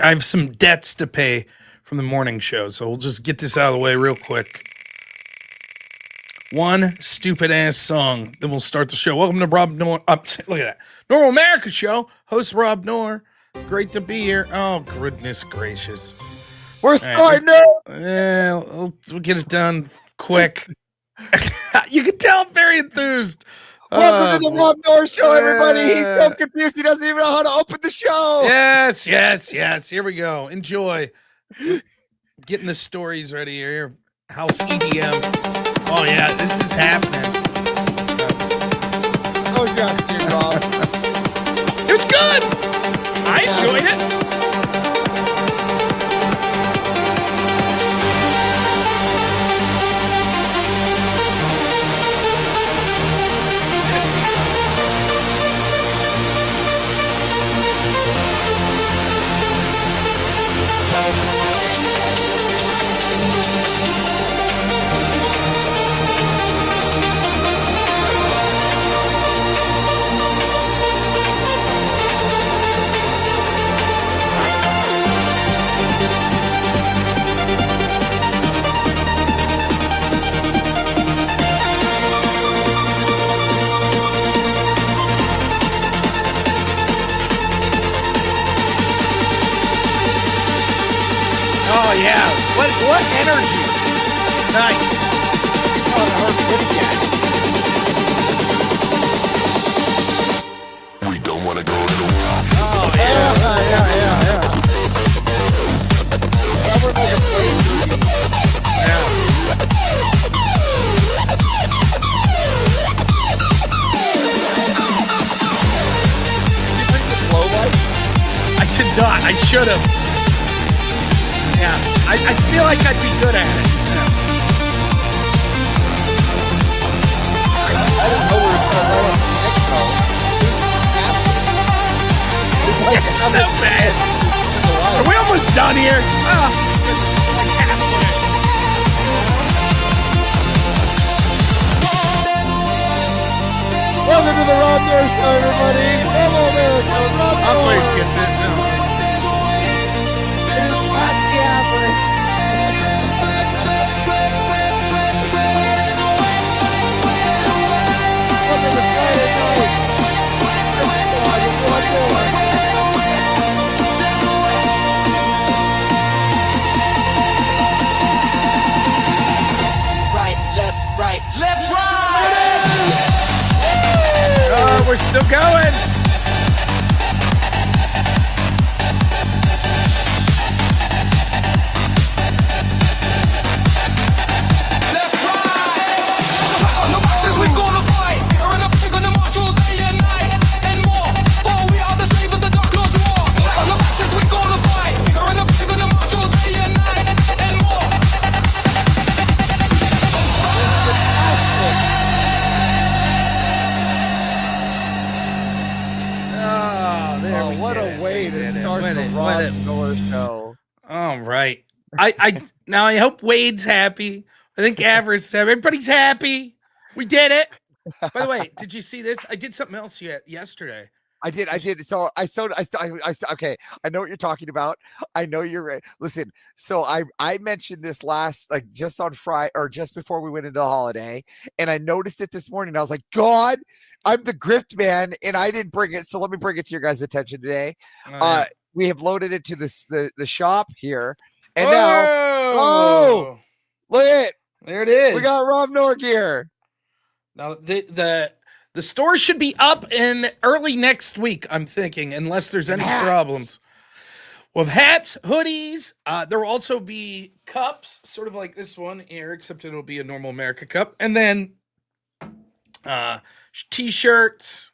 I have some debts to pay from the morning show, so we'll just get this out of the way real quick. One stupid ass song, then we'll start the show. Welcome to Rob Noor. Look at that. Normal America Show. Host Rob Noor. Great to be here. Oh, goodness gracious. We're starting it. We'll get it done quick. You can tell I'm very enthused. Welcome to the Rob Noor Show, everybody. He's so confused. He doesn't even know how to open the show. Yes. Here we go. Enjoy. Getting the stories ready here. House EDM. Oh, yeah, this is happening. Oh, yeah, Rob. It was good. I enjoyed it. Oh, yeah. What energy. Nice. Oh, it hurt We don't want to go to the world. Oh, yeah. I did not. I should have. Yeah, I feel like I'd be good at it. Yeah. I didn't know we were going right on the expo. It's so bad. Are we almost done here? Like halfway. Welcome to the Rob Noor Show, everybody. Hello, America. I'll please get this now. Left, right. Oh, we're still going. Rob Noor Show. All right. I hope Wade's happy. I think Avers is happy. Everybody's happy. We did it. By the way, did you see this? I did something else yesterday. I did. So I okay. I know what you're talking about. I know you're right. Listen. So I mentioned this last, like, just on Friday or just before we went into the holiday, and I noticed it this morning. I was like, God, I'm the grift man, and I didn't bring it. So let me bring it to your guys' attention today. We have loaded it to the shop here, and now, look at it. There it is. We got Rob Noor gear. Now the store should be up in early next week, I'm thinking, unless there's any problems. We'll have hats, hoodies. There will also be cups, sort of like this one here, except it'll be a normal America cup, and then t-shirts.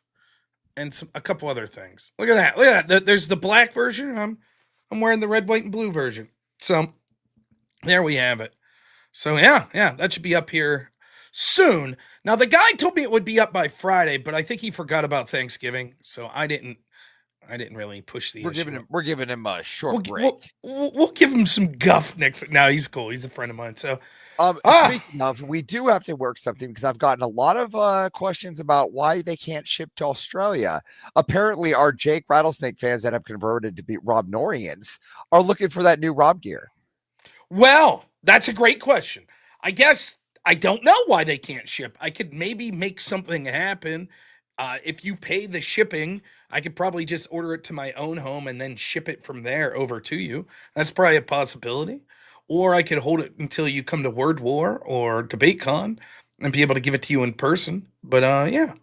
And a couple other things. Look at that. There's the black version. I'm wearing the red, white, and blue version. So there we have it. So yeah, that should be up here soon. Now the guy told me it would be up by Friday, but I think he forgot about Thanksgiving, so I didn't I didn't really push the We're issue. giving him a short break. We'll give him some guff next. No, he's cool. He's a friend of mine. So, Speaking of, we do have to work something because I've gotten a lot of questions about why they can't ship to Australia. Apparently, our Jake Rattlesnake fans that have converted to be robnoerians are looking for that new Rob gear. well, that's a great question. I guess I don't know why they can't ship. I could maybe make something happen. If you pay the shipping, I could probably just order it to my own home and then ship it from there over to you. That's probably a possibility. Or I could hold it until you come to Word War or DebateCon and be able to give it to you in person. But yeah.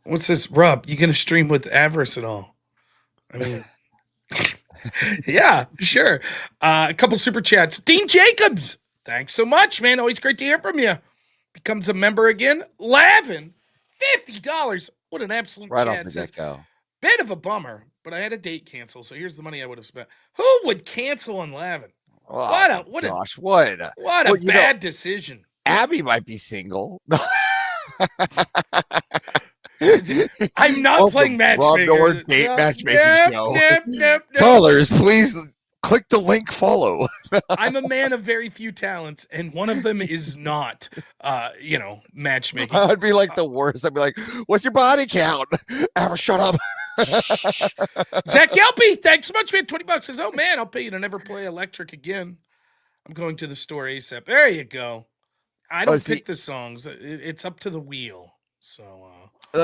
What's this? Rob, you gonna stream with Avarice at all? I mean, yeah, sure. A couple super chats. Dean Jacobs, thanks so much, man. Always great to hear from you. Becomes a member again. Lavin, $50. What an absolute Right chat. off the Says, get-go. bit of a bummer, but I had a date cancel, so here's the money I would have spent. Who would cancel on Lavin? Oh, What gosh, what? a bad decision. Abby might be single. I'm not playing matchmaker. robnoerr date matchmaking show. Nope. Callers, please click the link follow. I'm a man of very few talents, and one of them is not, matchmaking. I'd be like the worst. I'd be like, "What's your body count?" Shut up. Zach Gelpy, thanks so much, man. $20 says, "Oh man, I'll pay you to never play Electric again. I'm going to the store ASAP." There you go. I don't pick the songs. It's up to the wheel. So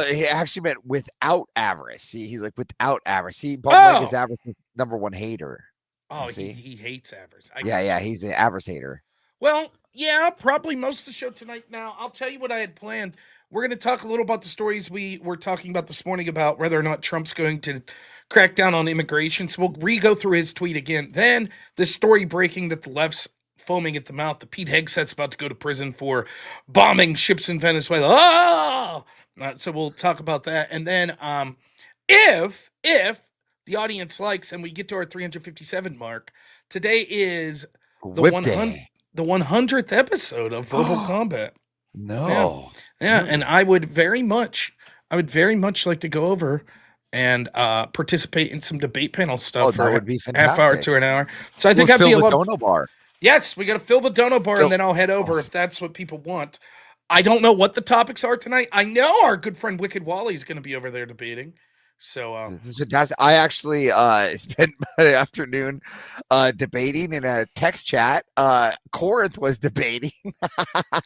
he actually meant without Avarice. See, he's like without Avarice. See, Bum is Avarice's number one hater. Oh, he hates Avarice. Yeah, he's an Avarice hater. Well, yeah, probably most of the show tonight. Now, I'll tell you what I had planned. We're going to talk a little about the stories we were talking about this morning about whether or not Trump's going to crack down on immigration. So we'll re-go through his tweet again. Then the story breaking that the left's foaming at the mouth. The Pete Hegseth's about to go to prison for bombing ships in Venezuela. So we'll talk about that. And then if the audience likes and we get to our 357 mark, today is the 100th episode of Verbal Combat. No. Yeah, and I would very much like to go over and participate in some debate panel stuff for that would be fantastic. Half hour to an hour. So I think I'd fill be a the lot dono bar. Yes, we got to fill the dono bar and then I'll head over if that's what people want. I don't know what the topics are tonight. I know our good friend Wicked Wally is going to be over there debating. So I actually spent my afternoon debating in a text chat. Corinth was debating.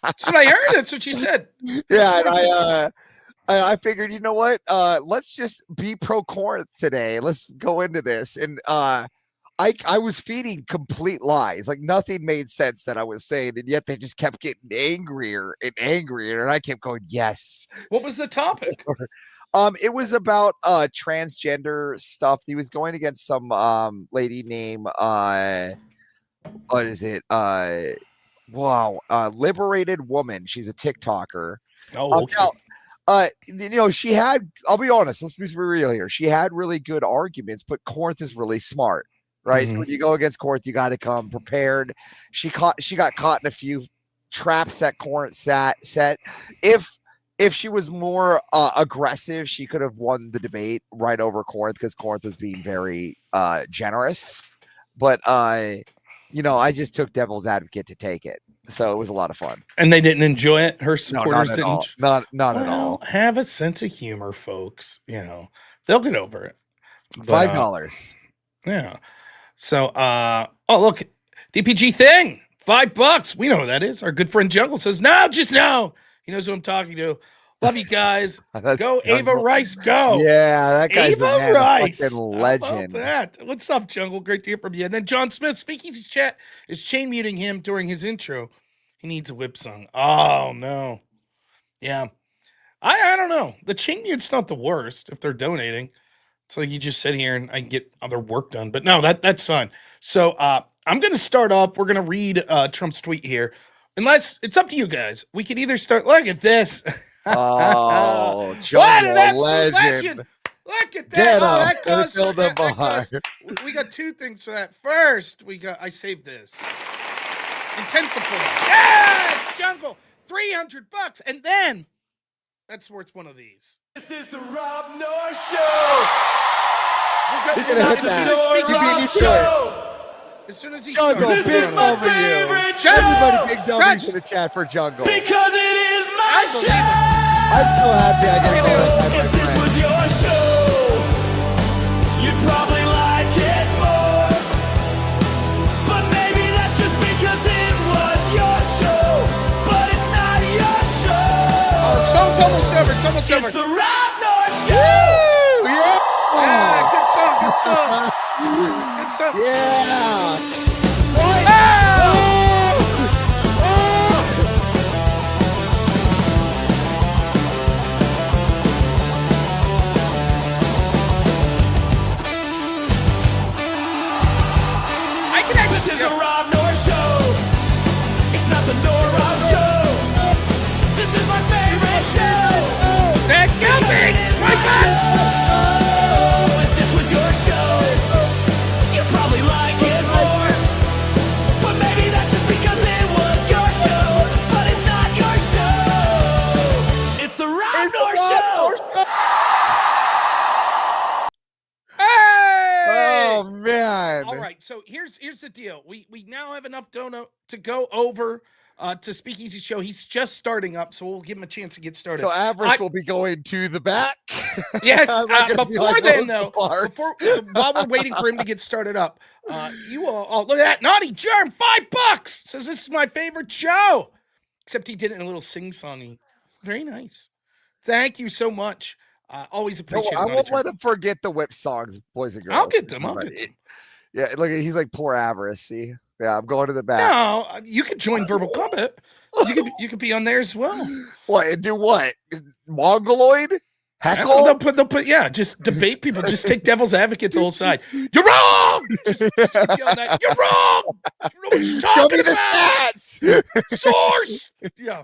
That's what I heard. That's what she said. Yeah, and I figured, you know what? Let's just be pro Corinth today. Let's go into this. And I was feeding complete lies. Like nothing made sense that I was saying, and yet they just kept getting angrier and angrier. And I kept going, yes. What was the topic? It was about transgender stuff. He was going against some lady named what is it? Liberated Woman. She's a TikToker. Oh, okay. She had, I'll be honest, let's be real here. She had really good arguments, but Corinth is really smart, right? So when you go against Corinth, you got to come prepared. She got caught in a few traps that Corinth set. If she was more aggressive, she could have won the debate right over Corinth because Corinth was being very generous. But I just took devil's advocate to take it. So it was a lot of fun. And they didn't enjoy it? Her supporters didn't? Not at all. Have a sense of humor, folks. They'll get over it. $5. Yeah. So, look, DPG thing, $5. We know who that is. Our good friend Jungle says, no, just no. He knows who I'm talking to. Love you guys. Go Ava Rice. Go. Yeah, that guy's Ava Rice. A legend. How about that? What's up, Jungle? Great to hear from you. And then John Smith, speaking to chat, is chain muting him during his intro. He needs a whip song. Oh no. Yeah. I don't know. The chain mute's not the worst if they're donating. It's like you just sit here and I can get other work done. But no, that's fine. So I'm gonna start off. We're gonna read Trump's tweet here. Unless it's up to you guys. We could either start. Look at this. Oh, what an absolute legend. Look at that. That goes. We got two things for that. First, I saved this. Intensify. Yes, Jungle. $300. And then That's worth one of these. This is the Rob Noah Show. He's It's gonna not hit the that. Noah You beat Rob me to Show. As soon as he Jungle, starts. This big is my over you. favorite show. Everybody, big W's in the Crutches. chat for Jungle. Because it is my believe show. I'm so happy I got to go outside my If this friend. was your show, you'd probably like it more. But maybe that's just because it was your show. But it's not your show. The song's almost over. It's almost over. It's the Rob Noah Show. Yeah. Yeah, good song. Good song. Good song. Yeah. I can This actually. is the Rob Noah Show. It's not the Noah Rob Show. This is my favorite show. Zach, help me! My guts! If this was your show, you'd probably like it more. But maybe that's just because it was your show. But it's not your show. It's the Rob Noah Show. Hey! Oh man. All right, so here's the deal. We now have enough dono to go over to Speakeasy Show. He's just starting up, so we'll give him a chance to get started. So Avarice will be going to the back. Yes, I'm not gonna be before like then Rosa though, Parks. while we're waiting for him to get started up, you all look at that naughty germ, $5 says this is my favorite show. Except he did it in a little sing-songy. Very nice. Thank you so much. Always No, appreciate it. I Naughty won't Germ. let him forget the whip songs, boys and girls. I'll get them. I'll But get them. Yeah, look, he's like poor Avarice. See, yeah, I'm going to the back. No, you could join Verbal Combat. You could be on there as well. What and do what? Mongoloid? Heckle? They'll put yeah, just debate people. Just take devil's advocate the whole side. You're wrong. Just keep yelling that. You're wrong. You know what you're Show talking me the about. stats. Source. Yeah.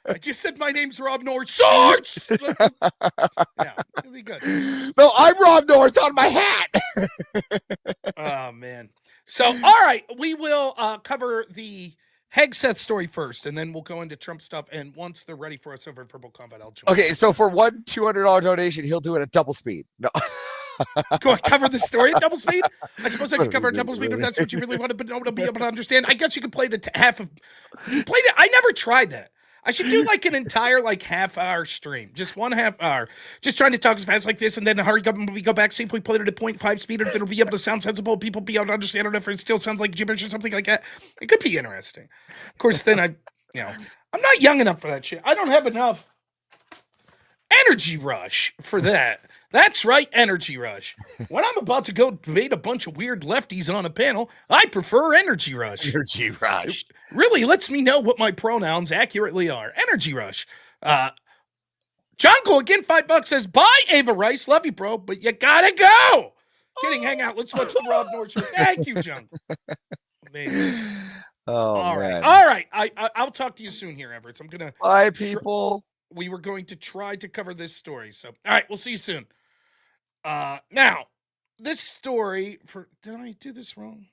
I just said my name's Rob North. Source. Yeah, it'll be good. No, I'm Rob North on my hat. Oh man. So all right, we will cover the Hegseth story first, and then we'll go into Trump stuff. And once they're ready for us over at Verbal Combat, I'll join. Okay, so for one $200 donation, he'll do it at double speed. No. Go on, cover the story at double speed. I suppose I could cover it at double speed if that's what you really want to know to be able to understand. I guess you could play it half of. Played it. I never tried that. I should do like an entire half-hour stream, just 1/2 hour, just trying to talk as fast like this, and then hurry up and we go back, see if we played it at 0.5 speed, and if it'll be able to sound sensible, people be able to understand it, if it still sounds like gibberish or something like that. It could be interesting. Of course, then I'm not young enough for that shit. I don't have enough energy rush for that. That's right, energy rush. When I'm about to go debate a bunch of weird lefties on a panel, I prefer energy rush. Energy rush. Really lets me know what my pronouns accurately are. Energy rush. Jungle again, $5 says, bye, Ava Rice. Love you, bro, but you gotta go. Kidding, hang out. Let's watch the Rob North show. Thank you, Jungle. Amazing. Oh, All man. right. All right. I'll talk to you soon here, Everett. I'm gonna Bye, people. we were going to try to cover this story. So, all right, we'll see you soon. Now, this story did I do this wrong?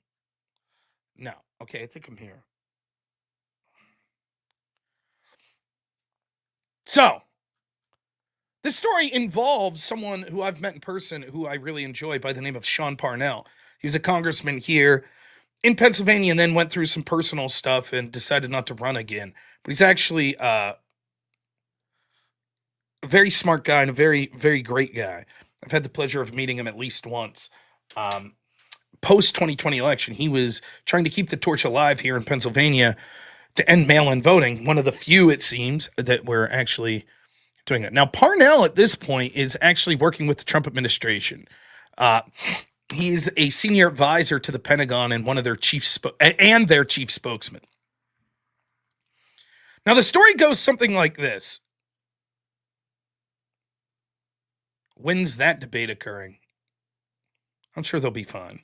No. Okay, I think I'm here. So, this story involves someone who I've met in person who I really enjoy by the name of Sean Parnell. He was a congressman here in Pennsylvania and then went through some personal stuff and decided not to run again. But he's actually a very smart guy and a very, very great guy. I've had the pleasure of meeting him at least once. Post 2020 election, he was trying to keep the torch alive here in Pennsylvania to end mail-in voting. One of the few, it seems, that were actually doing it. Now, Parnell at this point is actually working with the Trump administration. He's a senior advisor to the Pentagon and one of their chief spokesman. Now, the story goes something like this. When's that debate occurring? I'm sure they'll be fine.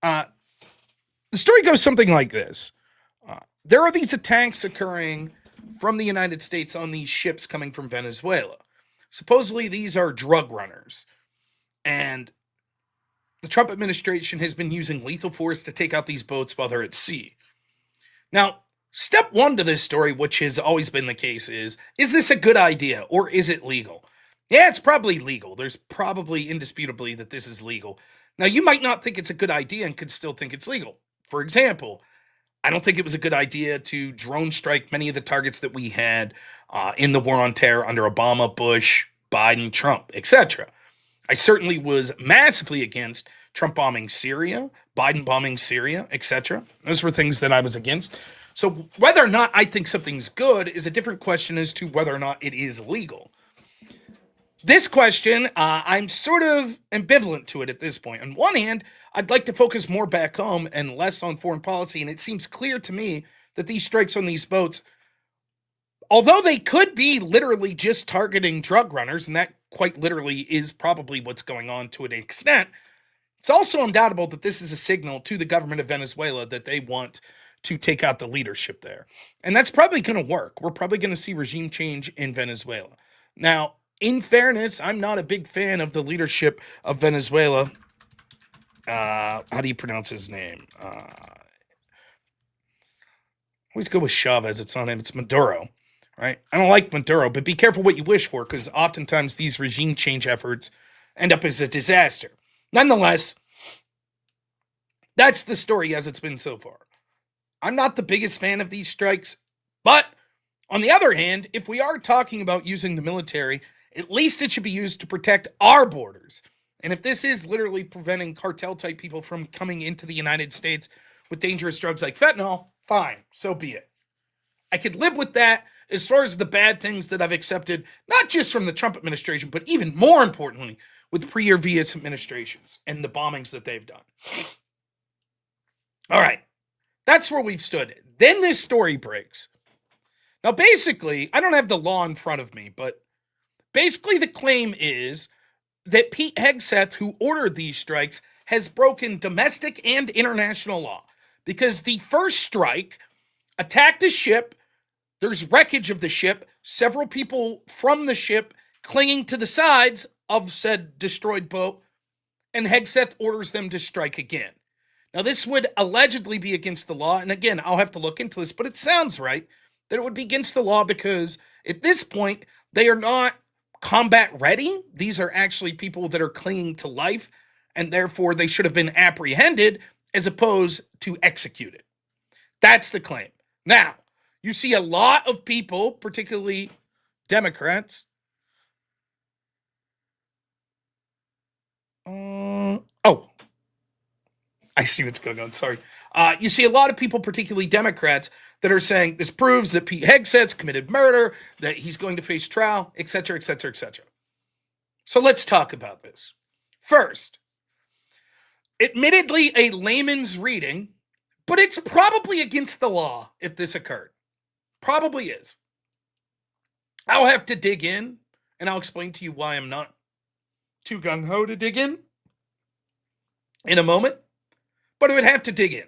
The story goes something like this. There are these attacks occurring from the United States on these ships coming from Venezuela. Supposedly, these are drug runners. And the Trump administration has been using lethal force to take out these boats while they're at sea. Now, Step one to this story, which has always been the case, is this a good idea or is it legal? Yeah, it's probably legal. There's probably indisputably that this is legal. Now, you might not think it's a good idea and could still think it's legal. For example, I don't think it was a good idea to drone strike many of the targets that we had in the war on terror under Obama, Bush, Biden, Trump, etc. I certainly was massively against Trump bombing Syria, Biden bombing Syria, etc. Those were things that I was against. So whether or not I think something's good is a different question as to whether or not it is legal. This question, I'm sort of ambivalent to it at this point. On one hand, I'd like to focus more back home and less on foreign policy, and it seems clear to me that these strikes on these boats, although they could be literally just targeting drug runners, and that quite literally is probably what's going on to an extent, it's also undoubtable that this is a signal to the government of Venezuela that they want to take out the leadership there. And that's probably going to work. We're probably going to see regime change in Venezuela. Now, in fairness, I'm not a big fan of the leadership of Venezuela. How do you pronounce his name? Always go with Chavez. It's not him. It's Maduro, right? I don't like Maduro, but be careful what you wish for, because oftentimes these regime change efforts end up as a disaster. Nonetheless, that's the story as it's been so far. I'm not the biggest fan of these strikes, but on the other hand, if we are talking about using the military, at least it should be used to protect our borders. And if this is literally preventing cartel-type people from coming into the United States with dangerous drugs like fentanyl, fine, so be it. I could live with that as far as the bad things that I've accepted, not just from the Trump administration, but even more importantly, with previous administrations and the bombings that they've done. All right, that's where we've stood. Then this story breaks. Now, basically, I don't have the law in front of me, but basically the claim is that Pete Hegseth, who ordered these strikes, has broken domestic and international law, because the first strike attacked a ship. There's wreckage of the ship, several people from the ship clinging to the sides of said destroyed boat, and Hegseth orders them to strike again. Now, this would allegedly be against the law, and again, I'll have to look into this, but it sounds right that it would be against the law because at this point, they are not combat ready. These are actually people that are clinging to life, and therefore they should have been apprehended as opposed to executed. That's the claim. Now, you see a lot of people, particularly Democrats. I see what's going on. Sorry. You see a lot of people, particularly Democrats, that are saying this proves that Pete Hegseth committed murder, that he's going to face trial, etc., etc., etc. So let's talk about this. First, admittedly a layman's reading, but it's probably against the law if this occurred. Probably is. I'll have to dig in, and I'll explain to you why I'm not too gung-ho to dig in a moment, but I would have to dig in.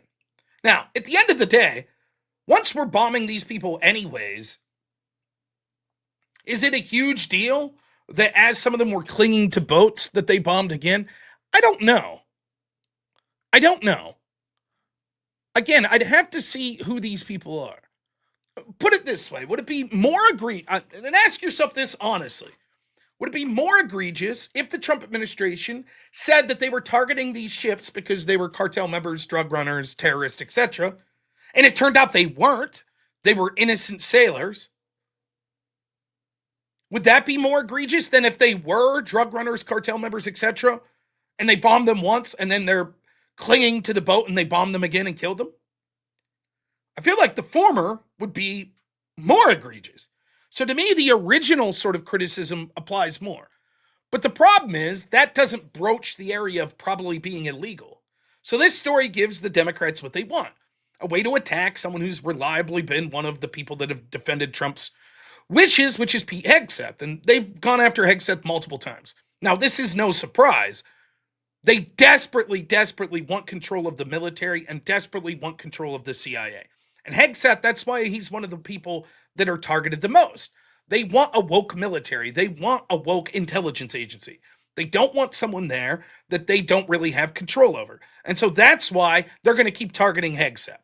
Now, at the end of the day, once we're bombing these people anyways, is it a huge deal that as some of them were clinging to boats that they bombed again? I don't know. Again, I'd have to see who these people are. Put it this way, would it be more egregious, and ask yourself this honestly, would it be more egregious if the Trump administration said that they were targeting these ships because they were cartel members, drug runners, terrorists, etc., and it turned out they weren't, they were innocent sailors? Would that be more egregious than if they were drug runners, cartel members, etc., and they bombed them once and then they're clinging to the boat and they bombed them again and killed them? I feel like the former would be more egregious. So to me, the original sort of criticism applies more. But the problem is that doesn't broach the area of probably being illegal. So this story gives the Democrats what they want, a way to attack someone who's reliably been one of the people that have defended Trump's wishes, which is Pete Hegseth. And they've gone after Hegseth multiple times. Now, this is no surprise. They desperately, desperately want control of the military and desperately want control of the CIA. And Hegseth, that's why he's one of the people that are targeted the most. They want a woke military. They want a woke intelligence agency. They don't want someone there that they don't really have control over. And so that's why they're going to keep targeting Hegseth.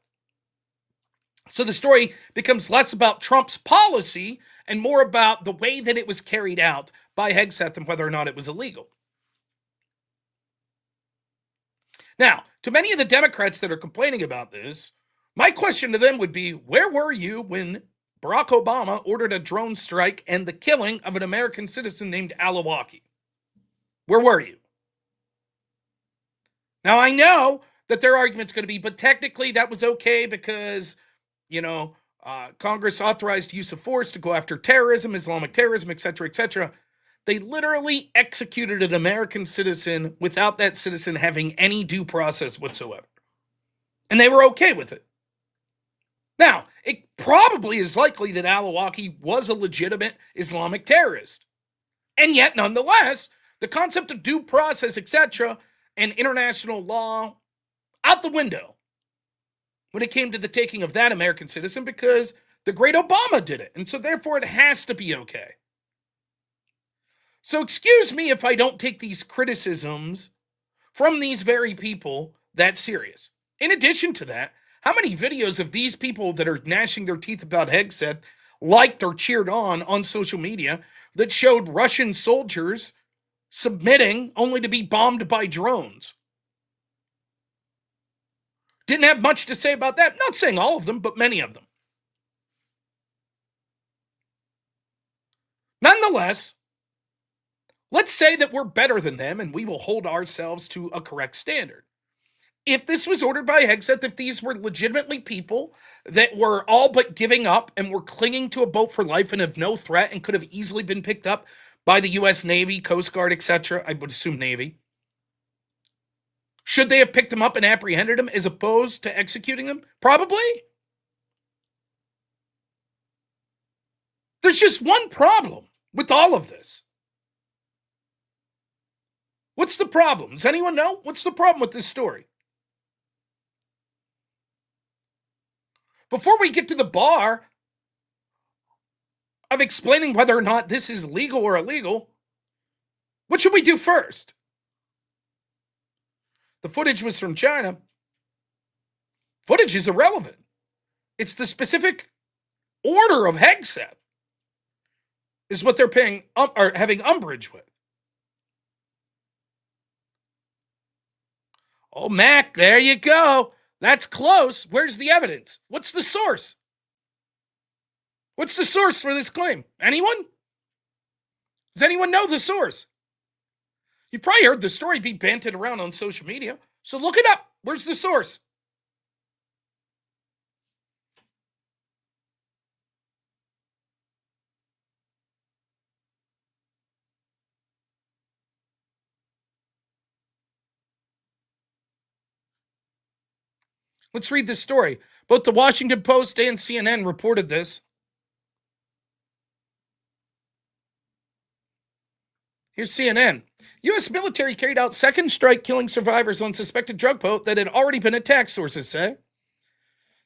So the story becomes less about Trump's policy and more about the way that it was carried out by Hegseth and whether or not it was illegal. Now, to many of the Democrats that are complaining about this, my question to them would be, where were you when Barack Obama ordered a drone strike and the killing of an American citizen named Alawaki? Where were you? Now, I know that their argument's going to be, but technically that was okay because, Congress authorized use of force to go after terrorism, Islamic terrorism, etc., etc. They literally executed an American citizen without that citizen having any due process whatsoever. And they were okay with it. Now, it probably is likely that Alawaki was a legitimate Islamic terrorist. And yet, nonetheless, the concept of due process, etc., and international law out the window when it came to the taking of that American citizen because the great Obama did it. And so therefore it has to be okay. So excuse me if I don't take these criticisms from these very people that serious. In addition to that, how many videos of these people that are gnashing their teeth about Hegseth liked or cheered on social media that showed Russian soldiers submitting only to be bombed by drones? Didn't have much to say about that. Not saying all of them, but many of them. Nonetheless, let's say that we're better than them and we will hold ourselves to a correct standard. If this was ordered by Hegseth, if these were legitimately people that were all but giving up and were clinging to a boat for life and of no threat and could have easily been picked up by the U.S. Navy, Coast Guard, etc., I would assume Navy, should they have picked them up and apprehended them as opposed to executing them? Probably. There's just one problem with all of this. What's the problem? Does anyone know? What's the problem with this story? Before we get to the bar of explaining whether or not this is legal or illegal, what should we do first? The footage was from China. Footage is irrelevant. It's the specific order of Hegseth is what they're paying or having umbrage with. Oh, Mac, there you go. That's close. Where's the evidence? What's the source? What's the source for this claim? Anyone? Does anyone know the source? You've probably heard the story be banted around on social media. So look it up. Where's the source? Let's read this story. Both the Washington Post and CNN reported this. Here's CNN. U.S. military carried out second strike killing survivors on suspected drug boat that had already been attacked, sources say.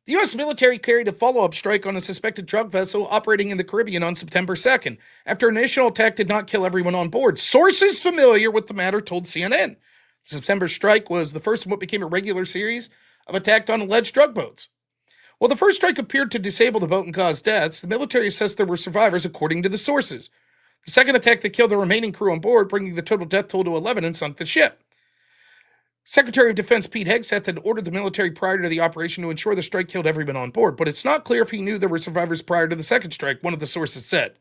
The U.S. military carried a follow-up strike on a suspected drug vessel operating in the Caribbean on September 2nd, after an initial attack did not kill everyone on board. Sources familiar with the matter told CNN. The September strike was the first in what became a regular series of attacks on alleged drug boats. While the first strike appeared to disable the boat and cause deaths, the military assessed there were survivors according to the sources. The second attack that killed the remaining crew on board, bringing the total death toll to 11 and sunk the ship. Secretary of Defense Pete Hegseth had ordered the military prior to the operation to ensure the strike killed everyone on board, but it's not clear if he knew there were survivors prior to the second strike, one of the sources said.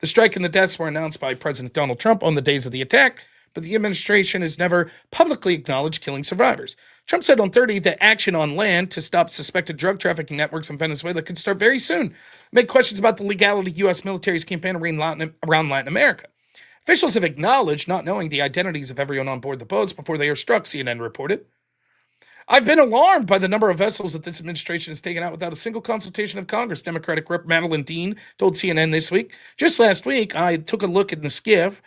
The strike and the deaths were announced by President Donald Trump on the days of the attack, but the administration has never publicly acknowledged killing survivors. Trump said on Thursday that action on land to stop suspected drug trafficking networks in Venezuela could start very soon, amid questions about the legality of U.S. military's campaign around Latin America. Officials have acknowledged not knowing the identities of everyone on board the boats before they are struck, CNN reported. I've been alarmed by the number of vessels that this administration has taken out without a single consultation of Congress, Democratic Rep. Madeline Dean told CNN this week. Just last week, I took a look at the skiff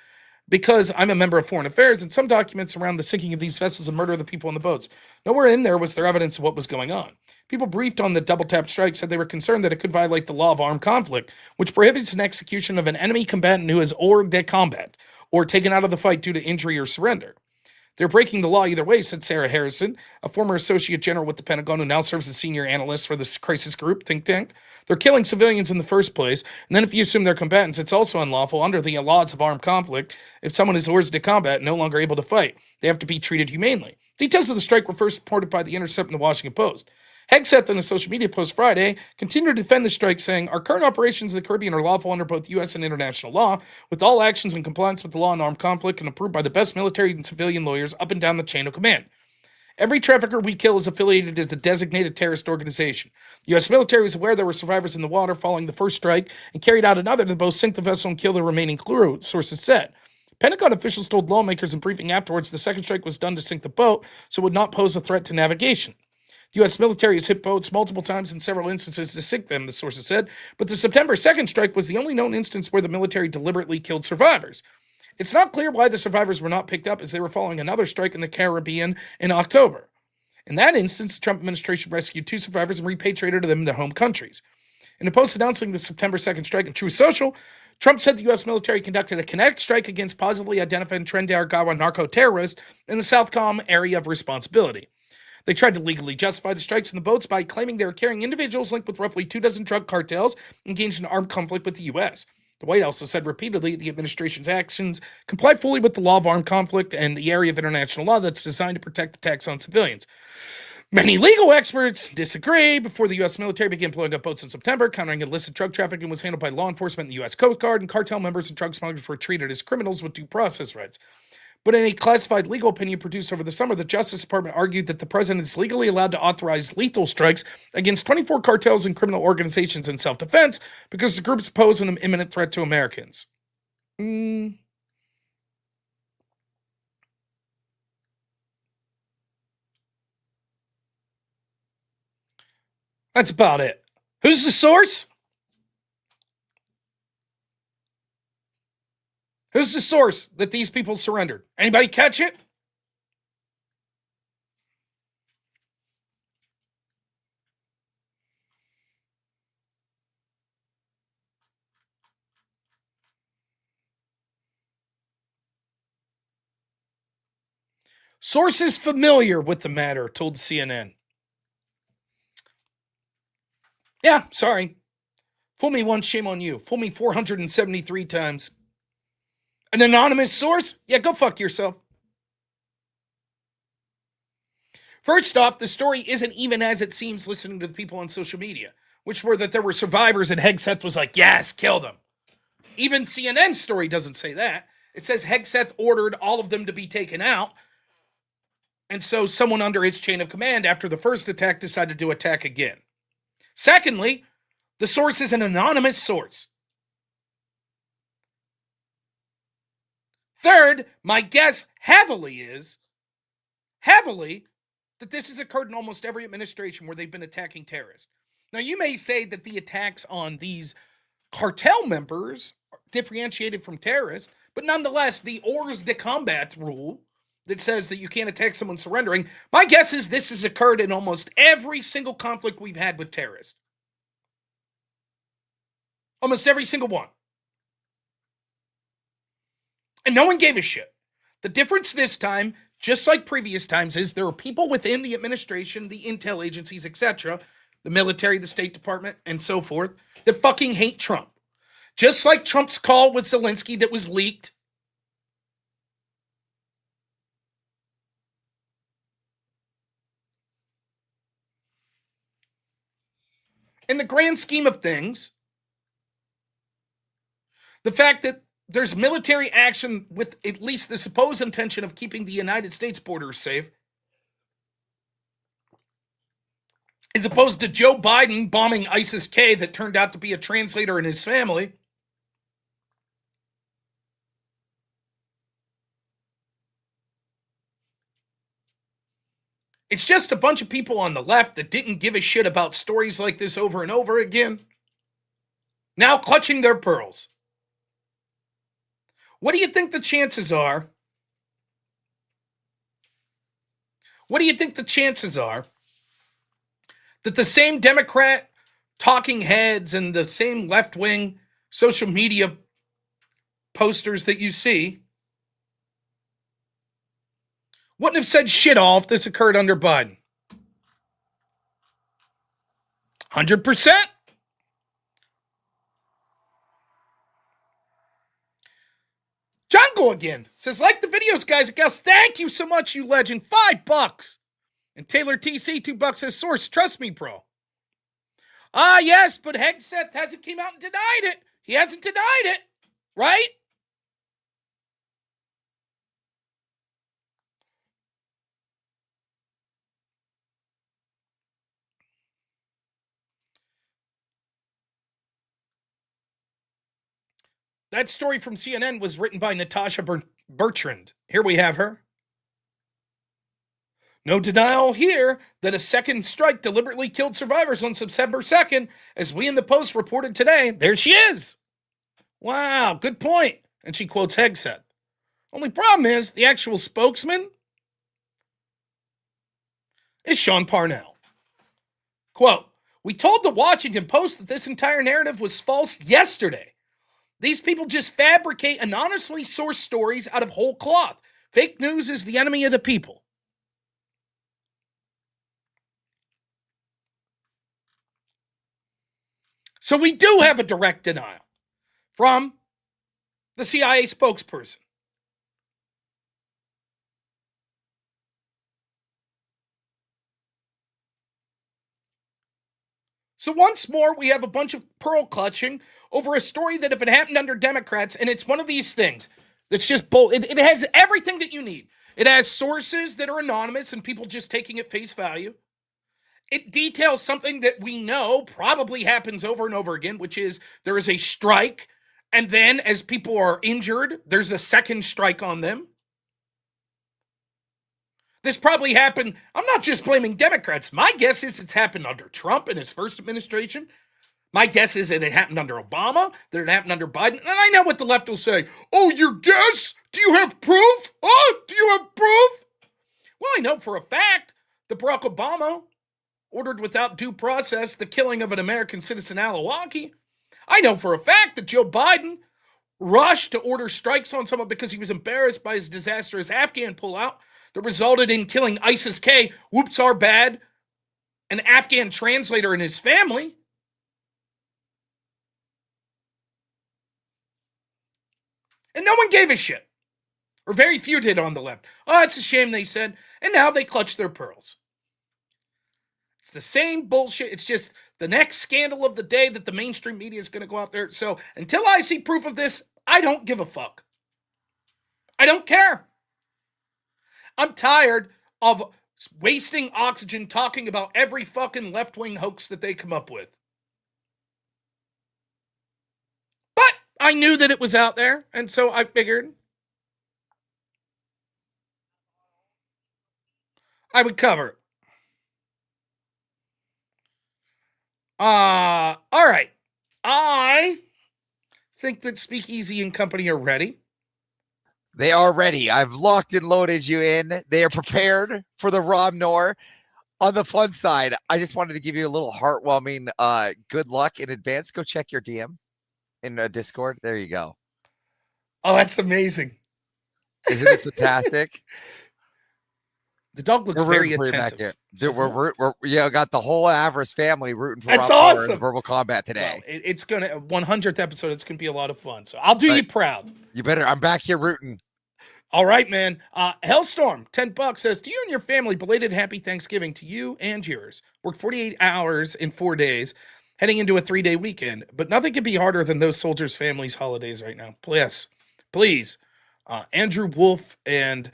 because I'm a member of Foreign Affairs, and some documents around the sinking of these vessels and murder of the people on the boats. Nowhere in there was there evidence of what was going on. People briefed on the double-tap strike said they were concerned that it could violate the law of armed conflict, which prohibits an execution of an enemy combatant who is hors de combat or taken out of the fight due to injury or surrender. They're breaking the law either way, said Sarah Harrison, a former associate general with the Pentagon who now serves as senior analyst for this crisis group think tank. They're killing civilians in the first place, and then if you assume they're combatants, it's also unlawful under the laws of armed conflict. If someone is ordered to combat and no longer able to fight, they have to be treated humanely. Details of the strike were first reported by The Intercept and The Washington Post. Hegseth, in a social media post Friday, continued to defend the strike, saying, "Our current operations in the Caribbean are lawful under both U.S. and international law, with all actions in compliance with the law and armed conflict and approved by the best military and civilian lawyers up and down the chain of command. Every trafficker we kill is affiliated as a designated terrorist organization. The U.S. military was aware there were survivors in the water following the first strike and carried out another to both sink the vessel and kill the remaining crew," sources said. Pentagon officials told lawmakers in briefing afterwards the second strike was done to sink the boat, so it would not pose a threat to navigation. The U.S. military has hit boats multiple times in several instances to sink them, the sources said, but the September 2nd strike was the only known instance where the military deliberately killed survivors. It's not clear why the survivors were not picked up, as they were following another strike in the Caribbean in October. In that instance, the Trump administration rescued 2 survivors and repatriated them to their home countries. In a post announcing the September 2nd strike in Truth Social, Trump said the U.S. military conducted a kinetic strike against possibly identified Tren Dargawa narco-terrorists in the Southcom area of responsibility. They tried to legally justify the strikes in the boats by claiming they were carrying individuals linked with roughly 24 drug cartels engaged in armed conflict with the U.S. The White House has said repeatedly the administration's actions comply fully with the law of armed conflict and the area of international law that's designed to protect attacks on civilians. Many legal experts disagree. Before the U.S. military began blowing up boats in September, countering illicit drug trafficking was handled by law enforcement and the U.S. Coast Guard, and cartel members and drug smugglers were treated as criminals with due process rights. But in a classified legal opinion produced over the summer, the Justice Department argued that the president is legally allowed to authorize lethal strikes against 24 cartels and criminal organizations in self-defense because the groups pose an imminent threat to Americans. That's about it. Who's the source? Who's the source that these people surrendered? Anybody catch it? Sources familiar with the matter told CNN. Yeah, sorry. Fool me once, shame on you. Fool me 473 times. An anonymous source? Yeah, go fuck yourself. First off, the story isn't even as it seems listening to the people on social media, which were that there were survivors and Hegseth was like, yes, kill them. Even CNN's story doesn't say that. It says Hegseth ordered all of them to be taken out. And so someone under his chain of command after the first attack decided to attack again. Secondly, the source is an anonymous source. Third, my guess heavily that this has occurred in almost every administration where they've been attacking terrorists. Now, you may say that the attacks on these cartel members are differentiated from terrorists, but nonetheless, the hors de combat rule that says that you can't attack someone surrendering, my guess is this has occurred in almost every single conflict we've had with terrorists. Almost every single one. And no one gave a shit. The difference this time, just like previous times, is there are people within the administration, the intel agencies, etc., the military, the State Department, and so forth, that fucking hate Trump. Just like Trump's call with Zelensky that was leaked. In the grand scheme of things, the fact that there's military action with at least the supposed intention of keeping the United States borders safe, as opposed to Joe Biden bombing ISIS-K that turned out to be a translator and his family. It's just a bunch of people on the left that didn't give a shit about stories like this over and over again, now clutching their pearls. What do you think the chances are? What do you think the chances are that the same Democrat talking heads and the same left-wing social media posters that you see wouldn't have said shit all if this occurred under Biden. 100%. Jungle again says, like the videos, guys. Gus, thank you so much, you legend. $5. And Taylor TC, $2 says, source, trust me, bro. Ah, yes, but Hegseth hasn't came out and denied it. He hasn't denied it, right? That story from CNN was written by Natasha Bertrand. Here we have her. No denial here that a second strike deliberately killed survivors on September 2nd, as we in the Post reported today. There she is. Wow, good point. And she quotes Hegseth. Only problem is the actual spokesman is Sean Parnell. Quote, we told the Washington Post that this entire narrative was false yesterday. These people just fabricate anonymously sourced stories out of whole cloth. Fake news is the enemy of the people. So we do have a direct denial from the CIA spokesperson. So once more, we have a bunch of pearl clutching over a story that if it happened under Democrats, and it's one of these things that's just it has everything that you need. It has sources that are anonymous and people just taking it face value. It details something that we know probably happens over and over again, which is there is a strike, and then as people are injured, there's a second strike on them. This probably happened. I'm not just blaming Democrats. My guess is it's happened under Trump in his first administration. My guess is that it happened under Obama, that it happened under Biden. And I know what the left will say. Oh, your guess? Do you have proof? Oh, do you have proof? Well, I know for a fact that Barack Obama ordered without due process the killing of an American citizen, Alawaki. I know for a fact that Joe Biden rushed to order strikes on someone because he was embarrassed by his disastrous Afghan pullout that resulted in killing ISIS-K, whoops are bad, an Afghan translator and his family. And no one gave a shit. Or very few did on the left. Oh, it's a shame, they said. And now they clutch their pearls. It's the same bullshit. It's just the next scandal of the day that the mainstream media is going to go out there. So until I see proof of this, I don't give a fuck. I don't care. I'm tired of wasting oxygen talking about every fucking left-wing hoax that they come up with. But I knew that it was out there, and so I figured I would cover it. All right. I think that Speakeasy and company are ready. They are ready. I've locked and loaded you in. They are prepared for the robnoerr. On the fun side, I just wanted to give you a little heartwarming good luck in advance. Go check your DM in Discord. There you go. Oh, that's amazing. Isn't it fantastic? The dog looks very attentive. Dude, we're got the whole Avarice family rooting for That's robnoerr awesome. in Verbal Combat today. Well, it's gonna 100th episode. It's gonna be a lot of fun. So I'll do you proud. You better. I'm back here rooting. All right, man. Hellstorm, $10 says, to you and your family, belated happy Thanksgiving to you and yours. Worked 48 hours in 4 days, heading into a 3-day weekend. But nothing could be harder than those soldiers' families' holidays right now. Please. Andrew Wolf and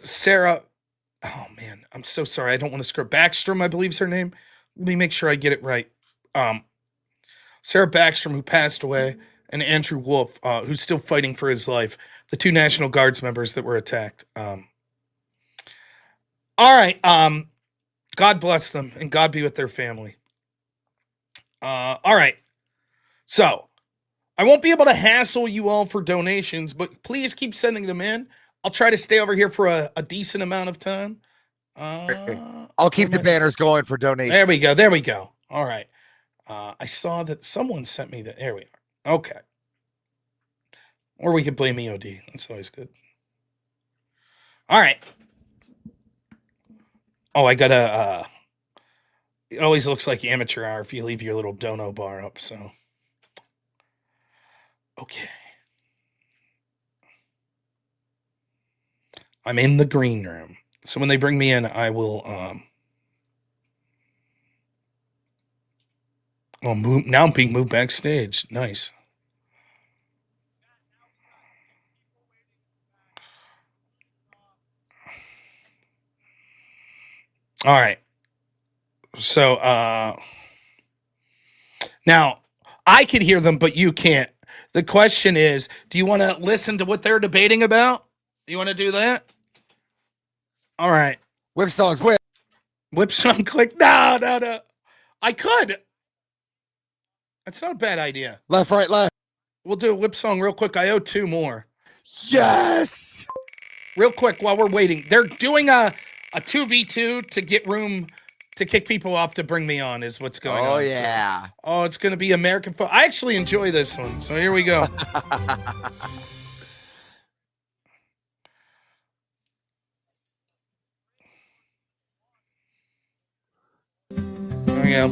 Sarah. Oh, man. I'm so sorry. I don't want to screw. Backstrom, I believe is her name. Let me make sure I get it right. Sarah Backstrom, who passed away, and Andrew Wolf, who's still fighting for his life. The 2 National Guards members that were attacked. All right. God bless them and God be with their family. All right. So I won't be able to hassle you all for donations, but please keep sending them in. I'll try to stay over here for a decent amount of time. I'll keep the banners going for donations. There we go. All right. I saw that someone sent me that. There we are. Okay. Or we could blame EOD. That's always good. All right. Oh, I gotta. It always looks like amateur hour if you leave your little dono bar up. So, okay. I'm in the green room. So when they bring me in, I will. Oh, now I'm being moved backstage. Nice. All right. So now I could hear them, but you can't. The question is, do you want to listen to what they're debating about? Do you want to do that? All right. Whip songs, whip. Whip song click. No. I could. That's not a bad idea. Left, right, left. We'll do a whip song real quick. I owe 2 more. Yes. Real quick while we're waiting. They're doing a 2v2 to get room to kick people off to bring me on is what's going on. Oh, yeah. So, oh, it's going to be American football. I actually enjoy this one. So here we go. There we go.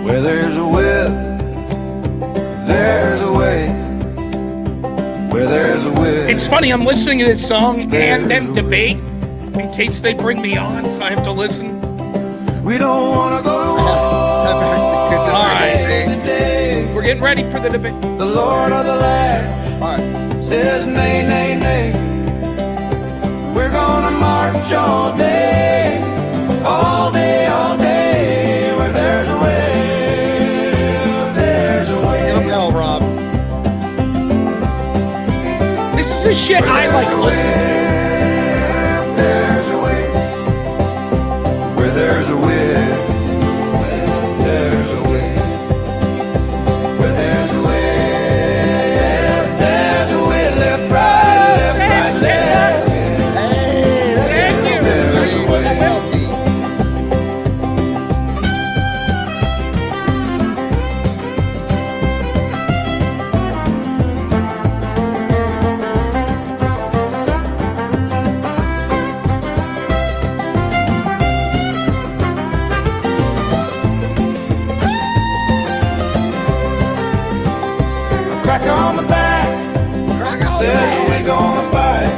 Where there's a whip, there's a way. Where there's a whip. It's funny, I'm listening to this song and them debate in case they bring me on, so I have to listen. We don't want to go to war. All right. We're getting ready for the debate. The Lord of the land says nay, nay, nay. We're gonna march all day, all day, all day. Where there's a way, there's a way. Give him hell, Rob. This is the shit I like listening to. There's a way, where there's a way, there's a way, where there's a way, there's a way, left, right, left. Hey, that's Thank you. There's a way. Crack on the back, says we're gonna fight.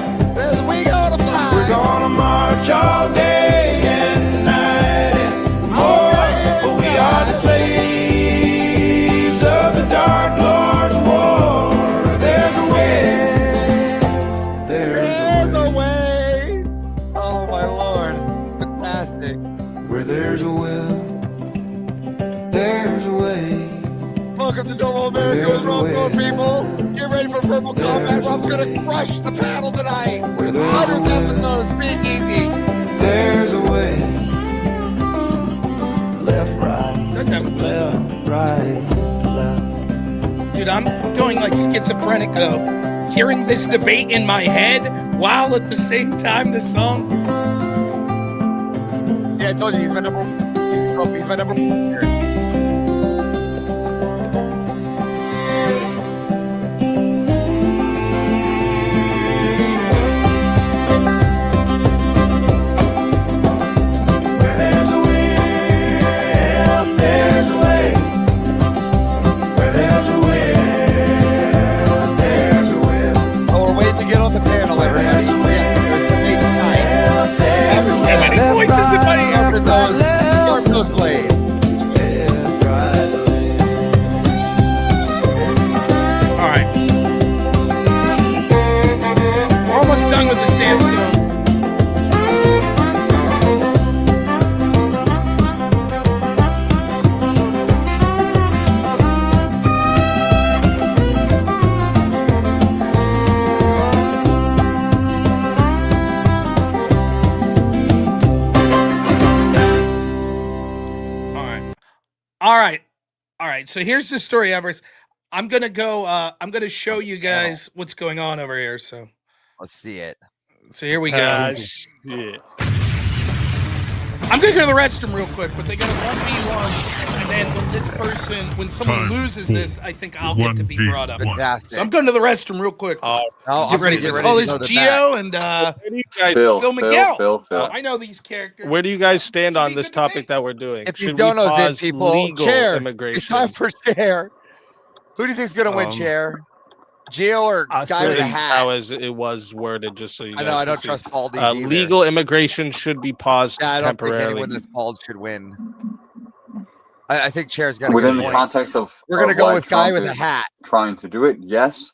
We gonna fly. We're gonna march all day and night and more. For we are the slaves of the dark lord's war. There's a way. There's a way. Oh my Lord, it's fantastic. Where there's a will, there's a way. Welcome to Normal America's Robnoerr, people. Get ready for Purple Combat. Rob's gonna crush the panel tonight. Where there's a 100th will, episode, speak easy. there's a way. Left, right, That's how, left, right, left. dude, I'm going like schizophrenic though. Hearing this debate in my head while at the same time the song. Yeah, I told you he's my number. He's my number. Here. Where there's a will, there's a way. Where there's a will, there's a will. Oh, we're waiting to get on the panel, everybody. Yes, there's debate tonight. There's so many voices in my ear. After those blades. All right. We're almost done with this damn song. All right. So here's the story, Everest. I'm gonna go. I'm gonna show you guys what's going on over here. So Let's see it. here we go. Shit. I'm gonna go to the restroom real quick, but they got a 1v1, and then when someone loses this, I think I'll get to be brought up. Fantastic. So I'm going to the restroom real quick. Oh, Get ready. get Oh, ready there's to go to Gio and Phil Miguel. Phil. I know these characters. Where do you guys stand Should on be this good to me. topic that we're doing? Get these Should we donos in, pause people. legal Chair. immigration? It's time for Chair. Who do you think's gonna win, Chair? Gio or I guy with a said hat? how it was worded, just so you I guys know. I can don't see. trust Paul D's either. Legal immigration should be paused Yeah, I don't think temporarily. anyone that's bald should win. I think Chair's got Within a the good point. context of We're gonna of go why with guy Trump with a is hat. trying to do it, yes,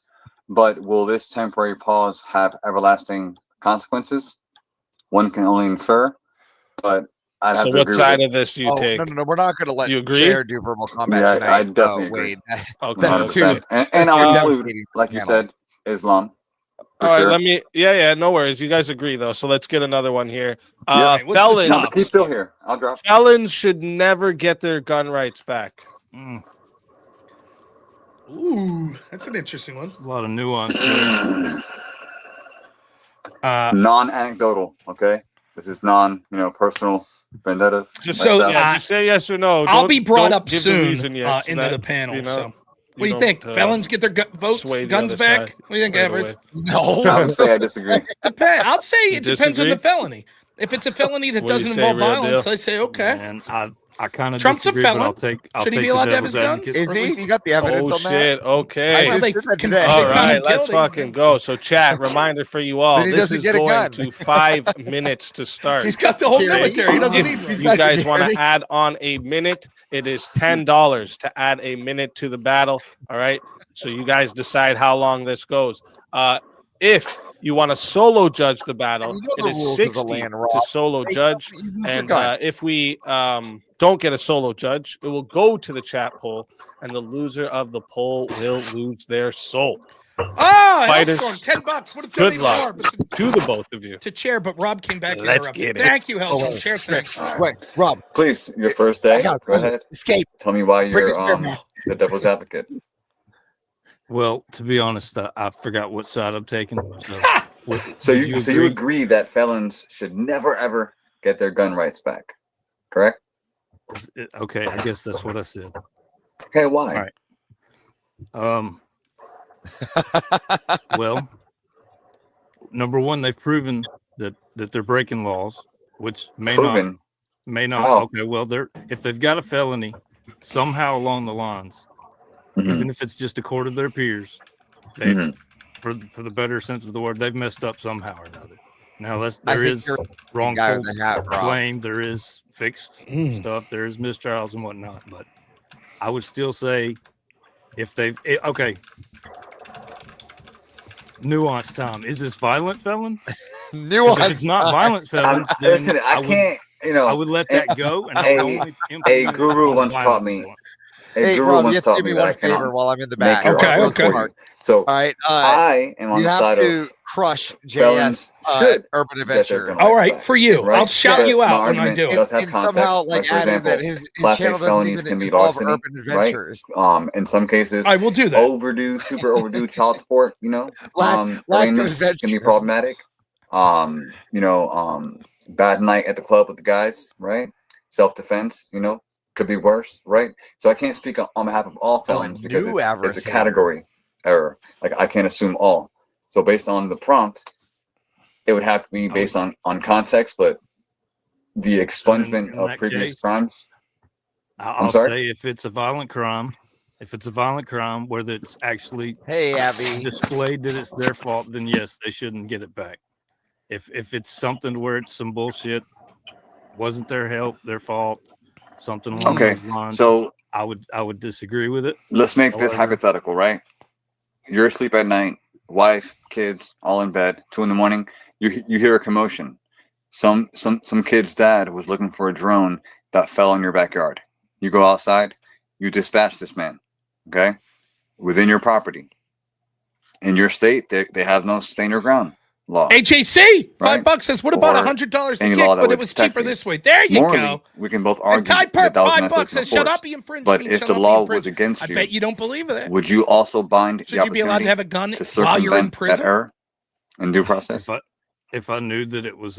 but will this temporary pause have everlasting consequences? One can only infer, but I'd have So to what agree side with of this do you Oh take? no, we're not gonna let You agree? Chair do verbal combat Yeah, tonight. I definitely agree. Wade. it. Okay. That's too- 100%. And that's I'll too include, devastating like for you the said, Islam. For All right, sure. let me. Yeah, no worries. You guys agree though, so let's get another one here. Yeah. What's the Felons, top? Keep Phil here. I'll drop. felons should never get their gun rights back. Ooh, that's an interesting one. A lot of nuance. Non-anecdotal. Okay, this is personal vendettas. Just So, like that. just say yes or no. I'll Don't- be brought don't up give the soon reason yet, so into that, the panel. you know, So, what do you think? don't, Felons get their sway the guns other back? side What do you think, right Evers? away. No. I would say I disagree. I'll say You it depends on the disagree? felony. If it's a felony that What do you doesn't say, involve Real violence, Deal? I say okay. And I kind of Trump's a disagree, but felon. I'll Should he take be the allowed to have devil's his guns? advocate. Is Or he? was- You got the evidence Oh on that? shit! Okay. Well, they just did that can- today. they All found right, him let's guilty. fucking go. So, chat, reminder for you all. Then he This doesn't is get a going gun. to 5 minutes to start. He's got the whole Security. military. He doesn't If need He's you one. got guys want to security. add on a minute, it is $10 to add a minute to the battle. All right. So you guys decide how long this goes. If you want to solo judge the battle, You know it the is rules of the 60 land, to Rob. solo judge. Use your And gun. if we don't get a solo judge, it will go to the chat poll, and the loser of the poll will lose their soul. Oh, Fighters, Hellstorm, $10. Would have Good paid luck more, but to the both of you. to Chair, but Rob came back and Let's interrupted. get it. Thank you, Oh, Hellstorm. Chair, thanks. Wait, Rob. Please, your first day. Go ahead. Escape. Tell me why Bring you're it here, man. the devil's advocate. Well, to be honest, I forgot what side I'm taking. So Would you agree? agree that felons should never ever get their gun rights back, correct? Okay, I guess that's what I said. Okay, why? All right. Well, number one, they've proven that they're breaking laws, which may not. Proven. Oh. Oh. Okay, well, if they've got a felony somehow along the lines, Mhm. even if it's just a court of their peers, they Mhm. for the better sense of the word, they've messed up somehow or another. Now I there think is you're guy wrongful with the hat, Rob. blame, there is fixed stuff, there is mistrials and whatnot, but I would still say if they've okay. Nuance time. Is this violent felon? 'Cause Nuance. if it's not violent felons, then Listen, I can't. I would let that go. And I would only a implement guru on once violent taught me. felons. A Hey, guru Rob, you once have to taught do me me that I one favor cannot while I'm in the make back. your Okay, argument okay. for you. So All right. I am on You the have side to of crush felons JS should Urban get their Adventure. gun All rights right, back, for you. right? I'll shout But you my out when I argument do it. does have And somehow, context. like, for add in that example, his Class A channel doesn't felonies even can be involve larceny, Urban right? Adventures. In some cases, I will do that. overdue, super overdue child support, Lack arraignments of can be adventure. problematic. Bad night at the club with the guys, right? Self-defense, could be worse, right? So I can't speak on behalf of all felons because new it's a adversary. category error. Like I can't assume all. So based on the prompt, it would have to be based on context, but the expungement in of that previous case, crimes. I'll sorry? say if it's a violent crime, whether it's actually Hey, Abby. displayed that it's their fault, then yes, they shouldn't get it back. If it's something where it's some bullshit, wasn't their fault, something along Okay, those lines, so I would disagree with it. let's make this However- hypothetical, right? You're asleep at night, wife, kids, all in bed. 2 a.m. You hear a commotion. Some kid's dad was looking for a drone that fell in your backyard. You go outside. You dispatch this man. Okay, within your property. In your state, they have no stand your ground law. HAC, Right. $5 says, what about Or $100 to any kick, law that but would it was protect cheaper you. this way. There you Morally, go. we can both And argue Ty that Perp, that was $5 manifestation says, of shut force. up, you infringed. But me, if shut the up, you law infringed. was against I you, bet you don't believe it. would you also bind Should the you be allowed to have a gun to while you're in circumvent that prison? error in due process? If I knew that it was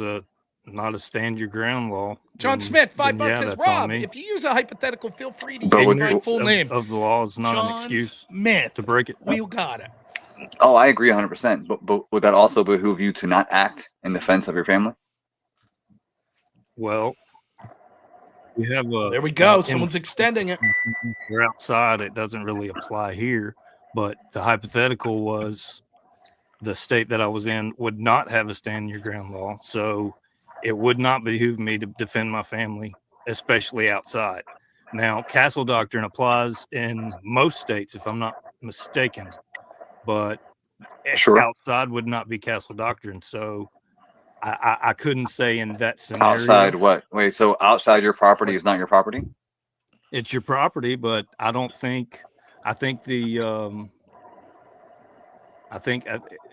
not a stand your ground law. John then- Smith, $5 then yeah, says, that's on Rob, me. if you use a hypothetical, feel free to But use would- my full name. of the law is not John an excuse Smith. to break it. We got it. Oh, I agree 100%. But would that also behoove you to not act in defense of your family? Well, we have a. There we go. in- Someone's extending it. We're outside. It doesn't really apply here, but the hypothetical was the state that I was in would not have a stand your ground law, so it would not behoove me to defend my family, especially outside. Now, castle doctrine applies in most states, if I'm not mistaken, but Sure. outside would not be castle doctrine. So I couldn't say in that scenario. Outside what? Wait, so outside your property is not your property? It's your property, but I don't think. I think the. I think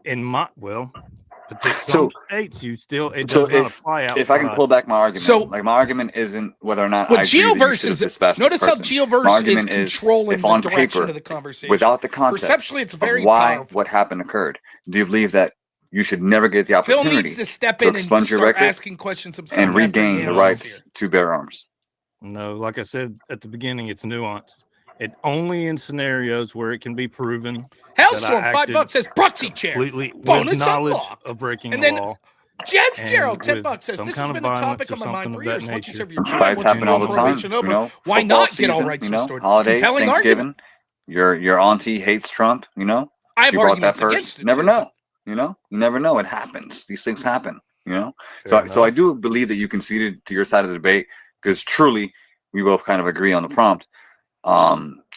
in my some So- states you still it so does not apply outside. If I can pull back my argument, So- like my argument isn't whether or not Well, I agree that you Geoverse should have is. dispatched Notice this how person. My Geoverse is argument is, controlling if the on direction paper, of the conversation. without the context Perceptually, it's very of why powerful. what happened occurred, do you believe that you should never get the Phil opportunity needs to step to in and expunge your start record asking questions himself and after he regain the answers rights here. to bear arms? No, like I said at the beginning, it's nuanced. It only in scenarios where it can be proven Hellstorm, that I $5 acted says proxy chair. completely Bonus with knowledge unlocked. of breaking And the then law. Jazz and Gerald, $10 with says some this kind has of been a violence topic or on my mind something for of that years. Once you nature. serve your time, Fights once you happen all the do time. probation You over, know, why football not get all season, rights you know, restored? It's a holidays, compelling Thanksgiving. argument. Your auntie hates Trump. You know, I have she brought that arguments purse. against it. Never too. know. You know, you never know. It happens. These things happen. You know, Fair so I enough. do believe that you conceded to your side of the debate because truly we both kind of agree on the prompt.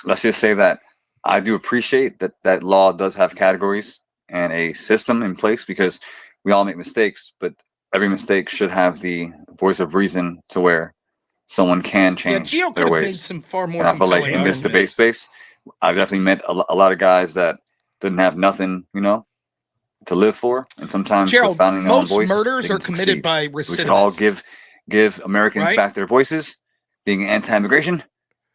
Let's just say that I do appreciate that law does have categories and a system in place because we all make mistakes, but every mistake should have the voice of reason to where someone can Yeah, change Gio could their have made ways. some far more And I feel like compelling in this debate arguments. space, I've definitely met a lot of guys that didn't have nothing, you know, to live for, and sometimes just Gerald, finding their own most voice, murders they are can committed succeed. by We should all recidivists. give Americans Right? back their voices, being anti-immigration.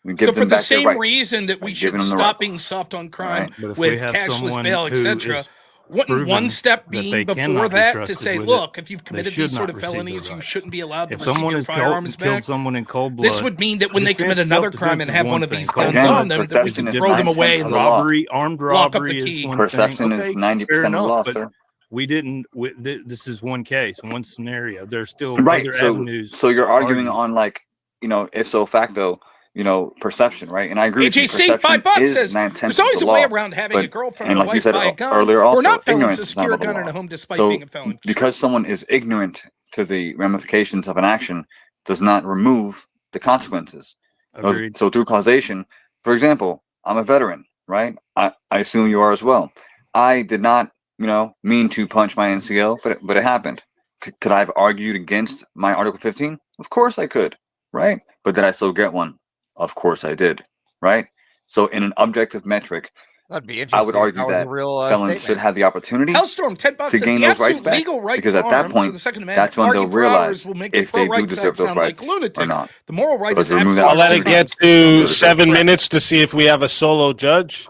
We give So for them the back their same rights. reason that we by should giving them the stop right. being soft on crime Right. But if we with have cashless someone bail, who etc., is wouldn't one proven step that being they before cannot be that to trusted say, with it, look, if you've they committed should these sort not of receive their felonies, you rights. shouldn't be allowed to If receive someone your has firearms killed back. someone in cold blood, This would mean that when they commit defense- another crime self-defense and is have one one of thing. these Cold guns blood on them, that we perception can is throw them 90% away of and the law. armed lock up the robbery is key. one Perception thing. is Okay, 90% fair of the law, enough, but sir. we didn't. This is one case, one scenario. There's still Right. other So avenues. you're arguing argue. on like, you know, ipso facto, you know, perception, right? And I agree with you. AJC, Perception $5 is says 9/10 there's of always the a way law. around having a But- girlfriend and or like you wife said buy a gun. earlier, We're also not felons ignorance to is secure not a of the gun in law. a home despite So being a felon. because someone is ignorant to the ramifications of an action does not remove the consequences. Agreed. So through causation, for example, I'm a veteran, right? I assume you are as well. I did not, you know, mean to punch my NCO, but it happened. Could I have argued against my Article 15? Of course I could, right? But did I still get one? Of course I did, right? So in an objective metric, That'd be interesting. I would argue that was that a real felons statement. should have the opportunity Hellstorm, $10 to says gain the those rights absolute back, legal right because to at that arms point, for the Second Amendment. that's when they'll Argue for hours realize will make if the they do pro-right deserve side those sound like rights or lunatics. not. The moral right But is remove that absolute I'll let it opportunity. get to 7 minutes to see if we have a solo judge.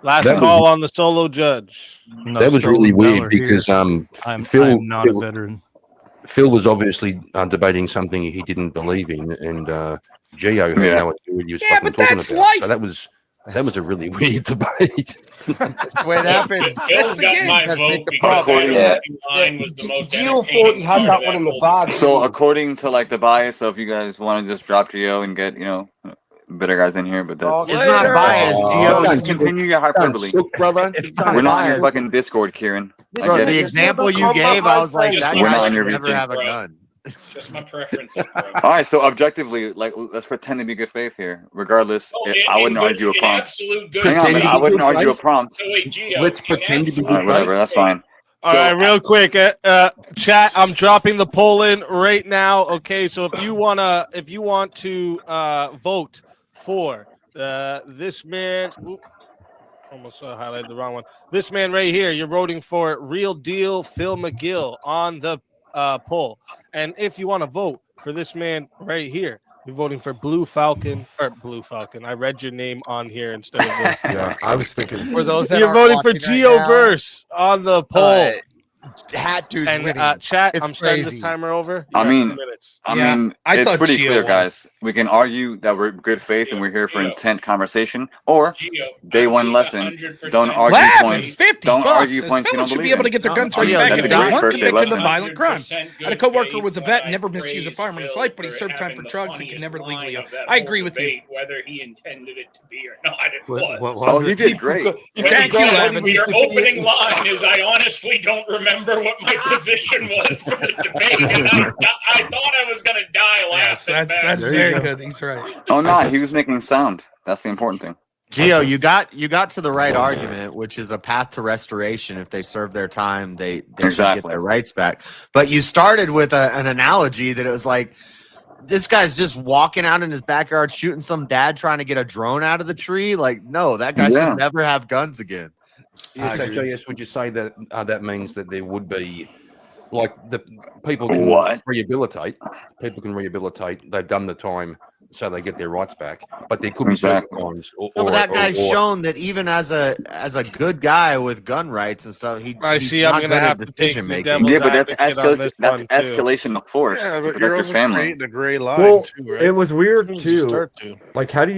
Last That was- call on the solo judge. No That was stolen really valor weird here. because I'm Phil not a veteran. Phil was obviously debating something he didn't believe in, and Gio had Yeah. no idea what he was Yeah, fucking but talking that's about. life. So that was a really weird debate. That's the way it happens. That's Phil the got game. my That's vote the because problem. that line was the most Gio entertaining thought he had part that of one in the whole bag. thing. So according to like the bias, so if you guys want to just drop Gio and get, you know, better guys in here, but that's It's not biased, Gio. just continue your hyperbole. Look, brother, It's not We're not on your biased. fucking Discord, Kieran. I Bro, get the it. example you Never gave, I was like, Just that we're guy not on should your never routine, have a bro. gun. It's just my preference, bro. All right, so objectively, like, let's pretend to be good faith here. Regardless, Oh, I wouldn't argue a in prompt. absolute good Hang on, Pretend man, to I be wouldn't good argue a faith. prompt. So wait, Gio. Let's in pretend to be absolute All right, whatever, that's fine. All right, real quick, chat. I'm dropping the poll in right now. Okay, so if you want to vote for this man, almost highlighted the wrong one. This man right here, you're voting for Real Deal Phil McGill on the poll. And if you want to vote for this man right here, you're voting for Blue Falcon. I read your name on here instead of the. Yeah, I was thinking. For those that You're aren't voting for watching right now, Geoverse on the poll. hat dude's And winning. chat, It's I'm starting this crazy. timer over. I You got mean- 2 minutes. I Yeah, mean, I it's thought pretty Gio clear, won. guys. We can argue that we're good faith and we're here for Gio. intent conversation, or Gio, day I'd one be lesson. 100% Don't argue Laugh, points. 50 Don't bucks. argue As points you felons don't should be believe able to in. get their guns No, turned yeah, back that's if a they great weren't first day convicted of lesson. violent crimes. 100% I had a good coworker faith, was a but vet, I never misused a praise firearm in his Phil life, but he for served time having for the drugs and can funniest never legally. line of that I whole agree with you. debate, whether he intended it to be or not. It What was. was Oh, it? he did great. Thank you, Evan. Your opening line is, "I honestly don't remember what my position was for the debate," and I thought I was going to die Yes, laughing. that's There you very go. good. He's right. Oh, no, he was making sound. That's the important thing. Gio, you got to the right argument, which is a path to restoration. If they serve their time, they should get Exactly. their rights back. But you started with an analogy that it was like this guy's just walking out in his backyard shooting some dad trying to get a drone out of the tree. Like, no, that guy Yeah. should never have guns again. So, JS, would you say that that means that there would be, like, the people can What? rehabilitate? People can rehabilitate. They've done the time, so they get their rights back. But there could be Exactly. certain times. No, but that guy's shown that even as a good guy with gun rights and stuff, he's I'm not going to good at have to take decision the making. devil's Yeah, but that's advocate on this that's one, too. escalation of force Yeah, to but protect you're your also family. creating a gray line Well, too, right? it was weird As soon as you too. start to. Like, how do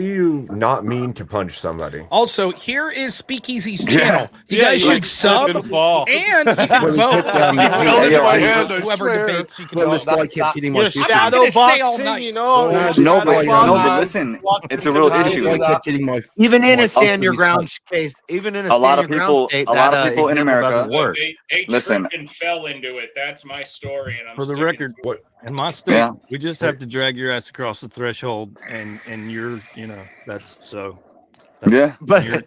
you not mean to punch somebody? Also, here is Speakeasy's Yeah. channel. You Yeah, guys you should like sub slip and fall. and you can Well, vote. it's like, Held into my hand, I Whoever swear. debates, you can Well, vote. this guy kept hitting my You're sister. not shadow gonna stay all boxing, night. you know. No, you're but- shadow no, No, boxing. but listen, Walk it's a into real the issue. This guy kept hitting my. Even in my a stand your husband's ground case, even in a A lot stand of your people- ground state, a lot that of people in example America- doesn't work. They Listen. tripped and fell into it. That's my story, and I'm For the sticking record, to it. in my state, Yeah. we just have to drag your ass across the threshold, and you're, that's so. Yeah. But you're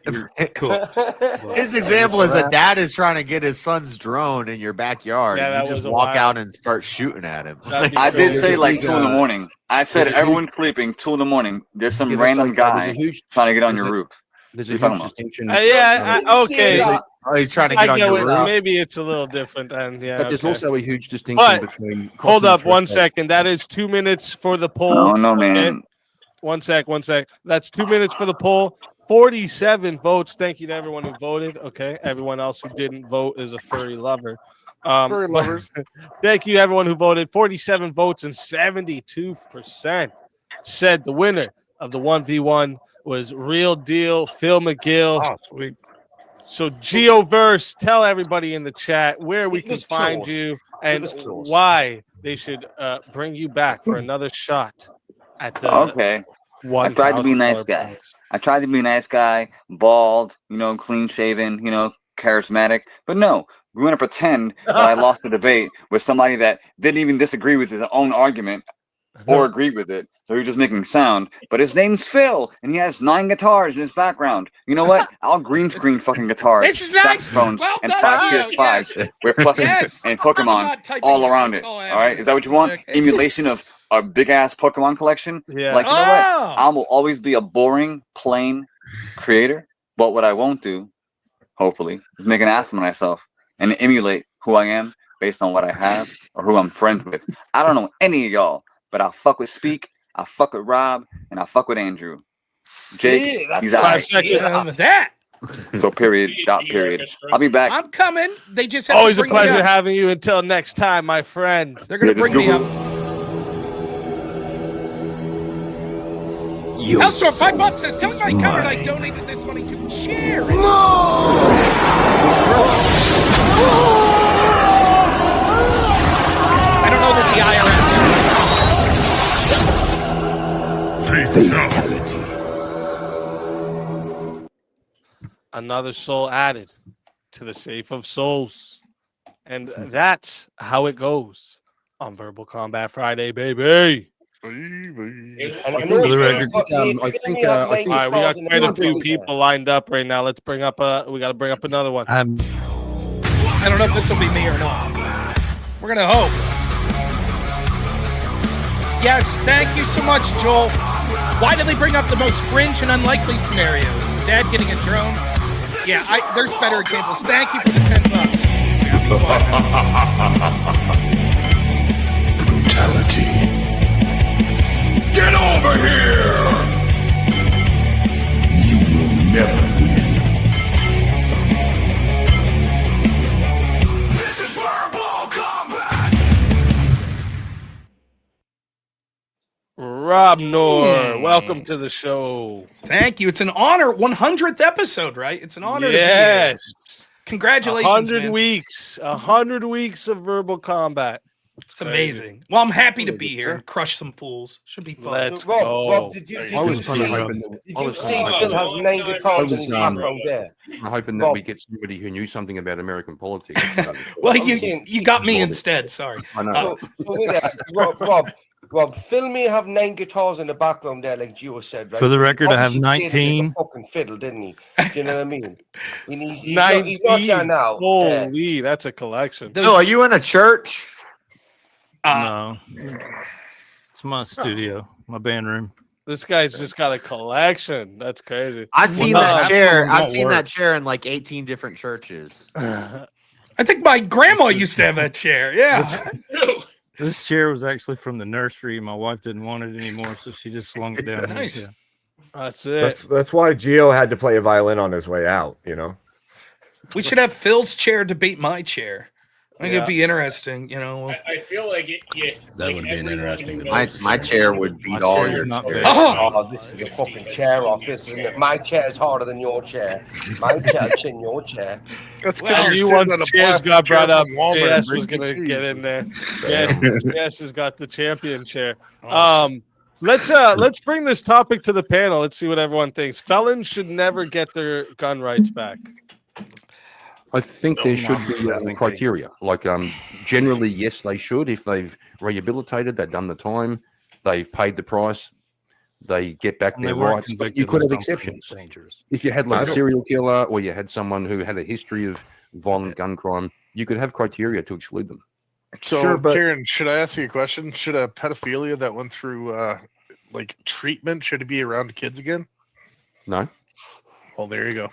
cooked. But his example is a dad is trying to get his son's drone in your backyard, Yeah, and that you just was a walk wild- out and start shooting at him. That'd be I did crazy. say like There's a 2 in the huge, morning. I said there's a everyone's sleeping 2 in the morning. There's some Yeah, that's random like that. guy There's a huge, trying to get on there's your a- roof. there's a What are you huge talking distinction. Okay. Oh, he's trying to I get on get your it. roof. Maybe it's a little different then. Yeah. But there's okay. also a huge distinction But, between. Hold crossing up the 1 threshold. second. That is 2 minutes for the poll. Oh no, Okay? man. One sec. That's 2 minutes for the poll. 47 votes. Thank you to everyone who voted. Okay. Everyone else who didn't vote is a furry lover. Furry but- lovers. Thank you to everyone who voted. 47 votes and 72% said the winner of the 1v1 was Real Deal Phil McGill. Oh, sweet. So Geoverse, tell everybody in the chat where we It can was find close. you and was close. why they should bring you back for another shot at the Okay. one. I tried to be a nice guy. prize. I tried to be a nice guy, bald, clean shaven, charismatic. But no, we're gonna pretend that I lost the debate with somebody that didn't even disagree with his own argument or agree with it. So he's just making sound. But his name's Phil, and he has 9 guitars in his background. You know what? I'll green screen fucking guitars, This is nice. saxophones, Well and done, 5 Gio. PS5s with pluses Yes. and I'm Pokemon not typing all it. around That's it. all I All right? have. Is that what you want? Okay. Emulation of a big ass Pokemon collection? Yeah. Like, you know what? Oh. I will always be a boring, plain creator. But what I won't do, hopefully, is make an ass of myself and emulate who I am based on what I have or who I'm friends with. I don't know any of y'all, but I'll fuck with Speak, I'll fuck with Rob, and I'll fuck with Andrew. Jake, he's out. 5 seconds. That. So period, dot period. I'll be back. I'm coming. They just have Always to a bring me pleasure up. having you. Until next time, my friend. They're gonna Yeah, just bring me Google. up. Hellstorm, $5 says, tell me my comment. I donated this money to charity. I don't know that the IRS. Another soul added to the safe of souls. And that's how it goes on Verbal Combat Friday, baby. For the record, I think. All right, we got quite a few people lined up right now. Let's bring up we got to bring up another one. I don't know if this will be me or not. We're gonna hope. Yes, thank you so much, Joel. Why did they bring up the most fringe and unlikely scenarios? Dad getting a drone? Yeah, there's better examples. Thank you for the $10. Brutality. Get over here! You will never win. Rob Noerr, welcome to the show. Thank you. It's an honor. 100th episode, right? It's an honor to be here. Yes. Congratulations, 100 man. weeks. 100 weeks of verbal combat. It's amazing. Well, I'm happy to be here and crush some fools. Should be fun. Let's Rob, go. Rob, did you I was see, kind of hoping that, did I you was see kind of Phil hoping, has 9 guitars in his background there? hoping that Rob. we get somebody who knew something about American politics. Well, I'm you saying- you got me instead. Sorry. I know. So wait there. Rob, Phil may have 9 guitars in the background there, like Gio said, right? For the record, I have Obviously played it like 19. a fucking fiddle, didn't he? Do you know what I mean? And he's 19. not here now. Holy, that's a collection. Those- Phil, are you in a church? No. It's my studio, my band room. This guy's just got a collection. That's crazy. I've seen Well, that no, chair. that I've won't seen work. that chair in like 18 different churches. I think my grandma used to have that chair. Yeah. This chair was actually from the nursery. My wife didn't want it anymore, so she just slung it down. Nice. Yeah. That's it. That's why Gio had to play a violin on his way out. You know. We should have Phil's chair debate my chair. I think Yeah. it'd be interesting, you know. I feel like it. Yes, That like would be an everyone interesting who debate. knows- My chair would beat My all chair's your not chairs. very- Oh, This is a fucking chair off, isn't it? My chair is harder than your chair. My chair's chin your chair. That's Well, because You you're want sitting on a chairs plastic got chair brought up. from Walmart JS and was bring gonna cheese. get in there. JS has got the champion chair. Oh, Let's bring this topic to the panel. Let's see what everyone thinks. Felons should never get their gun rights back. I think there should I be think they- criteria. Like, generally, yes, they should. If they've rehabilitated, they've done the time, they've paid the price, they get back And their they weren't rights. But convicted you of could have something exceptions. dangerous. If you had I like a don't- serial killer or you had someone who had a history of violent gun crime, you could have criteria to exclude them. So, Sure, but- Karen, should I ask you a question? Should a pedophilia that went through like treatment should it be around kids again? No? Well, there you go.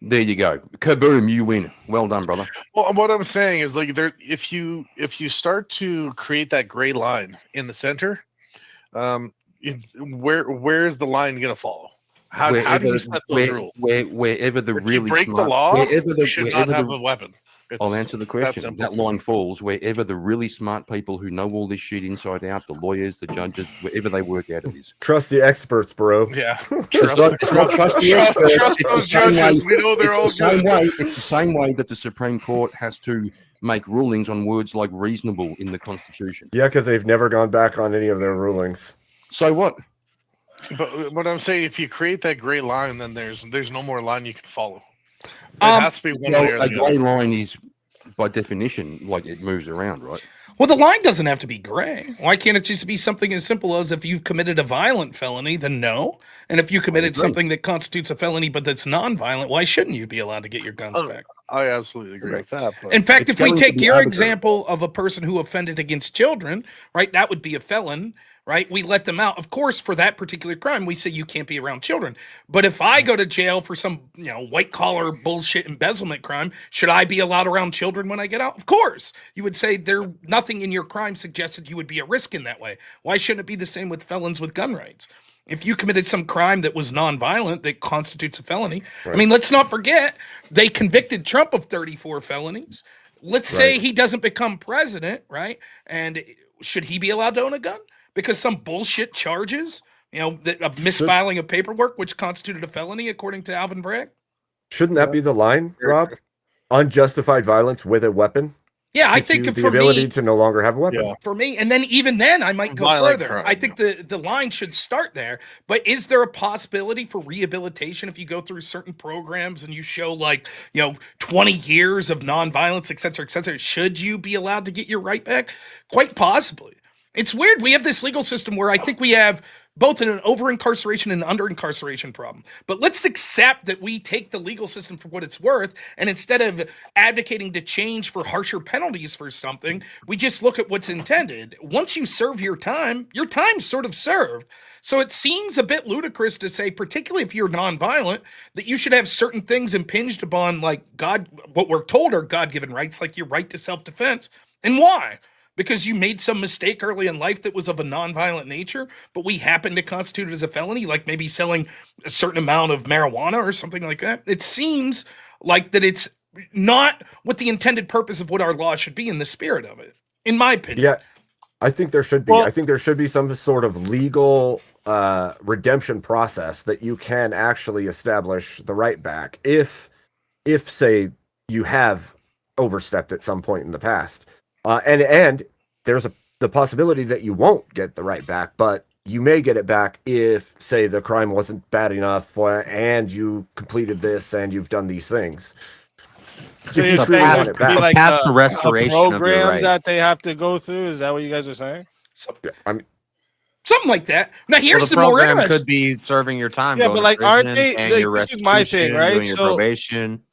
There you go. Kaboom, you win. Well done, brother. Well, what I'm saying is like if you start to create that gray line in the center, where's the line gonna follow? How do you set those rules? Wherever the If really you break smart, the law, wherever the, you should wherever not have the- a weapon. I'll answer the question. simple. That line falls wherever the really smart people who know all this shit inside out, the lawyers, the judges, wherever they work out it is. Trust the experts, bro. Yeah. It's not trust the experts. trust It's the those same judges. way- We know they're it's all the same good. way. It's the same way that the Supreme Court has to make rulings on words like reasonable in the Constitution. Yeah, because they've never gone back on any of their rulings. So what? But what I'm saying, if you create that gray line, then there's no more line you can follow. It Um, has to be one Well, way or a the grey other. line is, by definition, like it moves around, right? Well, the line doesn't have to be gray. Why can't it just be something as simple as if you've committed a violent felony, then no? And if you committed agree. something that constitutes a felony but that's non-violent, why shouldn't you be allowed to get your guns Oh, back? I absolutely agree with that. But In fact, It's if we going to take be your arbitrary. example of a person who offended against children, right, that would be a felon, right? We let them out. Of course, for that particular crime, we say you can't be around children. But if I go to jail for some, white collar bullshit embezzlement crime, should I be allowed around children when I get out? Of course. You would say nothing in your crime suggested you would be a risk in that way. Why shouldn't it be the same with felons with gun rights? If you committed some crime that was nonviolent that constitutes a felony, I mean, let's not forget they convicted Trump of 34 felonies. Let's say he doesn't become president, right? And should he be allowed to own a gun because some bullshit charges, that of misfiling of paperwork, which constituted a felony according to Alvin Bragg? Shouldn't that be the line, Rob? Unjustified violence with a weapon. Yeah, I Gives you think the for ability me, to no longer have a weapon. Yeah. for me, and then even then, I might go Violent further. crime, I think the line should start there. But is there a possibility for rehabilitation if you go through certain programs and you show 20 years of nonviolence, et cetera, et cetera? Should you be allowed to get your right back? Quite possibly. It's weird. We have this legal system where I think we have both an over-incarceration and under-incarceration problem. But let's accept that we take the legal system for what it's worth, and instead of advocating to change for harsher penalties for something, we just look at what's intended. Once you serve your time's sort of served. So it seems a bit ludicrous to say, particularly if you're nonviolent, that you should have certain things impinged upon, like what we're told are God-given rights, like your right to self-defense. And why? Because you made some mistake early in life that was of a nonviolent nature, but we happen to constitute it as a felony, like maybe selling a certain amount of marijuana or something like that. It seems like that it's not what the intended purpose of what our law should be in the spirit of it, in my opinion. Yeah. I think there should be. Well- I think there should be some sort of legal redemption process that you can actually establish the right back if say you have overstepped at some point in the past, and there's the possibility that you won't get the right back, but you may get it back if, say, the crime wasn't bad enough, and you completed this and you've done these things. So If you're you saying truly there want should it be back. like path to a restoration of your program rights. that they have to go through. Is that what you guys are saying? I mean, Something like that. Now, here's the the more program interesting. could be serving your time. Yeah, going but, to like, aren't prison, they- paying like, your this is my thing, restitution, right? Doing your So- probation.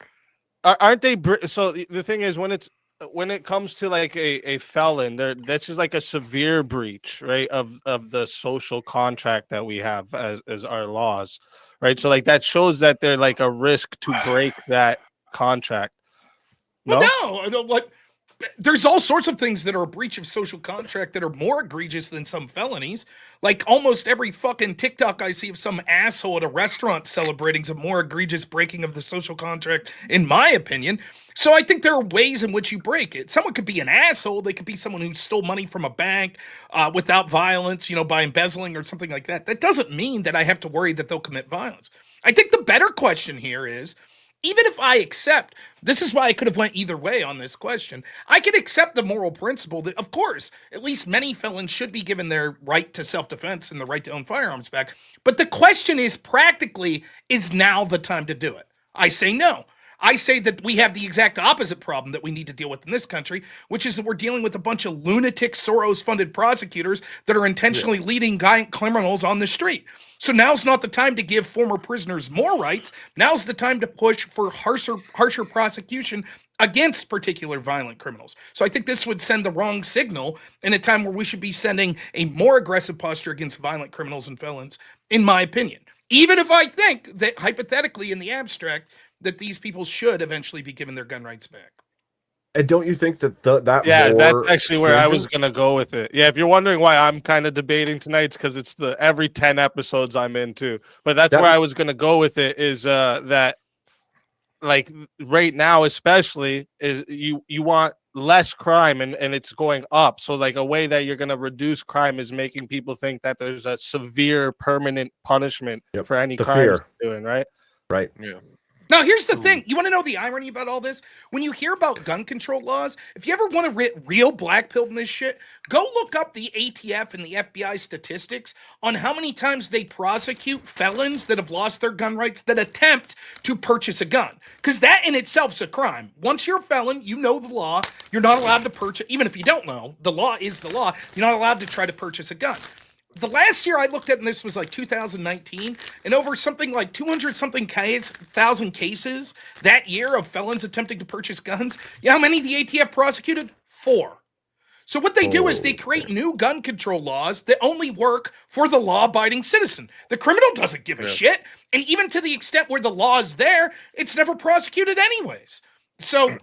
Aren't they? So the thing is, when it comes to like a felon, this is like a severe breach, right, of the social contract that we have as our laws, right? So like that shows that they're like a risk to break that contract. Well, no, I don't like. There's all sorts of things that are a breach of social contract that are more egregious than some felonies. Like almost every fucking TikTok I see of some asshole at a restaurant celebrating is a more egregious breaking of the social contract, in my opinion. So I think there are ways in which you break it. Someone could be an asshole. They could be someone who stole money from a bank without violence, by embezzling or something like that. That doesn't mean that I have to worry that they'll commit violence. I think the better question here is, even if I accept, this is why I could have went either way on this question. I could accept the moral principle that, of course, at least many felons should be given their right to self-defense and the right to own firearms back. But the question is, practically, is now the time to do it? I say no. I say that we have the exact opposite problem that we need to deal with in this country, which is that we're dealing with a bunch of lunatic Soros-funded prosecutors that are intentionally leading criminals on the street. So now's not the time to give former prisoners more rights. Now's the time to push for harsher prosecution against particular violent criminals. So I think this would send the wrong signal in a time where we should be sending a more aggressive posture against violent criminals and felons, in my opinion. Even if I think that hypothetically in the abstract, that these people should eventually be given their gun rights back. and don't you think that that's actually where I was gonna go with it. Yeah, if you're wondering why I'm kind of debating tonight, it's because it's the every 10 episodes I'm into. But that's where I was gonna go with it. Is that like right now, especially, is you want less crime and it's going up. So like a way that you're gonna reduce crime is making people think that there's a severe permanent punishment for any crimes they're doing, right? Right. Yeah. Now, here's the thing. You want to know the irony about all this? When you hear about gun control laws, if you ever want to get real black-pilled in this shit, go look up the ATF and the FBI statistics on how many times they prosecute felons that have lost their gun rights that attempt to purchase a gun. Because that in itself is a crime. Once you're a felon, you know the law. You're not allowed to purchase, even if you don't know, the law is the law. You're not allowed to try to purchase a gun. The last year I looked at, and this was like 2019, and over something like 200,000 cases that year of felons attempting to purchase guns. You know how many the ATF prosecuted? 4. So what they do is they create new gun control laws that only work for the law-abiding citizen. The criminal doesn't give a shit, and even to the extent where the law is there, it's never prosecuted anyways. So,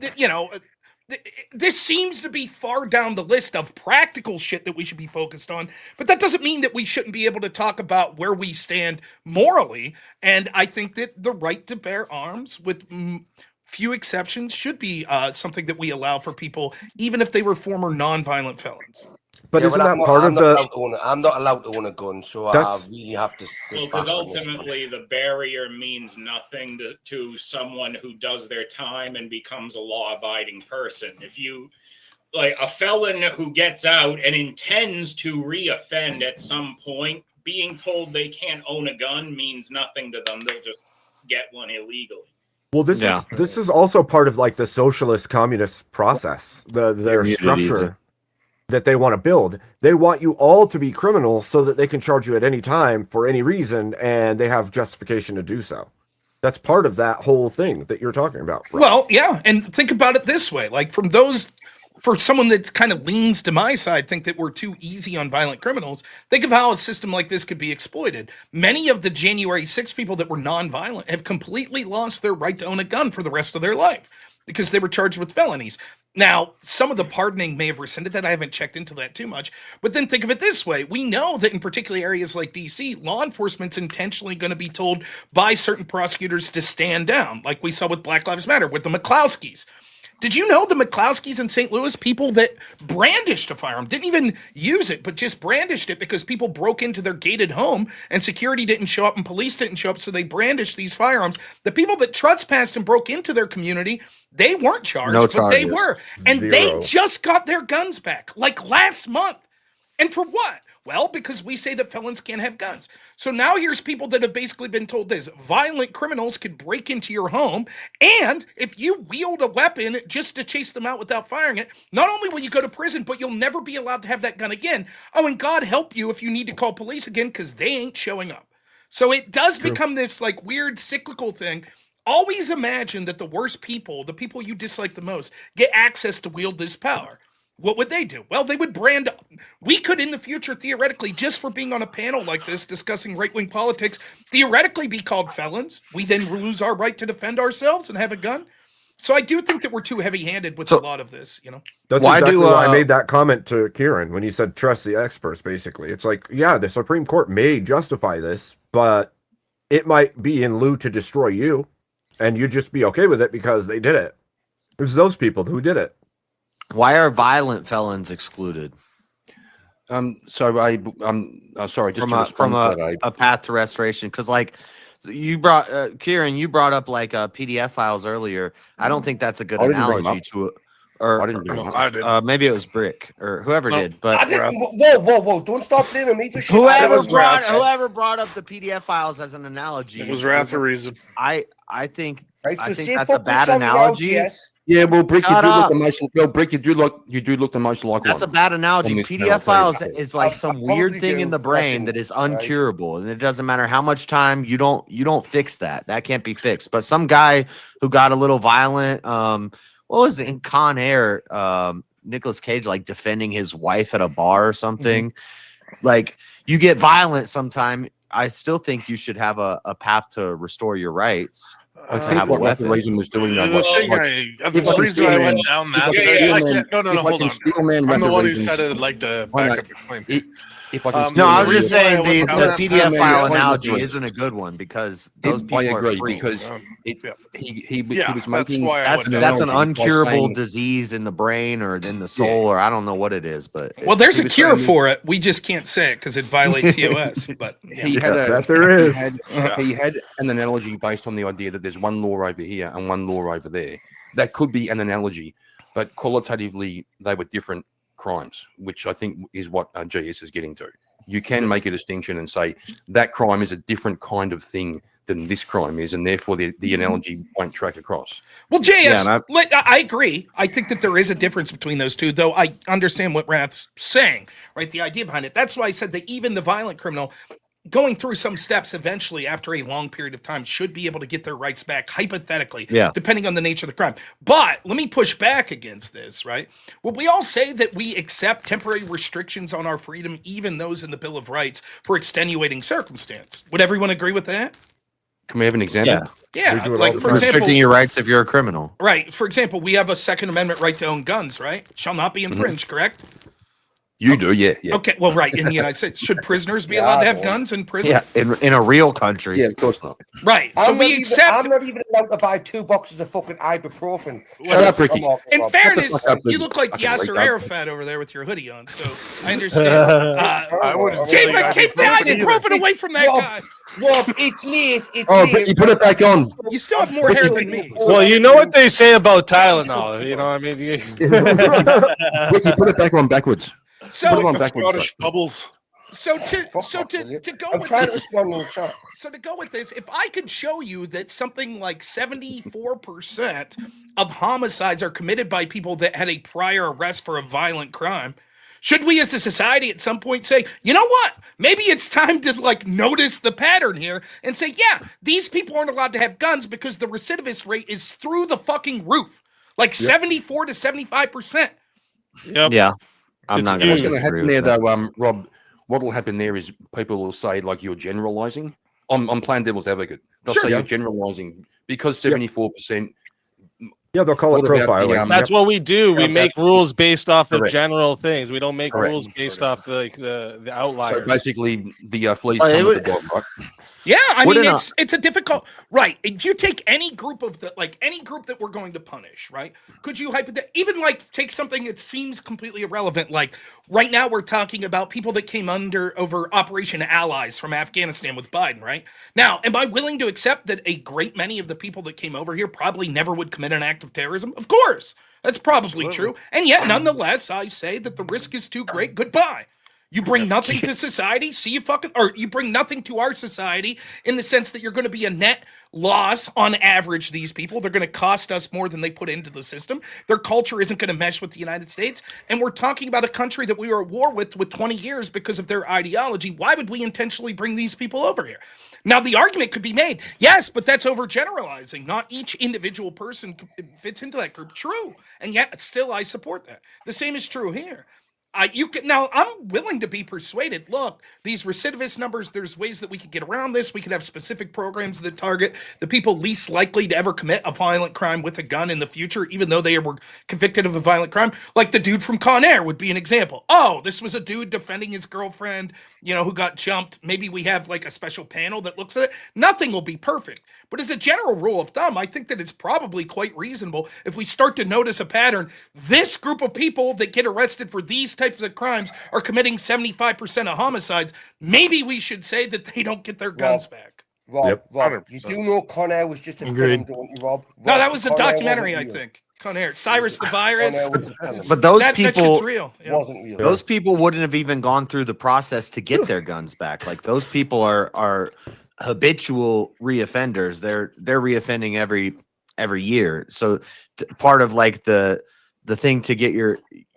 this seems to be far down the list of practical shit that we should be focused on, but that doesn't mean that we shouldn't be able to talk about where we stand morally. And I think that the right to bear arms, with few exceptions, should be something that we allow for people, even if they were former non-violent felons. But isn't that part of the? I'm not allowed to own a gun, so I really have to. Well, because ultimately the barrier means nothing to someone who does their time and becomes a law-abiding person. If you, like a felon who gets out and intends to reoffend at some point, being told they can't own a gun means nothing to them. They'll just get one illegally. Well, this is also part of like the socialist communist process, their structure that they want to build. They want you all to be criminals so that they can charge you at any time for any reason, and they have justification to do so. That's part of that whole thing that you're talking about, bro. Well, yeah, and think about it this way. Like, for someone that kind of leans to my side, think that we're too easy on violent criminals, think of how a system like this could be exploited. Many of the January 6 people that were non-violent have completely lost their right to own a gun for the rest of their life because they were charged with felonies. Now, some of the pardoning may have rescinded that. I haven't checked into that too much. But then think of it this way. We know that in particular areas like D.C., law enforcement's intentionally going to be told by certain prosecutors to stand down, like we saw with Black Lives Matter, with the McClowskys. Did you know the McCloskeys in St. Louis, people that brandished a firearm, didn't even use it, but just brandished it because people broke into their gated home and security didn't show up and police didn't show up, so they brandished these firearms. The people that trespassed and broke into their community, they weren't charged, No but they charges. were. And they Zero. just got their guns back, like last month. And for what? Well, because we say that felons can't have guns. So now here's people that have basically been told this. Violent criminals could break into your home, and if you wield a weapon just to chase them out without firing it, not only will you go to prison, but you'll never be allowed to have that gun again. Oh, and God help you if you need to call police again, because they ain't showing up. So it does become this like weird cyclical thing. Always imagine that the worst people, the people you dislike the most, get access to wield this power. What would they do? Well, they would brand. We could, in the future, theoretically, just for being on a panel like this discussing right-wing politics, theoretically be called felons. We then lose our right to defend ourselves and have a gun. So I do think that we're too heavy-handed with a lot of this, you know? That's exactly why I made that comment to Kieran when he said trust the experts, basically. It's like, yeah, the Supreme Court may justify this, but it might be in lieu to destroy you, and you'd just be okay with it because they did it. It was those people who did it. Why are violent felons excluded? Sorry, just from a path to restoration, because like you brought Kieran, you brought up like PDF files earlier. I don't think that's a good analogy to it. Or I didn't bring them up. Maybe it was Brick or whoever did. But I didn't, whoa! Don't stop blaming me for shit. whoever brought up the PDF files as an analogy. It was Wrath of Reason. I think Right, I so think say that's a fucking bad something analogy. else, yes. Yeah, well, Brick, you Shut do look up. the most. Well, Brick, you do look the most like That's a one. bad analogy. On this PDF panel, files please. is like some weird probably thing do, in the but I brain can- that is right. uncurable, and it doesn't matter how much time you don't fix that. That can't be fixed. But some guy who got a little violent, what was it in Con Air? Nicolas Cage like defending his wife at a bar or something. Like you get violent sometime. I still think you should have a path to restore your rights. I have think a what Wrath of weapon. Reason was doing that. The thing the reason I went down that hold on. I'm the one who said it. I'd like to back up your claim. No, I was just saying the that's PDF file analogy isn't a good one because those people I agree are freaks. because he was that's making why I went down That's an that. uncurable disease in the brain or in the soul, or I don't know what it is. But Well, there's he a was cure saying- for it. We just can't say it because it violates TOS. But yeah. He had that there is. He had an analogy based on the idea that there's one law over here and one law over there. That could be an analogy, but qualitatively they were different crimes, which I think is what GS is getting to. You can make a distinction and say that crime is a different kind of thing than this crime is, and therefore the analogy won't track across. Well, JS, Yeah, I agree. I think that there is a difference between those two, though I understand what Rath's saying, right? The idea behind it. That's why I said that even the violent criminal going through some steps eventually after a long period of time should be able to get their rights back, hypothetically, depending on the nature of the crime. But let me push back against this, right? Well, we all say that we accept temporary restrictions on our freedom, even those in the Bill of Rights, for extenuating circumstance. Would everyone agree with that? Can we have an example? Yeah, do it all like the for time. example, restricting your rights if you're a criminal. right. For example, we have a Second Amendment right to own guns, right? Shall not be infringed, correct? You do, yeah. Okay, well, right. In the United States, should prisoners be Yeah, allowed to I have don't. guns in prison? Yeah, in a real country. Yeah, of course not. Right. So I'm we not accept. I'm not even allowed to buy 2 boxes of fucking ibuprofen. Shut up, Ricky. In fairness, fuck up, you Ricky. look like Fucking Yasser wake up. Arafat over there with your hoodie on, so I understand. I wouldn't keep, say keep the ibuprofen away from that guy. Rob, it's late. It's Oh, late. Ricky, put it back on. You still have more hair than me. Well, you know what they say about Tylenol. You know, I mean, Ricky, put it back on backwards. So, Put it on backwards. Scottish bubbles. so to go I'm with trying to this. respond to the chat. So to go with this, if I could show you that something like 74% of homicides are committed by people that had a prior arrest for a violent crime, should we as a society at some point say, you know what? Maybe it's time to like notice the pattern here and say, yeah, these people aren't allowed to have guns because the recidivist rate is through the fucking roof. Like 74 to 75%. Yeah. I'm not going What's to going to disagree happen with there, that. though, Rob? What will happen there is people will say like you're generalizing. I'm playing devil's advocate. They'll Sure. say Yeah. you're generalizing because 74%. Yeah, they'll call it What about the, profiling. that's what we do. We Yeah, make rules based off of Correct. general things. We don't make Correct. rules based off like the So outliers. basically, the fleas Oh, it come with would- the dog, right? Yeah, I mean, Wouldn't it's a difficult, right? If you take any group of any group that we're going to punish, right? Could you even like take something that seems completely irrelevant? Like right now, we're talking about people that came over Operation Allies from Afghanistan with Biden, right? Now, am I willing to accept that a great many of the people that came over here probably never would commit an act of terrorism? Of course, that's probably true, and yet, nonetheless, I say that the risk is too great. Goodbye. You bring nothing to society, or you bring nothing to our society in the sense that you're going to be a net loss on average. These people, they're going to cost us more than they put into the system. Their culture isn't going to mesh with the United States. And we're talking about a country that we were at war with 20 years because of their ideology. Why would we intentionally bring these people over here? Now, the argument could be made, yes, but that's overgeneralizing. Not each individual person fits into that group. True. And yet, still, I support that. The same is true here. Now I'm willing to be persuaded. Look, these recidivist numbers, there's ways that we could get around this. We could have specific programs that target the people least likely to ever commit a violent crime with a gun in the future, even though they were convicted of a violent crime. Like the dude from Con Air would be an example. Oh, this was a dude defending his girlfriend, who got jumped. Maybe we have like a special panel that looks at it. Nothing will be perfect. But as a general rule of thumb, I think that it's probably quite reasonable if we start to notice a pattern. This group of people that get arrested for these types of crimes are committing 75% of homicides. Maybe we should say that they don't get their guns back. Rob, you do know Con Air was just a film, don't you, Rob? No, that was a documentary, I think. Con Air, Cyrus the Virus. But those that people shit's real. Wasn't real. Those people wouldn't have even gone through the process to get their guns back. Like those people are habitual reoffenders. They're reoffending every year. So part of like the thing to get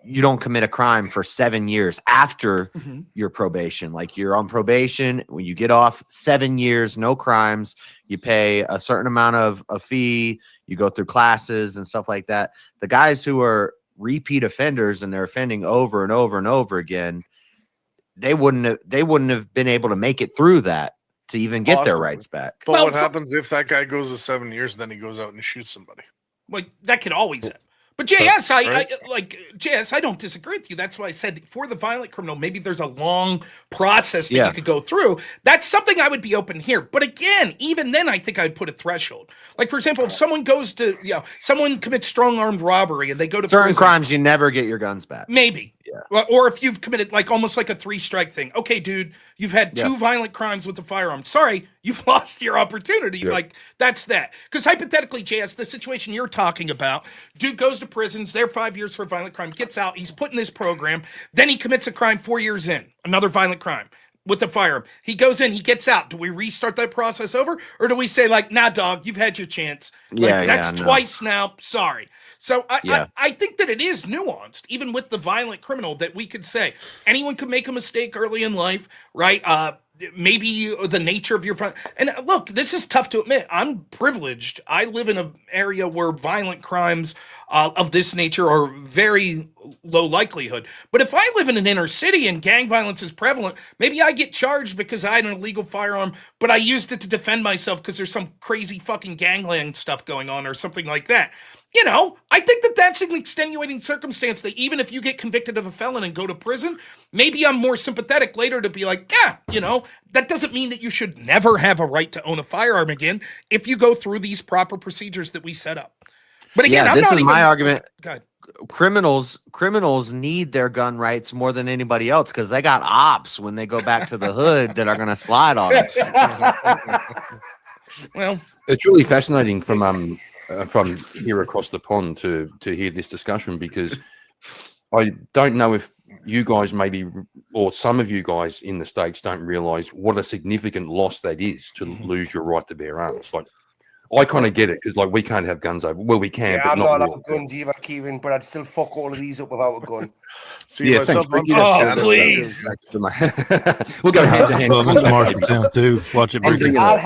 you don't commit a crime for 7 years after your probation. Like you're on probation when you get off, 7 years, no crimes. You pay a certain amount of a fee. You go through classes and stuff like that. The guys who are repeat offenders and they're offending over and over and over again, they wouldn't have been able to make it through that to even get their rights back. But what happens if that guy goes to 7 years and then he goes out and shoots somebody? Well, that could always happen. But JS, I don't disagree with you. That's why I said for the violent criminal, maybe there's a long process that you could go through. That's something I would be open here. But again, even then, I think I'd put a threshold. Like, for example, if someone goes to, someone commits strong armed robbery and they go to certain prison, crimes, you never get your guns back. Maybe. Yeah. Or if you've committed almost like a 3-strike thing. Okay, dude, you've had 2 violent crimes with a firearm. Sorry, you've lost your opportunity. Yeah. Like, that's that. Because hypothetically, JS, the situation you're talking about, dude goes to prisons, there 5 years for a violent crime, gets out, he's put in his program, then he commits a crime 4 years in, another violent crime with a firearm. He goes in, he gets out. Do we restart that process over? Or do we say, nah, dog, you've had your chance. That's twice now. Sorry. So I think that it is nuanced, even with the violent criminal, that we could say anyone could make a mistake early in life, right? Maybe the nature of your and look, this is tough to admit. I'm privileged. I live in an area where violent crimes of this nature are very low likelihood. But if I live in an inner city and gang violence is prevalent, maybe I get charged because I had an illegal firearm, but I used it to defend myself because there's some crazy fucking gangland stuff going on or something like that. I think that that's an extenuating circumstance that even if you get convicted of a felon and go to prison, maybe I'm more sympathetic later to be like, that doesn't mean that you should never have a right to own a firearm again if you go through these proper procedures that we set up. But again, my argument. Criminals need their gun rights more than anybody else because they got ops when they go back to the hood that are going to slide on it. Well, it's really fascinating from here across the pond to hear this discussion because I don't know if you guys maybe or some of you guys in the States don't realize what a significant loss that is to lose your right to bear arms. Like I kind of get it because we can't have guns over. Well, we can, but I'm not allowed guns either, Kieran, but I'd still fuck all of these up without a gun. Yeah, thanks. Please. We'll go hand to hand. Well, that's Marshalltown too. Watch it. I'll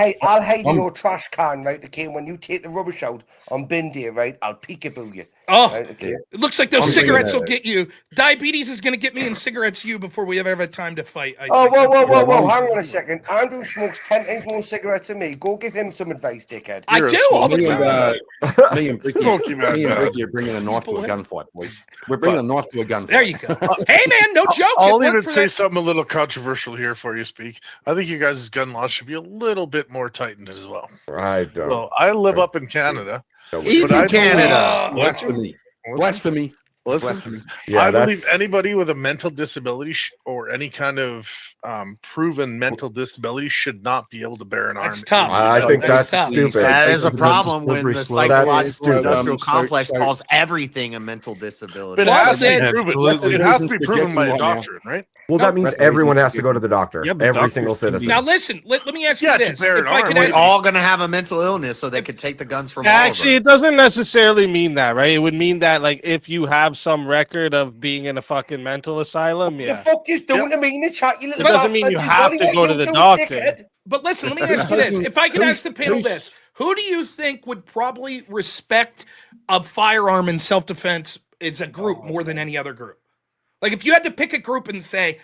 hide in your trash can, right? Okay, when you take the rubbish out on bin day, right? I'll peekaboo you. Oh, Okay. it looks like those I'm bringing cigarettes a- will get you. Diabetes is going to get me, and cigarettes you before we ever have time to fight. I Oh, think. whoa! Hang on a second. Andrew smokes 10 times more cigarettes than me. Go give him some advice, dickhead. I You're a do all the Me time. and, me and Bricky, Smoky man, me and man. Bricky are bringing a knife to a pulling. gunfight, boys. We're bringing a knife to a gunfight. There you go. Hey, man, no joke. I'll It even worked for say that. something a little controversial here before you speak. I think you guys' gun laws should be a little bit more tightened as well. I don't. So I live up in Canada. He's but I in Canada. believe- Blasphemy. Blasphemy. Listen, Blasphemy. Yeah, I believe that's- anybody with a mental disability or any kind of proven mental disability should not be able to bear an arm. That's tough. I think That's that's tough. stupid. That is a Because problem when slippery the slope. psychological stupid. industrial So- complex so- calls everything a mental disability. But it has to be Plus, proven. absolutely. It has to be Reasons proven by a suggesting right now. doctor, right? Well, that means Referees everyone need to has to give go to the doctor. Yeah, but Every doctors single can be- citizen. Now listen, let me ask Yeah, you to this. bear If an I arm, could we're ask We're you, all going to have a mental illness, so they could take the guns from Actually, all it doesn't necessarily mean that, right? It would mean that, like, if you have some record of being in a fucking mental asylum, The yeah. fuck is doing to me in the chat, you little It doesn't mean bastard? you It's have only to what go to you the do, doctor. dickhead. but listen, let me ask you this. If I could ask the panel this, who do you think would probably respect a firearm in self-defense as a group more than any other group? Like if you had to pick a group and say,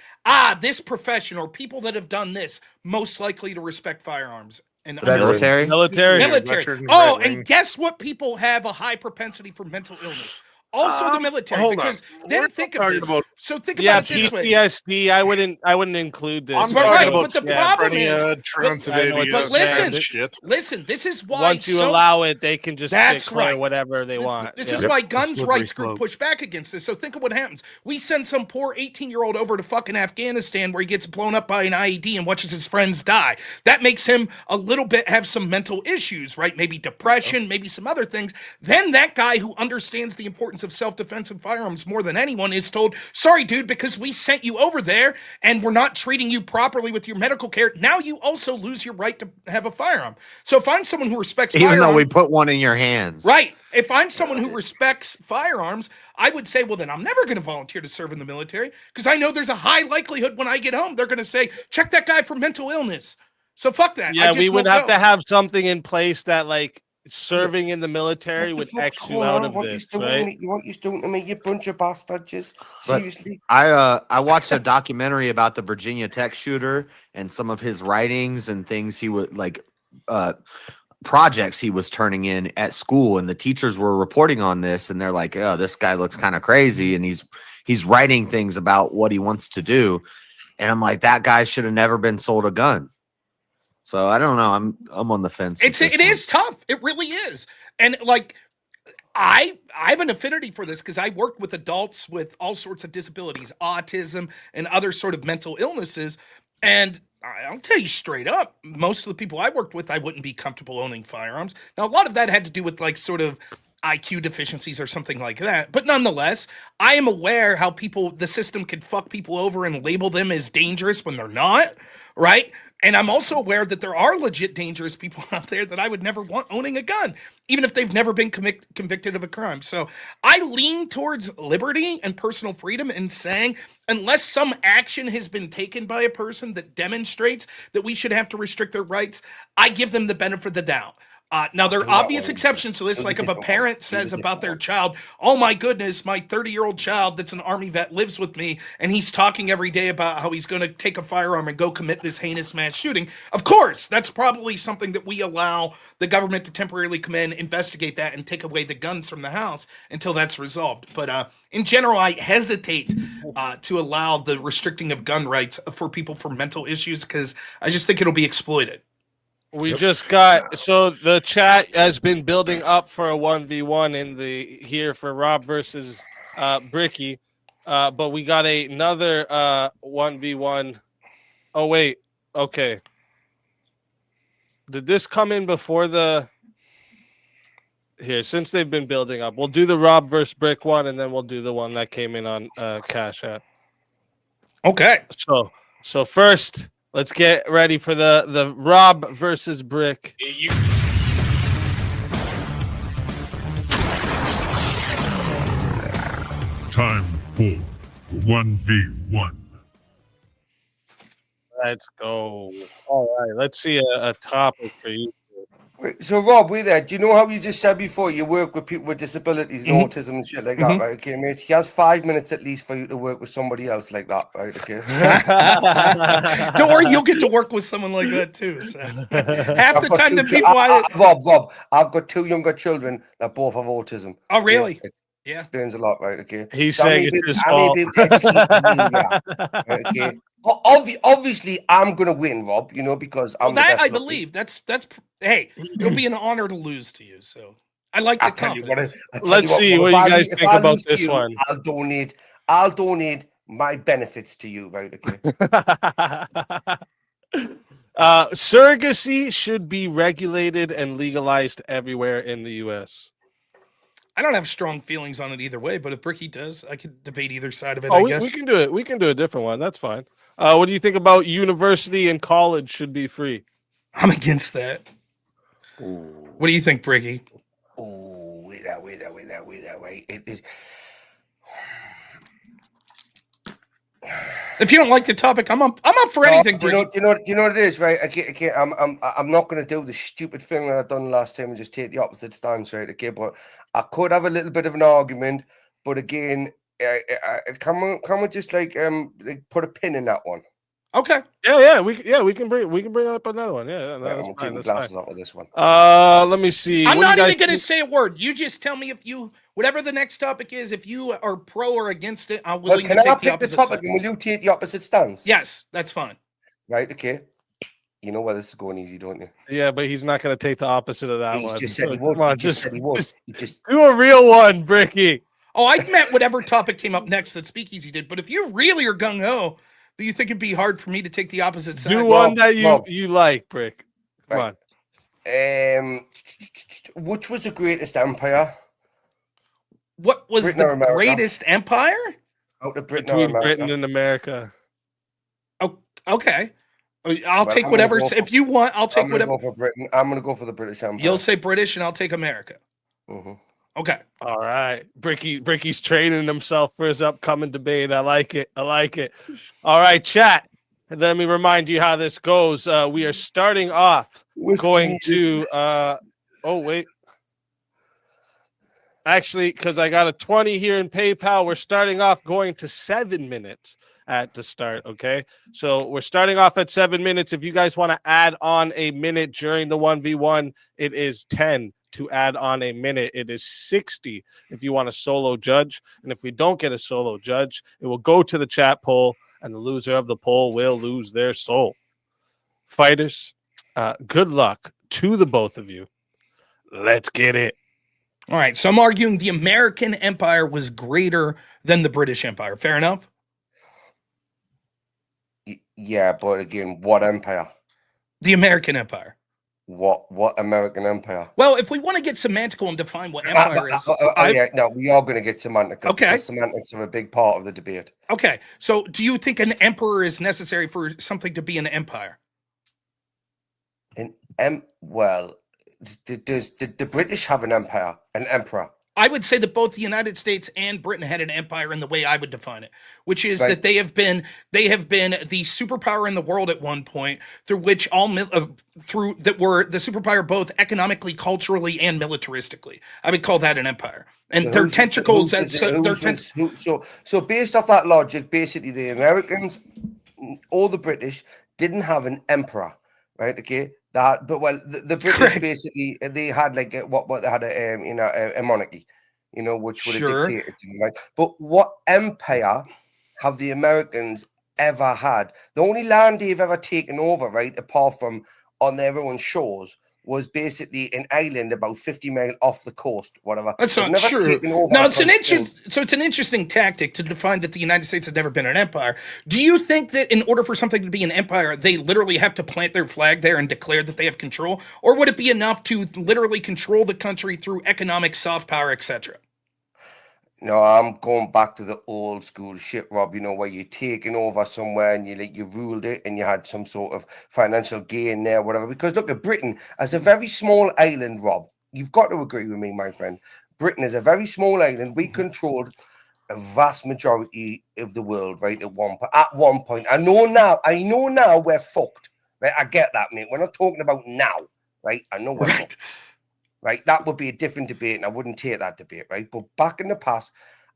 this profession or people that have done this most likely to respect firearms and Veterans. Military? Military. military. Veterans, Oh, right wing. and guess what? People have a high propensity for mental illness. Also, the military. hold on. Because We're then not think of talking this. about- So think Yeah, about it this way. PTSD. I wouldn't include this. I'm Right, talking right, about but the problem is- schizophrenia, Transylvania, but listen, that shit. Listen, this is why. Once you allow it, they can just That's declare right. whatever they want. This Yeah. is why guns slippery rights group slope. push back against this. So think of what happens. We send some poor 18-year-old over to fucking Afghanistan where he gets blown up by an IED and watches his friends die. That makes him a little bit have some mental issues, right? Maybe depression, maybe some other things. Then that guy who understands the importance of self-defense and firearms more than anyone is told, sorry, dude, because we sent you over there and we're not treating you properly with your medical care. Now you also lose your right to have a firearm. So if I'm someone who respects Even though firearms, we put one in your hands. right. If I'm someone who respects firearms, I would say, well, then I'm never going to volunteer to serve in the military because I know there's a high likelihood when I get home, they're going to say, check that guy for mental illness. So fuck that. I Yeah, just we would won't have go. to have something in place that, like, serving in the military What would the fuck's X you going out on? of What you this, doing to right? me? What you doing to me, you bunch of bastards? But- Seriously? I watched a documentary about the Virginia Tech shooter and some of his writings and things he would like projects he was turning in at school, and the teachers were reporting on this, and they're like, oh, this guy looks kind of crazy, and he's writing things about what he wants to do. And I'm like, that guy should have never been sold a gun. So I don't know. I'm on the fence. with It this one. is tough. It really is. And like, I have an affinity for this because I worked with adults with all sorts of disabilities, autism, and other sort of mental illnesses. And I'll tell you straight up, most of the people I worked with, I wouldn't be comfortable owning firearms. Now, a lot of that had to do with like sort of IQ deficiencies or something like that. But nonetheless, I am aware how the system can fuck people over and label them as dangerous when they're not, right? And I'm also aware that there are legit dangerous people out there that I would never want owning a gun, even if they've never been convicted of a crime. So I lean towards liberty and personal freedom in saying, unless some action has been taken by a person that demonstrates that we should have to restrict their rights, I give them the benefit of the doubt. Now, there are obvious exceptions to this, like if a parent says about their child, oh my goodness, my 30-year-old child that's an Army vet lives with me, and he's talking every day about how he's going to take a firearm and go commit this heinous mass shooting. Of course, that's probably something that we allow the government to temporarily come in, investigate that, and take away the guns from the house until that's resolved. But in general, I hesitate to allow the restricting of gun rights for people for mental issues because I just think it'll be exploited. We just got so the chat has been building up for a 1v1 in the here for Rob versus Bricky, but we got another 1v1. Oh wait, okay. Did this come in before the here? Since they've been building up, we'll do the Rob versus Brick one, and then we'll do the one that came in on Cash App. Okay. So first. Let's get ready for the Rob versus Brick. Time for 1v1. Let's go. All right, let's see a topic for you. Wait, so Rob, wait there. Do you know how you just said before you work with people with disabilities and autism and shit like that, right? Okay, mate. He has 5 minutes at least for you to work with somebody else like that, right? Okay. Don't worry, you'll get to work with someone like that too. So. Half the time, the people Rob, I've got 2 younger children that both have autism. Oh, really? It Yeah. explains a lot, right? Okay. He's So saying it's his fault. Right, okay. Obviously, I'm gonna win, Rob. You know, because I'm the that best I looking. believe. That's. Hey, it'll be an honor to lose to you. So I like the confidence. Let's see what you guys think about this one. I'll donate my benefits to you, right? Okay. Surrogacy should be regulated and legalized everywhere in the U.S. I don't have strong feelings on it either way, but if Bricky does, I could debate either side of it. Oh, I we guess can do it. We can do a different one. That's fine. What do you think about university and college should be free? I'm against that. Ooh. What do you think, Bricky? Oh, wait that. If you don't like the topic, I'm up for anything, Do Bricky. you know what it is, right? I'm not going to do the stupid thing that I've done last time and just take the opposite stance, right? Okay, but I could have a little bit of an argument, but again, can we just like put a pin in that one? Okay. Yeah. We can bring up another one. Yeah. Right, I'm taking my glasses off of this one. Let me see. I'm What do not you even guys going to think? say a word. You just tell me if you, whatever the next topic is, if you are pro or against it, I'm Well, willing can to I take the pick the opposite topic side. and will you take the opposite stance? Yes, that's fine. Right, okay. You know where this is going easy, don't you? Yeah, but he's not going to take the opposite of that He's one. just said So he would. come on, He just said he would. just He just do a real one, Bricky. Oh, I meant whatever topic came up next that Speakeasy did. But if you really are gung ho, do you think it'd be hard for me to take the opposite side? Do one that you like, Brick. Come on. Which was the greatest empire? What was Britain or the America? greatest empire? Out of Britain or Between America? Britain and America. Oh, okay. I'll Well, take I'm whatever. gonna go If you want, I'll take I'm gonna whatever. go for Britain. I'm gonna go for the British Empire. You'll say British, and I'll take America. Mm-hmm. Okay. All right. Bricky's training himself for his upcoming debate. I like it. All right, chat. Let me remind you how this goes. We are starting off going to oh wait. Actually, because I got a 20 here in PayPal, we're starting off going to 7 minutes to start. Okay. So we're starting off at 7 minutes. If you guys want to add on a minute during the 1v1, it is 10. To add on a minute, it is 60 if you want a solo judge. And if we don't get a solo judge, it will go to the chat poll, and the loser of the poll will lose their soul. Fighters, good luck to the both of you. Let's get it. All right. So I'm arguing the American Empire was greater than the British Empire. Fair enough? Yeah, but again, what empire? The American Empire. What American empire? Well, if we want to get semantical and define what empire is, no, we are going to get semantic. Okay. Semantics are a big part of the debate. Okay, so do you think an emperor is necessary for something to be an empire? Well, did the British have an empire, an emperor? I would say that both the United States and Britain had an empire in the way I would define it, which is Right. that they have been the superpower in the world at one point, through which through that were the superpower both economically, culturally, and militaristically. I would call that an empire, and So their who's- tentacles. So based off that logic, basically the Americans or the British didn't have an emperor, right? Okay, the British Correct. basically they had like what they had a monarchy, which would have dictated to them, right? But what empire have the Americans ever had? The only land they've ever taken over, right, apart from on their own shores, was basically an island about 50 miles off the coast, whatever. That's They've not never true. taken over No, a it's an country. interesting tactic to define that the United States has never been an empire. Do you think that in order for something to be an empire, they literally have to plant their flag there and declare that they have control, or would it be enough to literally control the country through economic soft power, etc.? No, I'm going back to the old school shit, Rob. Where you're taking over somewhere and you ruled it and you had some sort of financial gain there, whatever. Because look at Britain as a very small island, Rob. You've got to agree with me, my friend. Britain is a very small island. We controlled a vast majority of the world, right? At one point. I know now we're fucked. Right? I get that, mate. We're not talking about now, right? I know we're not. Right? That would be a different debate, and I wouldn't take that debate, right? But back in the past,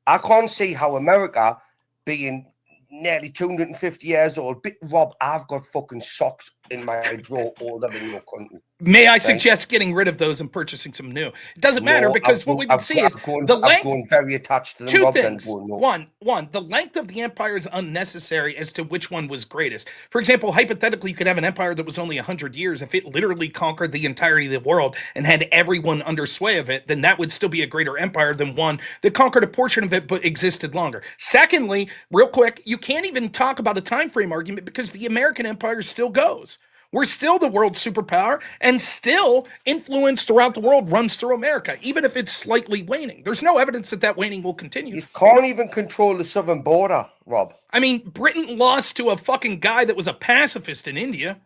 I can't see how America being nearly 250 years old. Rob, I've got fucking socks in my drawer older than your country. May I right? suggest getting rid of those and purchasing some new? It doesn't matter because what we would see is the I've length. grown very attached to them. Two Rob, things. Then, no. One, the length of the empire is unnecessary as to which one was greatest. For example, hypothetically, you could have an empire that was only 100 years. If it literally conquered the entirety of the world and had everyone under sway of it, then that would still be a greater empire than one that conquered a portion of it but existed longer. Secondly, real quick, you can't even talk about a time frame argument because the American empire still goes. We're still the world's superpower, and still influence throughout the world runs through America, even if it's slightly waning. There's no evidence that that waning will continue. You can't even control the southern border, Rob. I mean, Britain lost to a fucking guy that was a pacifist in India.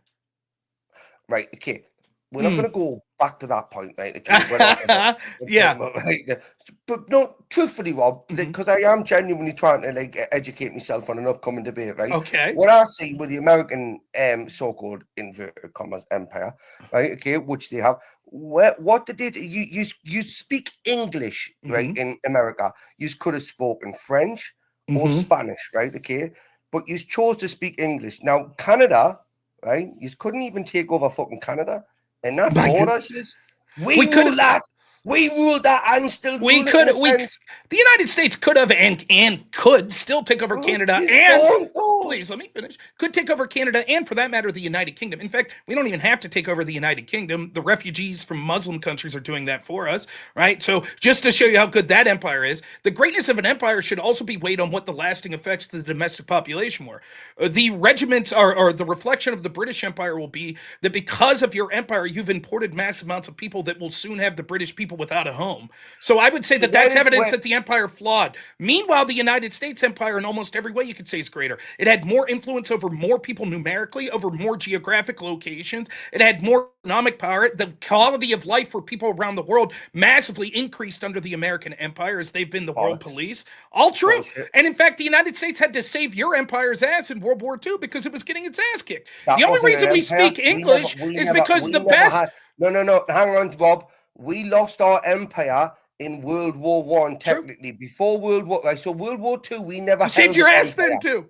Right, okay. We're not going to go back to that point, right? Okay, yeah. Right? But no, truthfully, Rob, because I am genuinely trying to like educate myself on an upcoming debate, right? Okay. What I see with the American so-called inverted commas empire, right? Okay, which they have. What they did, you speak English, right? In America, you could have spoken French or Spanish, right? Okay, but you chose to speak English. Now Canada, right? You couldn't even take over fucking Canada. And that border is we ruled that. We ruled that and still we could the United States could have and could still take over Canada and please let me finish. Could take over Canada and for that matter the United Kingdom. In fact, we don't even have to take over the United Kingdom. The refugees from Muslim countries are doing that for us, right? So just to show you how good that empire is, the greatness of an empire should also be weighed on what the lasting effects to the domestic population were. The regiments or the reflection of the British Empire will be that because of your empire, you've imported massive amounts of people that will soon have the British people without a home. So I would say that that's evidence that the empire flawed. Meanwhile, the United States empire in almost every way you could say is greater. It had more influence over more people numerically, over more geographic locations. It had more economic power. The quality of life for people around the world massively increased under the American empire as they've been the world police. All true. And in fact, the United States had to save your empire's ass in World War II because it was getting its ass kicked. The only reason we speak English is because the best... No, hang on, Rob. We lost our empire in World War One, technically. Before World War, right? So World War Two, we never you saved your ass then too.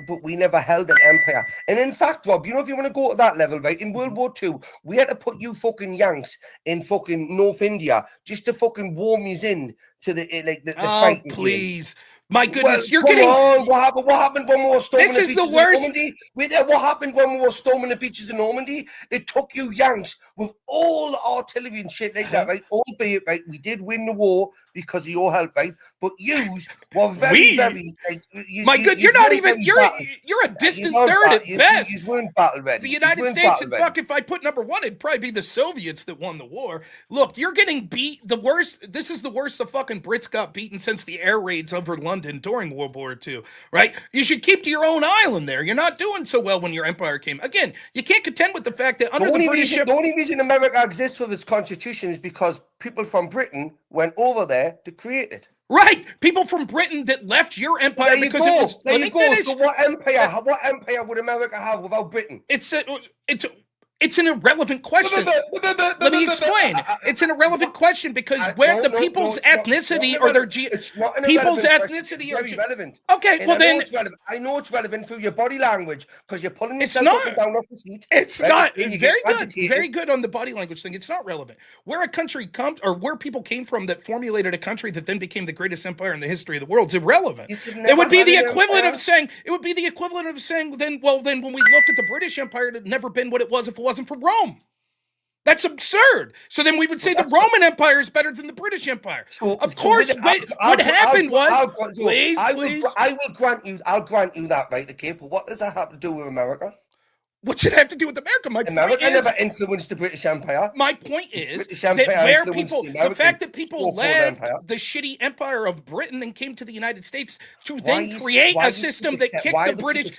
But we never held an empire. And in fact, Rob, you know, if you want to go to that level, right? In World War Two, we had to put you fucking Yanks in fucking North India just to fucking warm you in to the fight. Please. My goodness, you're getting. What happened when we were storming the beaches of Normandy? What happened when we were storming the beaches of Normandy? It took you Yanks with all the artillery and shit like that, right? Albeit, right, we did win the war because of your help, right? But yous were very. Like, you're not even. You're a distant third at best. You weren't battle ready. The United States, and fuck, if I put number one, it'd probably be the Soviets that won the war. Look, you're getting beat. The worst. This is the worst the fucking Brits got beaten since the air raids over London during World War II, right? You should keep to your own island there. You're not doing so well when your empire came. Again, you can't contend with the fact that under the British... The only reason America exists with its constitution is because people from Britain went over there to create it. Right. People from Britain that left your empire because it was... There you go. So what empire would America have without Britain? It's an irrelevant question. Let me explain. It's an irrelevant question because where the people's ethnicity or their people's ethnicity are relevant. Okay, well then I know it's relevant through your body language because you're pulling yourself up and down off the seat. It's not very good on the body language thing. It's not relevant. Where a country comes or where people came from that formulated a country that then became the greatest empire in the history of the world is irrelevant. It would be the equivalent of saying then when we looked at the British Empire, it had never been what it was if it wasn't for Rome. That's absurd. So then we would say the Roman Empire is better than the British Empire. Of course, what happened was... Please. I will grant you that, right? Okay, but what does that have to do with America? What should it have to do with America? America never influenced the British Empire. My point is that where people, the fact that people left the shitty empire of Britain and came to the United States to then create a system that kicked the British.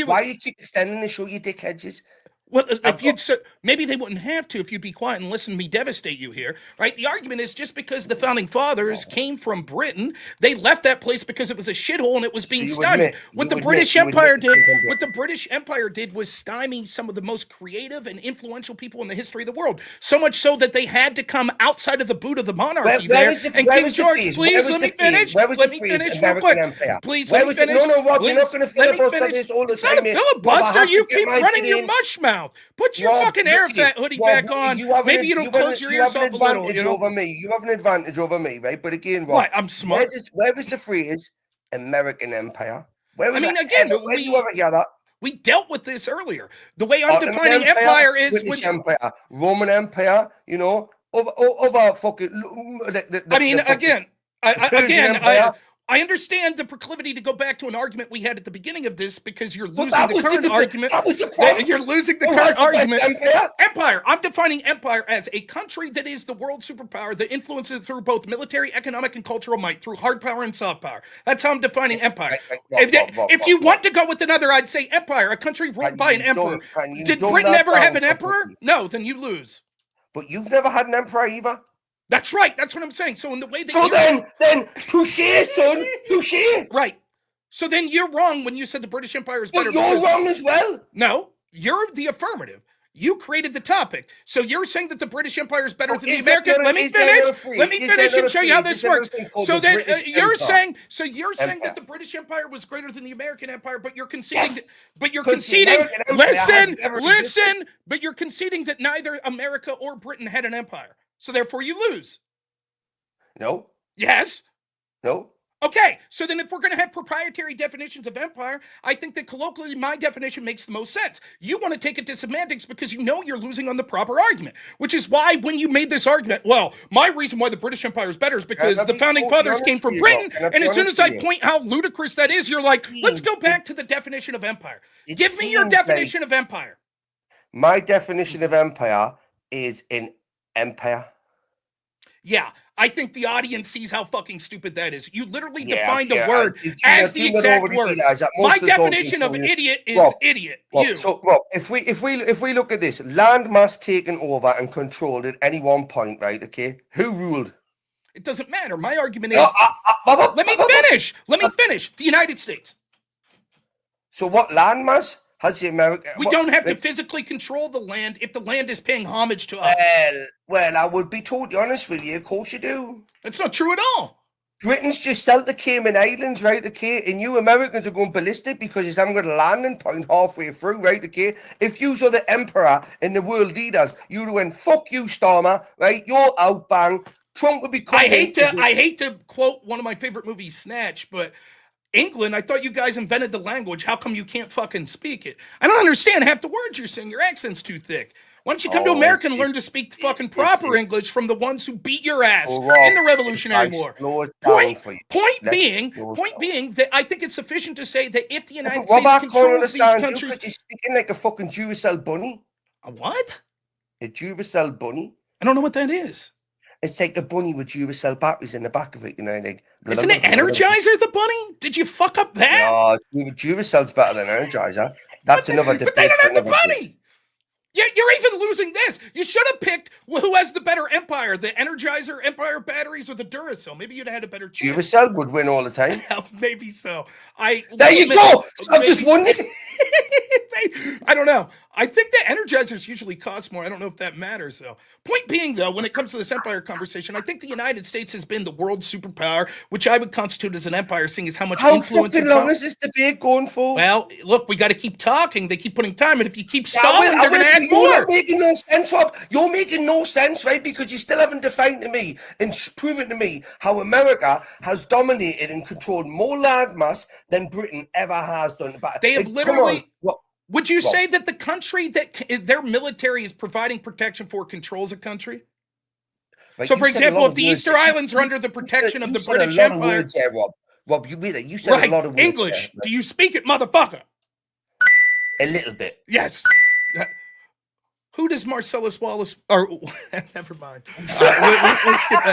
Why you keep extending the show, you dickheads? Well, if you'd so maybe they wouldn't have to if you'd be quiet and listen to me devastate you here, right? The argument is just because the founding fathers came from Britain, they left that place because it was a shithole and it was being stymied. What the British Empire did was stymie some of the most creative and influential people in the history of the world. So much so that they had to come outside of the boot of the monarchy And King George, please let me finish. Let me finish real quick. Please let me finish. No, Rob, you're not going to filibuster this all the it's time. not a filibuster. You keep running your mush mouth. Put your fucking air hoodie back on. Maybe it'll close your ears off a little. You know? Over me. You have an advantage over me, right? But again, Rob, what? I'm smart. Where is the phrase American Empire? I mean, again, where do you ever hear that? We dealt with this earlier. The way I'm defining empire is British Empire, Roman Empire. You know, over fucking. I mean, again. I understand the proclivity to go back to an argument we had at the beginning of this because you're losing the current argument. You're losing the current argument. Empire. I'm defining empire as a country that is the world superpower that influences through both military, economic, and cultural might through hard power and soft power. That's how I'm defining empire. If you want to go with another, I'd say empire, a country ruled by an emperor. Did Britain ever have an emperor? No, then you lose. But you've never had an emperor either. That's right. That's what I'm saying. So in the way that then touche, son, touche. Right. So then you're wrong when you said the British Empire is better. But you're wrong as well. No, you're the affirmative. You created the topic. So you're saying that the British Empire is better than the American. Let me finish. Let me finish and show you how this works. So then you're saying that the British Empire was greater than the American Empire, but you're conceding listen, but you're conceding that neither America or Britain had an empire. So therefore you lose. No. Yes. No. Okay, so then if we're going to have proprietary definitions of empire, I think that colloquially my definition makes the most sense. You want to take it to semantics because you know you're losing on the proper argument, which is why when you made this argument, well, my reason why the British Empire is better is because the founding fathers came from Britain, and as soon as I point how ludicrous that is, you're like, let's go back to the definition of empire. Give me your definition of empire. My definition of empire is an empire. Yeah, I think the audience sees how fucking stupid that is. You literally defined a word as the exact word. My definition of idiot is idiot. So, Rob, if we look at this, landmass taken over and controlled at any one point, right? Okay, who ruled? It doesn't matter. My argument is. Let me finish. Let me finish. The United States. So what landmass? We don't have to physically control the land if the land is paying homage to us. Well, I would be totally honest with you. Of course you do. That's not true at all. Britain's just sold the Cayman Islands, right? Okay, and you Americans are going ballistic because you haven't got a landing point halfway through, right? Okay, if you saw the emperor and the world leaders, you'd have went, "Fuck you, Starmer," right? You're out, bang. Trump would be. I hate to quote one of my favorite movies, Snatch, but. England, I thought you guys invented the language. How come you can't fucking speak it? I don't understand half the words you're saying. Your accent's too thick. Why don't you come to America and learn to speak fucking proper English from the ones who beat your ass in the Revolutionary War? Point being that I think it's sufficient to say that if the United States controls these countries... You're speaking like a fucking Duracell bunny. A what? A Duracell bunny. I don't know what that is. It's like a bunny with Duracell batteries in the back of it, you know, like. Isn't it Energizer the bunny? Did you fuck up that? No, Duracell's better than Energizer. That's another debate. But they don't have the bunny. You're even losing this. You should have picked who has the better empire, the Energizer Empire batteries or the Duracell. Maybe you'd have had a better chance. Duracell would win all the time. Maybe so. There you go. I'm just wondering. I don't know. I think the Energizers usually cost more. I don't know if that matters, though. Point being, though, when it comes to this empire conversation, I think the United States has been the world superpower, which I would constitute as an empire, seeing as how much influence. How long is this debate going for? Well, look, we got to keep talking. They keep putting time, and if you keep stalling, they're going to add more. You're making no sense, Rob. You're making no sense, right? Because you still haven't defined to me and proven to me how America has dominated and controlled more landmass than Britain ever has done. But they have literally. Would you say that the country that their military is providing protection for controls a country? So, for example, if the Easter Islands are under the protection of the British Empire. Rob, you mean that? You said a lot of words. English. Do you speak it, motherfucker? A little bit. Yes. Who does Marcellus Wallace? Or never mind. Let's get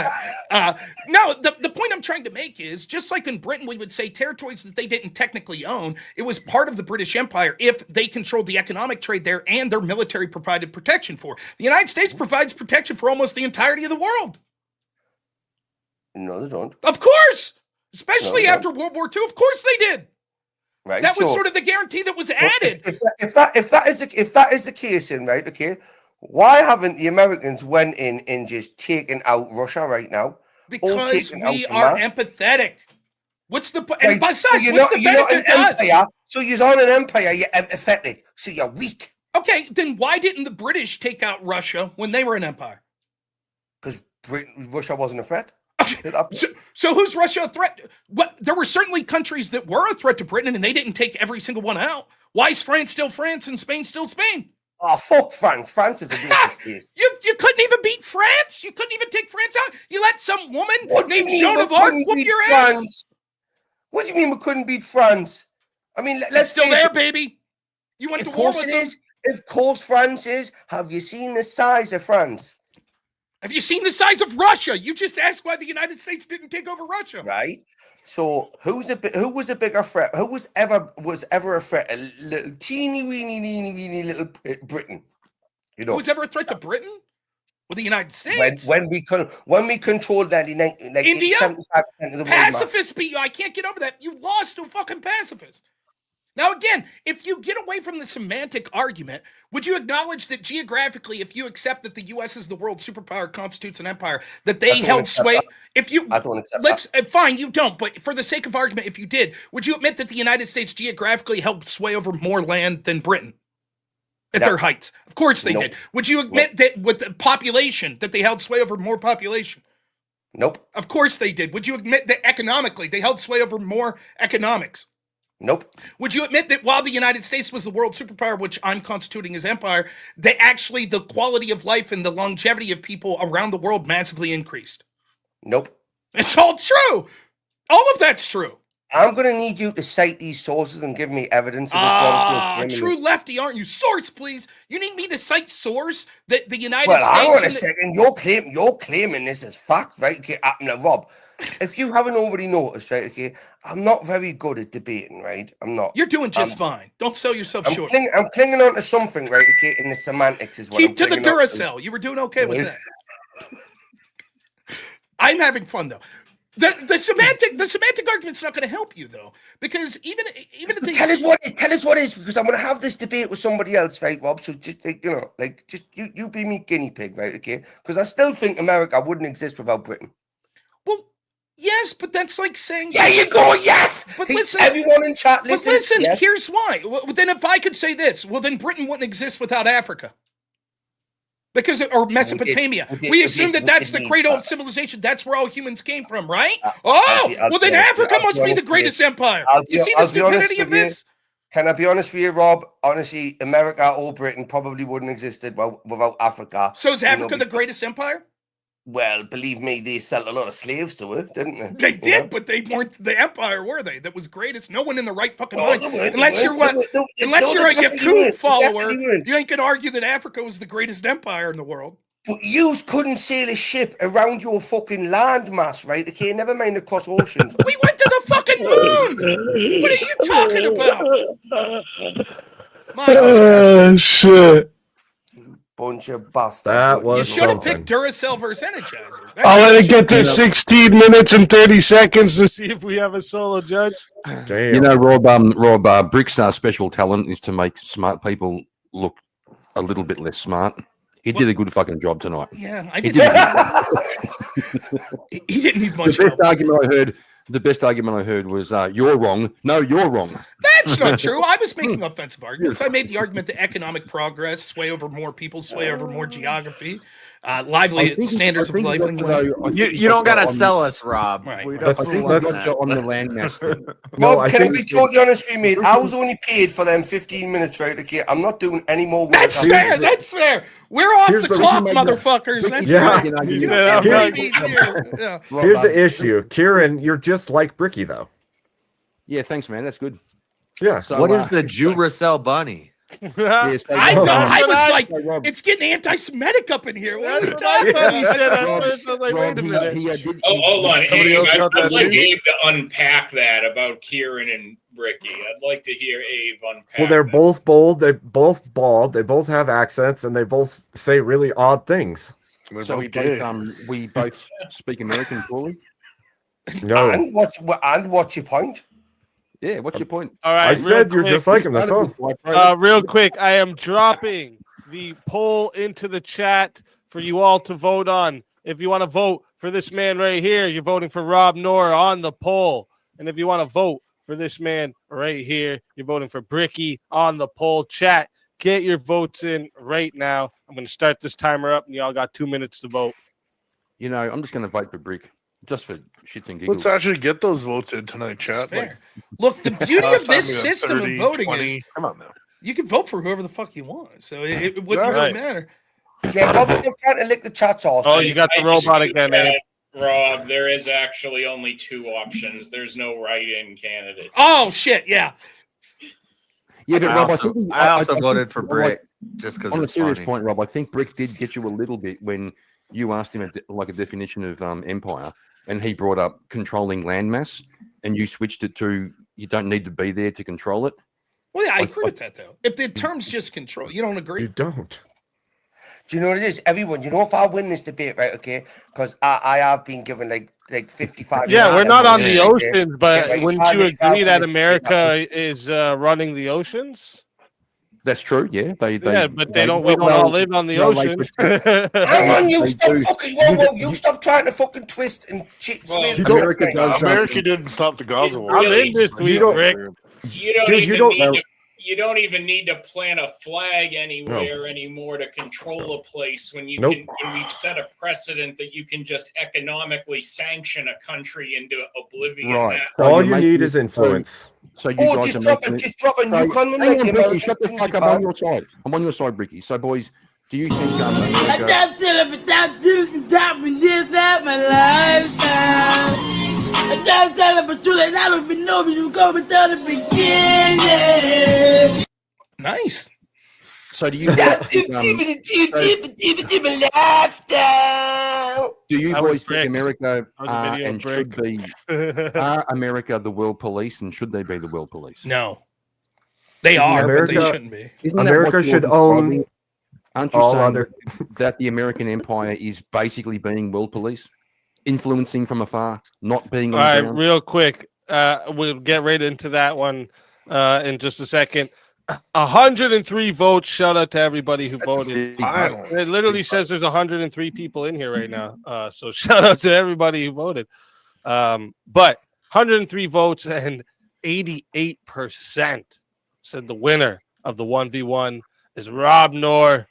that. No, the point I'm trying to make is just like in Britain, we would say territories that they didn't technically own. It was part of the British Empire if they controlled the economic trade there and their military provided protection for. The United States provides protection for almost the entirety of the world. No, they don't. Of course, especially No, after World War II. Of course they did. Right. That was so- sort of the guarantee that was added. If that is the case, then right, okay, why haven't the Americans went in and just taken out Russia right now? Because we are empathetic. What's the and Right, besides, so you're what's not, the you're not benefit an to us? empire, so you're on an empire, you're empathetic, so you're weak. Okay, then why didn't the British take out Russia when they were an empire? Because Russia wasn't a threat. So who's Russia a threat? What? There were certainly countries that were a threat to Britain, and they didn't take every single one out. Why is France still France and Spain still Spain? Oh, fuck France. France is a racist case. You couldn't even beat France. You couldn't even take France out. You let some woman What do you named mean Joan we of Arc couldn't whoop beat your France? ass. What do you mean we couldn't beat France? I mean, It's let's still face there, it. baby. You went Of to war course with it them. is. Of course France is. Have you seen the size of France? Have you seen the size of Russia? You just asked why the United States didn't take over Russia. Right. So who was a bigger threat? Who was ever a threat? A little weeny little Britain. You know, Who was ever a threat to Britain? Well, the United States. when we controlled that India? 75% of the world mass. Pacifists beat you. I can't get over that. You lost to a fucking pacifist. Now, again, if you get away from the semantic argument, would you acknowledge that geographically, if you accept that the U.S. is the world superpower, constitutes an empire, that they I don't held accept sway? that. If you I don't accept let's fine, you don't. But for the sake of argument, if you did, would you admit that the United States geographically held sway over more land than Britain at No. their heights? Of course they Nope. did. Would you admit that with the population that they held sway over more population? Nope. Of course they did. Would you admit that economically they held sway over more economics? Nope. Would you admit that while the United States was the world superpower, which I'm constituting as empire, that actually the quality of life and the longevity of people around the world massively increased? Nope. It's all true. All of that's true. I'm going to need you to cite these sources and give me evidence of this. True lefty, aren't you? Source, please. You need me to cite source that the United Well, hang on a States. second. You're claiming this as fact, right? Okay, now, Rob, if you haven't already noticed, right? Okay, I'm not very good at debating, right? I'm not. You're doing just fine. Don't sell yourself short. I'm clinging on to something, right? Okay, and the semantics is what Keep I'm to the clinging on to. Duracell. You were doing okay with that. I'm having fun though. The semantic argument's not going to help you though, because even if they tell us what is, because I'm going to have this debate with somebody else, right, Rob? So just just you be me guinea pig, right? Okay, because I still think America wouldn't exist without Britain. Well, yes, but that's like saying there you go. Yes, but listen, everyone in chat, but listen. yes. Here's why. Well, then, if I could say this, well, then Britain wouldn't exist without Africa. Because, or Mesopotamia. We assume that that's the cradle of civilization. That's where all humans came from, right? Well, then Africa must be the greatest empire. You see the stupidity of this? Can I be honest with you, Rob? Honestly, America or Britain probably wouldn't exist without Africa. So is Africa the greatest empire? Well, believe me, they sold a lot of slaves to it, didn't they? They did, but they weren't the empire, were they? That was greatest. No one in the right fucking mind, unless you're a Yakut follower, you ain't gonna argue that Africa was the greatest empire in the world. But you couldn't sail a ship around your fucking landmass, right? Okay, never mind across oceans. We went to the fucking moon. What are you talking about? Oh shit! Bunch of bastards. That was You should have something. picked Duracell versus Energizer. I'll let it get to 16 minutes and 30 seconds to see if we have a solo judge. Damn. You know, Rob, Brick's special talent is to make smart people look a little bit less smart. He did a good fucking job tonight. Yeah, I He did. did. He didn't need much help. The best argument I heard was, "You're wrong." No, you're wrong. That's not true. I was making offensive arguments. I made the argument that economic progress, sway over more people, sway over more geography, lively standards of life. You don't gotta sell us, Rob. Right. We I don't think want we that. got on the landmass thing. No, Rob, can I be totally honest with you, mate? I was only paid for them 15 minutes, right? Okay, I'm not doing any more work. That's fair. That's fair. We're off Here's the the- clock, we can make motherfuckers. That's Yeah. right. You You know, don't get right. freebies here. Yeah. Here's the issue, Kieran. You're just like Bricky, though. Yeah, thanks, man. That's good. Yeah. So, What is the Duracell bunny? Yes, they I don't. thought I That's was what like, So, Rob, it's getting anti-Semitic up in here. What are we That's what I talking thought he about? said at Rob, first. I was like, Rob, wait a minute. Oh, hold on, Somebody Abe. else got I'd that like too? Abe to unpack that about Kieran and Ricky. I'd like to hear Abe unpack. Well, they're that. both bold. They both bald. They both have accents, and they both say really odd things. They're So both gay. we both speak American poorly. No, And what's your point? Yeah, what's your point? All I right, said you're quick, just like him. That's all. real quick, I am dropping the poll into the chat for you all to vote on. If you want to vote for this man right here, you're voting for robnoerr on the poll. And if you want to vote for this man right here, you're voting for Bricky on the poll. Chat, get your votes in right now. I'm going to start this timer up, and y'all got 2 minutes to vote. You know, I'm just going to vote for Brick, just for shits and giggles. Let's actually get those votes in tonight, That's chat. fair. Look, the beauty last of time this we got system 30, of voting 20. is Come on now. you can vote for whoever the fuck you want. So it wouldn't Yeah, really right. matter. Yeah, Rob's not trying to lick the chat's off. Oh, you got the I robot dispute again, that, Abe. Rob. There is actually only 2 options. There's no write-in candidate. Oh shit, yeah. Yeah, but I Rob, also, think, I also think- voted for Rob, Brick just because On a it's serious funny. point, Rob, I think Brick did get you a little bit when you asked him a definition of empire, and he brought up controlling landmass, and you switched it to you don't need to be there to control it. Well, yeah, I agree with that though. If the term's just control, you don't You agree? don't. Do you know what it is? Everyone, you know, if I win this debate, right, okay, because I have been given like 55 Yeah, we're not on the Yeah, oceans, but right, wouldn't if you I agree win that this debate, America is running the oceans? That's true. Yeah, Yeah, but they don't. We don't all live on the well, they ocean. Hang on, you They stop do. fucking. Whoa, you stop trying to fucking twist and shit. Well, America does. America didn't stop the Gaza war. I'm in this week, don't- Rick. You don't Dude, even you don't need know- to. You don't even need to plant a flag anywhere anymore to control a place when you Nope. can. When we've set a precedent that you can just economically sanction a country into oblivion. Right. That- All you're you need making is it influence. So you Oh, guys just are drop making a it. nuke on Hang them on, like Bricky, America's shut the in fuck up. Japan. I'm on your side. I'm on your side, Bricky. So, boys, do you think I America, just said if stop doing stopping this at my lifestyle. I just said if it's true that I don't even know if you go without the beginning. Nice. so do you Stop boys think, lifestyle. do you That was boys think Brick. America That was a video and of should Brick. be are America the world police and should they be the world police? No. They Isn't are, but they America- shouldn't be. Isn't that America what you're should own describing? Aren't you all saying other. that the American empire is basically being world police, influencing from afar, not being All on right, ground? real quick. We'll get right into that one in just a second. 103 votes. Shout out to everybody who voted. Finally. It literally says there's 103 people in here right now. So shout out to everybody who voted. But 103 votes and 88% said the winner of the 1v1 is robnoerr.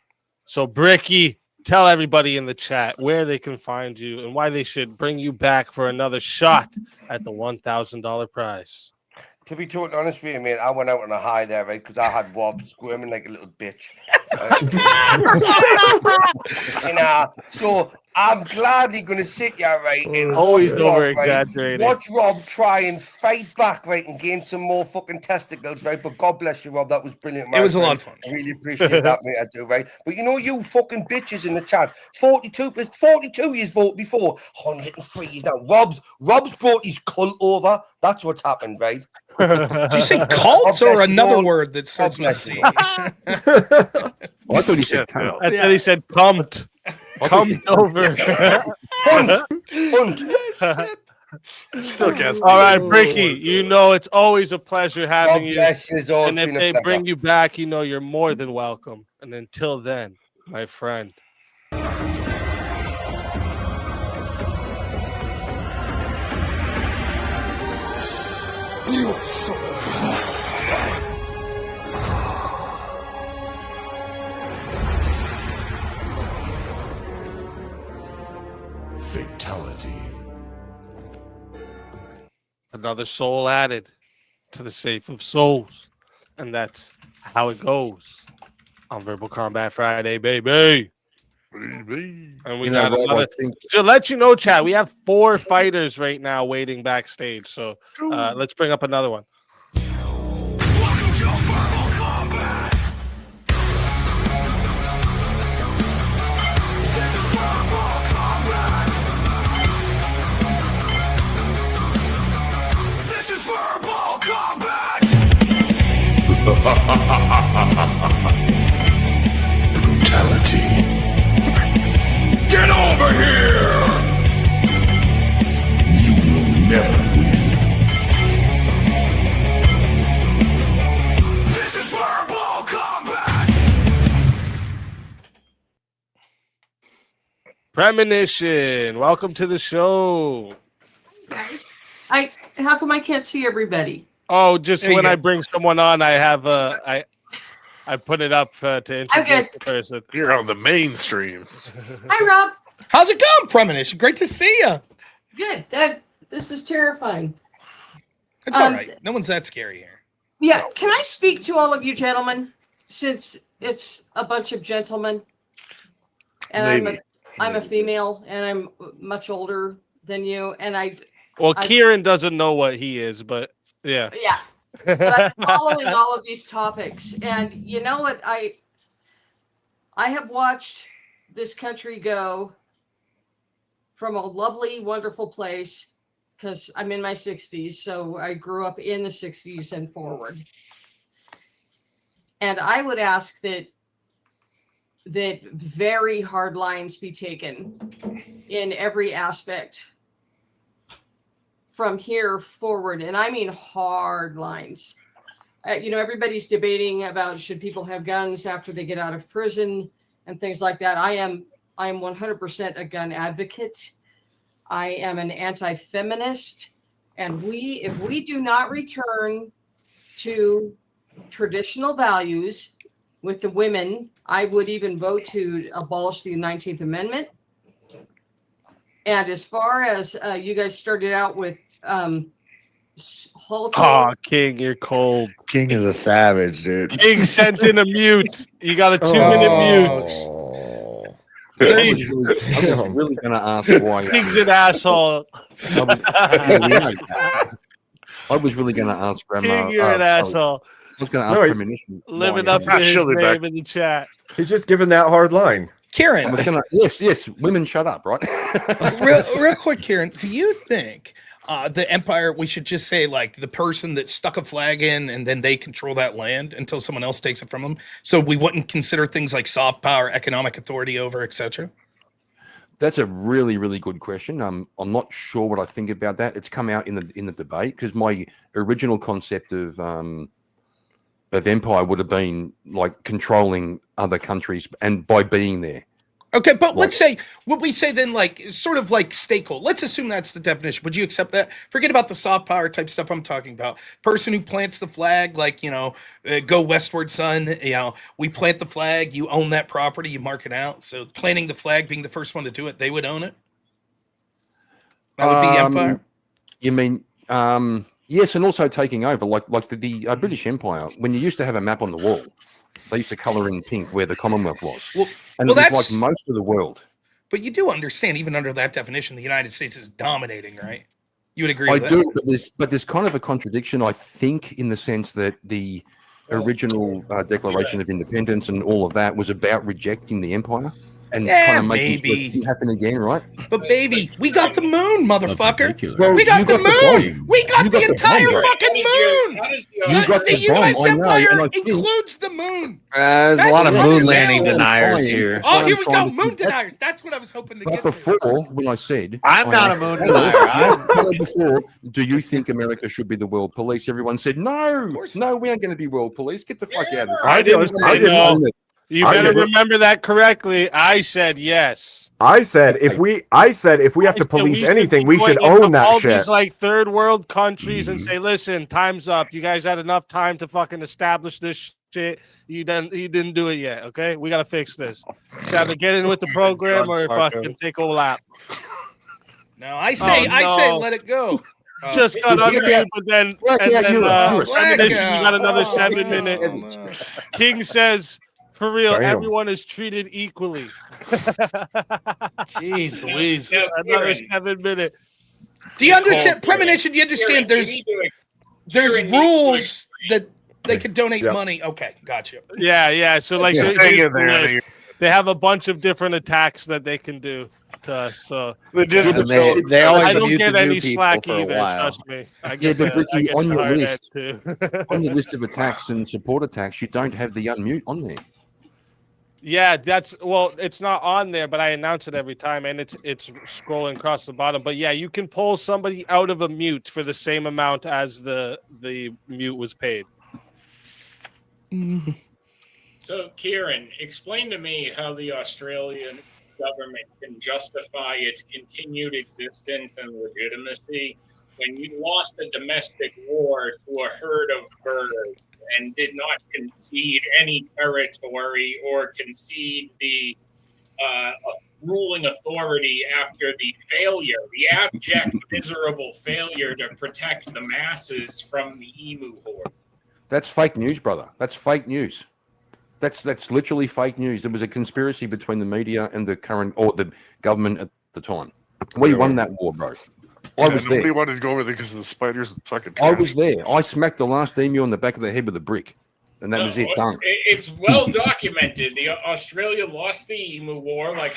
So Bricky, tell everybody in the chat where they can find you and why they should bring you back for another shot at the $1,000 prize. To be totally honest with you, mate, I went out on a high there, right? Because I had Rob squirming like a little bitch. So I'm gladly going to sit here, right? And Always watch Rob, over-exaggerating. Right, watch Rob try and fight back, right? And gain some more fucking testicles, right? But God bless you, Rob. That was brilliant, man. It was a lot of fun. I really appreciate that, mate. I do, right? But you know, you fucking bitches in the chat. 42 years vote before. 103 is now. Rob's brought his cult over. That's what's happened, right? Did you say cult or another word that starts with C? I thought he said cunt. I thought he said pumped. Pumped over. Hunt. Still can't. All right, Bricky, you know it's always a pleasure God having you. bless you. It's always And if been a they pleasure. bring you back, you know you're more than welcome. And until then, my friend. Fatality. Another soul added to the safe of souls. And that's how it goes on Verbal Combat Friday, baby. And we You know, got Rob, another. I think To let you know, Chad, we have 4 fighters right now waiting backstage. So let's bring up another one. Brutality. Get over here! You will never win. This is verbal combat! Premonition, welcome to the show. Guys, how come I can't see everybody? Oh, just There you when go. I bring someone on, I have I put it up to introduce good. the person. You're on the mainstream. Hi, Rob. How's it going, Premonition? Great to see you. Good. This is terrifying. It's all right. No one's that scary here. Yeah, can I speak to all of you gentlemen, since it's a bunch of gentlemen, and Maybe. I'm a female, and I'm much older than you, and Well, I- Kieran doesn't know what he is, but yeah. yeah. But I'm following all of these topics, and you know what? I have watched this country go from a lovely, wonderful place, because I'm in my 60s, so I grew up in the 60s and forward. And I would ask that very hard lines be taken in every aspect from here forward, and I mean hard lines. Everybody's debating about should people have guns after they get out of prison and things like that. I am 100% a gun advocate. I am an anti-feminist, and if we do not return to traditional values with the women, I would even vote to abolish the 19th Amendment. And as far as you guys started out with halting. Oh, King, you're cold. King is a savage, dude. King sent in a mute. You got a 2-minute mute. I was really going to ask why. King's an asshole. I was really going to ask Grandma. King, you're an asshole. I was going to ask No, Premonition. Living why, up to his Surely back. name in the chat. He's just giving that hard line. Kieran, yes, women shut up, right? real quick, Kieran, do you think the empire, we should just say like the person that stuck a flag in and then they control that land until someone else takes it from them? So we wouldn't consider things like soft power, economic authority over, etc. That's a really, really good question. I'm not sure what I think about that. It's come out in the debate because my original concept of empire would have been like controlling other countries and by being there. Okay, but let's say, would we say then like sort of like stakeholder? Let's assume that's the definition. Would you accept that? Forget about the soft power type stuff I'm talking about. Person who plants the flag, like, go westward, son. We plant the flag, you own that property, you mark it out. So planting the flag, being the first one to do it, they would own it. That would be empire. You mean yes, and also taking over, like the British Empire. When you used to have a map on the wall, they used to colour in pink where the Commonwealth was. And it was that's like most of the world. But you do understand, even under that definition, the United States is dominating, right? You would agree I with that? do, but there's kind of a contradiction, I think, in the sense that the original Declaration of Independence and all of that was about rejecting the empire and kind of making sure it didn't happen again, right? But baby, we got the moon, motherfucker. Well, We got you the moon. bomb. We got You the got the entire bomb, fucking moon. You got The the bomb, U.S. I know, empire and I think- includes the moon. There's a That's lot of what moon I'm landing saying. deniers here. Oh, here I'm we go, trying to moon keep- that's- deniers. That's what I was hoping to But get to. before, when I said I'm not a moon denier. Before, do you think America should be the world police? Everyone said no, no, we aren't going to be world police. Get the fuck out of here. I didn't say no. You I better didn't. remember that correctly. I said yes. I said if we have to police anything, we should own that all shit. these like third world countries and say, listen, time's up. You guys had enough time to fucking establish this shit. You didn't do it yet. Okay, we gotta fix this. So either get in with the program or fucking take a lap. No, I say, let it go. Just got under you, but then Premonition, you got another 7 minutes. King says, for real, Damn. everyone is treated equally. Jeez Louise. Another 7 minutes. Do you understand, Premonition? Do you understand there's rules that they could donate money? Okay, gotcha. Yeah. So like Hang in there. they have a bunch of different attacks that they can do. to us. So They did And the they, show. they always I don't mute get the new any people slack for a either. while. Trust me. I Yeah, get but the, I Ricky, get on the your hard list, too. on your list of attacks and support attacks, you don't have the unmute on there. Yeah, it's not on there, but I announce it every time, and it's scrolling across the bottom. But yeah, you can pull somebody out of a mute for the same amount as the mute was paid. So, Kieran, explain to me how the Australian government can justify its continued existence and legitimacy when you lost a domestic war to a herd of birds and did not concede any territory or concede the ruling authority after the abject, miserable failure to protect the masses from the emu horde. That's fake news, brother. That's fake news. That's literally fake news. There was a conspiracy between the media and the current or the government at the time. We won that war, bro. I was Nobody there. wanted to go over there because of the spiders and fucking I trash. was there. I smacked the last emu on the back of the head with a brick, and that was it. Done. It's well documented. The Australia lost the emu war. Like,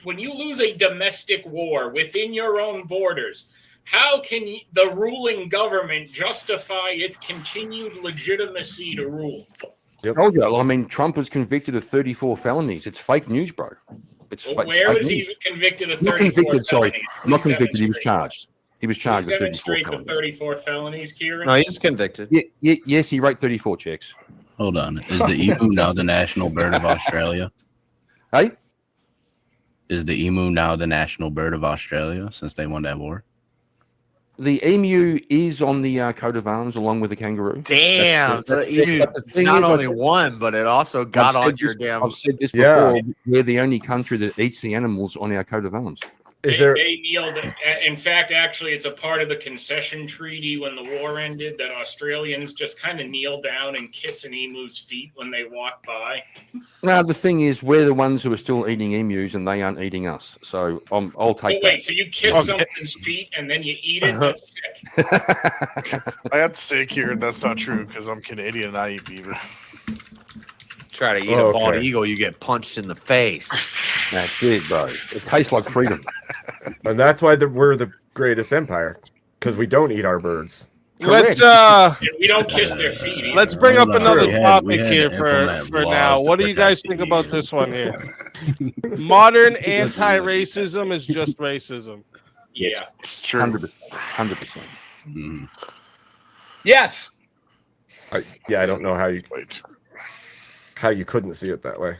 when you lose a domestic war within your own borders, how can the ruling government justify its continued legitimacy to rule? Yep. Oh yeah. I mean, Trump was convicted of 34 felonies. It's fake news, bro. It's Well, fake. where was news. he convicted of Not 34 convicted. Sorry, felonies? not Please convicted. He was demonstrate. charged. He was charged Please with 34 demonstrate the felonies. 34 felonies, Kieran. No, he's convicted. Yes, he wrote 34 checks. Hold on. Is the emu now the national bird of Australia? Hey? Is the emu now the national bird of Australia since they won that war? The emu is on the coat of arms along with the kangaroo. Damn, That's the emu but the thing not is, only won, but it also got on your damn. I've said this Yeah. before. We're the only country that eats the animals on our coat of arms. Is there? They kneeled. In fact, actually, it's a part of the concession treaty when the war ended that Australians just kind of kneel down and kiss an emu's feet when they walk by. No, the thing is, we're the ones who are still eating emus, and they aren't eating us. So I'll Oh, take wait, that. so you kiss something's feet and then you eat it? That's sick. I have to say, Kieran, that's not true because I'm Canadian and I eat beaver. Try to eat a bald eagle, you get punched in the face. That's it, bro. It tastes like freedom. And that's why we're the greatest empire, because we don't eat our birds. Let's we don't kiss their feet either. let's bring up another We had topic to here implement for laws now. to What do you guys protect think the about emu. this one here? Modern anti-racism is just racism. Yeah, It's true. 100%. Mhm. Yes. I don't know how you couldn't see it that way.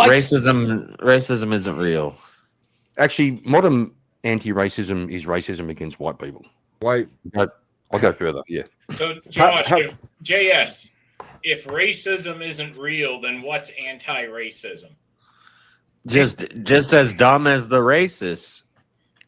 Racism isn't real. Actually, modern anti-racism is racism against white people. Why? I'll go further. Yeah. So, Josh, JS, if racism isn't real, then what's anti-racism? Just as dumb as the racists,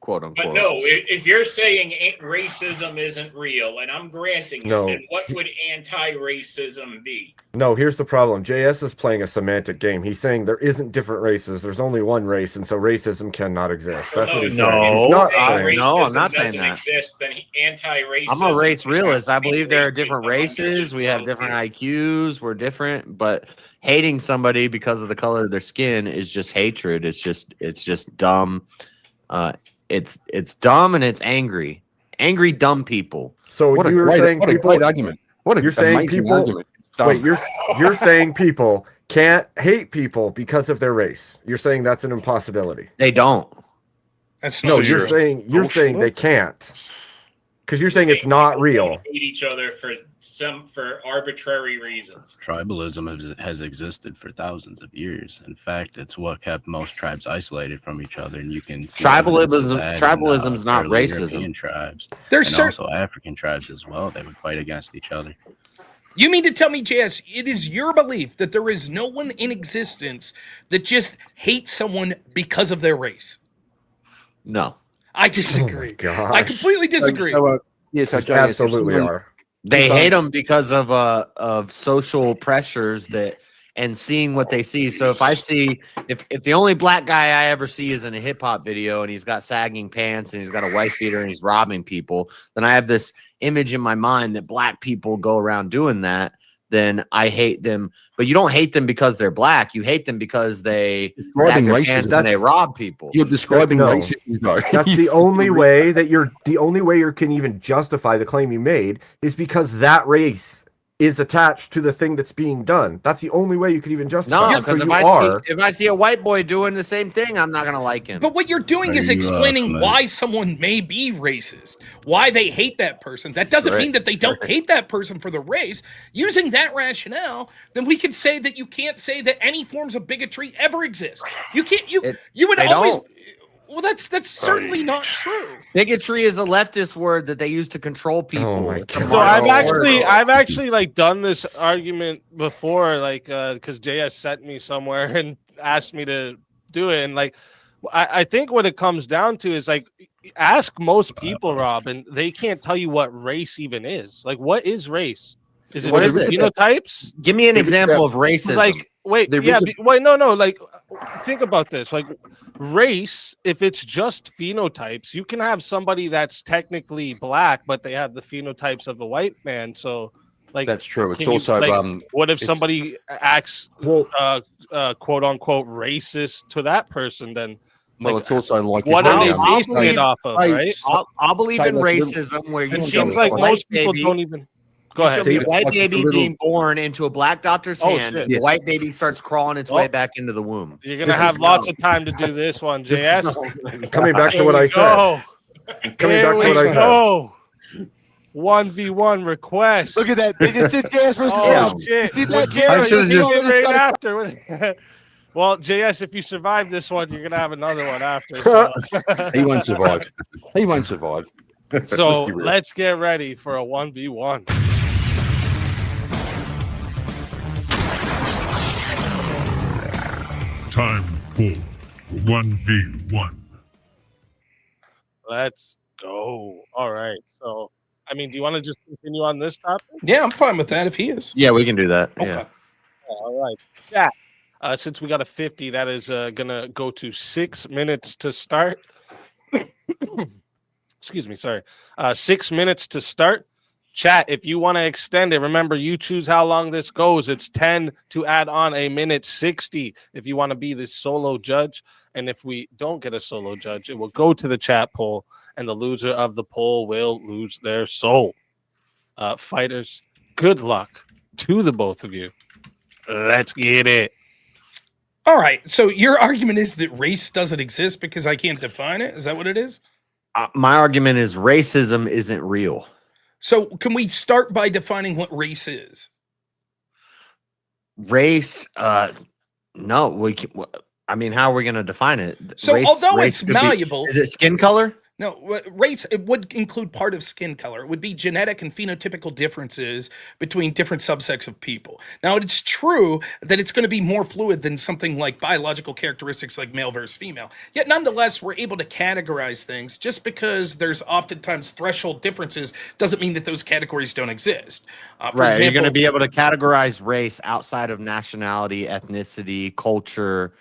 quote unquote. But no, if you're saying racism isn't real, and I'm granting No. it, then what would anti-racism be? No, here's the problem. JS is playing a semantic game. He's saying there isn't different races. There's only one race, and so racism cannot exist. That's what he's saying. He's not saying. No, I'm not racism saying doesn't that. exist, then anti-racism. I'm a race realist. I believe there are racism different under races. We have different IQs. We're different, but hating somebody because of the color of their skin is just hatred. It's just dumb. It's dumb and it's angry. Angry dumb people. So you were saying what a people. great argument. What a You're saying amazing people. argument. It's dumb. Wait, you're saying people can't hate people because of their race. You're saying that's an impossibility. They don't. That's No, not you're true. saying they can't. Because you're saying it's not real. Hate each other for arbitrary reasons. Tribalism has existed for thousands of years. In fact, it's what kept most tribes isolated from each other, and you can see evidence of that in, Tribalism's not early racism. European tribes, There's and also African tribes as well. They would fight against each other. You mean to tell me, JS, it is your belief that there is no one in existence that just hates someone because of their race? No. I disagree. gosh. I completely disagree. Yes, Just absolutely are. They hate them because of social pressures and seeing what they see. So if I see if the only black guy I ever see is in a hip hop video and he's got sagging pants and he's got a wife beater and he's robbing people, then I have this image in my mind that black people go around doing that. then I hate them. But you don't hate them because they're black. You hate them because they Describing sag their racism. pants and they rob people. You're describing No. racism, though. That's the only way that you can even justify the claim you made is because that race is attached to the thing that's being done. That's the only way you could even justify No, it. So because if I see a white boy doing the same thing, I'm not gonna like him. But what you're doing is You explaining mate. why someone may be racist, why they hate that person. That doesn't mean that they don't hate that person for the race. Using that rationale, then we could say that you can't say that any forms of bigotry ever exist. You can't. You would they always. don't. Well, that's certainly not true. Bigotry is a leftist word that they use to control people. my It's a God. So I've marginal word. actually like done this argument before, like because JS sent me somewhere and asked me to do it, and like I think what it comes down to is like ask most people, Rob, and they can't tell you what race even is. Like, what is race? Is it What just is it? phenotypes? Give me an example of racism. Like, wait, wait, no, like, think about this. Like, race, if it's just phenotypes, you can have somebody that's technically black, but they have the phenotypes of a white man. So, like, That's true. It's can you, also like, what if it's- somebody acts, quote unquote, racist to that person? Then, Well, like, it's also like what if are they they, basing it off of, right? I'll believe say in like little- racism where you It show seems me like a most white people baby- don't even. Go you ahead. show me a white Like baby little- being born into a black doctor's Oh, hand. shit. The Yes. white baby starts crawling its way back into the womb. You're gonna This have is lots dumb. of time to do this one, JS. Coming back to Here what we I said. go. Coming Here back to we what I said. go. 1v1 request. Look at that. They just did JS versus Oh Rob. shit! You see that, Well, JS? JS Just just going right to- after. Well, JS, if you survive this one, you're gonna have another one after. So, he won't survive. He won't survive. so be real. let's get ready for a 1v1. Time for 1v1. Let's go. All right. So, I mean, do you want to just continue on this topic? Yeah, I'm fine with that if he is. Yeah, we can do that. Okay. Yeah. All right. Yeah. Since we got a 50, that is gonna go to 6 minutes to start. Excuse me. Sorry. 6 minutes to start. Chat, if you want to extend it, remember you choose how long this goes. It's 10 to add on a minute 60 if you want to be the solo judge. And if we don't get a solo judge, it will go to the chat poll, and the loser of the poll will lose their soul. Fighters, good luck to the both of you. Let's get it. All right. So your argument is that race doesn't exist because I can't define it. Is that what it is? My argument is racism isn't real. So can we start by defining what race is? Race, no, we can, I mean, how are we going to define it? So although it's could be- malleable, is it skin color? no, race, it would include part of skin color. It would be genetic and phenotypical differences between different subsects of people. Now, it's true that it's going to be more fluid than something like biological characteristics like male versus female. Yet, nonetheless, we're able to categorize things. Just because there's oftentimes threshold differences doesn't mean that those categories don't exist. For Right. example, You're going to be able to categorize race outside of nationality, ethnicity, culture.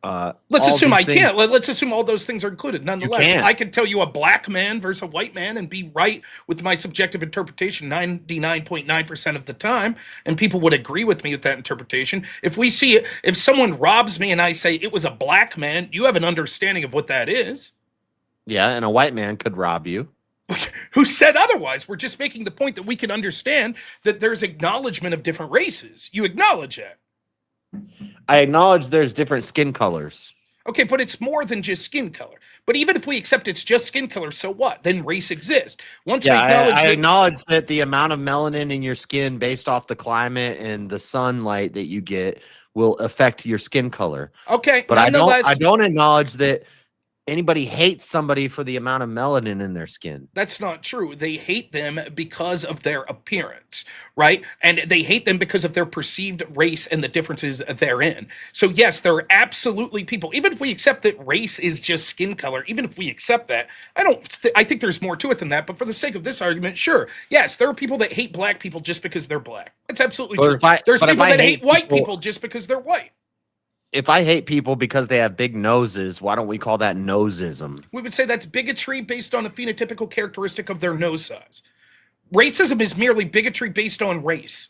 Let's all assume these I things. can't. Let's assume all those things are included. Nonetheless, can't. I could tell you a black man versus a white man and be right with my subjective interpretation 99.9% of the time, and people would agree with me with that interpretation. If someone robs me and I say it was a black man, you have an understanding of what that is. Yeah, and a white man could rob you. Who said otherwise? We're just making the point that we can understand that there's acknowledgement of different races. You acknowledge that. I acknowledge there's different skin colors. Okay, but it's more than just skin color. But even if we accept it's just skin color, so what? Then race exists. Once we Yeah, acknowledge I that, acknowledge that the amount of melanin in your skin based off the climate and the sunlight that you get will affect your skin color. okay, But I nonetheless, don't acknowledge that anybody hates somebody for the amount of melanin in their skin. that's not true. They hate them because of their appearance, right? And they hate them because of their perceived race and the differences therein. So yes, there are absolutely people, even if we accept that race is just skin color, even if we accept that, I think there's more to it than that, but for the sake of this argument, sure. Yes, there are people that hate black people just because they're black. That's absolutely But true. if There's but if people I that hate white people- people just because they're white. If I hate people because they have big noses, why don't we call that nosism? We would say that's bigotry based on a phenotypical characteristic of their nose size. Racism is merely bigotry based on race.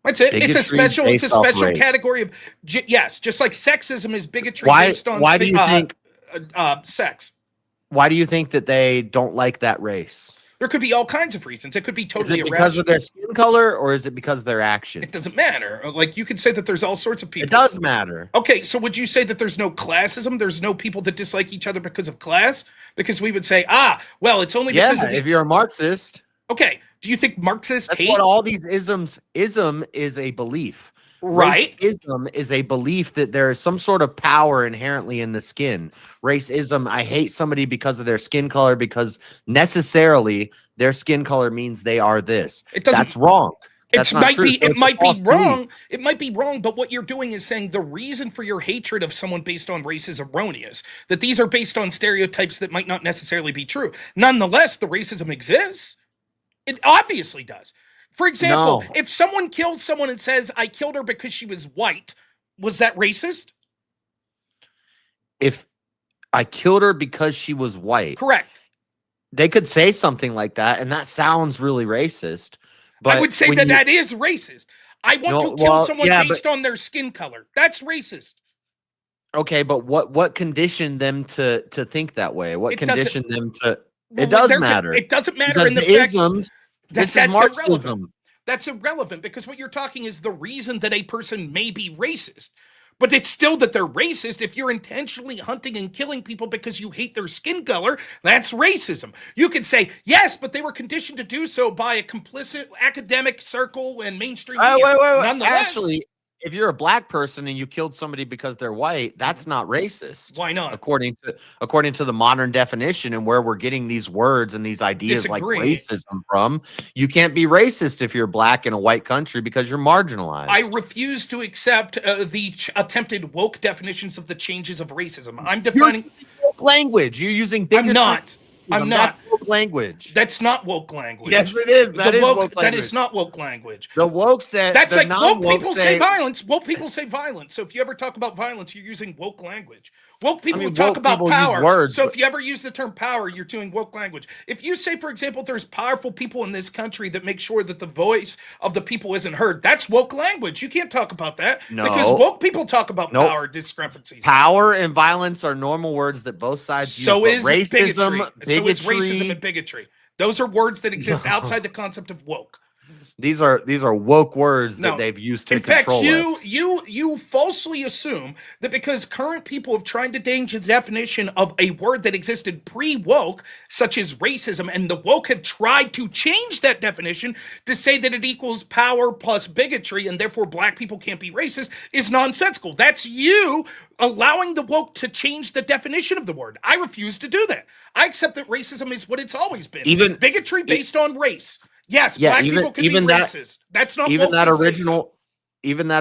That's it. Bigotry It's a based off special race. category of yes, just like sexism is bigotry Why? based on Why do you think? sex. Why do you think that they don't like that race? There could be all kinds of reasons. It could be Is totally it because irrational. of their skin color or is it because of their actions? It doesn't matter. Like you could say that there's all sorts of people. It does matter. Okay, so would you say that there's no classism? There's no people that dislike each other because of class? Because we would say, well, it's only because of the. If you're a Marxist. Okay, do you think Marxists That's hate? what all these isms. Ism is a belief. Right. Racism is a belief that there is some sort of power inherently in the skin. Racism, I hate somebody because of their skin color, because necessarily their skin color means they are this. It doesn't. That's wrong. That's It not might true. be. So It it's a might be false wrong. belief. It might be wrong. But what you're doing is saying the reason for your hatred of someone based on race is erroneous. That these are based on stereotypes that might not necessarily be true. Nonetheless, the racism exists. It obviously does. For example, No. if someone kills someone and says, I killed her because she was white, was that racist? If I killed her because she was white. Correct. They could say something like that, and that sounds really racist. But I would say when that you- that is racist. I want No, to kill well, someone yeah, based on their skin color. That's racist. Okay, but what conditioned them to think that way? What It doesn't- conditioned them to? Well, It does they're- matter. It doesn't matter Because in the the fact isms. This is that's Marxism. irrelevant. That's irrelevant because what you're talking is the reason that a person may be racist. But it's still that they're racist. If you're intentionally hunting and killing people because you hate their skin color, that's racism. You could say, yes, but they were conditioned to do so by a complicit academic circle and mainstream media. Wait. Nonetheless, Actually, if you're a black person and you killed somebody because they're white, that's not racist. Why not? According to the modern definition and where we're getting these words and these ideas Disagree. like racism from, you can't be racist if you're black in a white country because you're marginalized. I refuse to accept the attempted woke definitions of the changes of racism. I'm defining woke language. You're using bigotry. I'm not. I'm not. That's woke language. That's not woke language. Yes, it is. That The is woke, woke That language. is not woke language. The woke said That's the like woke non-woke people say violence. Woke people say violence. So if you ever talk about violence, you're using woke language. Woke people mean, who talk woke about people use power. words, So but- if you ever use the term power, you're doing woke language. If you say, for example, there's powerful people in this country that make sure that the voice of the people isn't heard, that's woke language. You can't talk about that because No. woke people talk about Nope. power discrepancies. Power and violence are normal words that both sides use. So but is racism, bigotry. So is racism bigotry. and bigotry. Those are words that exist outside the concept of woke. These are woke words No. that they've used to In fact, control us. you falsely assume that because current people have tried to change the definition of a word that existed pre-woke, such as racism, and the woke have tried to change that definition to say that it equals power plus bigotry, and therefore black people can't be racist, is nonsensical. That's you allowing the woke to change the definition of the word. I refuse to do that. I accept that racism is what it's always been. Even- bigotry based on race. Yes, Yeah, black even- people can even be that- racist. That's not even woke that to say so.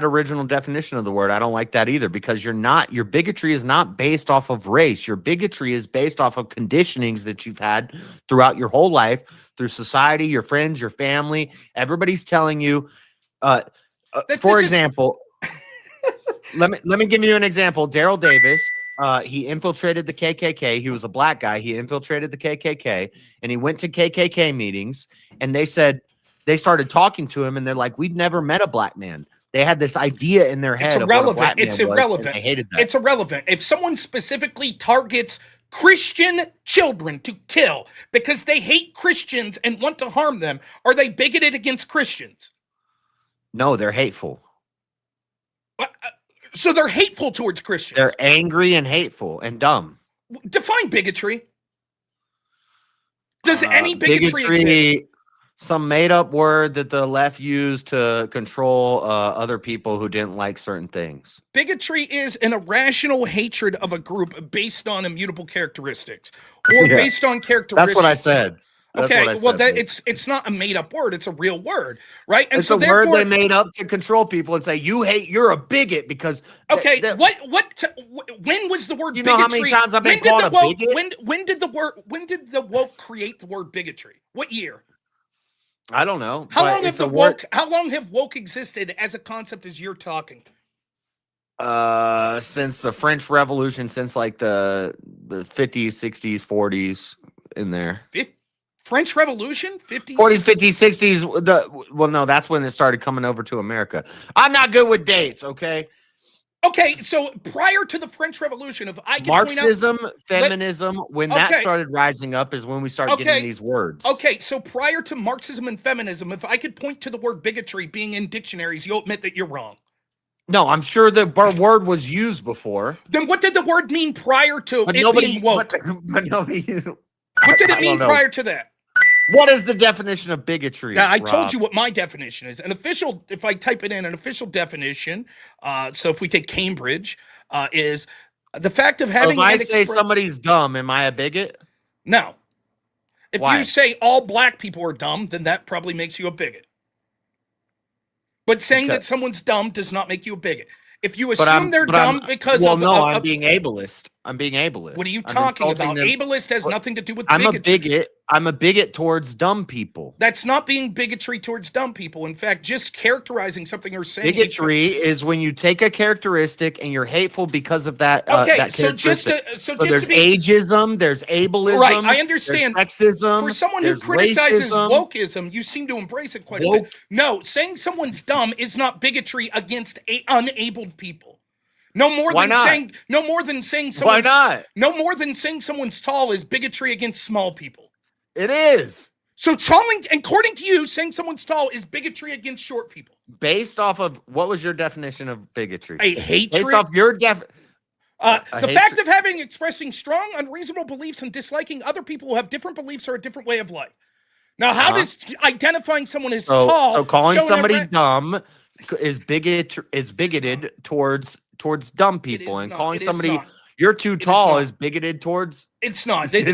original definition of the word, I don't like that either, because your bigotry is not based off of race. Your bigotry is based off of conditionings that you've had throughout your whole life, through society, your friends, your family. Everybody's telling you, for this is- example, let me give you an example. Daryl Davis, he infiltrated the KKK. He was a black guy. He infiltrated the KKK, and he went to KKK meetings, and they started talking to him, and they're like, we've never met a black man. They had this idea in their head. It's of what a irrelevant. black man It's was, and irrelevant. they hated that. It's irrelevant. If someone specifically targets Christian children to kill because they hate Christians and want to harm them, are they bigoted against Christians? No, they're hateful. So they're hateful towards Christians. They're angry and hateful and dumb. Define bigotry. Does any bigotry exist? Bigotry, some made-up word that the left used to control other people who didn't like certain things. Bigotry is an irrational hatred of a group based on immutable characteristics or Yeah. based on characteristics. That's what I said. That's Okay, what I well, said, it's not a made up word; it's a real word, right? And It's so a word therefore, they made up to control people and say you're a bigot because. okay, when was the word You bigotry? know how many times I've been when did called the a woke, bigot? when did the woke create the word bigotry? What year? I don't know. How but long have it's a the word- woke? How long have woke existed as a concept as you're talking? Since the French Revolution, since like the 50s, 60s, 40s, in there. French Revolution, 50s, 40s, 50s, 60s. Well, no, that's when it started coming over to America. I'm not good with dates, okay? Okay, so prior to the French Revolution, if I could Marxism, point out, feminism, when that okay. started rising up is when we start Okay. getting these words. Okay, so prior to Marxism and feminism, if I could point to the word bigotry being in dictionaries, you'll admit that you're wrong. No, I'm sure the word was used before. Then what did the word mean prior to But it nobody, being woke? but nobody. What did I it mean don't know. prior to that? What is the definition of bigotry? Yeah, I told Rob? you what my definition is. An official, if I type it in, an official definition, so if we take Cambridge, is the fact of So having if I an say expre- somebody's dumb, am I a bigot? No. If Why? you say all black people are dumb, then that probably makes you a bigot. But saying Okay. that someone's dumb does not make you a bigot. If you But assume they're dumb because well, of no, of- I'm of- being ableist. I'm being ableist. what are you I'm talking insulting about? them. Ableist has What- nothing to do with I'm bigotry. a bigot. I'm a bigot towards dumb people. That's not being bigotry towards dumb people. In fact, just characterizing something or saying Bigotry is when you take a characteristic and you're hateful because of that. Okay, that so just characteristic. to so So just there's to be ageism, there's ableism, right, I there's understand. sexism. For someone who there's criticizes racism. wokeism, you seem to embrace it quite a Woke- bit. No, saying someone's dumb is not bigotry against unabled people. No more Why than not? saying Why someone's not? no more than saying someone's tall is bigotry against small people. It is. So talling, according to you, saying someone's tall is bigotry against short people. Based off of what was your definition of bigotry? A hatred. Based off your The hatred- fact of having expressing strong, unreasonable beliefs and disliking other people who have different beliefs or a different way of life. Now, how does identifying someone as tall? So calling show an somebody irre- dumb is bigoted towards dumb people, is and not. calling It is somebody not. you're too It is tall not. is bigoted towards. It's not. It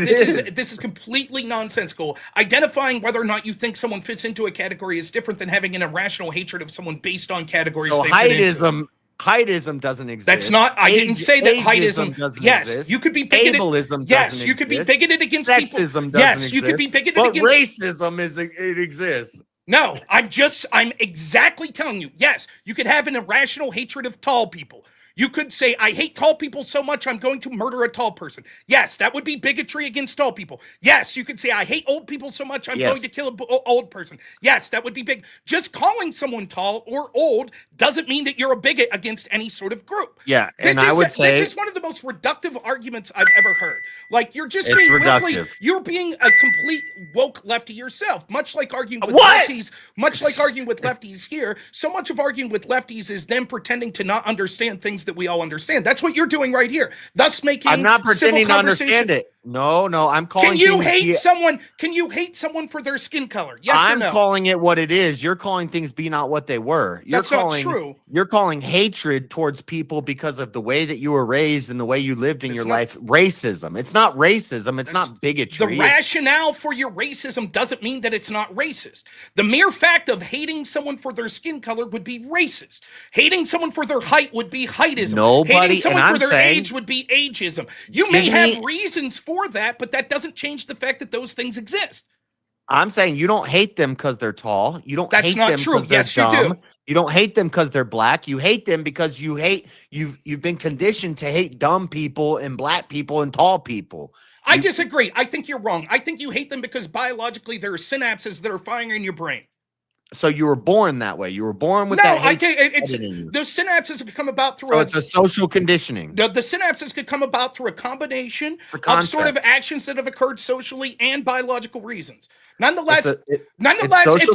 This is completely nonsensical. Identifying whether or not you think someone fits into a category is different than having an irrational hatred of someone based on categories So they fit into. heightism doesn't exist. That's not. I didn't say that heightism. doesn't Yes, exist. you could be bigoted. Ableism Yes, doesn't you could be exist. bigoted against Sexism people. doesn't Yes, you could be exist. bigoted But against racism it exists. No, I'm exactly telling you. Yes, you could have an irrational hatred of tall people. You could say, I hate tall people so much I'm going to murder a tall person. Yes, that would be bigotry against tall people. Yes, you could say, I hate old people so much I'm Yes. going to kill an old person. Yes, that would be big. Just calling someone tall or old doesn't mean that you're a bigot against any sort of group. Yeah, and I would say this is one of the most reductive arguments I've ever heard. Like you're just It's being willfully, reductive. you're being a complete woke lefty yourself, much like arguing with What? lefties, much like arguing with lefties here. So much of arguing with lefties is them pretending to not understand things that we all understand. That's what you're doing right here. Thus making I'm not pretending to civil understand conversation. it. No, I'm calling. Can you things hate be- someone? Can you hate someone for their skin color? Yes or I'm no? calling it what it is. You're calling things be not what they were. You're That's not calling, true. You're calling hatred towards people because of the way that you were raised and the way you lived in It's your not- life. Racism. It's not racism. It's That's- not bigotry. The It's- rationale for your racism doesn't mean that it's not racist. The mere fact of hating someone for their skin color would be racist. Hating someone for their height would be heightism. Nobody- hating someone and for I'm their saying- age would be ageism. You may Give have me- reasons for that, but that doesn't change the fact that those things exist. I'm saying you don't hate them because they're tall. You don't That's hate not them true. 'cause they're Yes, you dumb. do. You don't hate them because they're black. You hate them because you've been conditioned to hate dumb people and black people and tall people. I disagree. I think you're wrong. I think you hate them because biologically there are synapses that are firing in your brain. So you were born that way. You were born with No, that I hate can't. It's in you. those synapses could come about through So it's a social conditioning. The synapses could come about through a combination The of sort of concept. actions that have occurred socially and biological reasons. Nonetheless, It's if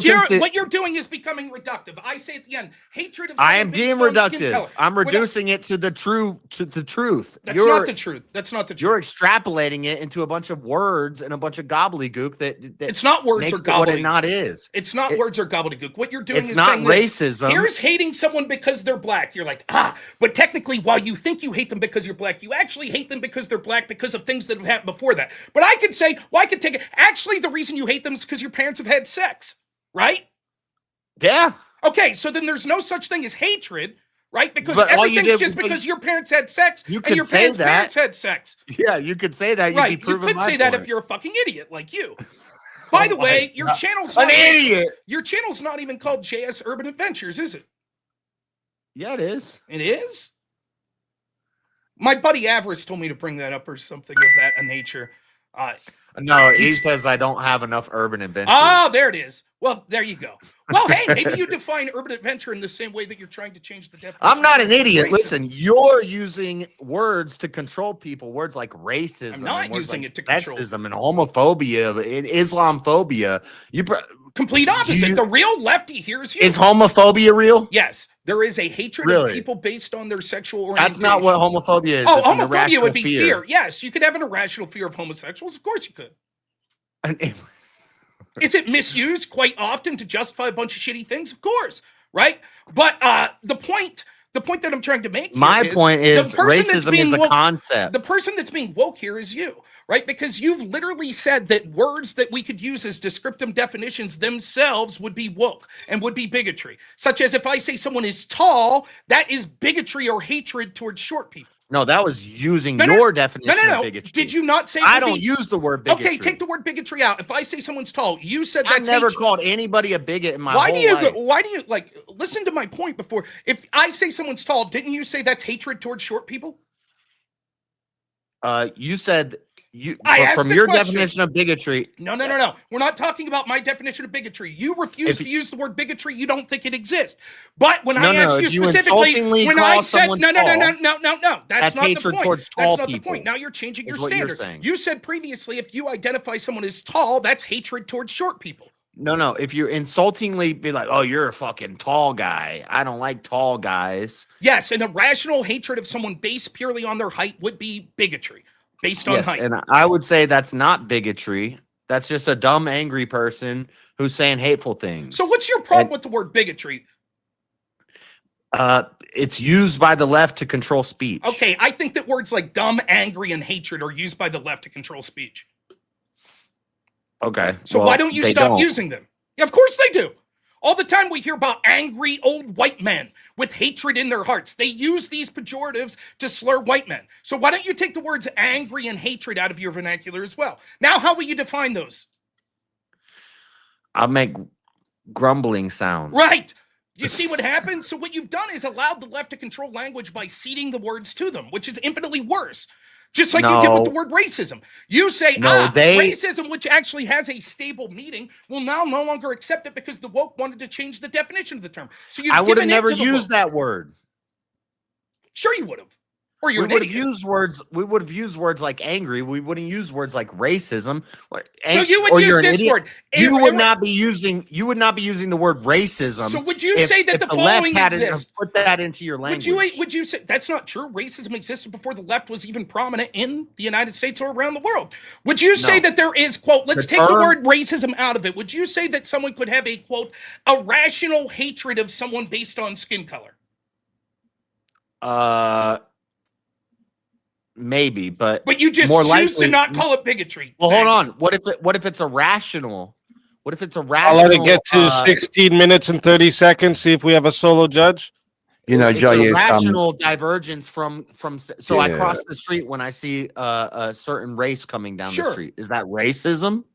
social what you're doing is becoming reductive. I say at the end, hatred of I someone am based being on skin reductive. color. I'm Whatever. reducing it to the truth. That's not the truth. That's not the truth. You're extrapolating it into a bunch of words and a bunch of gobbledygook that It's not words makes or it what it gobbledygook. not is. It's not words or gobbledygook. What you're doing It's is not saying this. racism. Here's hating someone because they're black. You're like, but technically, while you think you hate them because you're black, you actually hate them because they're black because of things that have happened before that. But I could say, well, I could take it. Actually, the reason you hate them is because your parents have had sex, right? Yeah. Okay, so then there's no such thing as hatred, right? Because But all you everything's did just was- because your parents had sex You and could your say parents' that. parents had sex. Yeah, you could say that. You'd Right. be You proving could my say that point. if you're a fucking idiot like you. By the way, your God. channel's An not even- idiot. Your channel's not even called JS Urban Adventures, is it? Yeah, it is. It is? My buddy Avarice told me to bring that up or something of that nature. No, he says I don't have enough urban adventures. Oh, there it is. Well, there you go. Well, hey, maybe you define urban adventure in the same way that you're trying to change the definition. I'm not an idiot. racism. Listen, you're using words to control people. Words like racism. I'm not and words using like it to control. sexism and homophobia and Islamophobia. Complete opposite. The real lefty here is you. Is homophobia real? Yes, there is a hatred Really? of people based on their sexual orientation. That's not what homophobia is. Oh, It's an homophobia irrational would be fear. Yes, you could have an irrational fear of homosexuals. Of course you could. Is it misused quite often to justify a bunch of shitty things? Of course, right? But the point that I'm trying to make My point is the person that's racism being is a woke- concept. The person that's being woke here is you, right? Because you've literally said that words that we could use as descriptive definitions themselves would be woke and would be bigotry. Such as if I say someone is tall, that is bigotry or hatred towards short people. No, that was using your definition No. of bigotry. Did you not say? I don't use the word bigotry. Okay, take the word bigotry out. If I say someone's tall, you said I've that's never hatred. called anybody a bigot in my Why whole do you? life. Why do you like? Listen to my point before. If I say someone's tall, didn't you say that's hatred towards short people? You said I asked from a your question. definition of bigotry. No. We're not talking about my definition of bigotry. You refuse to use the word bigotry. You don't think it exists. But when I asked you specifically, when I said no, that's not the hatred point. towards That's tall not the people, point. Now you're changing your is what you're standard. saying. You said previously, if you identify someone as tall, that's hatred towards short people. No. If you insultingly be like, "Oh, you're a fucking tall guy. I don't like tall guys." Yes, an irrational hatred of someone based purely on their height would be bigotry. Based on Yes, height. and I would say that's not bigotry. That's just a dumb, angry person who's saying hateful things. So what's your problem with the word bigotry? It's used by the left to control speech. Okay, I think that words like dumb, angry, and hatred are used by the left to control speech. Okay. So well, why don't you they stop don't. using them? Yeah, of course they do. All the time we hear about angry old white men with hatred in their hearts. They use these pejoratives to slur white men. So why don't you take the words angry and hatred out of your vernacular as well? Now, how will you define those? I'll make grumbling sounds. Right. You see what happens? So what you've done is allowed the left to control language by ceding the words to them, which is infinitely worse. Just like you did with the word racism. You say, racism, which actually has a stable meaning, will now no longer accept it because the woke wanted to change the definition of the term. So I would have never used that word. Sure you would have. Or we would have used words. We would have used words like angry. We wouldn't use words like racism. So you would use this word. You would not be using. You would not be using the word racism. So would you say that the left following hadn't exists? Put that into your language. Would you say that's not true? Racism existed before the left was even prominent in the United States or around the world. Would you say that there is, quote, let's take the word racism out of it. Would you say that someone could have a, quote, irrational hatred of someone based on skin color? Maybe, but you just more choose likely, to not call it bigotry. Well, hold Thanks. on. What if it's irrational? What if it's irrational? I'll let it get to 16 minutes and 30 seconds. See if we have a solo judge. You know, It's Joey, a rational divergence from. So I Yeah. cross the street when I see a certain race coming down the Sure. street. Is that racism?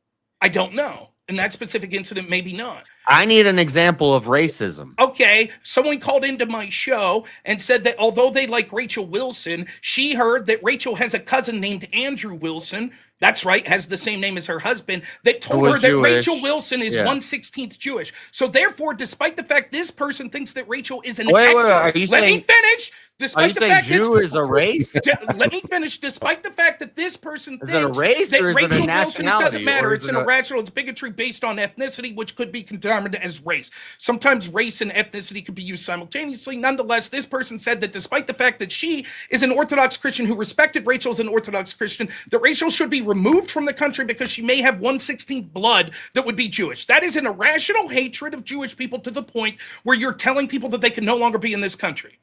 I don't know. In that specific incident, maybe not. I need an example of racism. Okay, someone called into my show and said that although they like Rachel Wilson, she heard that Rachel has a cousin named Andrew Wilson. That's right, has the same name as her husband, that told her was that Jewish. Rachel Wilson is Yeah. 1/16 Jewish. So therefore, despite the fact this person thinks that Rachel is an Wait, excellent... are you Let me saying- finish. Are Despite you the saying fact Jew is a race? Let me finish. Despite the fact that this person Is it a thinks race that or is it a Rachel Wilson, it nationality, doesn't matter. or is It's it an a- irrational. It's bigotry based on ethnicity, which could be determined as race. Sometimes race and ethnicity could be used simultaneously. Nonetheless, this person said that despite the fact that she is an Orthodox Christian who respected Rachel as an Orthodox Christian, that Rachel should be removed from the country because she may have 1/16 blood that would be Jewish. That is an irrational hatred of Jewish people to the point where you're telling people that they can no longer be in this country.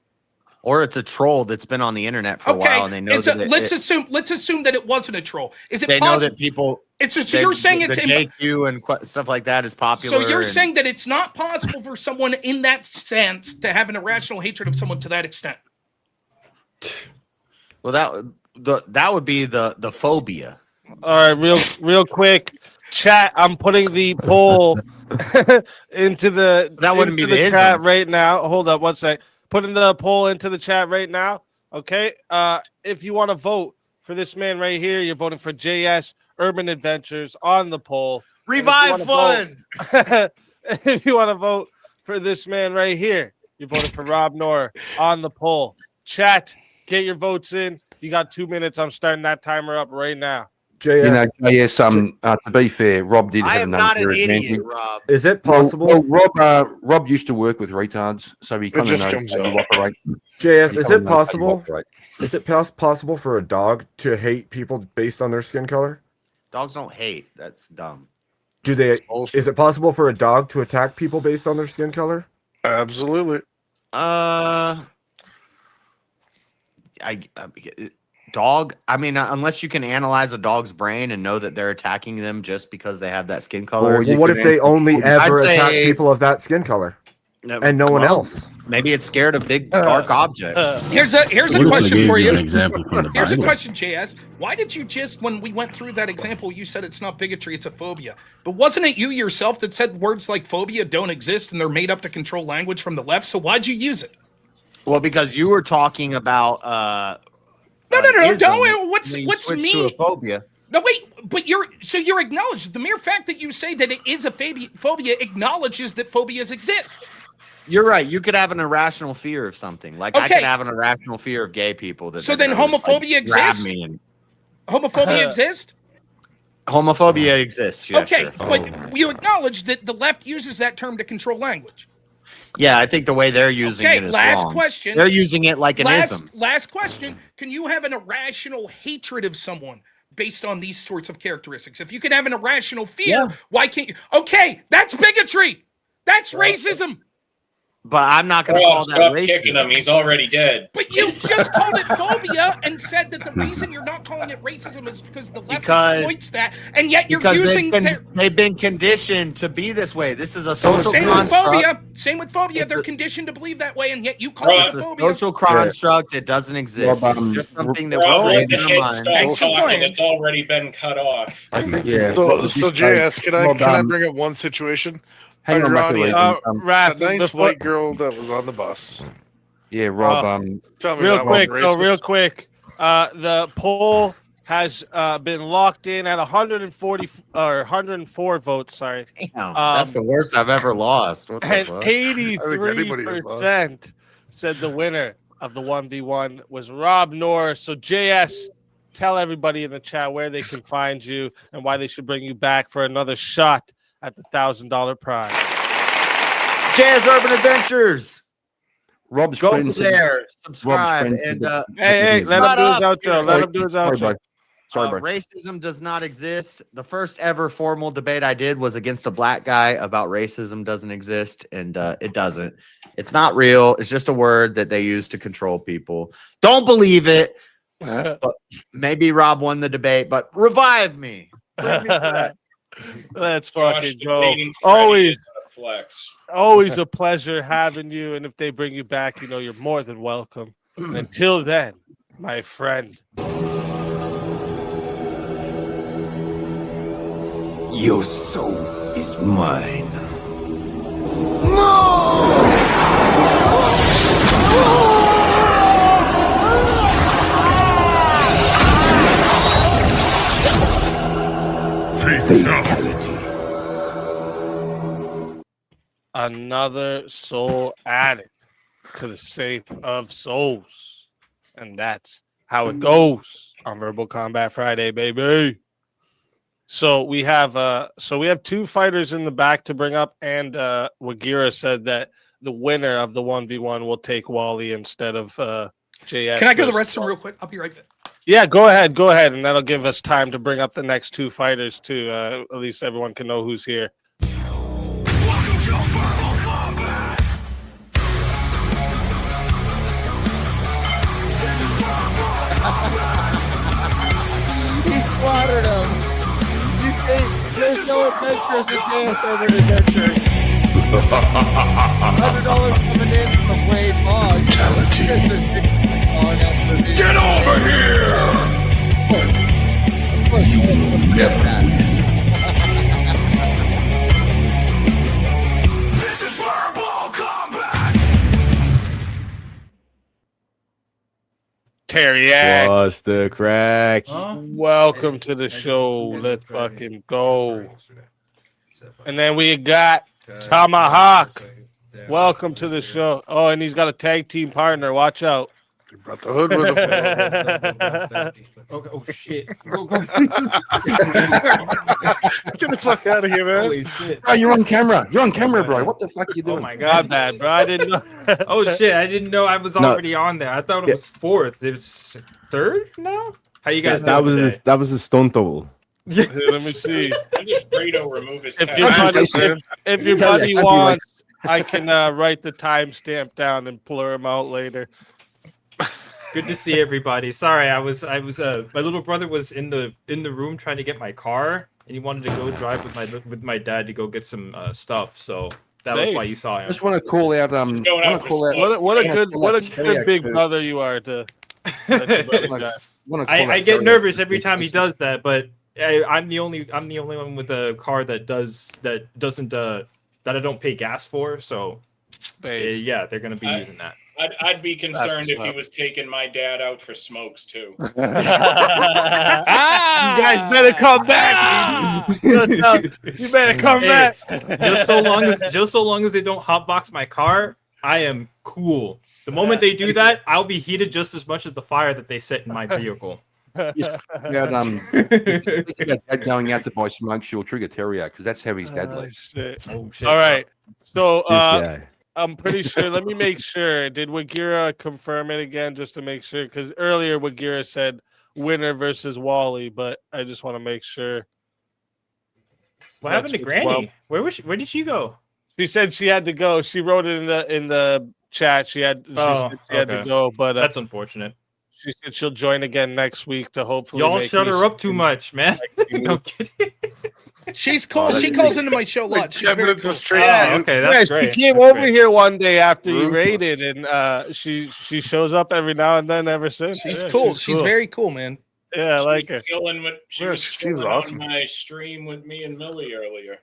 Or it's a troll that's been on the internet for a while and they know that let's assume that it wasn't a troll. Is it they know possible? that people. So you're saying the it's JQ and stuff like that is popular. So you're and- saying that it's not possible for someone in that sense to have an irrational hatred of someone to that extent. Well, that would be the phobia. All right, real quick, chat. I'm putting the poll into the wouldn't into be the chat ism. right now. Hold up one sec. Putting the poll into the chat right now. Okay. If you want to vote for this man right here, you're voting for JS Urban Adventures on the poll. Revive funds. If you want to vote for this man right here, you voted for Rob Noerr on the poll. Chat, get your votes in. You got 2 minutes. I'm starting that timer up right now. JS, To be fair, Rob did I have am an not an unfair idiot, advantage. Rob. is it Well, possible? Rob used to work with retards, so he kind of just knows comes how you out. operate. JS, He is kinda it knows how you possible? operate. Is it possible for a dog to hate people based on their skin color? Dogs don't hate. That's dumb. Do they? Is it possible for a dog to attack people based on their skin color? Absolutely. Dog. I mean, unless you can analyze a dog's brain and know that they're attacking them just because they have that skin color. Well, what if they only ever attack people of that skin color and no one else? Maybe it's scared of big dark objects. Here's a What if I question gave for you you. an example from the Here's a Bible? question, JS. Why did you just, when we went through that example, you said it's not bigotry, it's a phobia. But wasn't it you yourself that said words like phobia don't exist and they're made up to control language from the left? So why'd you use it? Well, because you were talking about No. What's to a me? phobia. No, wait, but you're acknowledged. The mere fact that you say that it is a phobia acknowledges that phobias exist. You're right. You could have an irrational fear of something. Like I Okay. could have an irrational fear of gay people. That So they're then gonna just, like, homophobia grab exists? me and- Homophobia exists? Homophobia exists. Yeah, Okay, sure. but you acknowledge that the left uses that term to control language. Yeah, I think the way they're using Okay, it is last wrong. question. They're using it like an ism. Last question. Can you have an irrational hatred of someone based on these sorts of characteristics? If you can have an irrational fear, why can't you? Okay, that's bigotry. That's racism. But I'm not going to Rob, call that stop racism. kicking him. He's already dead. But you just called it phobia and said that the reason you're not calling it racism is because the left Because- exploits that, and yet you're Because using they've been conditioned to be this way. This is a social same with construct. phobia. Same with phobia. They're conditioned to believe that way, and yet you call It's it a phobia. social construct. It doesn't exist. Rob, It's just something that Rob, we're let creating the in our kid mind. stop Thanks for talking. playing. It's already been cut off. Yeah. So JS, can I bring up one situation? Hang on, Ronnie, Raphael. Raph, a nice before- white girl that was on the bus. Yeah, Rob. Tell me real that quick, wasn't though, racist. real quick. The poll has been locked in at 140 or 104 votes. Sorry, Damn, that's the worst I've ever lost. What the and fuck? 83% said the winner of the 1v1 was Rob Noerr. So JS, tell everybody in the chat where they can find you and why they should bring you back for another shot at the $1,000 prize. Jazz Urban Adventures. Rob's Go friend said- there, subscribe, friend and said Hey, let him do his outro. Let him do his Sorry, outro. bro. Sorry, bro. Racism does not exist. The first ever formal debate I did was against a black guy about racism doesn't exist, and it doesn't. It's not real. It's just a word that they use to control people. Don't believe it. But maybe Rob won the debate, but revive me. Bring me back. Let's Josh fucking go. debating Freddie Always, is a flex. always a pleasure having you. And if they bring you back, you know you're more than welcome. And until then, my friend. Your soul is mine. Another soul added to the safe of souls. And that's how it goes on Verbal Combat Friday, baby. So we have two fighters in the back to bring up, and Wagira said that the winner of the 1v1 will take Wally instead of JS. Can I go to the restroom real quick? I'll be right back. Yeah, go ahead, and that'll give us time to bring up the next two fighters too. At least everyone can know who's here. He slaughtered him. There's no adventures in JS Urban Adventures. $100 coming in from Wade Lodge. Get over here! You will never. This is Verbal Combat! Teriak. What's the crack? Welcome to the show. Let's fucking go. And then we got Tomahawk. Welcome to the show. Oh, and he's got a tag team partner. Watch out. You brought the hood with him. Oh shit. Get the fuck out of here, man. Holy shit. Oh, you're on camera. You're on camera, bro. What the fuck are you doing? Oh my God, god. bad, bro. I didn't know. Oh shit, I didn't know I was No. already on there. I thought it was fourth. It's third now? How you guys that doing was today? that was a stunt double. Here, let me see. When does Brito remove his If tattoo? your buddy, man. if your Yeah, buddy yeah, wants, I can write the timestamp down and blur him out later. Good to see everybody. Sorry, I was my little brother was in the room trying to get my car and he wanted to go drive with my dad to go get some stuff. So that was why you saw I him. just want to call out. He's going out for smoke. What a Yeah, good Teriak big too. brother you are to. let your brother Like, drive. I get nervous every time he does that, but I'm the only one with a car that doesn't that I don't pay gas for. So yeah, they're gonna be using that. I'd be concerned if what's he was taking my dad out for smokes too. You guys better come back. You better come Hey, back. just so long as they don't hotbox my car, I am cool. The moment they do that, I'll be heated just as much as the fire that they set in my vehicle. Yeah, dad going out to buy smoke, she'll trigger Teriak because that's how his dad lives. Shit. Oh shit! All right. So This guy. I'm pretty sure. Let me make sure. Did Wagira confirm it again just to make sure? Because earlier Wagira said winner versus Wally, but I just want to make sure. What happened to That's Granny? well- Where was she? Where did she go? She said she had to go. She wrote it in the chat. She had to go, but That's unfortunate. she said she'll join again next week to hopefully. Y'all make shut me her up too something much, man. like you. No kidding. She's cool. She calls into my show a lot. She's 10 very minutes cool. of straight. Yeah, okay, yeah, that's great. she came That's over great. here one day after you Ruthless. raided, and she shows up every now and then ever since. She's Yeah, cool. She's cool. very cool, man. Yeah, I like her. Chilling with, she Yeah, was she seems chilling awesome. on my stream with me and Millie earlier.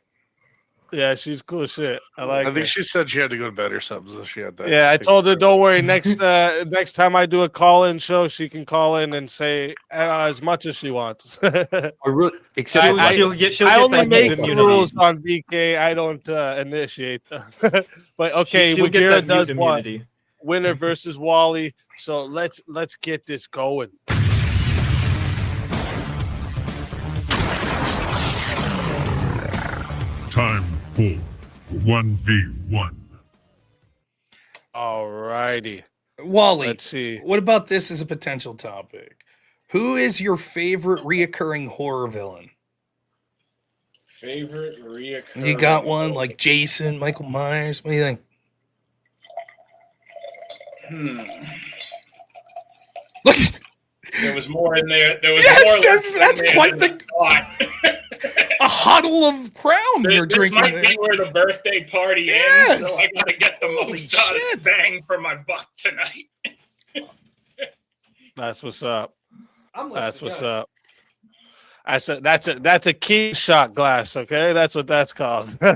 Yeah, she's cool as shit. I like I her. think she said she had to go to bed or something, so she had that. Yeah, I told her, don't worry. Next time I do a call-in show, she can call in and say as much as she wants. I really, except She'll get I that only make the immunity. rules on VK. I don't initiate them. But okay, She'll get Wagira that does mute want immunity. winner versus Wally. So let's get this going. Time for 1v1. All righty. Wally, Let's see. what about this as a potential topic? Who is your favorite reoccurring horror villain? Favorite reoccurring. You got one like Jason, Michael Myers? What do you think? There was more in there. There was Yes, more. that's quite the a huddle of crown you're This drinking might there. be where the birthday party Yes. ends, so I gotta get the most bang for my buck tonight. That's what's up. I'm That's listening. what's Go up. That's a key shot glass. Okay, that's what that's called. I'll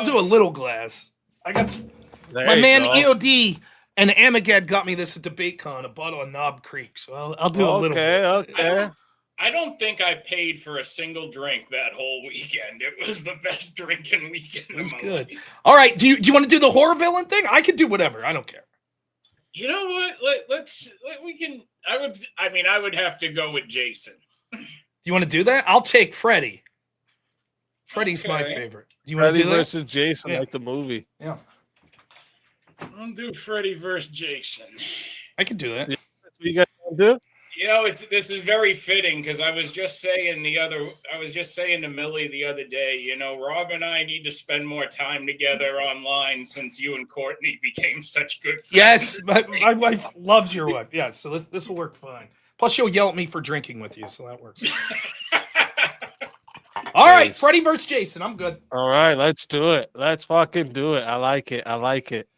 do a little glass. I got There my you man go. EOD and Amagad got me this at DebateCon, a bottle of Knob Creek. So I'll do a little. Okay. I don't think I paid for a single drink that whole weekend. It was the best drinking weekend That's of my good. life. All right. Do you want to do the horror villain thing? I could do whatever. I don't care. You know what? We can. I would have to go with Jason. Do you want to do that? I'll take Freddy. Freddy's my Okay. favor't. Do you want Freddy to do that? versus Jason, Yeah. like the movie. Yeah, I'll do Freddy versus Jason. I could do that. That's what you guys want to do? You know, this is very fitting because I was just saying to Millie the other day, you know, Rob and I need to spend more time together online since you and Courtney became such good friends. Yes, my wife loves your wife. Yes, so this will work fine. Plus, she'll yell at me for drinking with you, so that works. All right, Freddy versus Jason. I'm good. All right, let's do it. Let's fucking do it. I like it. I like it.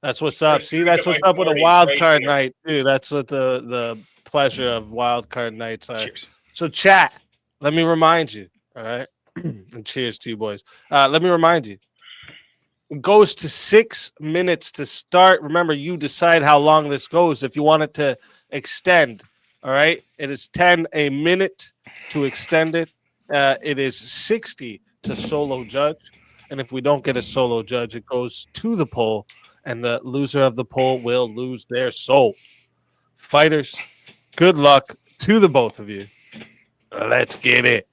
That's what's up. See, that's what's up with a wild card night, too. That's what the pleasure of wild card nights are. Cheers. So, chat, let me remind you, all right? And cheers to you boys. Let me remind you. goes to 6 minutes to start. Remember, you decide how long this goes. If you want it to extend, all right, it is 10 a minute to extend it. It is 60 to solo judge. And if we don't get a solo judge, it goes to the poll, and the loser of the poll will lose their soul. Fighters, good luck to the both of you. Let's get it.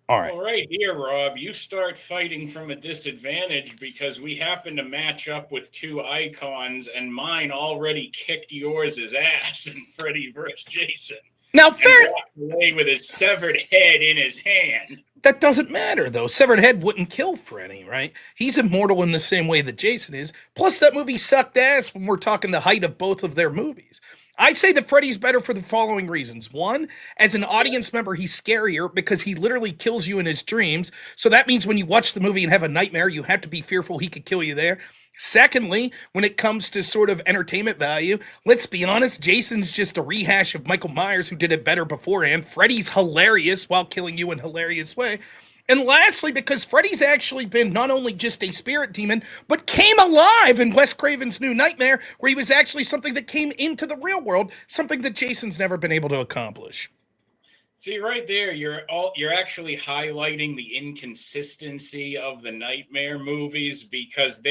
All right. All right, here, Rob, you start fighting from a disadvantage because we happen to match up with two icons, and mine already kicked yours' ass in Freddy vs. Jason. Now, fair. Walked away with his severed head in his hand. That doesn't matter, though. Severed head wouldn't kill Freddy, right? He's immortal in the same way that Jason is. Plus, that movie sucked ass when we're talking the height of both of their movies. I'd say that Freddy's better for the following reasons. One, as an audience member, he's scarier because he literally kills you in his dreams. So that means when you watch the movie and have a nightmare, you have to be fearful he could kill you there. Secondly, when it comes to sort of entertainment value, let's be honest, Jason's just a rehash of Michael Myers who did it better beforehand. Freddy's hilarious while killing you in a hilarious way. And lastly, because Freddy's actually been not only just a spirit demon, but came alive in Wes Craven's New Nightmare, where he was actually something that came into the real world, something that Jason's never been able to accomplish. See, right there, you're actually highlighting the inconsistency of the Nightmare movies, because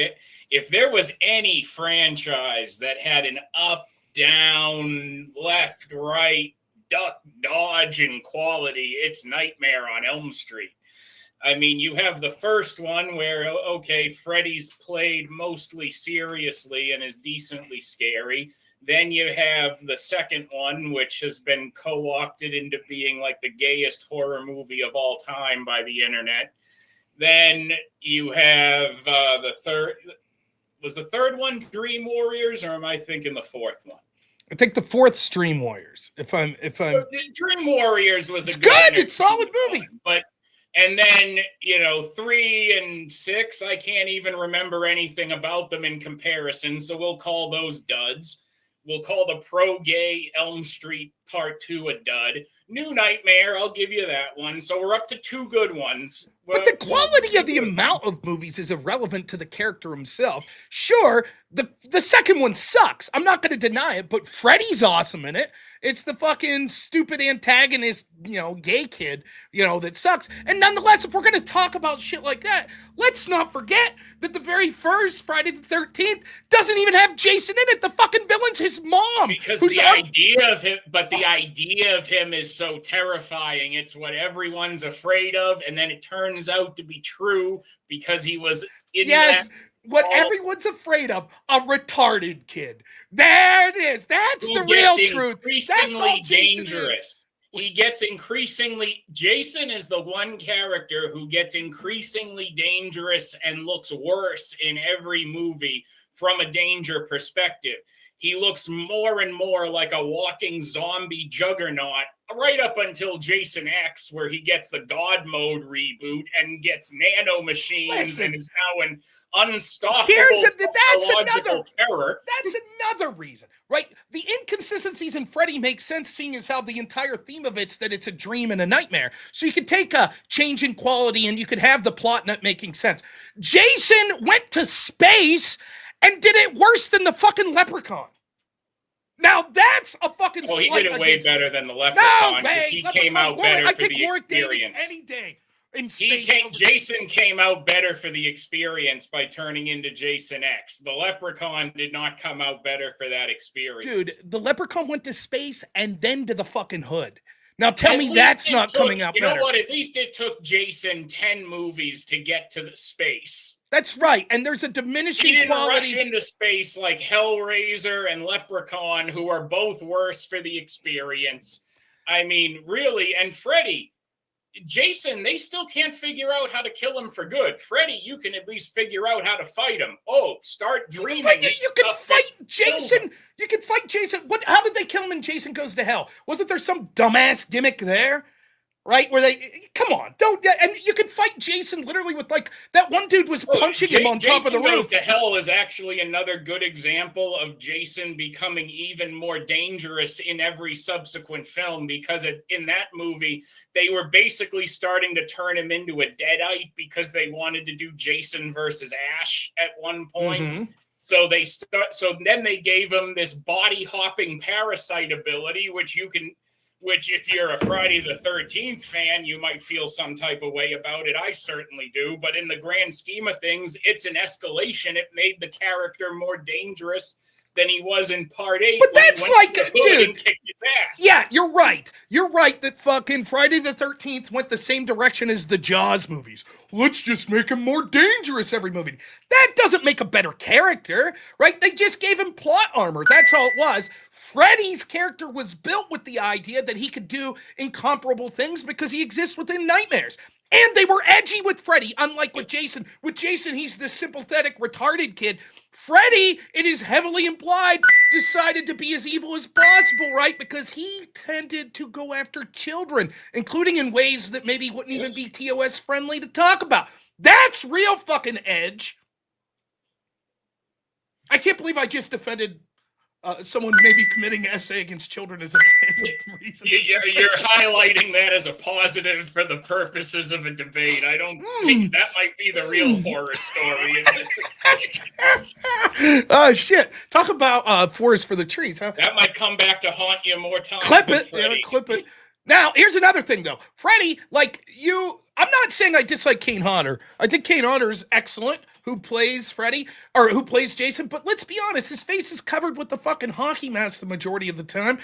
if there was any franchise that had an up, down, left, right, duck, dodge in quality, it's Nightmare on Elm Street. I mean, you have the first one where, okay, Freddy's played mostly seriously and is decently scary. Then you have the second one, which has been co-opted into being like the gayest horror movie of all time by the internet. Then you have the third. Was the third one Dream Warriors, or am I thinking the fourth one? I think the fourth Stream Warriors. If I'm Dream Warriors was it's good. It's solid movie. But and then 3 and 6, I can't even remember anything about them in comparison. So we'll call those duds. We'll call the pro-gay Elm Street Part 2 a dud. New Nightmare, I'll give you that one. So we're up to 2 good ones. But the quality of the amount of movies is irrelevant to the character himself. Sure, the second one sucks. I'm not going to deny it, but Freddy's awesome in it. It's the fucking stupid antagonist, gay kid, that sucks. And nonetheless, if we're going to talk about shit like that, let's not forget that the very first Friday the 13th doesn't even have Jason in it. The fucking villain's his mom. Because the idea of him is so terrifying. It's what everyone's afraid of, and then it turns out to be true because he was in what everyone's afraid of, a retarded kid. There it is. That's the real truth. That's all dangerous. He gets increasingly. Jason is the one character who gets increasingly dangerous and looks worse in every movie from a danger perspective. He looks more and more like a walking zombie juggernaut right up until Jason X, where he gets the God mode reboot and gets nano machines and is now an unstoppable terror. That's another reason, right? The inconsistencies in Freddy make sense, seeing as how the entire theme of it's that it's a dream and a nightmare. So you could take a change in quality and you could have the plot not making sense. Jason went to space and did it worse than the fucking Leprechaun. Now that's a fucking slight. He did it way better than the Leprechaun because he came out better for the experience. Any day in space. Jason came out better for the experience by turning into Jason X. The Leprechaun did not come out better for that experience. Dude, the Leprechaun went to space and then to the fucking hood. Now tell me that's not coming out better. You know what? At least it took Jason 10 movies to get to the space. That's right, and there's a diminishing he didn't quality. Rush into space like Hellraiser and Leprechaun, who are both worse for the experience. I mean, really, and Freddy, Jason, they still can't figure out how to kill him for good. Freddy, you can at least figure out how to fight him. Oh, start dreaming. You can fight Jason. You can fight Jason. How did they kill him in Jason Goes to Hell? Wasn't there some dumbass gimmick there? right? Where they come on, don't, and you could fight Jason literally with like that one dude was punching him on top of the Jason Goes roof. to Hell is actually another good example of Jason becoming even more dangerous in every subsequent film, because in that movie they were basically starting to turn him into a deadite because they wanted to do Jason versus Ash at one point. Mm-hmm. So then they gave him this body hopping parasite ability, which if you're a Friday the 13th fan, you might feel some type of way about it. I certainly do. But in the grand scheme of things, it's an escalation. It made the character more dangerous than he was in part 8. But that's like, dude, kicked his ass. Yeah, you're right. You're right that fucking Friday the 13th went the same direction as the Jaws movies. Let's just make him more dangerous every movie. That doesn't make a better character, right? They just gave him plot armor. That's all it was. Freddy's character was built with the idea that he could do incomparable things because he exists within nightmares. And they were edgy with Freddy, unlike with Jason. With Jason, he's the sympathetic, retarded kid. Freddy, it is heavily implied, decided to be as evil as possible, right? Because he tended to go after children, including in ways that maybe wouldn't even be TOS friendly to talk about. That's real fucking edge. I can't believe I just defended someone maybe committing essay against children as a reason. You're highlighting that as a positive for the purposes of a debate. I don't think that might be the real horror story. Oh, shit. Talk about Forest for the Trees, huh? That might come back to haunt you more times. Clip it. Yeah, clip it. Now, here's another thing, though. Freddy, I'm not saying I dislike Kane Hodder. I think Kane Hodder is excellent, who plays Freddy, or who plays Jason, but let's be honest, his face is covered with the fucking hockey mask the majority of the time.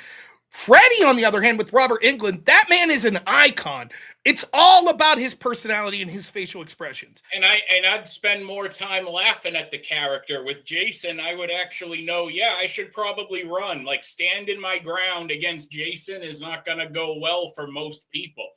Freddy, on the other hand, with Robert Englund, that man is an icon. It's all about his personality and his facial expressions. And I'd spend more time laughing at the character. With Jason, I would actually know, I should probably run. Like, standing my ground against Jason is not going to go well for most people.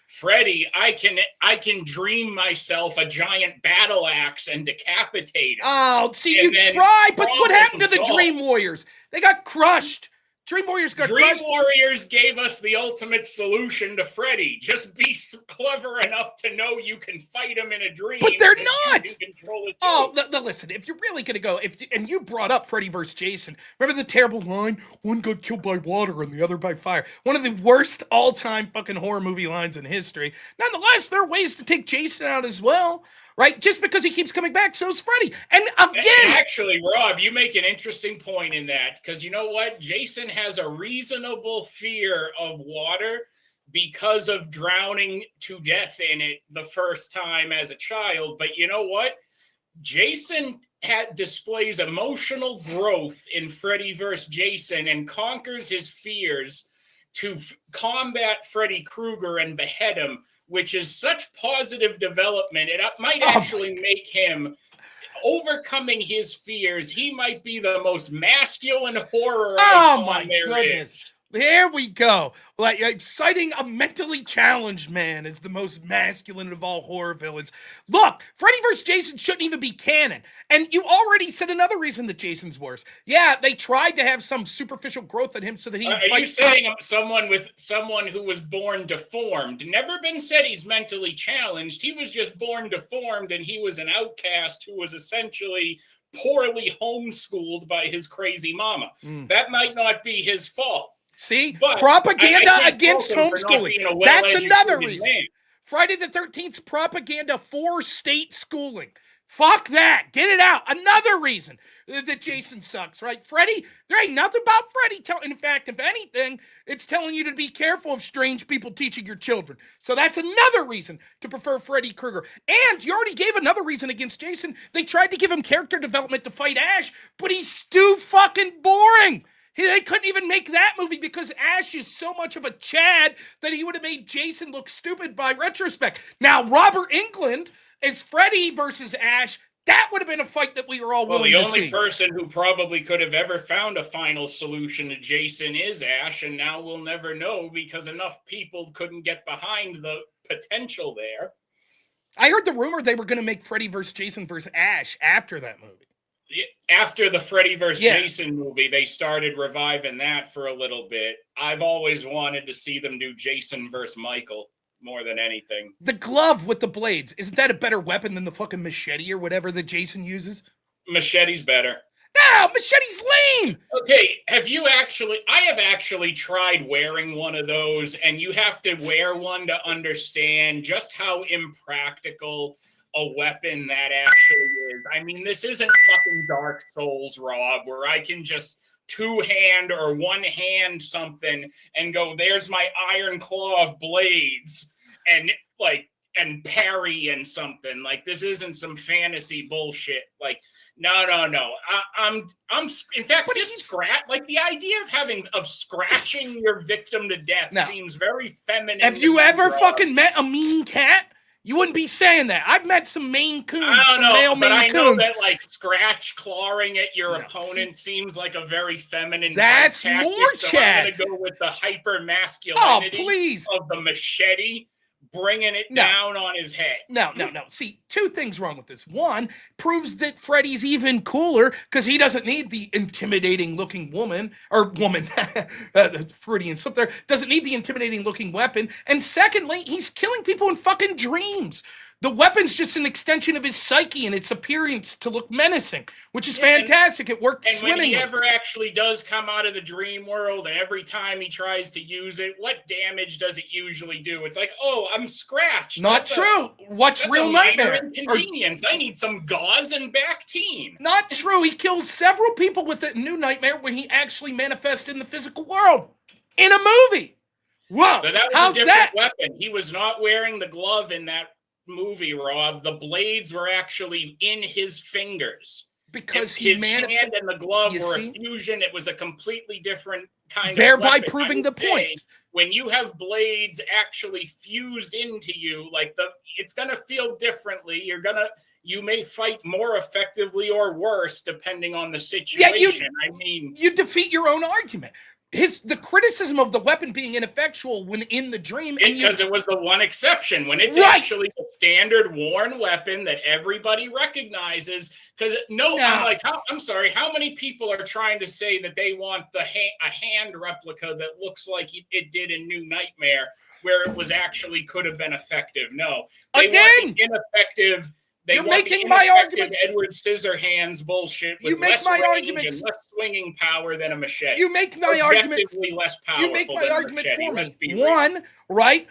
Freddy, I can dream myself a giant battle axe and decapitate him. Oh, see, you try, but what happened to the Dream Warriors? They got crushed. Dream Warriors got crushed. Dream Warriors gave us the ultimate solution to Freddy. Just be clever enough to know you can fight him in a dream. But they're not. You can control it too. Oh, listen, if you're really going to go, and you brought up Freddy vs. Jason, remember the terrible line, one got killed by water and the other by fire? One of the worst all-time fucking horror movie lines in history. Nonetheless, there are ways to take Jason out as well. Right? Just because he keeps coming back, so is Freddy. And again... And actually, Rob, you make an interesting point in that. Because you know what? Jason has a reasonable fear of water because of drowning to death in it the first time as a child. But you know what? Jason displays emotional growth in Freddy vs. Jason and conquers his fears to combat Freddy Krueger and behead him, which is such positive development. It might actually make him, overcoming his fears, he might be the most masculine horror icon there is. There we go. Like citing a mentally challenged man as the most masculine of all horror villains. Look, Freddy vs. Jason shouldn't even be canon. And you already said another reason that Jason's worse. Yeah, they tried to have some superficial growth in him so that he would Are you saying someone who was born deformed? Never been said he's mentally challenged. He was just born deformed, and he was an outcast who was essentially poorly homeschooled by his crazy mama. That might not be his fault. See, but propaganda I against homeschooling. That's another reason. Man. Friday the 13th's propaganda for state schooling. Fuck that. Get it out. Another reason that Jason sucks, right? Freddy, there ain't nothing about Freddy. In fact, if anything, it's telling you to be careful of strange people teaching your children. So that's another reason to prefer Freddy Krueger. And you already gave another reason against Jason. They tried to give him character development to fight Ash, but he's too fucking boring. They couldn't even make that movie because Ash is so much of a Chad that he would have made Jason look stupid by retrospect. Now, Robert Englund as Freddy versus Ash, that would have been a fight that we were all willing to see. The only person who probably could have ever found a final solution to Jason is Ash, and now we'll never know because enough people couldn't get behind the potential there. I heard the rumor they were going to make Freddy versus Jason versus Ash after that movie. After the Freddy vs. Jason movie, they started reviving that for a little bit. I've always wanted to see them do Jason versus Michael. more than anything. The glove with the blades, isn't that a better weapon than the fucking machete or whatever that Jason uses? Machete's better. No, machete's lame. Okay, I have actually tried wearing one of those, and you have to wear one to understand just how impractical a weapon that actually is. I mean, this isn't fucking Dark Souls, Rob, where I can just two-hand or one-hand something and go, there's my iron claw of blades, and parry and something. Like, this isn't some fantasy bullshit. Like, no. I'm in fact, the idea of scratching your victim to death seems very feminine. Have you ever fucking met a mean cat? You wouldn't be saying that. I've met some Maine Coons, I don't know, but I know Coons. that scratch clawing at your opponent seems like a very feminine. That's tactic, more, so Chad. I'm gonna go with the hyper masculinity please. of the machete, bringing it down on his head. No. See, two things wrong with this. One, proves that Freddy's even cooler because he doesn't need the intimidating looking woman, Freudian slip there, doesn't need the intimidating looking weapon. And secondly, he's killing people in fucking dreams. The weapon's just an extension of his psyche and its appearance to look menacing, which is fantastic. It worked And when swimmingly. he ever actually does come out of the dream world, and every time he tries to use it, what damage does it usually do? It's like, oh, I'm scratched. Not true. What's That's real a minor nightmare? inconvenience. I need some gauze and Bactine. Not true. He kills several people with the new nightmare when he actually manifests in the physical world in a movie. Whoa! But that was How's a different that? weapon. He was not wearing the glove in that movie, Rob. The blades were actually in his fingers. Because his hand and the glove were a fusion. It was a completely different kind Thereby of weapon. proving I would the say point. When you have blades actually fused into you, it's gonna feel differently. You may fight more effectively or worse depending on the situation. You defeat your own argument. The criticism of the weapon being ineffectual when in the dream, because it was the one exception when it's actually a standard worn weapon that everybody recognizes. Because I'm sorry, how many people are trying to say that they want a hand replica that looks like it did in New Nightmare, where it was actually could have been effective? No, they want the ineffective. You're making my argument. Edward Scissorhands bullshit with You make less my range arguments. and less swinging power than a machete. You make my argument. Objectively less powerful. You make my than a argument machete. for Let's me. be real. One, right?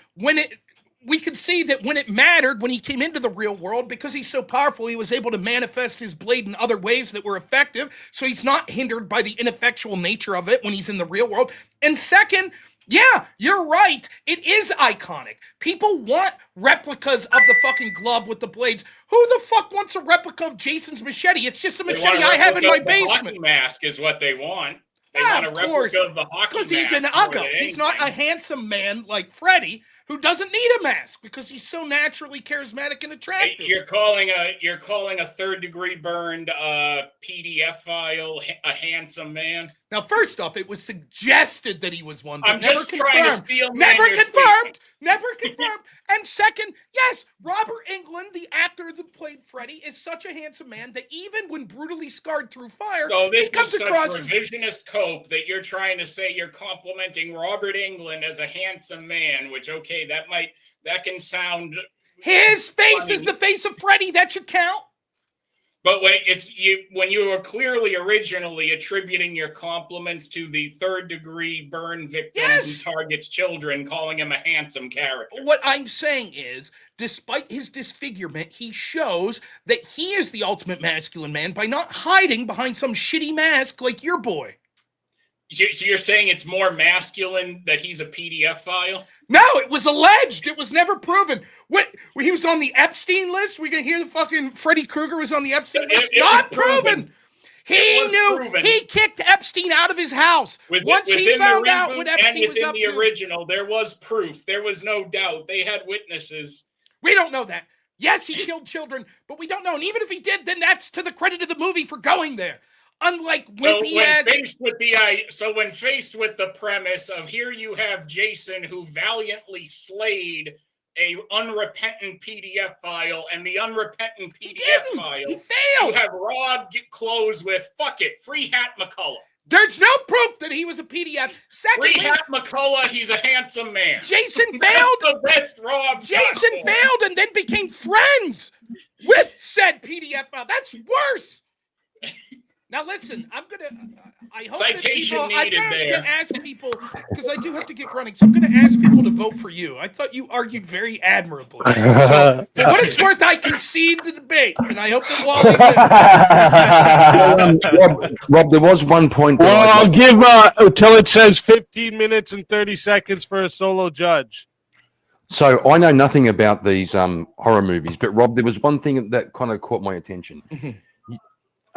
We could see that when it mattered, when he came into the real world, because he's so powerful, he was able to manifest his blade in other ways that were effective. So he's not hindered by the ineffectual nature of it when he's in the real world. And second, yeah, you're right. It is iconic. People want replicas of the fucking glove with the blades. Who the fuck wants a replica of Jason's machete? It's just a They machete want a I have in my replica of the basement. hockey mask is what they want. They Yeah, want a of replica course. of the hockey mask. Because he's an more uggo. than He's not a anything. handsome man like Freddy who doesn't need a mask because he's so naturally charismatic and attractive. You're calling a third degree burned PDF file a handsome man. Now, first off, it was suggested that he was one, but I'm never just confirmed. trying to steal Never your confirmed. Never confirmed. And second, yes, Robert Englund, the actor that played Freddy, is such a handsome man that even when brutally scarred through fire, So this he comes is such across as revisionist cope that you're trying to say you're complimenting Robert Englund as a handsome man, which that can sound his face funny. is the face of Freddy. That should count. But when you were clearly originally attributing your compliments to the third degree burn victim who targets children, calling him a handsome character. What I'm saying is, despite his disfigurement, he shows that he is the ultimate masculine man by not hiding behind some shitty mask like your boy. So you're saying it's more masculine that he's a PDF file? No, it was alleged. It was never proven. He was on the Epstein list? We gonna hear the fucking Freddy Krueger was on the Epstein list? Not proven. He knew. He kicked Epstein out of his house. Once he found out what Epstein was up to. Within the to. original, there was proof. There was no doubt. They had witnesses. We don't know that. Yes, he killed children, but we don't know. And even if he did, then that's to the credit of the movie for going there. Unlike wimpy ads. When faced with the premise of here you have Jason who valiantly slayed a unrepentant PDF file, and the unrepentant PDF file, he failed. You have Rod get close with fuck it, free Hat McCullough. There's no proof that he was a PDF. Secondly, Rehab McCullough, he's a handsome man. Jason failed. The best Rob. Jason failed and then became friends with said PDF file. That's worse. Now listen, I hope Citation that people, needed I'm going there. to ask people, because I do have to get running, so I'm going to ask people to vote for you. I thought you argued very admirably. So for what it's worth, I concede the debate, and I hope that Wally wins. Rob, there was one point. Well, I'll give until it says 15 minutes and 30 seconds for a solo judge. So I know nothing about these horror movies, but Rob, there was one thing that kind of caught my attention.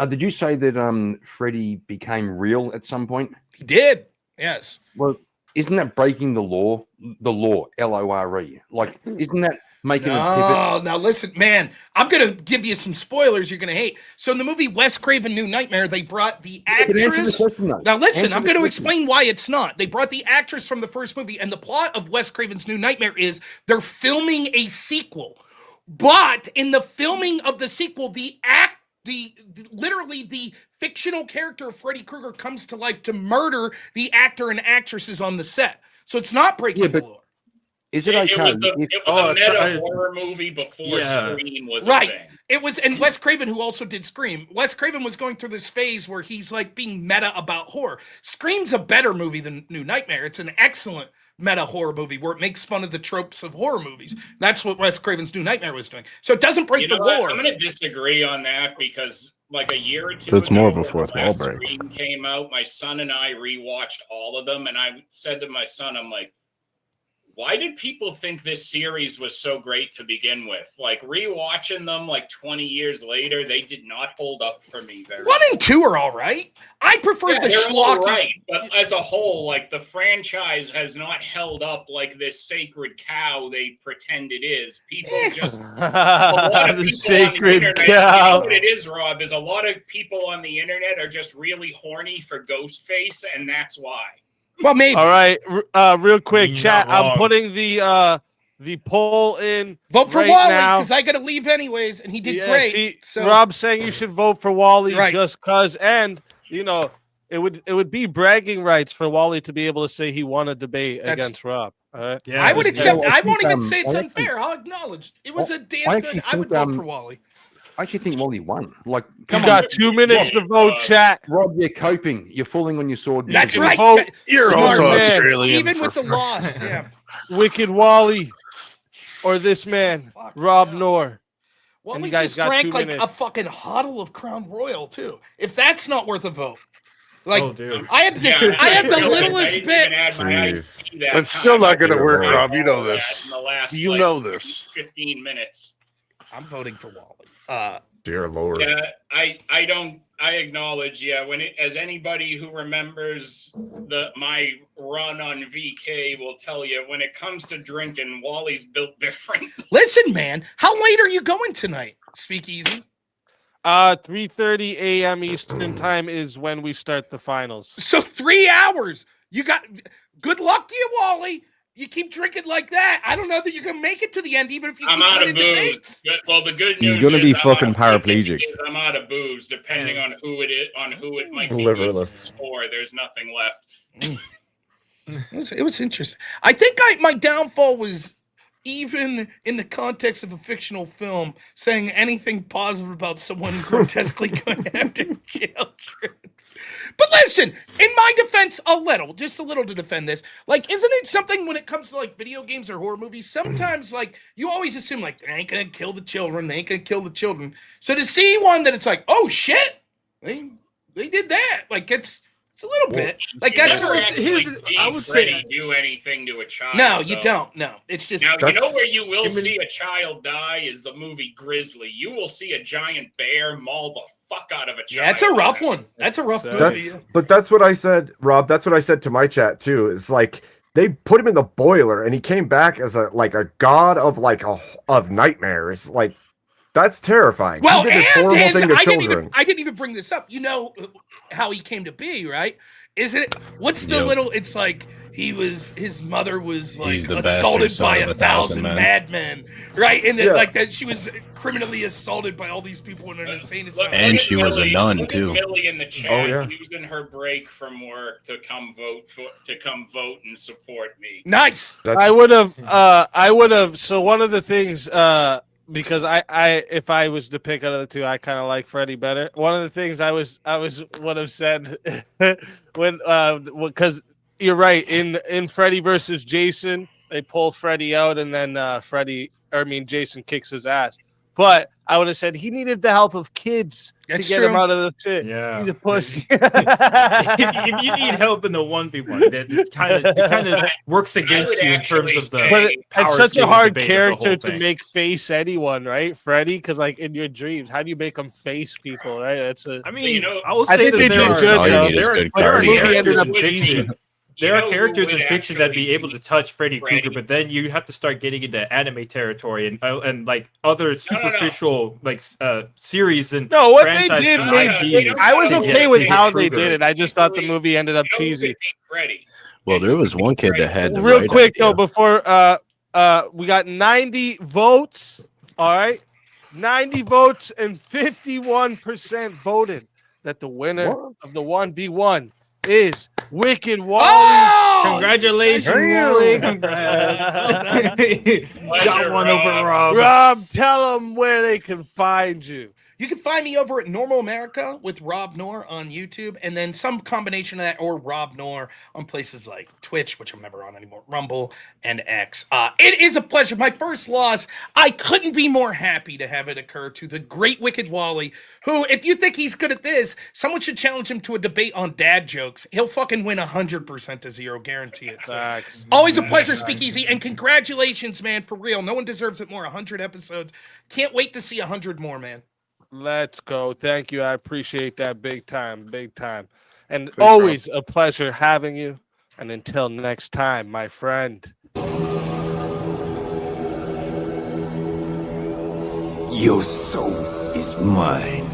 Did you say that Freddy became real at some point? He did. Yes. Well, isn't that breaking the law? The law, LORE. Like, isn't that making a pivot? Oh, now listen, man, I'm going to give you some spoilers you're going to hate. So in the movie Wes Craven New Nightmare, they brought the actress. Now listen, I'm going to explain why it's not. They brought the actress from the first movie, and the plot of Wes Craven's New Nightmare is they're filming a sequel. But in the filming of the sequel, literally the fictional character of Freddy Krueger comes to life to murder the actor and actresses on the set. So it's not breaking the law. Is it okay? It was a meta horror movie before Scream was a thing. It was, and Wes Craven, who also did Scream. Wes Craven was going through this phase where he's like being meta about horror. Scream's a better movie than New Nightmare. It's an excellent meta horror movie where it makes fun of the tropes of horror movies. That's what Wes Craven's New Nightmare was doing. So it doesn't break the lore. I'm going to disagree on that because like a year or two So it's more of ago, a fourth when the wall last break. Scream came out, my son and I rewatched all of them, and I said to my son, I'm like, why did people think this series was so great to begin with? Like rewatching them like 20 years later, they did not hold up for me very 1 and 2 are all right. I prefer the they're all schlocky. right, but as a whole, like the franchise has not held up like this sacred cow they pretend it is. People just a lot of The people sacred on the internet, cow. You know what it is, Rob? Is a lot of people on the internet are just really horny for Ghostface, and that's why. Well, maybe. All right, real quick, You're chat. not wrong. I'm putting the poll in. Vote for right Wally now. because I got to leave anyways, and he did Yeah, great. see, So Rob's saying you should vote for Wally Right. just cause, and you know, it would be bragging rights for Wally to be able to say he won a debate That's- against Rob. All right? I would accept. I I won't think, even say it's I unfair. I'll acknowledge it was a I damn actually good. I would think, vote for Wally. I actually think Wally won. Like, You come got on. 2 minutes to vote, chat. Rob, you're coping. You're falling on your sword. That's because- right. Vote. You're Smart also man. Australian. Even with the loss, yeah. Wicked Wally, or this man, Rob Noor. Wally you guys just got drank 2 like minutes. a fucking huddle of Crown Royal too. If that's not worth a vote, like Oh, dude. I had this. Yeah, I had the I littlest didn't bit. even add my Jeez. iced tea that It's still time. not going to Dear work, Lord. Rob. You know All that this. in the last, You like, know this. 15 minutes. I'm voting for Wally. Dear Lord. Yeah, I don't. I acknowledge. Yeah, when it, as anybody who remembers my run on VK will tell you, when it comes to drinking, Wally's built different. Listen, man, how late are you going tonight? Speakeasy. 3:30 a.m. Eastern time is when we start the finals. So 3 hours. You got. Good luck to you, Wally. You keep drinking like that. I don't know that you're gonna make it to the end, even if you I'm keep out of winning booze. debates. Well, the good He's news gonna is be I'm fucking out of- paraplegic. I'm out of booze, depending on who it is, on who it might be. Liverless. Good for. There's nothing left. It was interesting. I think my downfall was even in the context of a fictional film, saying anything positive about someone grotesquely going after children. But listen, in my defense, just a little to defend this. Like, isn't it something when it comes to like video games or horror movies? Sometimes, like, you always assume like they ain't gonna kill the children. They ain't gonna kill the children. So to see one that it's like, oh shit, they did that. Like it's a little bit like You that's never what, actually here's- see I would Freddy say- do anything to a child. no, you though. don't. No, it's just Now, you know That's- where you will Give me- see a child die is the movie Grizzly. You will see a giant bear maul the fuck out of a child. yeah, it's a rough one. That's a rough movie. That's what I said, Rob. That's what I said to my chat too. It's like they put him in the boiler and he came back as a god of of nightmares. Like that's terrifying. Well, he did this and horrible his, thing to I children. didn't even bring this up. You know how he came to be, right? Isn't it? What's the little? It's like his mother was like He's the assaulted bastard by son of 1,000 men. madmen, right? And then Yeah. like that she was criminally assaulted by all these people in an insane asylum. And she was a Millie- nun, look at too. Millie in the chat Oh, yeah. using her break from work to come vote and support me. Nice. I would have. So one of the things, because I, if I was to pick out of the two, I kind of like Freddy better. One of the things I would have said when, because you're right, in Freddy versus Jason, they pull Freddy out and then Jason kicks his ass. But I would have said he needed the help of kids That's to get him true. out of the shit. Yeah. He's a pussy. if you need help in the 1v1, that kind of works against you in terms of the. But power it's such a scaling hard debate of the character whole to thing. make face anyone, right, Freddy? Because like in your dreams, how do you make them face people, right? That's a. I mean, you know, I will I say think that they there did are, good, All you though. need is good there are cardio. movie ended up characters in fiction. You There are know who characters in would fiction that'd be able to touch Freddy Freddy. Krueger, but then you have to start getting into anime territory and like other superficial like series and No, what they franchises did and made. IPs I was to okay get with Freddy how they Krueger. did it. I just thought the movie ended up You know who cheesy. could beat Freddy? Well, there was one kid that had the Real right quick idea. though, before we got 90 votes. All right, 90 votes and 51% voted that the winner of the 1v1 is Wicked Wally. Oh! Congratulations, Damn. Wally! Congrats! Got one over Rob. Rob, tell them where they can find you. You can find me over at Normal America with Rob Noor on YouTube, and then some combination of that or Rob Noor on places like Twitch, which I'm never on anymore, Rumble, and X. It is a pleasure. My first loss, I couldn't be more happy to have it occur to the great Wicked Wally, who, if you think he's good at this, someone should challenge him to a debate on dad jokes. He'll fucking win 100% to 0, guarantee it. So, always a pleasure, Speakeasy, and congratulations, man, for real. No one deserves it more. 100 episodes. Can't wait to see 100 more, man. Let's go. Thank you. I appreciate that big time. Big time. And always a pleasure having you. And until next time, my friend. Your soul is mine.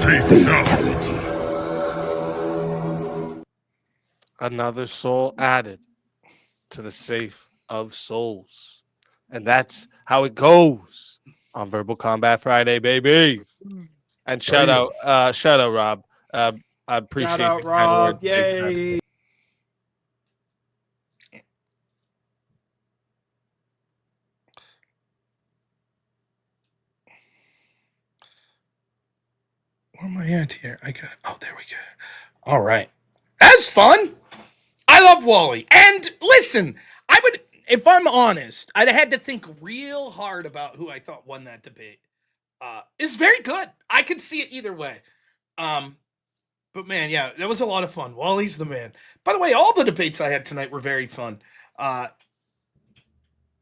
Fatality. Another soul added to the safe of souls. And that's how it goes on Verbal Combat Friday, baby. And shout out Rob. I appreciate Shout out the kind Rob! words. Big time. Yay! Where am I at here? There we go. All right. That's fun. I love Wally. And listen, if I'm honest, I'd had to think real hard about who I thought won that debate. It's very good. I could see it either way. But man, yeah, that was a lot of fun. Wally's the man. By the way, all the debates I had tonight were very fun.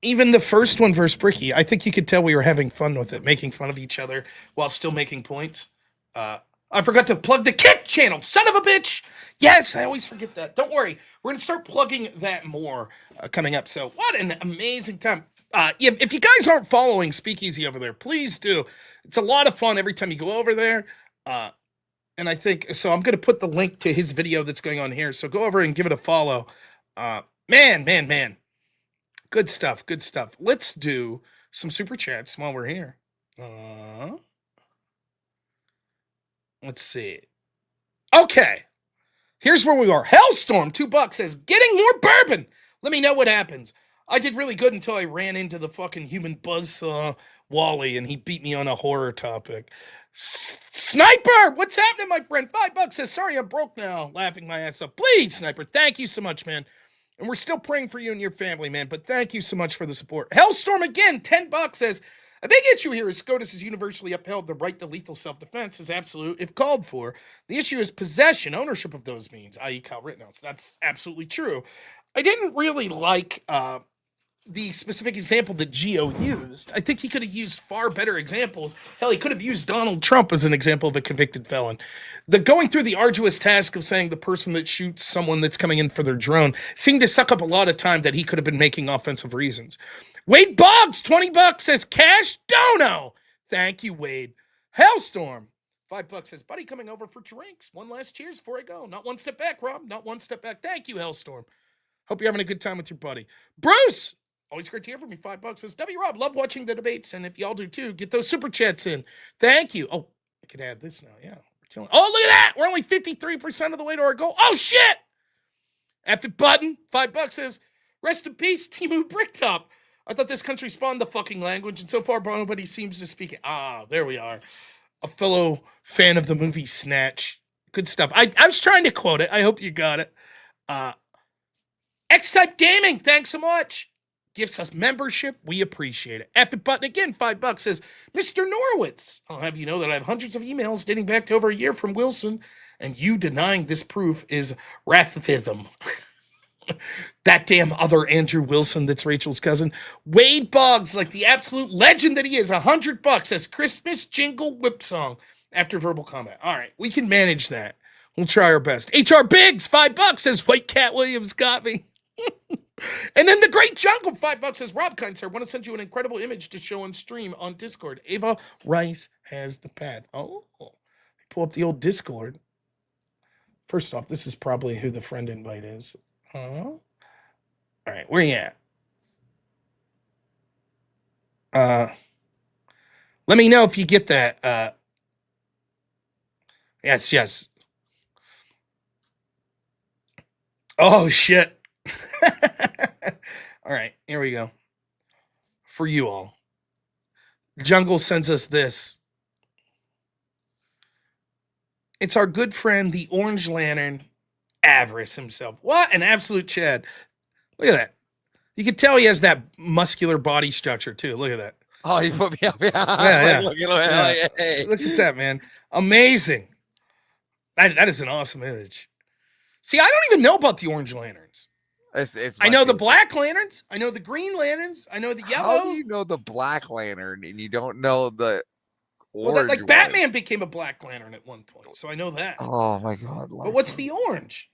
Even the first one versus Bricky, I think you could tell we were having fun with it, making fun of each other while still making points. I forgot to plug the Kick channel, son of a bitch. Yes, I always forget that. Don't worry. We're going to start plugging that more coming up. So what an amazing time. If you guys aren't following Speakeasy over there, please do. It's a lot of fun every time you go over there. And I think, so I'm going to put the link to his video that's going on here. So go over and give it a follow. Man. Good stuff. Let's do some super chats while we're here. Let's see. Okay. Here's where we are. Hellstorm, $2 says, getting more bourbon. Let me know what happens. I did really good until I ran into the fucking human buzzsaw Wally and he beat me on a horror topic. Sniper, what's happening, my friend? $5 says, sorry, I'm broke now. Laughing my ass up. Please, Sniper, thank you so much, man. And we're still praying for you and your family, man. But thank you so much for the support. Hellstorm again, $10 says, a big issue here is SCOTUS has universally upheld the right to lethal self-defense as absolute if called for. The issue is possession, ownership of those means, i.e. Kyle Rittenhouse. That's absolutely true. I didn't really like the specific example that Gio used. I think he could have used far better examples. Hell, he could have used Donald Trump as an example of a convicted felon. The going through the arduous task of saying the person that shoots someone that's coming in for their drone seemed to suck up a lot of time that he could have been making offensive reasons. Wade Boggs, $20 says cash dono. Thank you, Wade. Hellstorm, $5 says, buddy, coming over for drinks. One last cheers before I go. Not one step back, Rob. Not one step back. Thank you, Hellstorm. Hope you're having a good time with your buddy. Bruce, always great to hear from you. $5 says, W Rob, love watching the debates. And if y'all do too, get those super chats in. Thank you. Oh, I can add this now. Yeah. We're killing. Oh, look at that. We're only 53% of the way to our goal. Oh, shit. F it button. $5 says, rest in peace, Timu Bricktop. I thought this country spawned the fucking language, and so far nobody seems to speak it. Ah, there we are. A fellow fan of the movie Snatch. Good stuff. I was trying to quote it. I hope you got it. X-Type Gaming, thanks so much. Gives us membership. We appreciate it. F it button again, $5 says, Mr. Norwitz. I'll have you know that I have hundreds of emails dating back to over a year from Wilson, and you denying this proof is racism. That damn other Andrew Wilson that's Rachel's cousin. Wade Boggs, like the absolute legend that he is, $100 says Christmas jingle whip song after verbal comment. All right, we can manage that. We'll try our best. HR Biggs, $5 says White Cat Williams got me. And then the Great Jungle, $5 says Rob Kind Sir, want to send you an incredible image to show on stream on Discord. Ava Rice has the pad. Oh, pull up the old Discord. First off, this is probably who the friend invite is. All right, where you at? Let me know if you get that. Yes. Oh shit. All right, here we go. For you all. Jungle sends us this. It's our good friend, the Orange Lantern, Avarice himself. What an absolute Chad. Look at that. You can tell he has that muscular body structure too. Look at that. Oh, you put me up. Yeah. Look At that, man. Amazing. That is an awesome image. See, I don't even know about the Orange Lanterns. I know the Black Lanterns. I know the Green Lanterns. I know the Yellow. How do you know the Black Lantern and you don't know the orange? Well, like Batman became a Black Lantern at one point, so I know that. Oh my God! But what's the orange?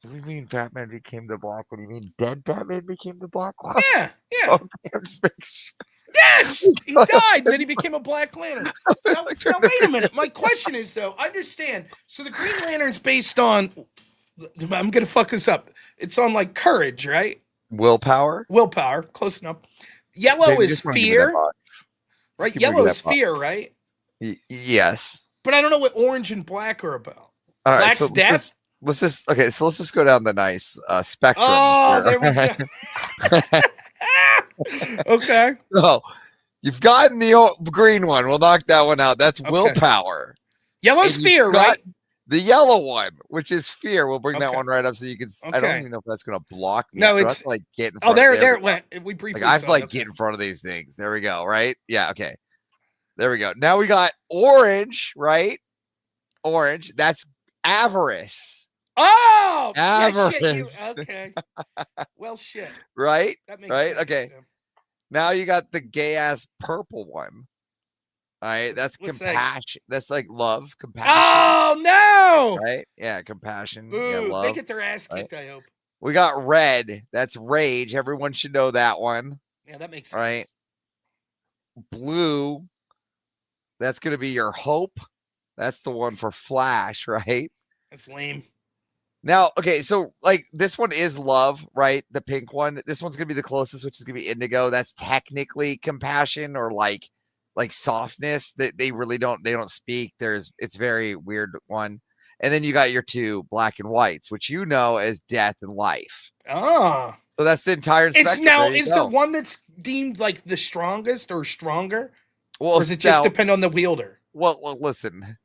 What do you mean Batman became the Black one? You mean dead Batman became the Black one? Yeah. Okay, I'm just making sure. Yes, he died, and then he became a Black Lantern. Now, wait a minute. My question is, though, understand. So the Green Lantern's based on, I'm going to fuck this up. It's on, like, courage, right? Willpower? Willpower, close enough. Yellow Maybe is just wanna give me that fear. box. Right? Just give me Yellow that is fear, box. right? Yes. But I don't know what orange and black are about. All right, Black's so death? let's just go down the nice spectrum. Oh, here, there we go. Okay. So you've gotten the green one. We'll knock that one out. That's willpower. Yellow's And fear, you've got right? The yellow one, which is fear. We'll bring that Okay. one right up so you can. I don't Okay. even know if that's going to block me. No, Do I have it's to, like get in Oh, front. there it we went. go. We briefly Like I have saw to it. like Okay. get in front of these things. There we go. Right? Yeah. Okay. There we go. Now we got orange. Right? Orange. That's avarice. Oh, yeah, shit, Avarice. okay. Well, shit. Right? That makes Right? sense, Okay. yeah. Now you got the gay ass purple one. All right, that's What's that? compassion. That's like love, compassion. Oh no! Right? Yeah, compassion. Boo! Yeah, love. They get their ass right? kicked. I hope. We got red. That's rage. Everyone should know that one. Yeah, that makes sense. Right? Blue. That's gonna be your hope. That's the one for Flash, right? That's lame. Now, okay, so like this one is love, right? The pink one. This one's gonna be the closest, which is gonna be indigo. That's technically compassion or like softness. That they really don't speak. It's very weird one. And then you got your two black and whites, which you know as death and life. Ah. So that's the entire It's spectrum. now. There you Is there go. one that's deemed like the strongest or stronger? Well, or does it just now- depend on the wielder? Well, listen.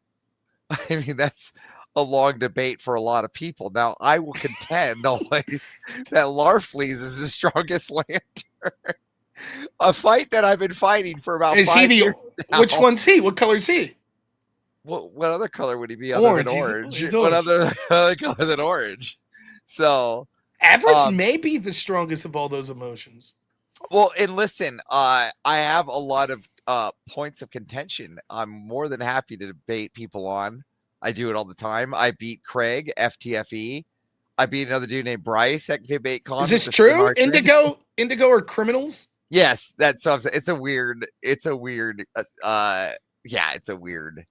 I mean, that's a long debate for a lot of people. Now, I will contend always that Larfleeze is the strongest lantern. A fight that I've been fighting for about Is 5 he the? years now. Which one's he? What color is he? What other color would he be other Orange. than He's- orange? he's What orange. other color than orange? So Avarice may be the strongest of all those emotions. well, and listen, I have a lot of points of contention. I'm more than happy to debate people on. I do it all the time. I beat Craig, FTFE. I beat another dude named Bryce at debate con. Is with this the true? same archery. Indigo are criminals? Yes, that's so. It's a weird. It's a weird. Yeah, it's a weird.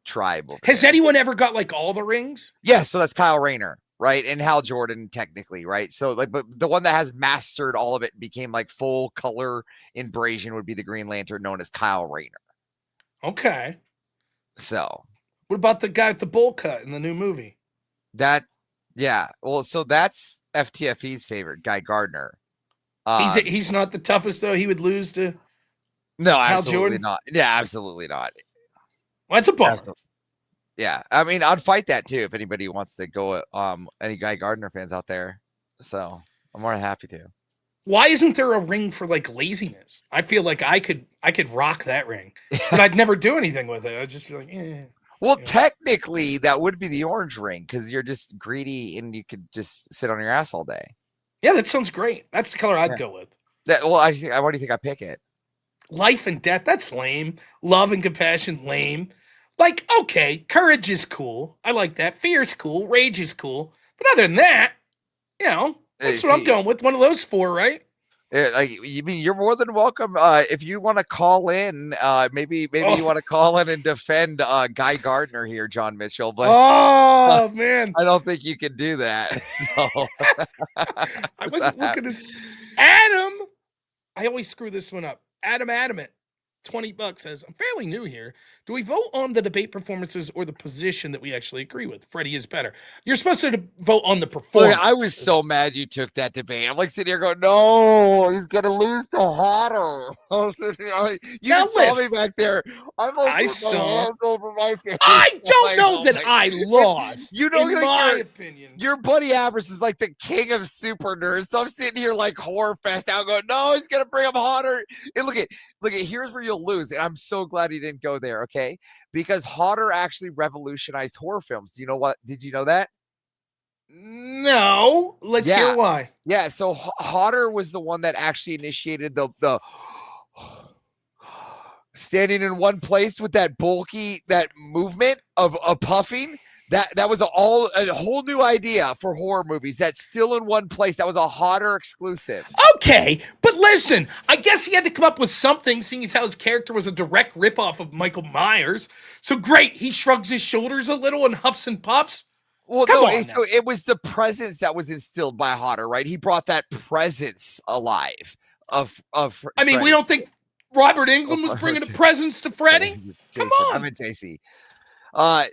Tribe. Over Has there. anyone ever got like all the rings? Yeah, so that's Kyle Rayner, right? And Hal Jordan, technically, right? So like, but the one that has mastered all of it and became like full color abrasion would be the Green Lantern, known as Kyle Rayner. Okay. So what about the guy with the bowl cut in the new movie? That, yeah. Well, so that's FTFE's favorite, Guy Gardner. He's not the toughest though. He would lose to. No, Hal absolutely Jordan? not. Yeah, absolutely not. Well, that's a bummer. Yeah, I mean, I'd fight that too if anybody wants to go. Any Guy Gardner fans out there? So I'm more than happy to. Why isn't there a ring for like laziness? I feel like I could rock that ring, but I'd never do anything with it. I'd just be like, eh. Well, technically, that would be the orange ring because you're just greedy and you could just sit on your ass all day. Yeah, that sounds great. That's the color I'd go with. That well, why do you think I pick it? Life and death, that's lame. Love and compassion, lame. Like, okay, courage is cool. I like that. Fear is cool. Rage is cool. But other than that, that's what I'm going with. One of those four, right? Like you mean you're more than welcome. If you want to call in, maybe you want to call in and defend Guy Gardner here, John Mitchell. But oh man, I don't think you can do that. So I wasn't looking at this. Adam, I always screw this one up. Adam Adamant, $20 says, I'm fairly new here. Do we vote on the debate performances or the position that we actually agree with? Freddie is better. You're supposed to vote on the performance. Look, I was so mad you took that debate. I'm like sitting here going, no, he's gonna lose to Hodder. You Now saw listen, me back there. I saw. Over my face. I don't Like, know oh that my- I lost. You know, in like, my your- opinion. Your buddy Avers is like the king of super nerds. So I'm sitting here like horror fest out going, no, he's gonna bring up Hodder. And look at here's where you'll lose. And I'm so glad he didn't go there, okay? Because Hodder actually revolutionized horror films. Do you know what? Did you know that? No. Let's hear why. Yeah, so Hodder was the one that actually initiated the standing in one place with that movement of puffing. That was a whole new idea for horror movies. That's still in one place. That was a Hodder exclusive. Okay, but listen, I guess he had to come up with something, seeing as how his character was a direct ripoff of Michael Myers. So great, he shrugs his shoulders a little and huffs and puffs. Well, Come no, on so it was the presence that was instilled by Hodder, right? He brought that presence alive of. I mean, we don't think Robert Englund was bringing a presence to Freddy? Come on. I'm in JC.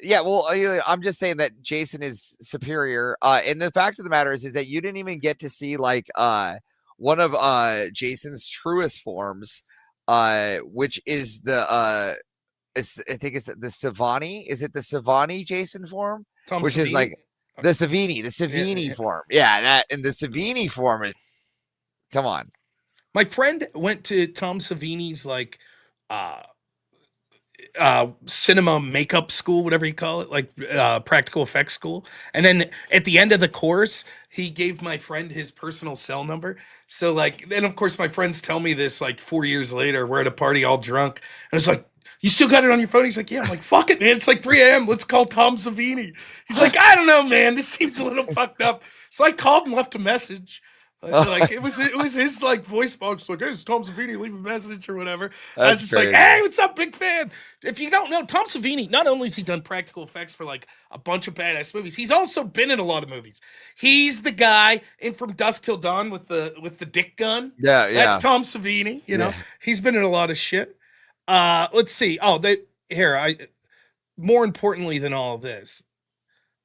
Yeah, well, I'm just saying that Jason is superior. And the fact of the matter is that you didn't even get to see like one of Jason's truest forms, which is I think it's the Savani. Is it the Savani Jason form? Tom Which is Savini? like the Savini form. Yeah, that in the Savini form. Come on. My friend went to Tom Savini's like cinema makeup school, whatever you call it, like practical effects school. And then at the end of the course, he gave my friend his personal cell number. So like, then of course my friends tell me this like 4 years later, we're at a party all drunk. And it's like, you still got it on your phone? He's like, yeah. I'm like, fuck it, man. It's like 3 a.m. Let's call Tom Savini. He's like, I don't know, man. This seems a little fucked up. So I called and left a message. Like it was his like voice box, like, hey, it's Tom Savini, leave a message or whatever. I was just like, hey, what's up, big fan? If you don't know, Tom Savini, not only has he done practical effects for like a bunch of badass movies, he's also been in a lot of movies. He's the guy in From Dusk Till Dawn with the dick gun. Yeah. That's Tom Savini. You know, he's been in a lot of shit. Let's see. More importantly than all of this,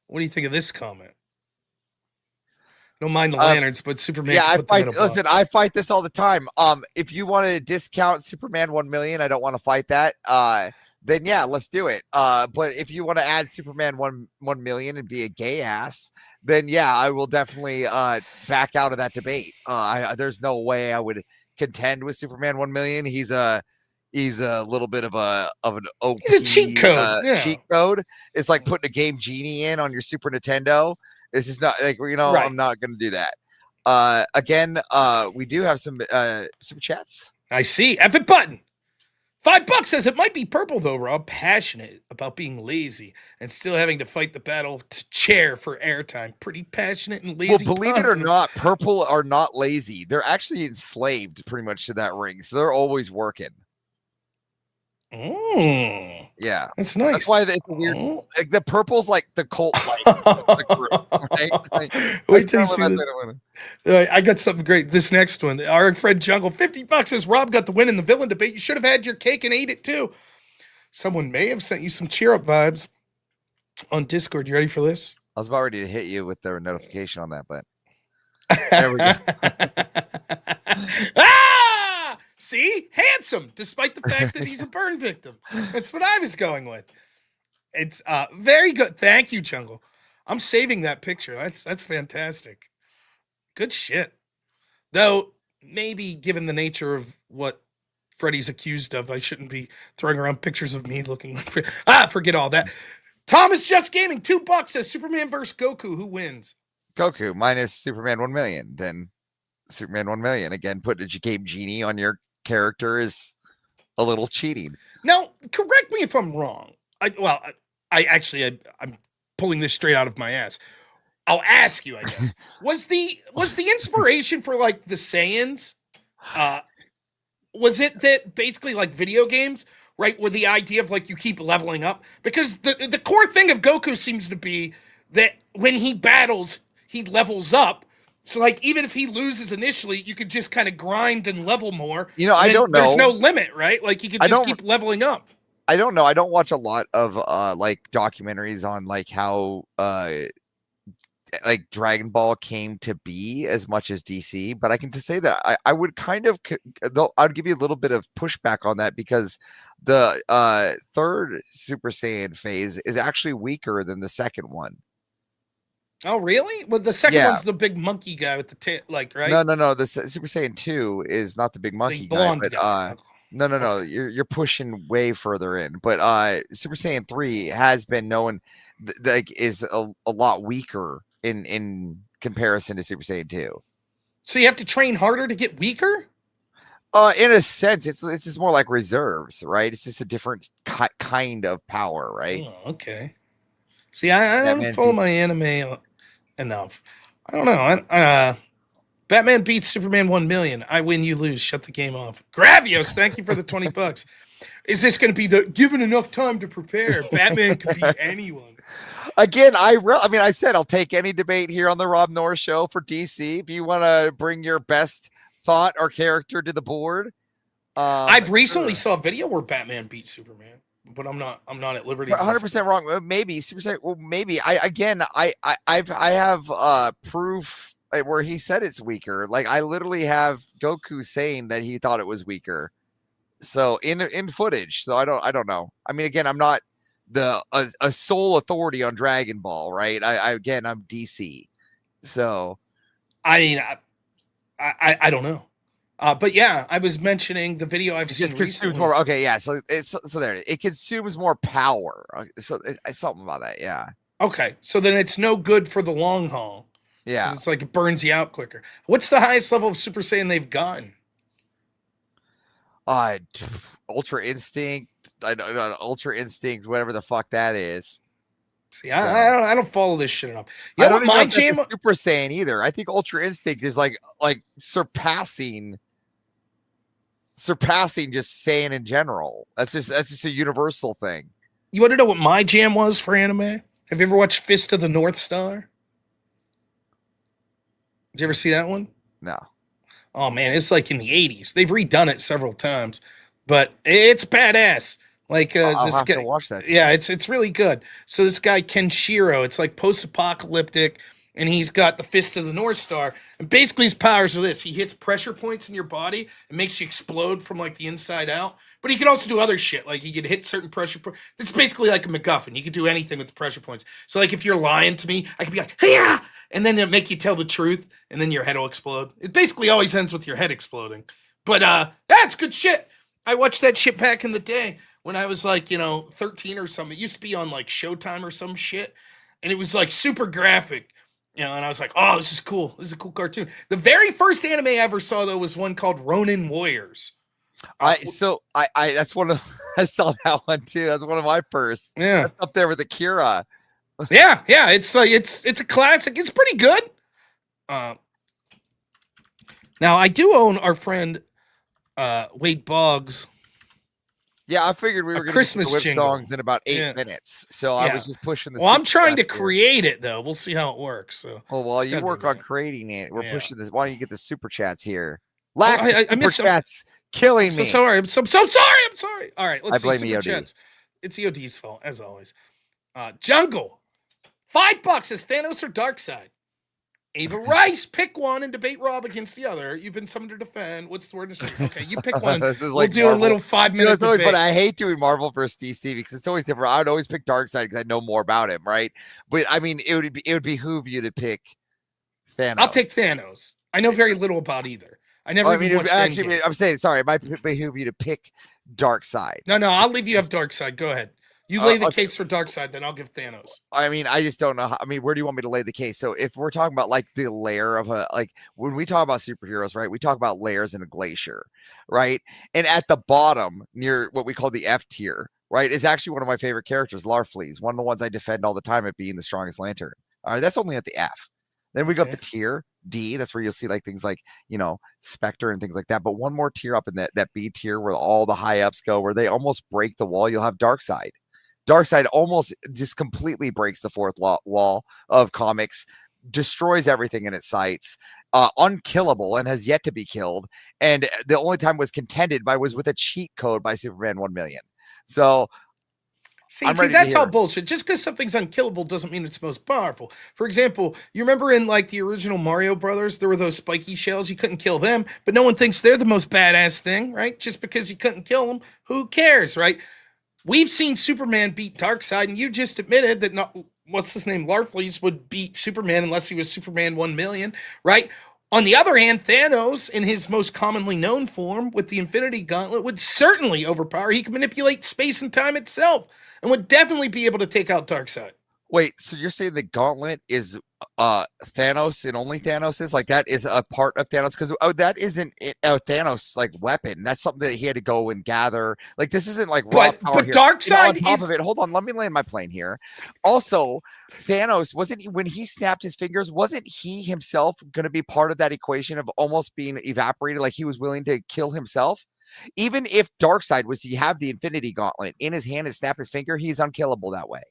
what do you think of this comment? Don't mind the lanterns, but Superman. Yeah, put them in a box. I fight this all the time. If you want to discount Superman 1 million, I don't want to fight that. Then yeah, let's do it. But if you want to add Superman 1 million and be a gay ass, then yeah, I will definitely back out of that debate. There's no way I would contend with Superman 1 million. He's a little bit of an OP, he's a cheat code. Cheat code. It's like putting a Game Genie in on your Super Nintendo. It's just not like, right. I'm not going to do that. Again, we do have some super chats. I see. F it button. $5 says it might be purple though, Rob. Passionate about being lazy and still having to fight the battle to chair for airtime. Pretty passionate and lazy. Well, believe it or not, purple are not lazy. They're actually enslaved pretty much to that ring. So they're always working. Yeah. That's nice. That's why it's a weird. Like the purple's like the cult like the group, right? Like, wait till you see this. I got something great. This next one, our friend Jungle, $50 says Rob got the win in the villain debate. You should have had your cake and ate it too. Someone may have sent you some cheer up vibes on Discord. You ready for this? I was about ready to hit you with their notification on that, but there we go. See, handsome, despite the fact that he's a burn victim. That's what I was going with. It's very good. Thank you, Jungle. I'm saving that picture. That's fantastic. Good shit. Though maybe given the nature of what Freddy's accused of, I shouldn't be throwing around pictures of me looking like forget all that. Thomas Just Gaming, $2 says Superman versus Goku. Who wins? Goku minus Superman 1 million. Then Superman 1 million. Again, putting a game genie on your character is a little cheating. Now, correct me if I'm wrong. I'm pulling this straight out of my ass. I'll ask you, I guess. was the inspiration for like the Saiyans? Was it that basically like video games, right? With the idea of like you keep leveling up? Because the core thing of Goku seems to be that when he battles, he levels up. So, like, even if he loses initially, you could just kind of grind and level more. I don't know. There's no limit, right? Like, you could just keep leveling up. I don't know. I don't watch a lot of like documentaries on like how like Dragon Ball came to be as much as DC, but I can just say that I would kind of, though I'd give you a little bit of pushback on that because the third Super Saiyan phase is actually weaker than the second one. Oh, really? Well, the second one's the big monkey guy with the tail, like, right? No. The Super Saiyan 2 is not the big monkey guy, but guy. No. You're pushing way further in. But Super Saiyan 3 has been known like is a lot weaker in comparison to Super Saiyan 2. So you have to train harder to get weaker? In a sense, it's just more like reserves, right? It's just a different kind of power, right? Oh, okay. See, I don't follow my anime enough. I don't know. Batman beats Superman 1 million. I win, you lose. Shut the game off. Gravios, thank you for the $20. Is this going to be the given enough time to prepare? Batman could beat anyone. Again, I said I'll take any debate here on the Rob Noerr Show for DC. If you want to bring your best thought or character to the board, I've recently saw a video where Batman beat Superman. But I'm not at liberty. 100% wrong. Maybe Well, maybe I have proof where he said it's weaker. Like I literally have Goku saying that he thought it was weaker. So in footage. So I don't know. I mean, again, I'm not a sole authority on Dragon Ball, right? I'm DC. So I mean, I don't know. But yeah, I was mentioning the video I've seen recently. More, okay, yeah. So there it consumes more power. So it's something about that, yeah. Okay, so then it's no good for the long haul. Yeah, it's like it burns you out quicker. What's the highest level of Super Saiyan they've gotten? Ultra Instinct. I don't know, Ultra Instinct, whatever the fuck that is. See, I don't follow this shit enough. You know what my jam? Super Saiyan either. I think Ultra Instinct is like surpassing just Saiyan in general. That's just a universal thing. You want to know what my jam was for anime? Have you ever watched Fist of the North Star? Did you ever see that one? No. Oh man, it's like in the 80s. They've redone it several times, but it's badass. Like I'll this have guy, to watch that. Yeah, it's really good. So this guy Kenshiro, it's like post-apocalyptic, and he's got the Fist of the North Star. And basically his powers are this. He hits pressure points in your body and makes you explode from like the inside out. But he can also do other shit. Like he can hit certain pressure points. It's basically like a MacGuffin. You can do anything with the pressure points. So like if you're lying to me, I can be like, hey, and then it'll make you tell the truth, and then your head will explode. It basically always ends with your head exploding. But that's good shit. I watched that shit back in the day when I was like, 13 or something. It used to be on like Showtime or some shit. And it was like super graphic. And I was like, oh, this is cool. This is a cool cartoon. The very first anime I ever saw, though, was one called Ronin Warriors. I that's one of I saw that one too. That's one of my first. Yeah. That's up there with Akira. Yeah, it's a classic. It's pretty good. Now I do own our friend Wade Boggs. Yeah, I figured we were going to Christmas whip jingle. songs in about 8 Yeah. minutes. So I was just pushing the. Well, I'm super trying to chat here. create it though. We'll see how it works. So. Oh, well, it's you gotta work be on me. creating it. We're Yeah. pushing this. Why don't you get the super chats here? Oh, Lack I super missed some. chats killing I'm so me. sorry. I'm so sorry. I'm sorry. All right, I let's see blame super EOD. chats. It's EOD's fault as always. Jungle, $5 is Thanos or Darkseid. Ava Rice, pick one and debate Rob against the other. You've been summoned to defend. What's the word in the street? Okay, you pick one. This is We'll like do a Marvel. little 5 minute It's always debate. funny. I hate doing Marvel versus DC because it's always different. I would always pick Darkseid because I know more about him, right? But I mean, it would behoove you to pick Thanos. I'll pick Thanos. I know very little about either. I never even watched actually, Endgame. I'm saying sorry. It might behoove you to pick Darkseid. No, I'll leave you have Darkseid. Go ahead. You lay the okay. case for Darkseid, then I'll give Thanos. I mean, I just don't know. I mean, where do you want me to lay the case? So if we're talking about like the layer of when we talk about superheroes, right? We talk about layers in a glacier, right? And at the bottom, near what we call the F tier, right, is actually one of my favorite characters, Larfleeze, one of the ones I defend all the time at being the strongest lantern. All right, that's only at the F. Then we go up to tier D. That's where you'll see like things like, Spectre and things like that. But one more tier up in that B tier where all the high ups go, where they almost break the wall, you'll have Darkseid. Darkseid almost just completely breaks the fourth wall of comics, destroys everything in its sights, unkillable and has yet to be killed. And the only time was contended by was with a cheat code by Superman 1 million. So See, that's all bullshit. Just because something's unkillable doesn't mean it's most powerful. For example, you remember in like the original Mario Brothers, there were those spiky shells. You couldn't kill them, but no one thinks they're the most badass thing, right? Just because you couldn't kill them, who cares, right? We've seen Superman beat Darkseid, and you just admitted that what's his name, Larfleeze would beat Superman unless he was Superman 1 million, right? On the other hand, Thanos, in his most commonly known form with the Infinity Gauntlet, would certainly overpower. He can manipulate space and time itself, and would definitely be able to take out Darkseid. Wait, so you're saying the Gauntlet is Thanos and only Thanos is like that is a part of Thanos? Because that isn't a Thanos like weapon. That's something that he had to go and gather. Like this isn't like raw power here. Darkseid on top of it. Hold on, let me land my plane here. Also, Thanos wasn't when he snapped his fingers. Wasn't he himself going to be part of that equation of almost being evaporated? Like he was willing to kill himself. Even if Darkseid was to have the Infinity Gauntlet in his hand and snap his finger, he's unkillable that way.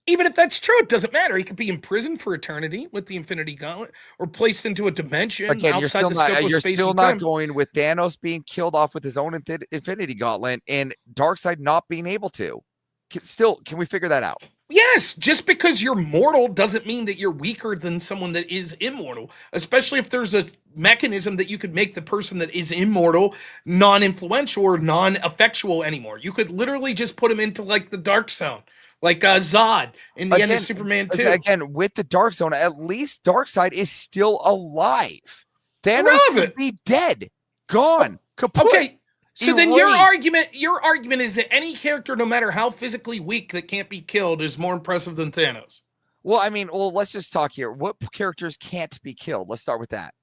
Even if that's true, it doesn't matter. He could be imprisoned for eternity with the Infinity Gauntlet, or placed into a dimension outside the scope of space and time. You're still not going with Thanos being killed off with his own Infinity Gauntlet and Darkseid not being able to. Can we figure that out? Yes, just because you're mortal doesn't mean that you're weaker than someone that is immortal, especially if there's a mechanism that you could make the person that is immortal non-influential or non-effectual anymore. You could literally just put him into like the Dark Zone. Like Zod in the end of Superman 2. Again, with the Dark Zone, at least Darkseid is still alive. Thanos would be dead, gone, kaput. Okay, so then your argument is that any character, no matter how physically weak, that can't be killed is more impressive than Thanos. Well, I mean, let's just talk here. What characters can't be killed? Let's start with that.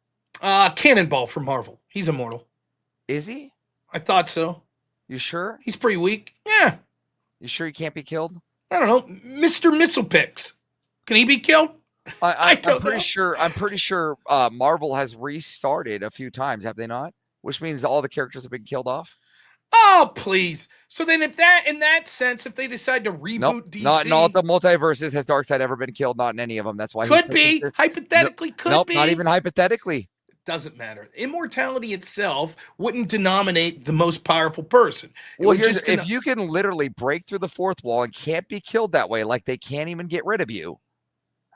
Cannonball from Marvel. He's immortal. Is he? I thought so. You sure? He's pretty weak. Yeah. You sure he can't be killed? I don't know. Mr. Mistletoe. Can he be killed? I'm pretty sure Marvel has restarted a few times, have they not? Which means all the characters have been killed off. Oh, please. So then in that sense, if they decide to reboot DC. Not in all the multiverses has Darkseid ever been killed. Not in any of them. That's why could be. Hypothetically, could be. Not even hypothetically. Doesn't matter. Immortality itself wouldn't denominate the most powerful person. Well, if you can literally break through the fourth wall and can't be killed that way, like they can't even get rid of you,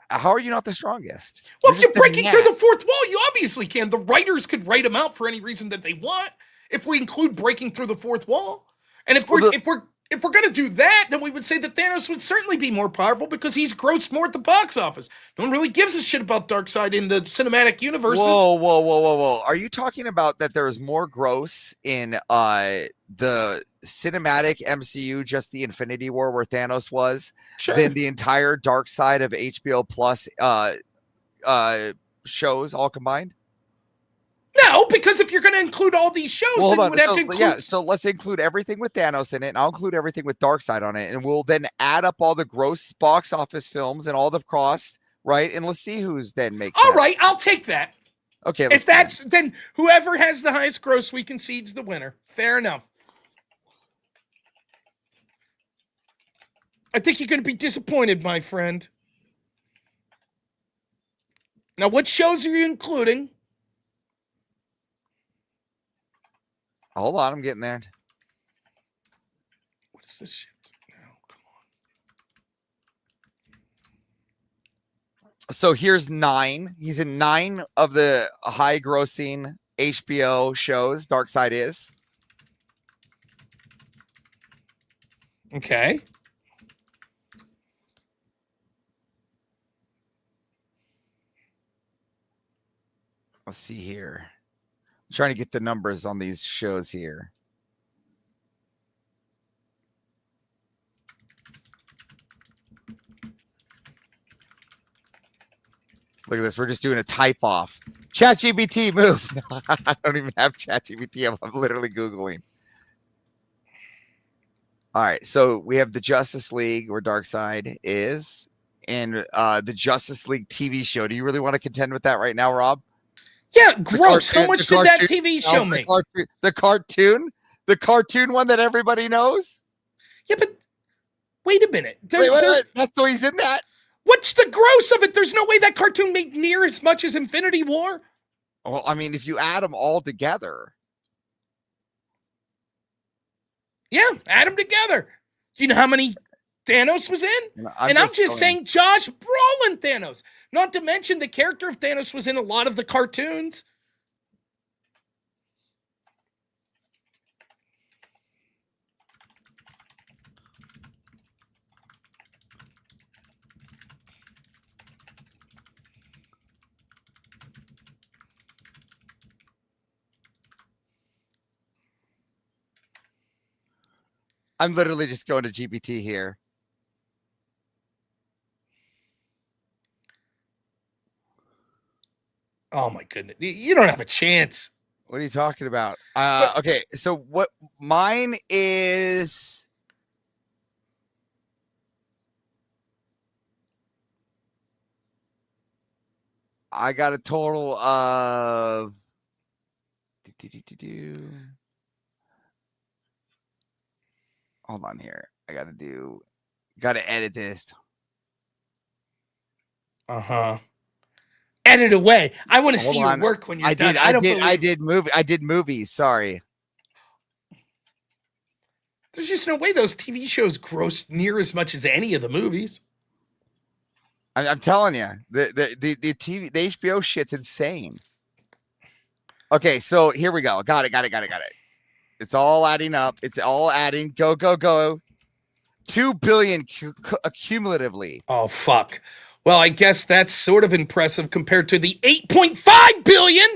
how are you not the strongest? Well, if you're breaking through the fourth wall, you obviously can. The writers could write them out for any reason that they want. If we include breaking through the fourth wall, and if we're going to do that, then we would say that Thanos would certainly be more powerful because he's grossed more at the box office. No one really gives a shit about Darkseid in the cinematic universes. Whoa. Are you talking about that there is more gross in the cinematic MCU, just the Infinity War where Thanos was, than the entire dark side of HBO Plus shows all combined? No, because if you're going to include all these shows, Well, then hold you on. would have So, to include. yeah, so let's include everything with Thanos in it, and I'll include everything with Darkseid on it, and we'll then add up all the gross box office films and all the costs, right? And let's see who's then makes. All that. right, I'll take that. Okay. If that's then whoever has the highest gross week concedes the winner. Fair enough. I think you're going to be disappointed, my friend. Now, what shows are you including? Hold on, I'm getting there. What is this shit? So here's 9. He's in 9 of the high grossing HBO shows. Darkseid is. Okay. Let's see here. I'm trying to get the numbers on these shows here. Look at this. We're just doing a type off. ChatGPT, move. No, I don't even have ChatGPT. I'm literally Googling. All right. So we have the Justice League where Darkseid is, and the Justice League TV show. Do you really want to contend with that right now, Rob? Yeah, gross. How much did that TV show make? The cartoon one that everybody knows. Yeah, but wait a minute. Wait. That's the way he's in that. What's the gross of it? There's no way that cartoon made near as much as Infinity War. Well, I mean, if you add them all together. Yeah, add them together. Do you know how many Thanos was in? I'm just saying Josh Brolin Thanos. Not to mention the character of Thanos was in a lot of the cartoons. I'm literally just going to GPT here. Oh my goodness. You don't have a chance. What are you talking about? Okay, so what mine is I got a total of hold on here. I gotta edit this. Uh-huh. Edit away. I want to Hold see on. your work when you're I done. did. I did movies. Sorry. There's just no way those TV shows gross near as much as any of the movies. I'm telling you, the HBO shit's insane. Okay, so here we go. Got it. It's all adding up. It's all adding. Go. 2 billion cumulatively. Oh, fuck. Well, I guess that's sort of impressive compared to the 8.5 billion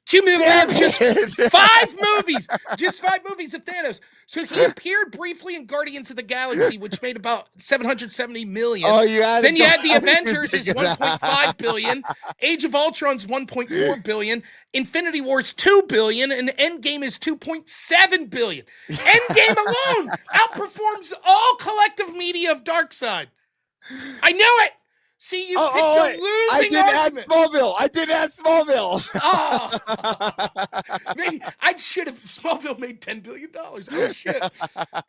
cumulative just 5 movies. Just 5 movies of Thanos. So he appeared briefly in Guardians of the Galaxy, which made about 770 million. Oh, you added then you had the Guardians Avengers is together. 1.5 billion. Age of Ultron's 1.4 billion. Infinity War's 2 billion. And Endgame is 2.7 billion. Endgame alone outperforms all collective media of Darkseid. I knew it. See, you picked a losing I didn't argument. add Smallville. Oh, maybe I should have. Smallville made $10 billion. Oh shit!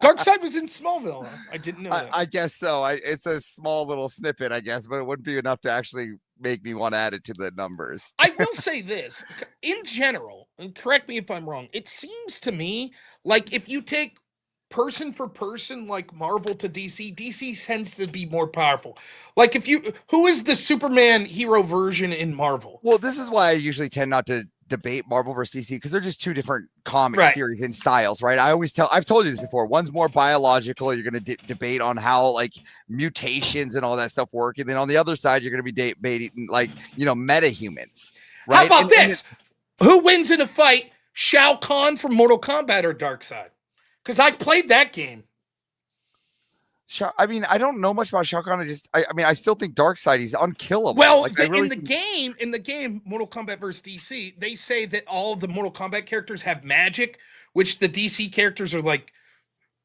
Darkseid was in Smallville. Huh? I didn't know that. I guess so. It's a small little snippet, I guess, but it wouldn't be enough to actually make me want to add it to the numbers. I will say this in general, and correct me if I'm wrong. It seems to me like if you take person for person, like Marvel to DC tends to be more powerful. Like who is the Superman hero version in Marvel? Well, this is why I usually tend not to debate Marvel versus DC because they're just two different comic series and styles, right? I've told you this before. One's more biological. You're going to debate on how like mutations and all that stuff work, and then on the other side, you're going to be debating like metahumans. Right? How about this? Who wins in a fight? Shao Kahn from Mortal Kombat or Darkseid? Because I've played that game. I mean, I don't know much about Shao Kahn. I mean, I still think Darkseid, he's unkillable. Well, like, I really in the game, Mortal Kombat vs. DC, they say that all the Mortal Kombat characters have magic, which the DC characters are like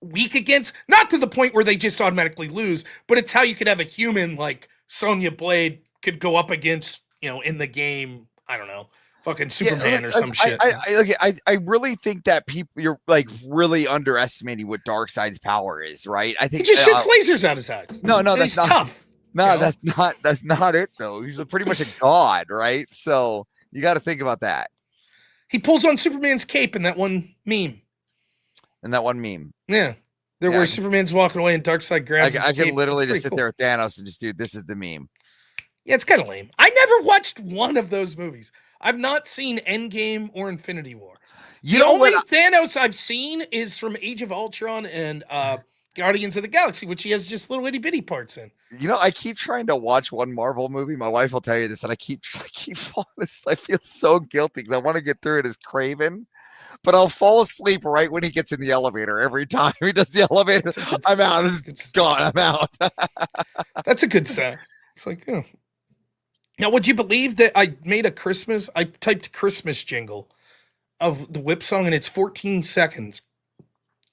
weak against. Not to the point where they just automatically lose, but it's how you could have a human like Sonya Blade could go up against, in the game. I don't know, fucking Superman or some shit. I really think that you're like really underestimating what Darkseid's power is, right? I think he just shoots lasers out his eyes. No, that's he's not tough. No, that's not it though. He's pretty much a god, right? So you got to think about that. He pulls on Superman's cape in that one meme. Yeah. Where Superman's walking away and Darkseid grabs his I cape. can literally It's just sit pretty there with Thanos and just do this is the meme. Yeah, it's kind of lame. I never watched one of those movies. I've not seen Endgame or Infinity War. The only Thanos I've seen is from Age of Ultron and Guardians of the Galaxy, which he has just little itty bitty parts in. I keep trying to watch one Marvel movie. My wife will tell you this, and I keep falling asleep. I feel so guilty because I want to get through it as Craven, but I'll fall asleep right when he gets in the elevator every time he does the elevator. I'm out. It's gone. I'm out. That's a good sign. It's like, oh. Now, would you believe that I typed Christmas jingle of the Whip song, and it's 14 seconds,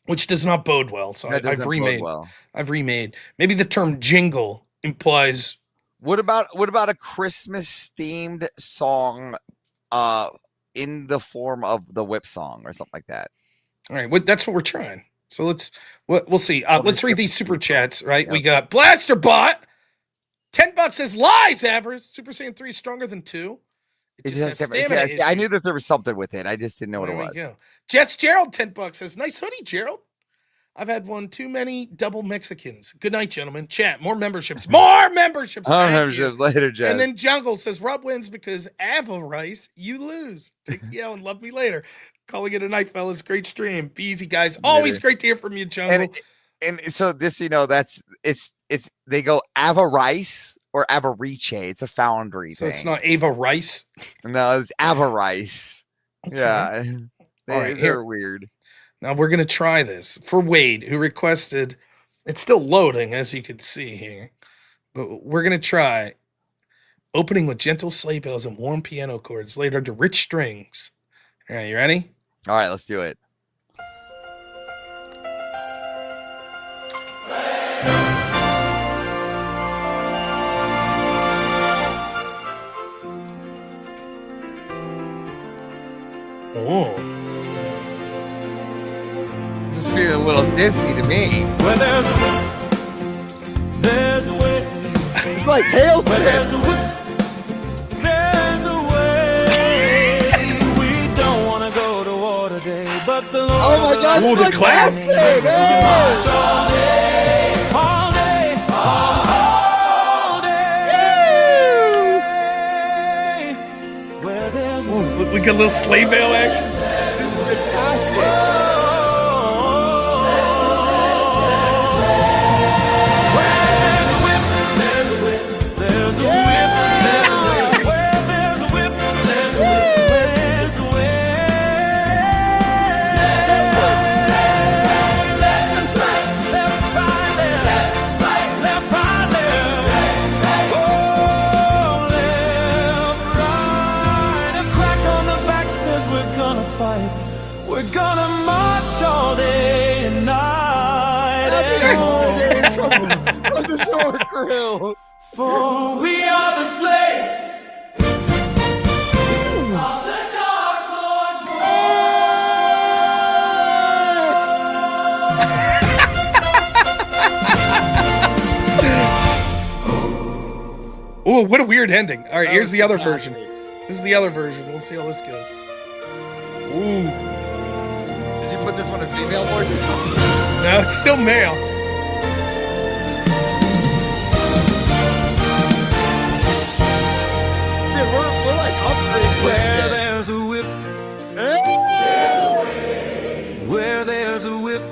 which does not bode well. So I've remade. I've remade. Maybe the term jingle implies. What about a Christmas themed song, in the form of the Whip song or something like that? All right, that's what we're trying. So we'll see. Let's read these super chats. Right, we got Blasterbot. $10 says lies, Avarice. Super Saiyan 3 is stronger than 2. It just has stamina issues. I knew that there was something with it. I just didn't know what it was. Go. Jets Gerald, $10 says, nice hoodie, Gerald. I've had one too many double Mexicans. Good night, gentlemen. Chat, more memberships. More memberships. Later, Jets. And then Jungle says, Rob wins because Avarice, you lose. Take the L and love me later. Calling it a night, fellas. Great stream. Be easy, guys. Always great to hear from you, Jungle. And so this, it's they go Avarice or Avarice. It's a foundry thing. It's not Ava Rice. No, it's Avarice. Okay. Yeah. All right, they're weird. Now we're gonna try this for Wade, who requested. It's still loading, as you can see here, but we're gonna try opening with gentle sleigh bells and warm piano chords laid under rich strings. All right, you ready? All right, let's do it. Oh. This is feeling a little Disney to me. Where there's a way. It's like Tails. There's a way. We don't want to go to war today, but the Lord. Oh my gosh! Oh, the claps! All day, all day, all day. Where there's a Ooh, we got a little sleigh bell action. We're gonna march all day and night. From the door crew. For we are the slaves of the Dark Lord's Oh, what a weird ending. All right, here's the other version. This is the other version. We'll see how this goes. Ooh. Did you put this one in female voice? No, it's still male. Dude, we're like upgrading. Where there's a whip, where there's a whip,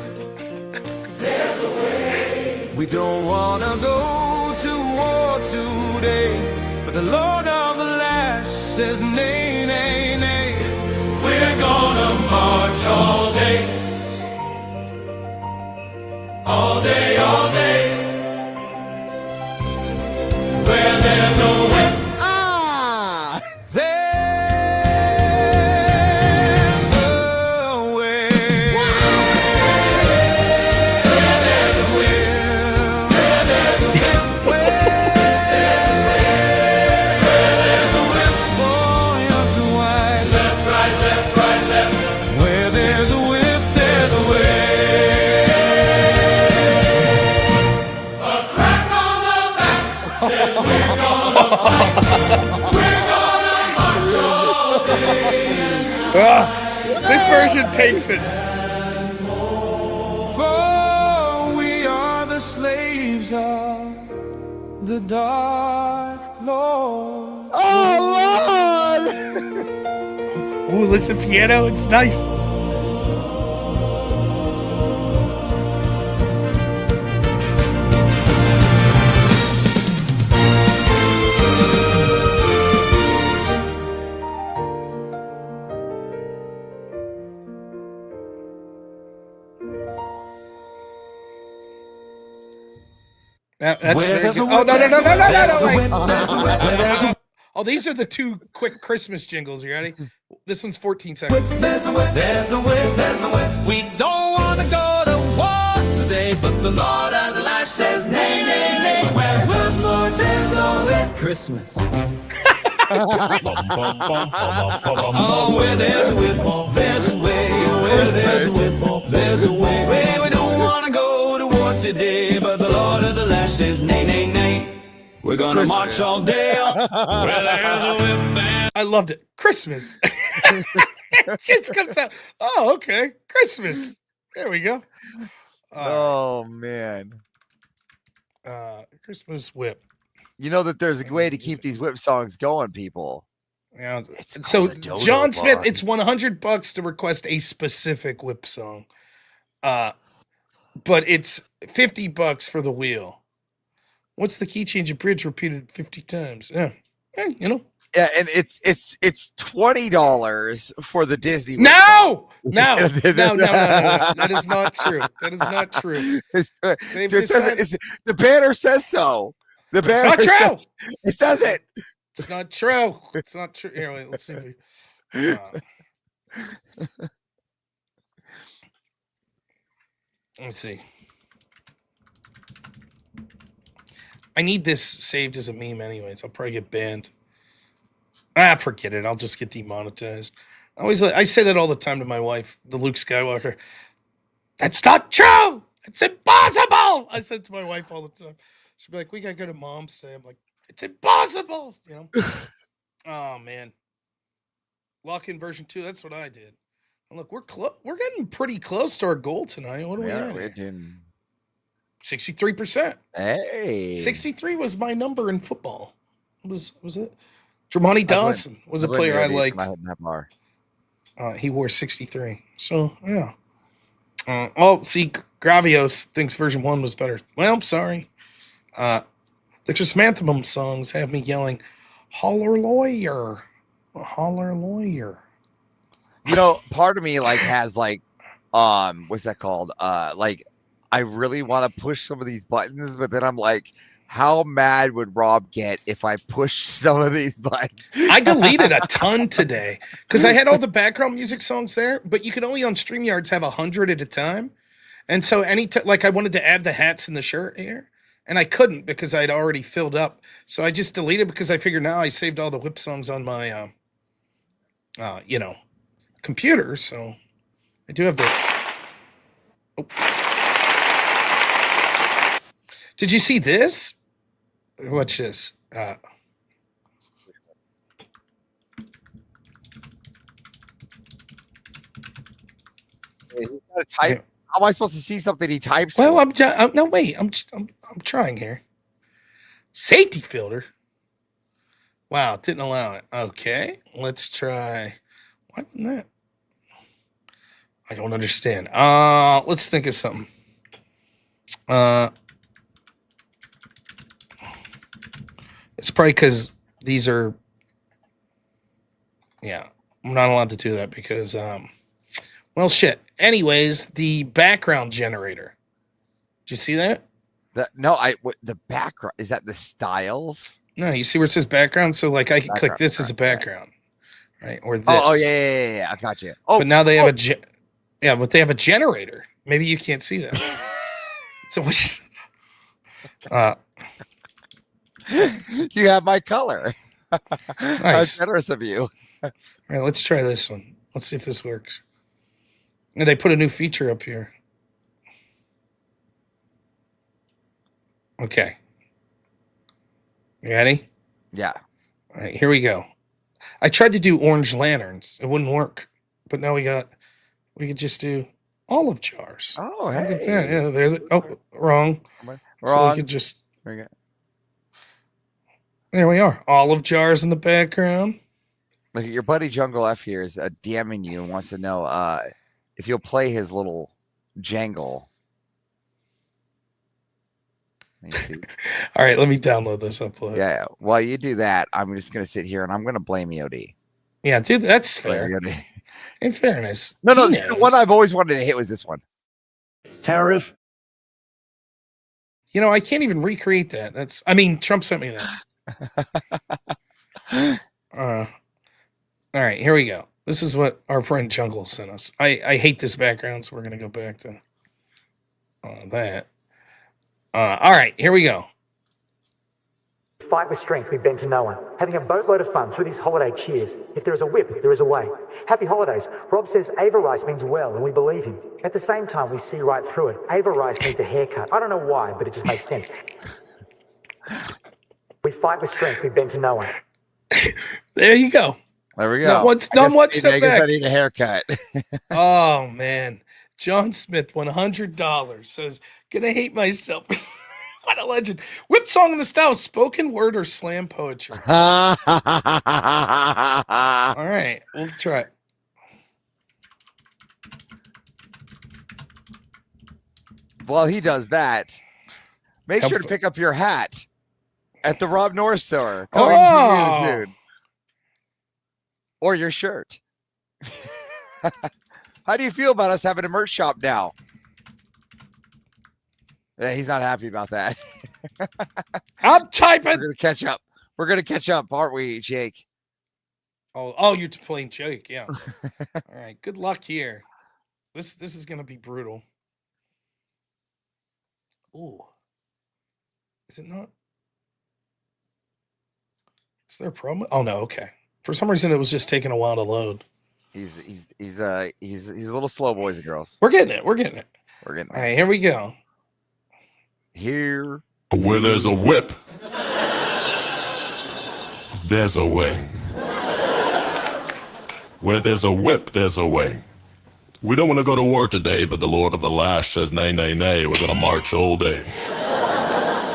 there's a way. We don't wanna go to war today, but the Lord of the Lash says nay, nay, nay. We're gonna march all day, all day, all day. This version takes it. For we are the slaves of the dark Lord. Oh, Lord! Ooh, listen, piano, it's nice. That's very good. Oh, no. Oh, these are the two quick Christmas jingles. You ready? This one's 14 seconds. There's a whip, there's a whip, there's a whip. We don't want to go to war today, but the Lord of the Light says nay, nay, nay. Where was Lord, there's a whip. Christmas. Oh, where there's a whip, there's a way. Where there's a whip, there's a way. We don't want to go to war today, but the Lord of the Lash says nay, nay, nay. We're gonna march all day. Where there's a whip, man. I loved it. Christmas. It just comes out. Oh, okay. Christmas. There we go. Oh, man. Christmas whip. You know that there's a way to keep these whip songs going, people. Yeah. So John Smith, it's $100 to request a specific whip song. But it's $50 for the wheel. What's the key change of bridge repeated 50 times? Yeah. You know. Yeah, and it's $20 for the Disney. No. That is not true. That is not true. The banner says so. The banner it's not true. It says it. It's not true. It's not true. Here, wait, let's see if we. Let's see. I need this saved as a meme, anyways. I'll probably get banned. Forget it. I'll just get demonetized. I say that all the time to my wife, the Luke Skywalker. That's not true. It's impossible. I said to my wife all the time. She'd be like, "We gotta go to Mom's Day." I'm like, "It's impossible." You know. Oh man. Lock in version 2. That's what I did. And look, we're getting pretty close to our goal tonight. What are we at? We're doing 63%. Hey. 63 was my number in football. Was it? Dramani Dawson was a player I liked. He wore 63. So, yeah. See, Gravios thinks version 1 was better. Well, I'm sorry. The Chrysanthemum songs have me yelling, "Holler lawyer. Holler lawyer." You know, part of me has what's that called? I really want to push some of these buttons, but then I'm like, how mad would Rob get if I push some of these buttons? I deleted a ton today because I had all the background music songs there, but you could only on StreamYards have 100 at a time. And so I wanted to add the hats and the shirt here, and I couldn't because I'd already filled up. So I just deleted because I figured now I saved all the whip songs on my, computer. So I do have the. Oh. Did you see this? Watch this. Type. How am I supposed to see something he types? Well, I'm trying here. Safety filter. Wow, it didn't allow it. Okay, let's try. Why wasn't that? I don't understand. Let's think of something. It's probably because these are. Yeah, I'm not allowed to do that because well, shit. Anyways, the background generator. Did you see that? The background, is that the styles? No, you see where it says background? So I can click this as a background, right? Or this. Oh yeah. I got you. Oh, but now they have but they have a generator. Maybe you can't see that. So which you have my color. Nice. How generous of you. All right, let's try this one. Let's see if this works. And they put a new feature up here. Okay. You ready? Yeah. All right, here we go. I tried to do orange lanterns. It wouldn't work. But now we could just do olive jars. Oh, Look at that. hey. Yeah, wrong. So we Wrong. could just There you go. there we are. Olive jars in the background. Look, your buddy Jungle F here is DMing you and wants to know if you'll play his little jangle. Let me see. All right, let me download this. I'll play. Yeah. While you do that, I'm just gonna sit here and I'm gonna blame EOD. Yeah, dude, that's fair. EOD. In fairness. No, he the knows. one I've always wanted to hit was this one. Tariff. You know, I can't even recreate that. Trump sent me that. All right, here we go. This is what our friend Jungle sent us. I hate this background, so we're gonna go back to that. All right, here we go. Fight with strength, we bend to no one. Having a boatload of fun through these holiday cheers. If there is a whip, there is a way. Happy holidays. Rob says Ava Rice means well, and we believe him. At the same time, we see right through it. Ava Rice needs a haircut. I don't know why, but it just makes sense. We fight with strength, we bend to no one. There you go. There we go. Not one step I guess back. I need a haircut. Oh man, John Smith, $100 says, "Gonna hate myself." What a legend! Whip song in the style, spoken word or slam poetry. All right, we'll try it. While he does that, make sure to pick up your hat at the Rob North store. Coming to you soon. Or your shirt. How do you feel about us having a merch shop now? Yeah, he's not happy about that. I'm typing. We're gonna catch up. We're gonna catch up, aren't we, Jake? Oh, you're playing Jake, yeah. All right, good luck here. This is gonna be brutal. Ooh, is it not? Is there a promo? Oh no, okay. For some reason, it was just taking a while to load. He's a little slow, boys and girls. We're getting it. We're getting it. We're getting it. All right, here we go. Here, where there's a whip, there's a way. Where there's a whip, there's a way. We don't want to go to war today, but the Lord of the Lash says, nay, nay, nay. We're going to march all day.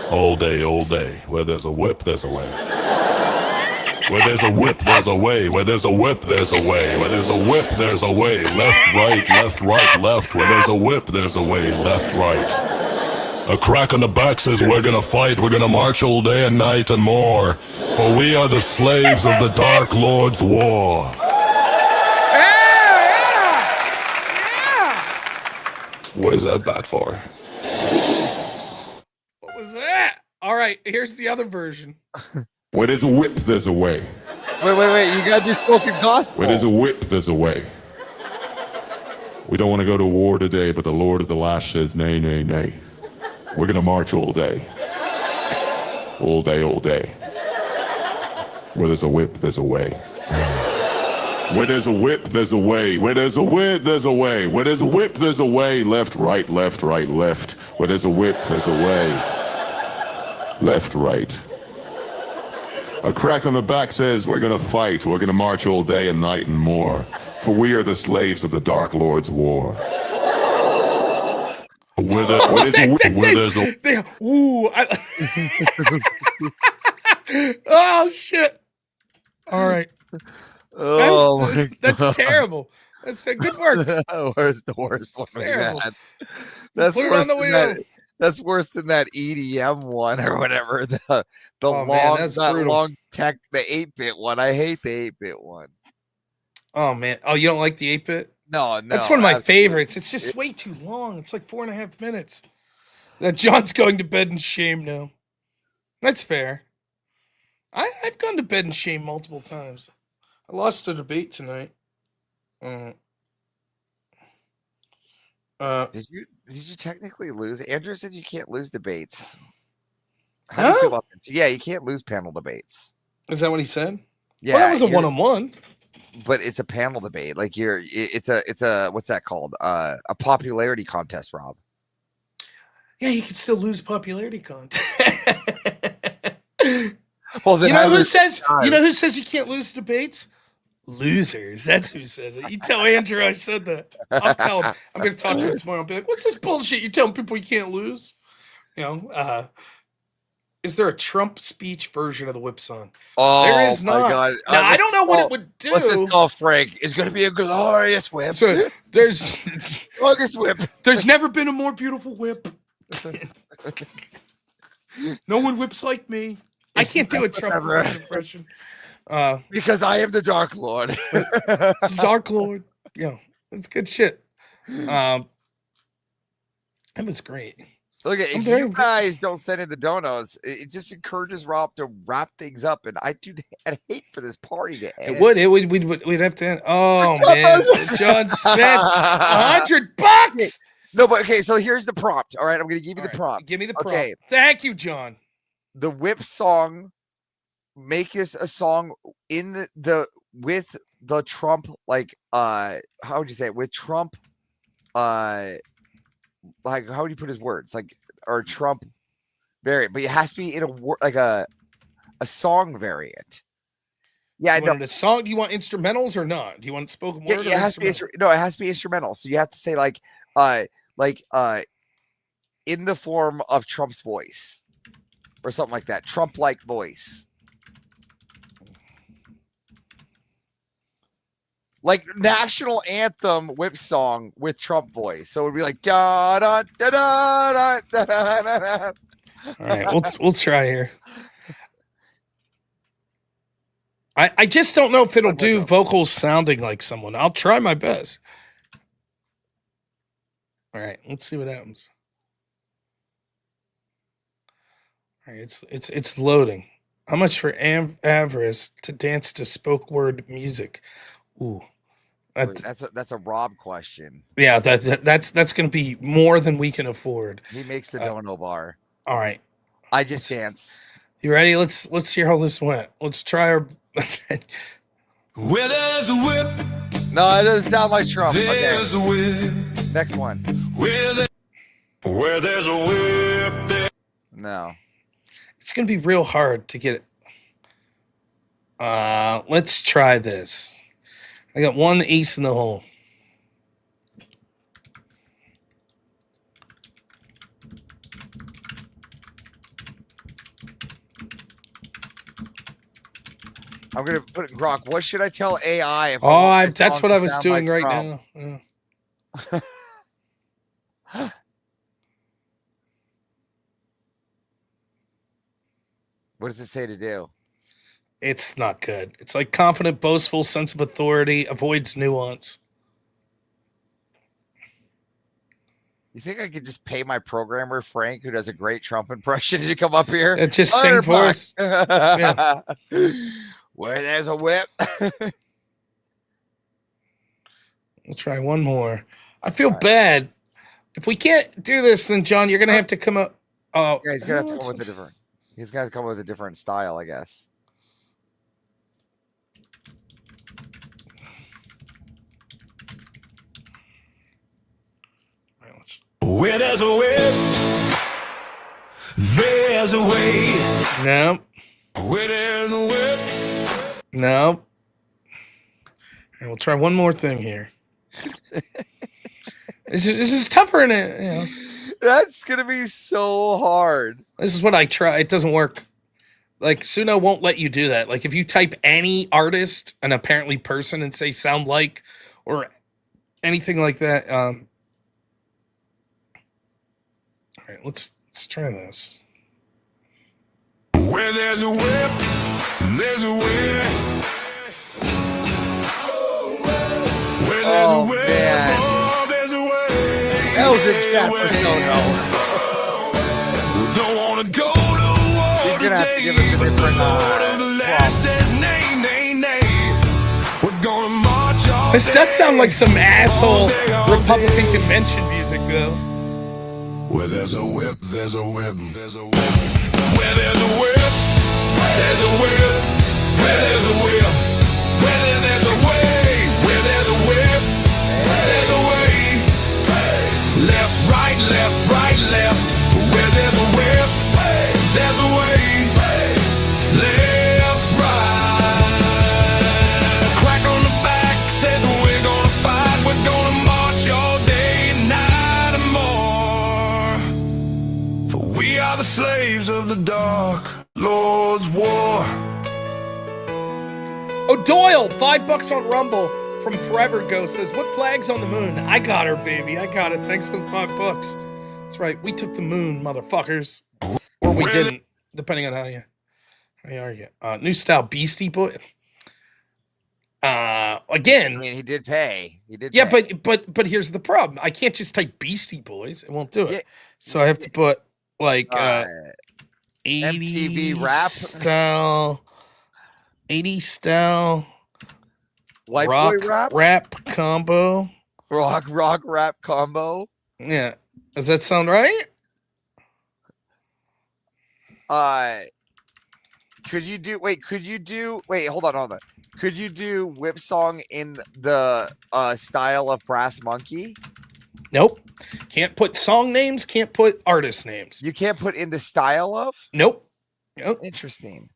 All day, all day. Where there's a whip, there's a way. Where there's a whip, there's a way. Where there's a whip, there's a way. Where there's a whip, there's a way. Left, right, left. Where there's a whip, there's a way. Left, right. A crack on the back says we're gonna fight, we're gonna march all day and night and more. For we are the slaves of the Dark Lord's war. What is that bad for? What was that? All right, here's the other version. Where there's a whip, there's a way. Wait, you gotta do spoken gospel. Where there's a whip, there's a way. We don't want to go to war today, but the Lord of the Lash says, nay, nay, nay. We're gonna march all day. All day, all day. Where there's a whip, there's a way. Where there's a whip, there's a way. Where there's a whip, there's a way. Where there's a whip, there's a way. Left, right, left. Where there's a whip, there's a way. Left, right. A crack on the back says we're gonna fight. We're gonna march all day and night and more. For we are the slaves of the Dark Lord's war. Where there's a Oh shit! All right. Oh, that's terrible. That's good work. Where's the worst one? Terrible. That's Put it worse on the than wheel. that's worse than that EDM one or whatever. The Oh, man, that's brutal. long tech, the 8-bit one. I hate the 8-bit one. Oh man. Oh, you don't like the 8-bit? No, That's one of my absolutely. favorites. It's just way too long. It's like 4.5 minutes. That John's going to bed in shame now. That's fair. I've gone to bed in shame multiple times. I lost a debate tonight. Did you technically lose? Andrew said you can't lose debates. How do you feel about this? Yeah, you can't lose panel debates. Is that what he said? Yeah, Well, that was a you're- one-on-one. But it's a panel debate. Like it's a what's that called? A popularity contest, Rob. Yeah, you can still lose popularity content. Well, then You know I who lose says? time. You know who says you can't lose debates? Losers. That's who says it. You tell Andrew I said that. I'll tell him. I'm going to talk to him tomorrow. I'll be like, "What's this bullshit? You're telling people you can't lose?" You know. Is there a Trump speech version of the whip song? Oh, There is my not. God. Now I don't know what call, it would do. Let's just call Frank. It's going to be a glorious whip. So there's August whip. There's never been a more beautiful whip. No one whips like me. I can't do a Trump impression. Because I am the Dark Lord. Dark Lord. Yeah, it's good shit. That was great. Look at if you guys don't send in the donos, it just encourages Rob to wrap things up, and I'd hate for this party to end. It would. We'd have to end. Oh man, John spent $100. No, but okay. So here's the prompt. All right, I'm going to give you the prompt. Give me the prompt. Okay. Thank you, John. The whip song. Make this a song in the with the Trump how would you say it? With Trump like how would you put his words or Trump variant, but it has to be in a song variant. Yeah, I know the song. Do you want instrumentals or not? Do you want spoken word? Yeah, it has to be it has to be instrumental. So you have to say in the form of Trump's voice or something like that. Trump-like voice. Like national anthem whip song with Trump voice. So it would be like da da da da da da da. All right, we'll try here. I just don't know if it'll do vocals sounding like someone. I'll try my best. All right, let's see what happens. All right, it's loading. How much for Avarice to dance to spoken word music? Ooh, that's a Rob question. Yeah, that's going to be more than we can afford. He makes the dono bar. All right, I just dance. You ready? Let's hear how this went. Let's try our. Where there's a whip. No, it doesn't sound like Trump. There's a whip. Next one. Where there's a whip. No. It's going to be real hard to get it. Let's try this. I got one ace in the hole. I'm gonna put it in Grok. What should I tell AI? If That's what I was doing right now. Yeah. What does it say to do? It's not good. It's like confident, boastful, sense of authority, avoids nuance. You think I could just pay my programmer Frank, who does a great Trump impression, to come up here? It's just sing for us. Yeah. Where there's a whip. We'll try one more. I feel bad. If we can't do this, then John, you're gonna have to come up. Yeah, he's gonna have to come with a different. He's gonna come with a different style, I guess. Where there's a whip, there's a way. No. Where there's a whip. No. And we'll try one more thing here. This is tougher than it. You know. That's gonna be so hard. This is what I try. It doesn't work. Like Suno won't let you do that. Like if you type any artist and apparently person and say sound like or anything like that. All right, let's try this. Where there's a whip, there's a whip. Where there's a whip, there's a way. Eldridge Jasper Don't wanna go to war. He's gonna have to give us a different We're gonna march all This does sound like some asshole Republican convention music, though. Where there's a whip, there's a whip, there's a whip. Where there's a whip, there's a whip. Where there's a whip, where there's a way. Where there's a whip, there's a way. Left, right, left, right, left. Where there's a whip, there's a way. Left. Lord's War. Oh, Doyle, $5 on Rumble from Forever Go says, "What flag's on the moon?" I got her, baby. I got it. Thanks for the $5. That's right. We took the moon, motherfuckers. Or we didn't, depending on how you argue. New style Beastie Boy. Again, I mean, he did pay. He did. yeah, pay. but here's the problem. I can't just type Beastie Boys. It won't do it. Yeah. So I have to put like MTV 80 rap style, 80 style white rock boy rap, combo. rock rap combo. Yeah. Does that sound right? Could you do? Wait, hold on. Could you do Whip Song in the style of Brass Monkey? Nope. Can't put song names, can't put artist names. You can't put in the style of? Nope. Interesting.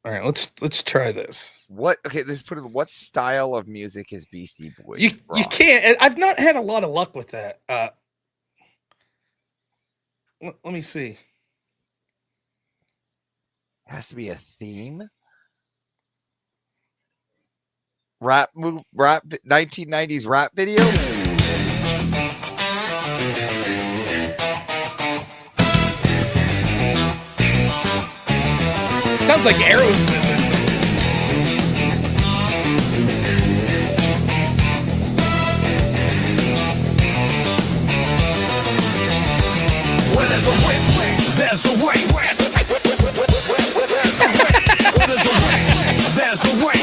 All right, let's try this. Let's put in what style of music is Beastie Boys? You can't. I've not had a lot of luck with that. Let me see. Has to be a theme. Rap 1990s rap video. Sounds like Aerosmith or something. Where there's a way, there's a way. There's a way.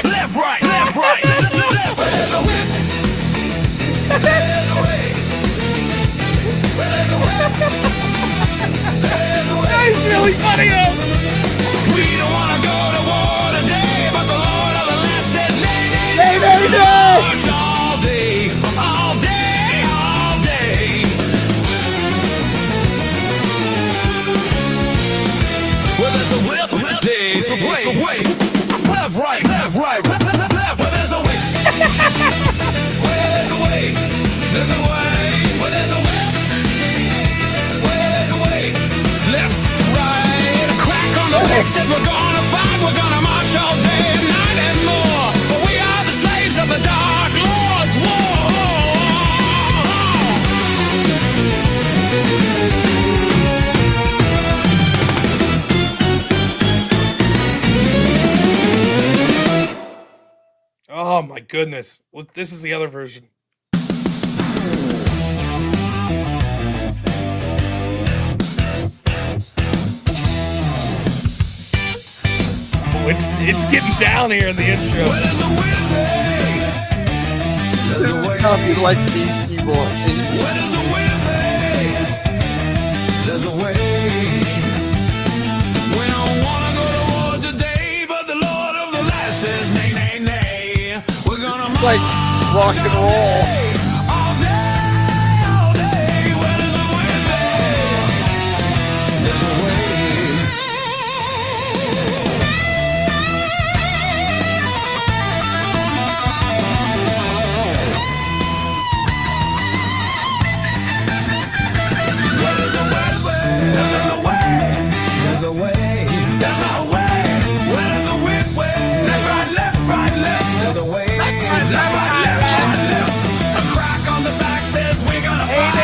Left, right, left, right. There's a way. There's a way. There's a way. There's a way. That's really funny though. We don't want to go to war today, but the Lord of the Last says, nay, nay, nay, nay, nay. All day, all day, all day. Well, there's a whip, there's a way. Left, right, left, right, left. Well, there's a way. Well, there's a way. There's a way. Well, there's a way. Well, there's a way. Left, right, crack on the back says we're gonna fight, we're gonna march all day, night and more. For we are the slaves of the Dark Lord's war. Oh my goodness. Look, this is the other version. Oh, it's getting down here in the intro. This is nothing like these people. There's a way. We don't wanna go to war today, but the Lord of the Last says, nay, nay, nay. We're gonna like rock and roll. all day, all day. Well, there's a way, there's a way. Well, there's a way, there's a way, there's a way, there's a way. Well, there's a way, left, right, left, right, left. There's a way, left, right, left. A crack on the back says we're gonna fight.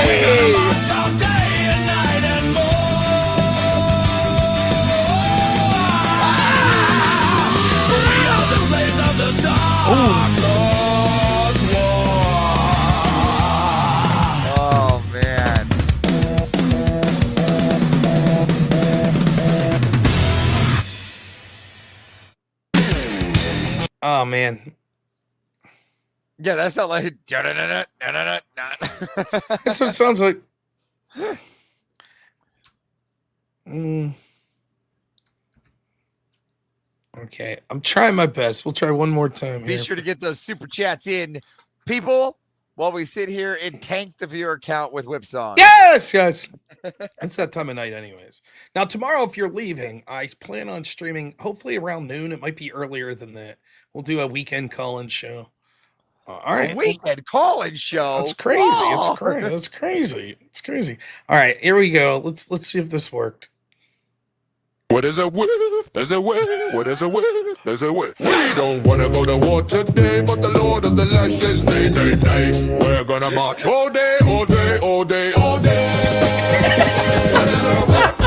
We're gonna march all day and night and more. For we are the slaves of the Dark Lord's war. Oh man. Oh man. Yeah, that's not like. That's what it sounds like. Okay, I'm trying my best. We'll try one more time Be here. sure to get those super chats in, people, while we sit here and tank the viewer count with Whip Song. Yes, yes. It's that time of night, anyways. Now, tomorrow, if you're leaving, I plan on streaming hopefully around noon. It might be earlier than that. We'll do a weekend call-in show. All right. A weekend call-in show. That's crazy. Oh! It's crazy. That's crazy. It's crazy. All right, here we go. Let's see if this worked. What is a whip? There's a whip. What is a whip? There's a whip. We don't wanna go to war today, but the Lord of the Land says nay, nay, nay. We're gonna march all day, all day, all day, all day. What is a whip?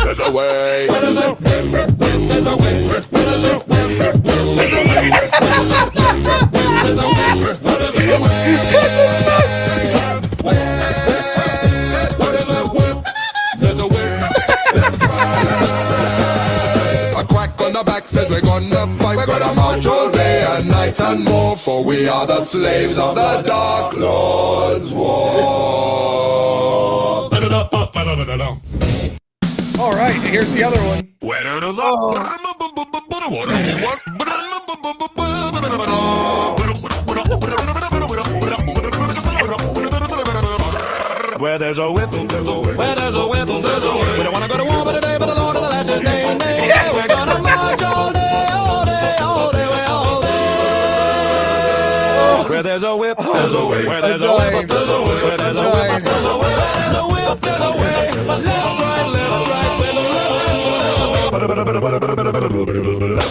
There's a way. What is a whip? There's a way. What is a whip? There's a way. There's a way. What is a way? What is a whip? There's a way. A crack on the back says we're gonna fight. We're gonna march all day and night and more, for we are the slaves of the Dark Lord's war. All right, here's the other one. Where there's a whip, there's a whip. Where there's a whip, there's a whip. We don't wanna go to war today, but the Lord of the Land says nay, nay. Yeah, we're gonna march all day, all day, all day, all day. Where there's a whip, there's a way. Where there's a whip, there's a way. Where there's a whip, there's a way. Where there's a whip, there's a way. Left, right, left, right.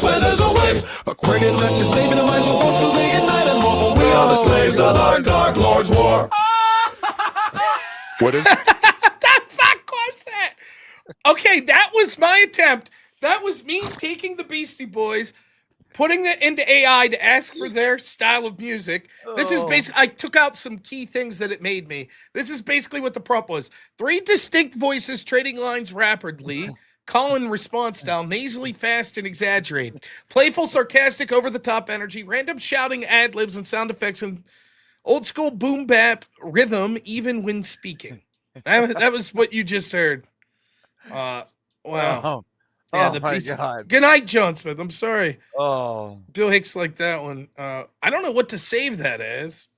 Where there's a whip, a cricket that just David and Michael walk through the night and more, for we are the slaves of the Dark Lord's war. What is the fuck was that? Okay, that was my attempt. That was me taking the Beastie Boys, putting it into AI to ask for their style of music. This is basically, I took out some key things that it made me. This is basically what the prompt was. 3 distinct voices trading lines rapidly. Call and response style, nasally fast and exaggerated. Playful, sarcastic, over-the-top energy. Random shouting, ad-libs, and sound effects, and old school boom bap rhythm, even when speaking. That was what you just heard. Wow. Oh, Yeah, oh the my beast. God. Good night, John Smith. I'm sorry. Oh, Bill Hicks liked that one. I don't know what to save that as.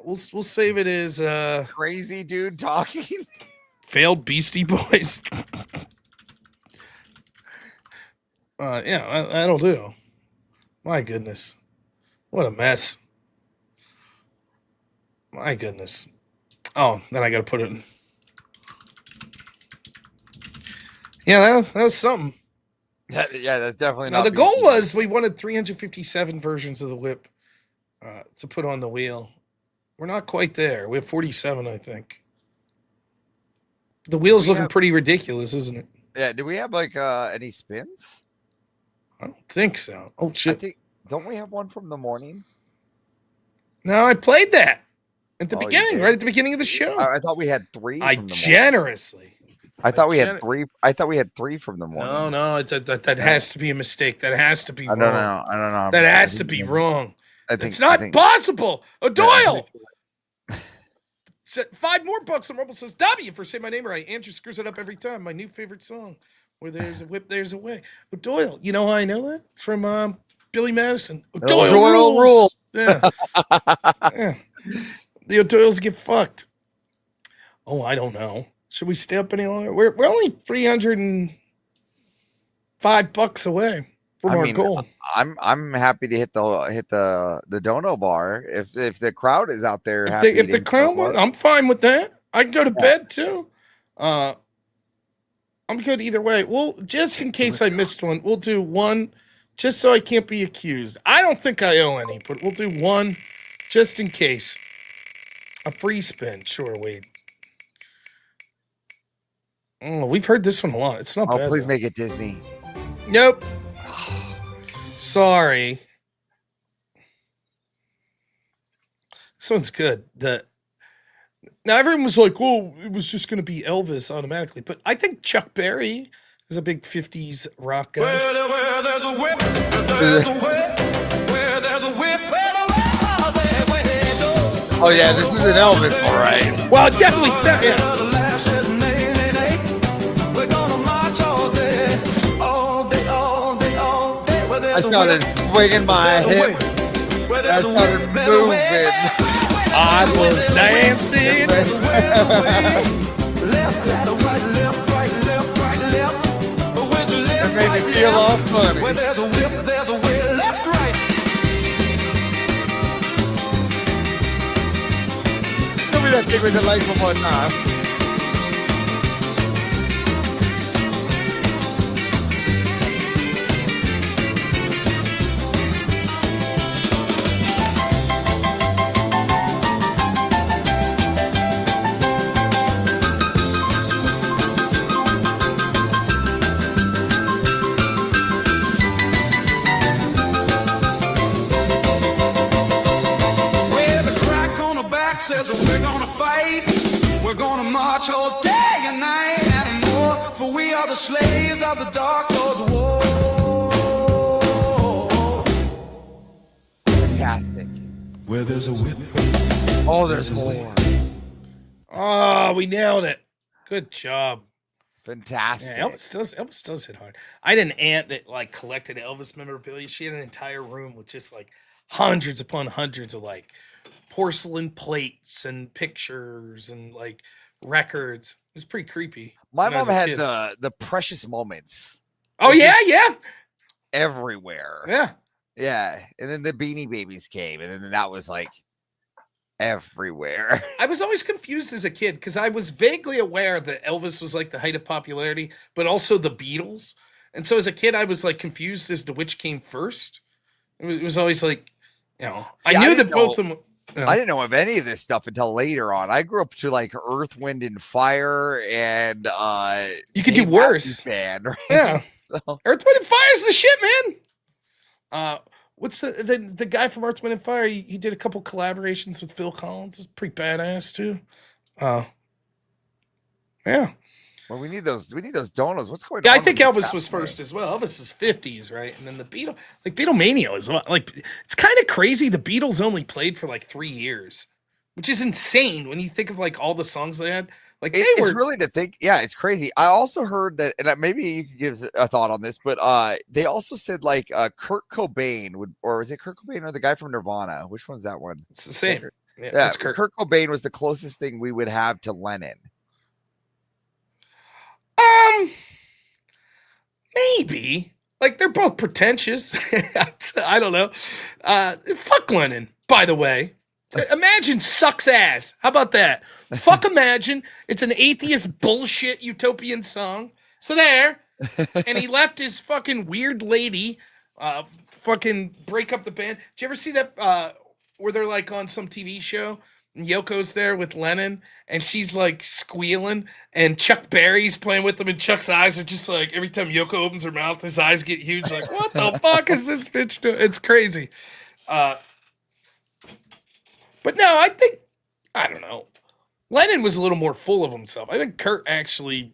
We'll save it as crazy dude talking. Failed Beastie Boys. Yeah, that'll do. My goodness, what a mess. My goodness. Oh, then I got to put it in. Yeah, that was something. Yeah, that's definitely Now, not. the goal Beastie was we wanted 357 versions of the whip to put on the wheel. We're not quite there. We have 47, I think. The wheel's looking pretty ridiculous, isn't it? Yeah, do we have like any spins? I don't think so. Oh, shit. Don't we have one from the morning? No, I played that at the Oh, you beginning, did? right at the beginning of the show. I thought we had 3. I from the morning. generously. I thought we had 3. I thought we had 3 from the morning. No, that has to be a mistake. That has to be wrong. I don't know. That has to be wrong. I think It's not think- possible. O'Doyle! 5 more bucks on Rumble says, W for say my name right. Andrew screws it up every time. My new favorite song. Where there's a whip, there's a way. O'Doyle, you know how I know that? From Billy Madison. O'Doyle rules. Yeah. Yeah. The O'Doyles get fucked. Oh, I don't know. Should we stay up any longer? We're only $305 away from our goal. I'm happy to hit the dono bar if the crowd is out there. If the crowd, I'm fine with that. I can go to bed too. I'm good either way. Well, just in case I missed one, we'll do one, just so I can't be accused. I don't think I owe any, but we'll do one, just in case. A free spin, sure. Wait. Oh, we've heard this one a lot. It's not bad. Please though. make it Disney. Nope. Sorry. This one's good. Now everyone was like, "Oh, it was just going to be Elvis automatically," but I think Chuck Berry is a big '50s rock guy. Where there's a whip, there's a whip. Where there's a whip, Oh yeah, this is an Elvis, all right. Well, it definitely sounds. Yeah. We're gonna march all day, all day, all day, all day. I started swinging my hip. I started moving. I was dancing. Left, right, left, right, left. With the left, It made me feel all funny. Where there's a whip, there's a way. Left, right. Stick with the lights one more time. With a crack on the back says we're gonna fight. We're gonna march all day and night and more. For we are the slaves of the dark Lord's war. Fantastic. Where there's a whip. Oh, there's more. Oh, we nailed it. Good job. Fantastic. Yeah, Elvis does hit hard. I had an aunt that like collected Elvis memorabilia. She had an entire room with just like hundreds upon hundreds of like porcelain plates and pictures and like records. It was pretty creepy. My when I was mom a had kid. the precious moments. Oh They're yeah, just yeah. everywhere. Yeah. Yeah. And then the Beanie Babies came, and then that was like everywhere. I was always confused as a kid because I was vaguely aware that Elvis was like the height of popularity, but also the Beatles. And so as a kid, I was like confused as to which came first. It was always like, you know, See, I knew didn't that both know- of them. You know. I didn't know of any of this stuff until later on. I grew up to like Earth, Wind, and Fire, and You could do Dave worse. Matthews Band, right? Yeah. So- Earth, Wind, and Fire's the shit, man. What's the guy from Earth, Wind, and Fire? He did a couple collaborations with Phil Collins. It's pretty badass too. Yeah. Well, we need those. We need those donuts. What's going Yeah, on? I think with Elvis that was man? first as well. Elvis is 50s, right? And then the Beatlemania is like it's kind of crazy. The Beatles only played for like 3 years, which is insane when you think of like all the songs they had. Like they It's were really to think. Yeah, it's crazy. I also heard that, and maybe you could give us a thought on this, but they also said like Kurt Cobain would, or was it Kurt Cobain or the guy from Nirvana? Which one's that one? It's the same. Yeah, Yeah, it's Kurt. Kurt Cobain was the closest thing we would have to Lennon. Maybe. Like they're both pretentious. I don't know. Fuck Lennon, by the way. Imagine sucks ass. How about that? Fuck Imagine. It's an atheist bullshit utopian song. So there. And he left his fucking weird lady fucking break up the band. Did you ever see that where they're like on some TV show and Yoko's there with Lennon and she's like squealing and Chuck Berry's playing with them and Chuck's eyes are just like every time Yoko opens her mouth, his eyes get huge. Like, what the fuck is this bitch doing? It's crazy. But no, I don't know. Lennon was a little more full of himself. I think Kurt actually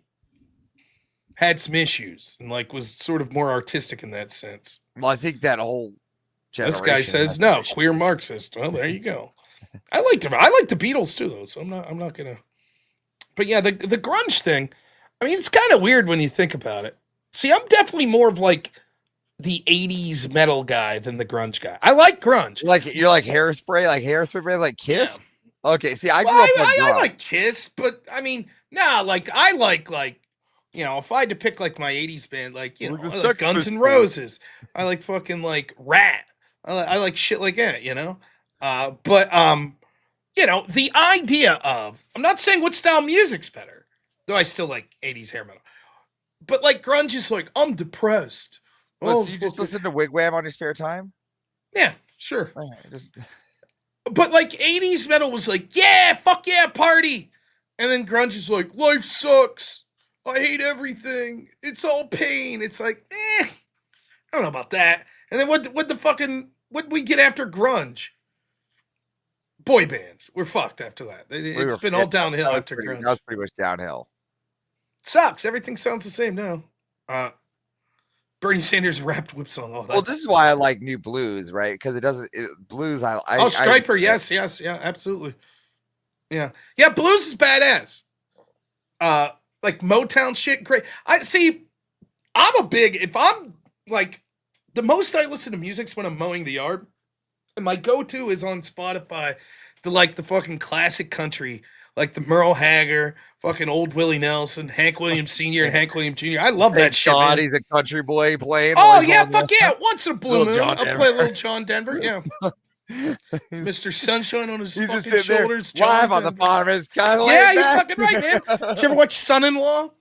had some issues and like was sort of more artistic in that sense. Well, I think that whole This guy generation says has no, issues. queer Marxist. Well, there you go. I like the Beatles too, though. So I'm not gonna. But yeah, the grunge thing. I mean, it's kind of weird when you think about it. See, I'm definitely more of like the '80s metal guy than the grunge guy. I like grunge. You're like Hairspray band, like Kiss. Okay, see, I grew Well, up on I grunge. like Kiss, but I mean, nah, like I like you know, if I had to pick like my '80s band, like you know, We're the I like Sex Guns N' Pistols. Roses. I like fucking like Rat. I like shit like that, you know. But you know, the idea of I'm not saying what style music's better, though I still like '80s hair metal. But like grunge is like I'm depressed. Well, so you just listen to Wigwam on your spare time? Yeah, sure. Right, just- But like '80s metal was like, yeah, fuck yeah, party, and then grunge is like, life sucks. I hate everything. It's all pain. It's like, I don't know about that. And then what we get after grunge? Boy bands. We're fucked after that. It's been all downhill that was after pretty- grunge. That was pretty much downhill. Sucks. Everything sounds the same now. Bernie Sanders rapped whip song. Oh, Well, this is why I like New Blues, right? Because it doesn't blues. I Striper. Yes, yeah, absolutely. Yeah. Blues is badass. Like Motown shit, great. I'm a big. If I'm like the most I listen to music's when I'm mowing the yard, and my go-to is on Spotify, the fucking classic country, like the Merle Haggard, fucking old Willie Nelson, Hank Williams Sr. and Hank Williams Jr. I love that Thank shit. God Man. he's a country boy playing. Oh while he's yeah, on fuck the- yeah! Once in a blue Little moon, John I'll Denver. play a little John Denver. Yeah, Mr. Sunshine on his He's just fucking sitting there shoulders. live on the Jonathan. farm. It's kind of Yeah, laid you're back. fucking right, man. Did you ever watch Son-in-Law?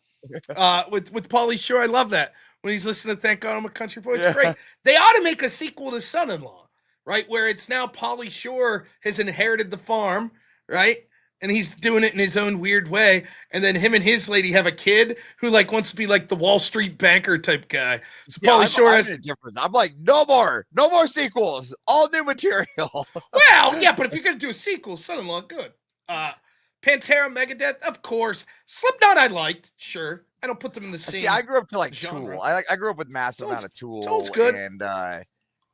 With Pauly Shore? I love that. When he's listening to Thank God I'm a Country Boy. It's Yeah. great. They ought to make a sequel to Son-in-Law, right? Where it's now Pauly Shore has inherited the farm, right? And he's doing it in his own weird way. And then him and his lady have a kid who like wants to be like the Wall Street banker type guy. So Yeah, Pauly Shore has a difference. I'm like, no more sequels, all new material. Well, yeah, but if you're gonna do a sequel, Son-in-Law, good. Pantera, Megadeth, of course. Slipknot, I liked, sure. I don't put them in the same. See, I grew up to like genre. Tool. I grew up with massive amount of Tool. Tool's good. And that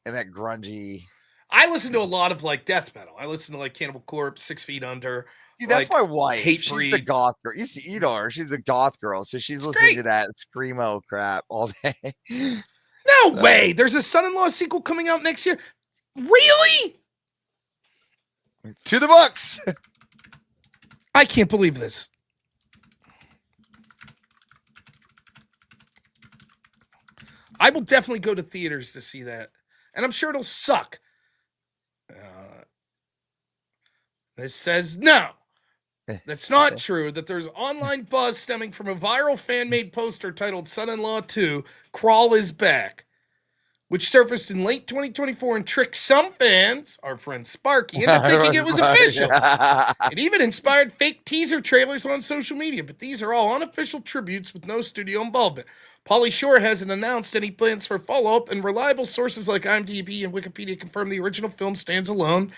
grungy. I listen to a lot of like death metal. I listen to like Cannibal Corpse, 6 Feet Under. See, that's like, my wife. Hate She's Breed. the goth girl. You know her. She's the goth girl. So she's listening to that screamo crap all day. No way. There's a Son-in-Law sequel coming out next year. Really? To the books. I can't believe this. I will definitely go to theaters to see that. And I'm sure it'll suck. This says no. That's not true. That there's online buzz stemming from a viral fan-made poster titled Son-in-Law 2, Crawl is Back, which surfaced in late 2024 and tricked some fans, our friend Sparky, into thinking it was official. It even inspired fake teaser trailers on social media, but these are all unofficial tributes with no studio involvement. Pauly Shore hasn't announced any plans for follow-up, and reliable sources like IMDb and Wikipedia confirm the original film stands alone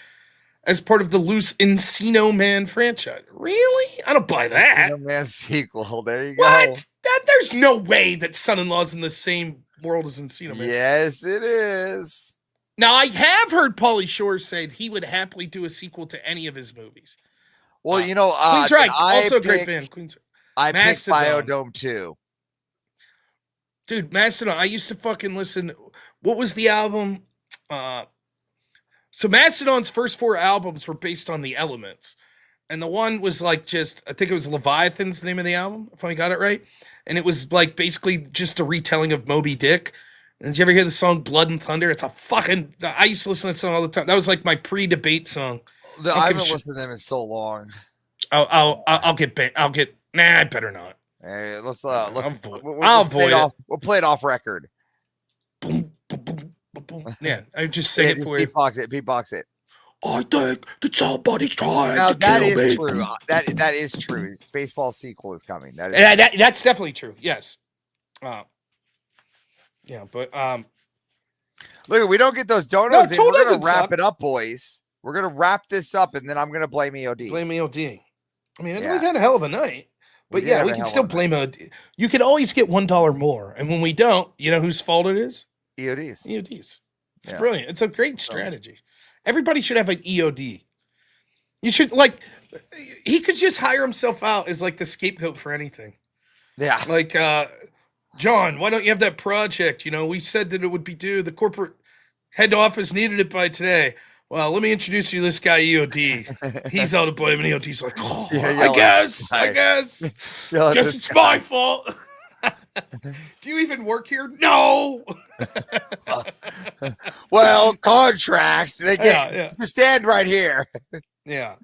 as part of the loose Encino Man franchise. Really? I don't buy that. Encino Man sequel. There you go. What? There's no way that Son-in-Law's in the same world as Encino Man. Yes, it is. Now, I have heard Pauly Shore say he would happily do a sequel to any of his movies. Well, Queen's right. Also a great band. Queen's. I picked Mastodon. Biodome 2. Dude, Mastodon. I used to fucking listen. What was the album? So Mastodon's first 4 albums were based on the Elements. And the one was like just, I think it was Leviathan's the name of the album, if I got it right. And it was like basically just a retelling of Moby Dick. And did you ever hear the song Blood and Thunder? It's a fucking, I used to listen to that song all the time. That was like my pre-debate song. I haven't listened to them in so long. I'll get, nah, I better not. Hey, let's I'll play void it. We'll play it off record. Yeah, I just sing it for you. Beatbox it. I think that somebody's trying Now to that kill is me. true. That is true. Spaceball sequel is coming. That is That's definitely true. Yes. Yeah, but look, we don't get those donuts. No, in. Tool We're gonna doesn't wrap suck. it up, boys. We're gonna wrap this up, and then I'm gonna blame EOD. Blame EOD. I mean, Yeah. we've had a hell of a night. But did yeah, have we a can hell still of a blame EOD. You can always get $1 more. And when we don't, you know whose fault it is? EODs. EODs. It's Yeah. brilliant. It's a great strategy. Everybody should have an EOD. You should, like, he could just hire himself out as, like, the scapegoat for anything. Yeah. Like, John, why don't you have that project? You know, we said that it would be due. The corporate head office needed it by today. Well, let me introduce you to this guy, EOD. He's out to blame, and EOD's like, oh, I guess. Guess it's my fault. Do you even work here? No. Well, contract. They get Yeah. you stand right here. Yeah.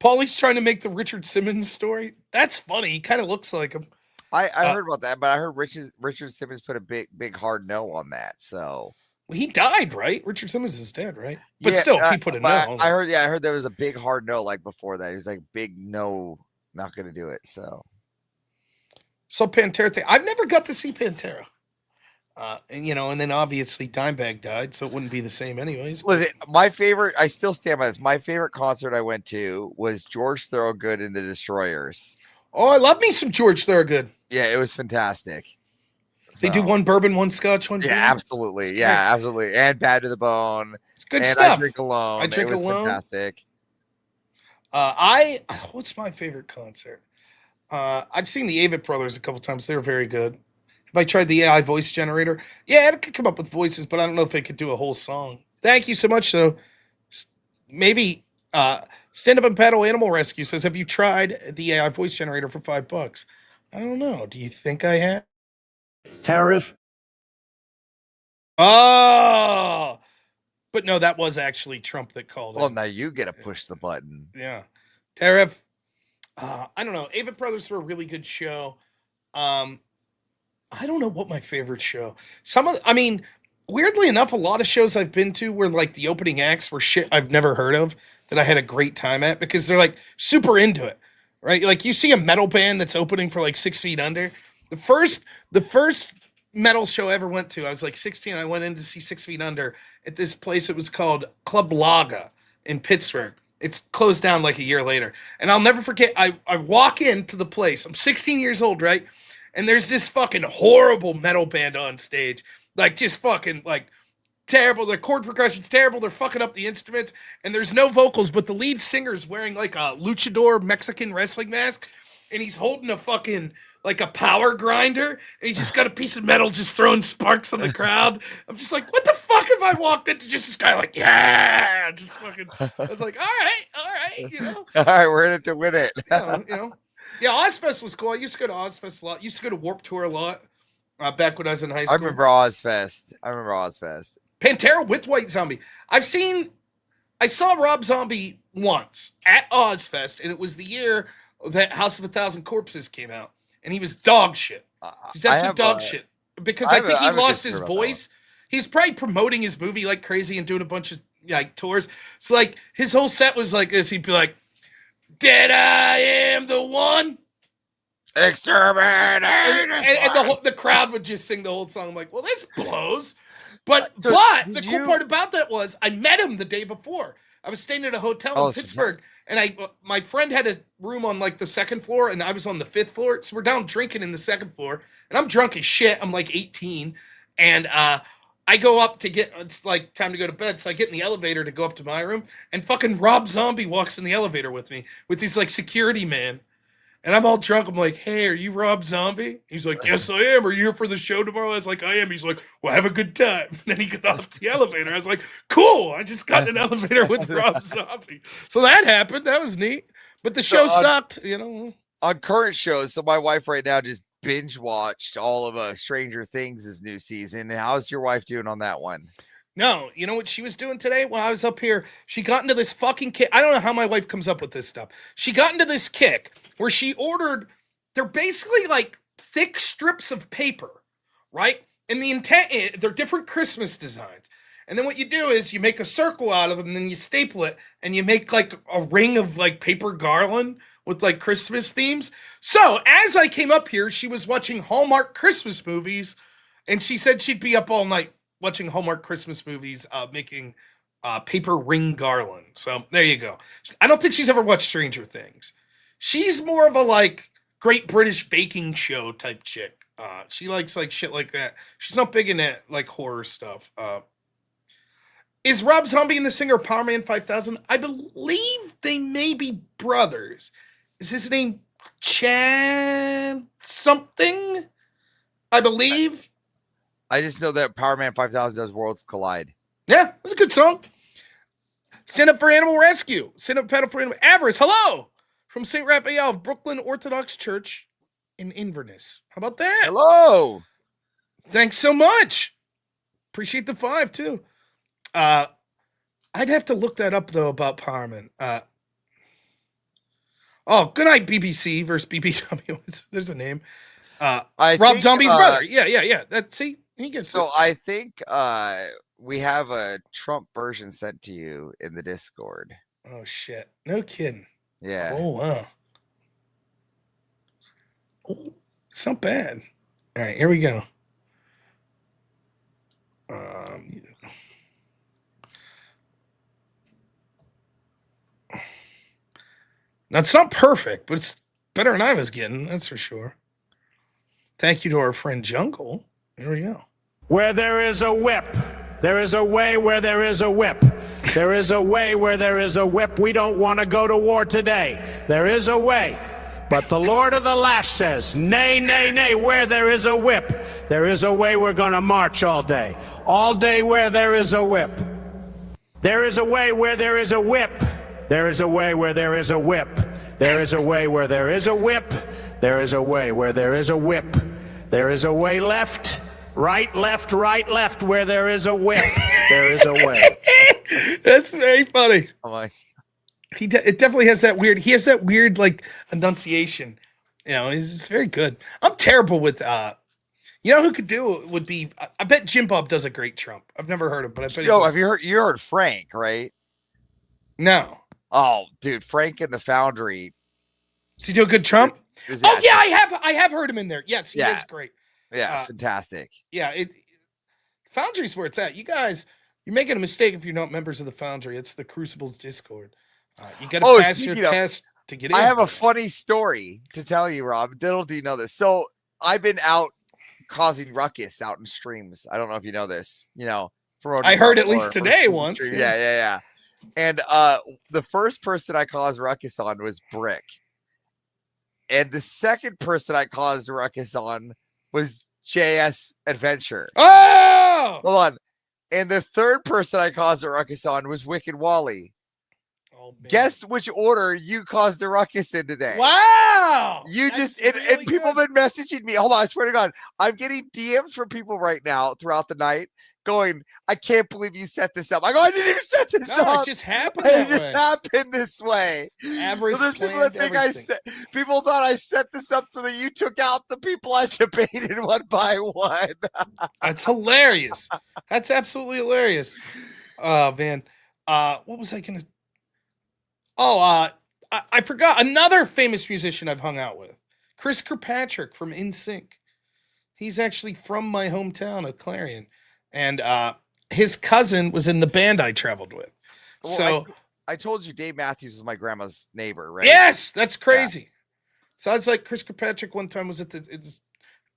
Paulie's trying to make the Richard Simmons story. That's funny. He kind of looks like him. I heard about that, but I heard Richard Simmons put a big hard no on that. So He died, right? Richard Simmons is dead, right? But yeah, still, if he put a no. I heard there was a big hard no like before that. He was like big no, not gonna do it. So Pantera thing. I've never got to see Pantera. And then obviously Dimebag died, so it wouldn't be the same anyways. listen, my favorite, I still stand by this. My favorite concert I went to was George Thorogood and the Destroyers. Oh, I love me some George Thorogood. Yeah, it was fantastic. They do one bourbon, one scotch, one beer. Yeah, absolutely. It's Yeah, great. absolutely. And Bad to the Bone. It's good and stuff. I Drink Alone. I Drink it was Alone. Fantastic. What's my favorite concert? I've seen the Avett Brothers a couple times. They were very good. Have I tried the AI voice generator? Yeah, it could come up with voices, but I don't know if it could do a whole song. Thank you so much, though. Maybe Stand Up and Paddle Animal Rescue says, have you tried the AI voice generator for $5? I don't know. Do you think I have? Tariff. Oh, But no, that was actually Trump that called Well, it. now you get to push the button. Yeah. Tariff. I don't know. Avett Brothers were a really good show. I don't know what my favorite show. Weirdly enough, a lot of shows I've been to where like the opening acts were shit I've never heard of that I had a great time at because they're like super into it, right? Like you see a metal band that's opening for like 6 Feet Under. The first metal show I ever went to, I was like 16. I went in to see 6 Feet Under at this place. It was called Club Laga in Pittsburgh. It's closed down like a year later. And I'll never forget, I walk into the place. I'm 16 years old, right? And there's this fucking horrible metal band on stage. Like, just fucking, like, terrible. Their chord progression's terrible. They're fucking up the instruments. And there's no vocals, but the lead singer's wearing, like, a luchador Mexican wrestling mask. And he's holding a fucking, like, a power grinder. And he's just got a piece of metal just throwing sparks on the crowd. I'm just like, what the fuck have I walked into just this guy, like, yeah. Just fucking, I was like, all right, you know. All right, we're in it to win it. You know. Yeah, Ozfest was cool. I used to go to Ozfest a lot. Used to go to Warp Tour a lot back when I was in high I school. remember Ozfest. Pantera with White Zombie. I saw Rob Zombie once at Ozfest, and it was the year that House of a Thousand Corpses came out, and he was dog shit. He's absolute dog shit because I think he lost his voice. He's probably promoting his movie like crazy and doing a bunch of like tours. So like his whole set was like this. He'd be like, "Dead I am the one." Exterminator. And the crowd would just sing the whole song. I'm like, well, this blows. But the cool part about that was I met him the day before. I was staying at a hotel in Pittsburgh, and my friend had a room on like the second floor, and I was on the 5th floor. So we're down drinking in the second floor, and I'm drunk as shit. I'm like 18, and I go up to it's like time to go to bed. So I get in the elevator to go up to my room, and fucking Rob Zombie walks in the elevator with me with his like security man. And I'm all drunk. I'm like, hey, are you Rob Zombie? He's like, yes, I am. Are you here for the show tomorrow? I was like, I am. He's like, well, have a good time. And then he got off the elevator. I was like, cool. I just got in an elevator with Rob Zombie. So that happened. That was neat. But the show sucked, you know. On current shows, so my wife right now just binge watched all of Stranger Things' new season. How's your wife doing on that one? No, you know what she was doing today? When I was up here, she got into this fucking kick. I don't know how my wife comes up with this stuff. She got into this kick where she ordered, they're basically like thick strips of paper, right? And the intent, they're different Christmas designs. And then what you do is you make a circle out of them, and then you staple it, and you make like a ring of like paper garland with like Christmas themes. So as I came up here, she was watching Hallmark Christmas movies, and she said she'd be up all night watching Hallmark Christmas movies, making paper ring garland. So there you go. I don't think she's ever watched Stranger Things. She's more of a like Great British Baking Show type chick. She likes like shit like that. She's not big in that like horror stuff. Is Rob Zombie and the singer Power Man 5000? I believe they may be brothers. Is his name Chad something? I believe. I just know that Power Man 5000 does Worlds Collide. Yeah, that's a good song. Stand up for Animal Rescue. Stand up pedal for Animal. Avarice, hello! From St. Raphael of Brooklyn Orthodox Church in Inverness. How about that? Hello! Thanks so much. Appreciate the 5, too. I'd have to look that up, though, about Power Man. Good night, BBC versus BBW. There's a name. Rob Zombie's brother. Yeah. See? He gets so I think we have a Trump version sent to you in the Discord. Oh shit! No kidding. Yeah. Oh wow. Oh, it's not bad. All right, here we go. Now it's not perfect, but it's better than I was getting. That's for sure. Thank you to our friend Jungle. Here we go. Where there is a whip, there is a way where there is a whip. There is a way where there is a whip. We don't want to go to war today. There is a way. But the Lord of the Lash says, nay, nay, nay, where there is a whip, there is a way we're going to march all day. All day where there is a whip. There is a way where there is a whip. There is a way where there is a whip. There is a way where there is a whip. There is a way where there is a whip. There is a way left, right, left, where there is a whip. There is a way. That's very funny. I'm like, It definitely has that weird. He has that weird like enunciation. You know, it's very good. I'm terrible with. You know who could do it would be. I bet Jim Bob does a great Trump. I've never heard him, but I bet. Yo, have you heard? You heard Frank, right? No. Oh, dude, Frank in the Foundry. Does he do a good Trump? Is Oh that- yeah, I have heard him in there. Yes, he Yeah. is great. Yeah, fantastic. Yeah, Foundry's where it's at. You guys, you're making a mistake if you're not members of the Foundry. It's the Crucibles Discord. You got to pass your speaking of- test to get in. I have a funny story to tell you, Rob. Little do you know this. So I've been out causing ruckus out in streams. I don't know if you know this. You know, I heard at least today once. Yeah. And the first person I caused ruckus on was Brick. And the second person I caused ruckus on was JS Adventure. Oh! Hold on. And the third person I caused a ruckus on was Wicked Wally. Oh, guess which order you caused the ruckus in today. Wow. You just and people have been messaging me. Hold on, I swear to God, I'm getting DMs from people right now throughout the night going, I can't believe you set this up. I go, I didn't even set this No, up. it just happened. It that just way. happened this way. Average So there's people planned that think everything. people thought I set this up so that you took out the people I debated one by one. That's hilarious. That's absolutely hilarious. Oh man. What was I gonna? Oh, I forgot another famous musician I've hung out with, Chris Kirkpatrick from NSYNC. He's actually from my hometown of Clarion, and his cousin was in the band I traveled with. Well, So I told you Dave Matthews was my grandma's neighbor, right? yes, that's crazy. So I was like, Chris Kirkpatrick one time was at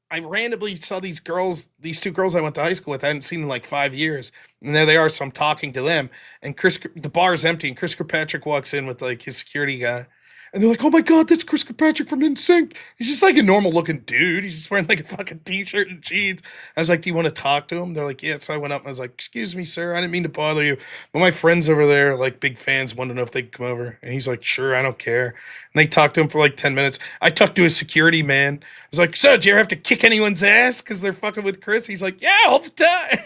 I randomly saw these two girls I went to high school with. I hadn't seen in like 5 years. And there they are. So I'm talking to them. And the bar is empty. And Chris Kirkpatrick walks in with like his security guy. And they're like, oh my God, that's Chris Kirkpatrick from NSYNC. He's just like a normal looking dude. He's just wearing like a fucking t-shirt and jeans. I was like, do you want to talk to him? They're like, yeah. So I went up and I was like, excuse me, sir. I didn't mean to bother you. But my friends over there, like big fans, wanted to know if they could come over. And he's like, sure, I don't care. And they talked to him for like 10 minutes. I talked to his security man. I was like, so do you ever have to kick anyone's ass because they're fucking with Chris? He's like, yeah, all the time.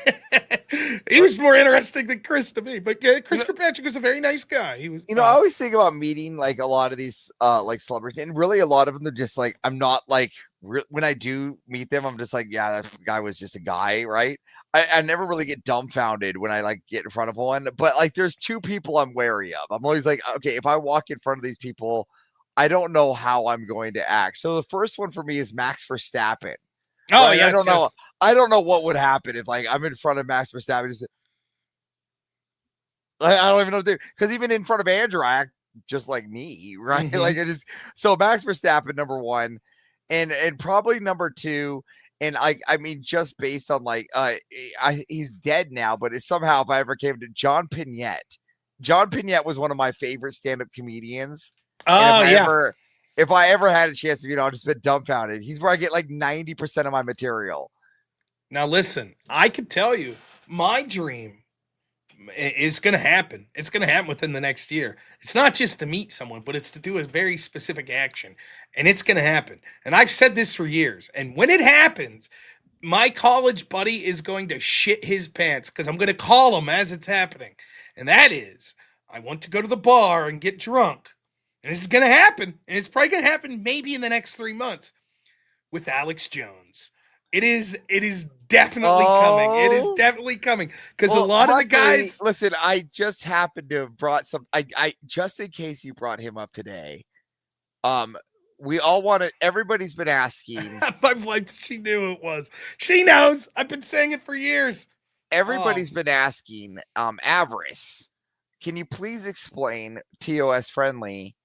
He was more interesting than Chris to me. But yeah, Chris Kirkpatrick was a very nice guy. He was, You know, I always think about meeting like a lot of these like celebrities, and really a lot of them are just like, I'm not like when I do meet them, I'm just like, yeah, that guy was just a guy, right? I never really get dumbfounded when I like get in front of one, but like there's two people I'm wary of. I'm always like, okay, if I walk in front of these people, I don't know how I'm going to act. So the first one for me is Max Verstappen. Oh, right? yes, I don't know. yes. I don't know what would happen if like I'm in front of Max Verstappen. Just, I don't even know because even in front of Andrew, I act just like me, right? Mhm. Like it is. So Max Verstappen, number one, and probably number two. And I mean, just based on like, he's dead now, but it's somehow if I ever came to John Pinette. John Pinette was one of my favorite stand-up comedians. Oh, And yeah. if I ever had a chance to, you know, I'd just been dumbfounded. He's where I get like 90% of my material. Now listen, I could tell you, my dream is going to happen. It's going to happen within the next year. It's not just to meet someone, but it's to do a very specific action, and it's going to happen. And I've said this for years. And when it happens, my college buddy is going to shit his pants because I'm going to call him as it's happening. And that is, I want to go to the bar and get drunk. And this is going to happen. And it's probably going to happen maybe in the next 3 months with Alex Jones. It is definitely coming. It is definitely coming because a lot of the guys. Listen, I just happened to have brought some. I just in case you brought him up today. We all want to. Everybody's been asking. My wife, she knew it was. She knows. I've been saying it for years. Everybody's been asking. Avarice, can you please explain TOS friendly?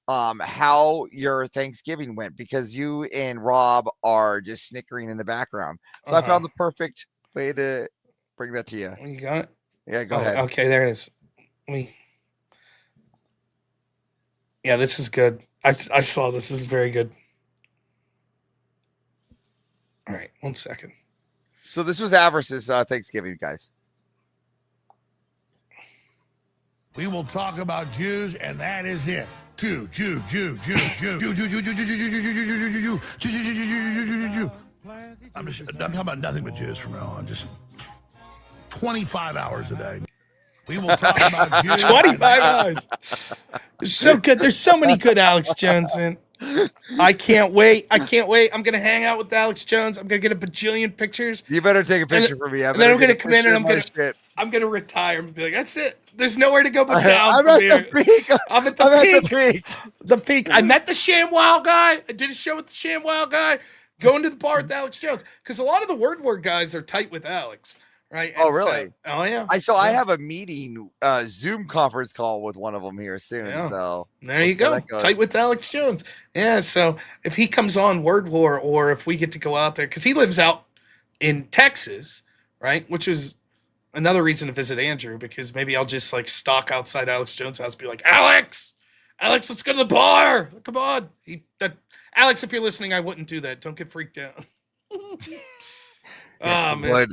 How your Thanksgiving went, because you and Rob are just snickering in the background. So I found the perfect way to bring that to you. You got it? Yeah, go Oh, ahead. Okay, there it is. Yeah, this is good. I saw this. This is very good. All right, 1 second. So this was Avarice's Thanksgiving, guys. We will talk about Jews, and that is it. Jew. I'm talking about nothing but Jews from now on. Just 25 hours a day. We will talk about June. 25 hours. They're so good. There's so many good Alex Jones in. I can't wait. I'm going to hang out with Alex Jones. I'm going to get a bajillion pictures. You better take a picture for me. And then I'm going to come in and I'm going to retire and be like, that's it. There's nowhere to go but down I'm from at here. the peak. I'm at the peak. The peak. I met the ShamWow guy. I did a show with the ShamWow guy. Going to the bar with Alex Jones. Because a lot of the Word War guys are tight with Alex. Right? Oh, And really? Oh, yeah. I have a meeting, Zoom conference call with one of them here soon. Yeah. So there you go. Tight with Alex Jones. Yeah. So if he comes on Word War, or if we get to go out there, because he lives out in Texas, right? Which is another reason to visit Andrew, because maybe I'll just like stalk outside Alex Jones' house, be like, Alex, let's go to the bar. Come on. Alex, if you're listening, I wouldn't do that. Don't get freaked out. Yes, Oh, man.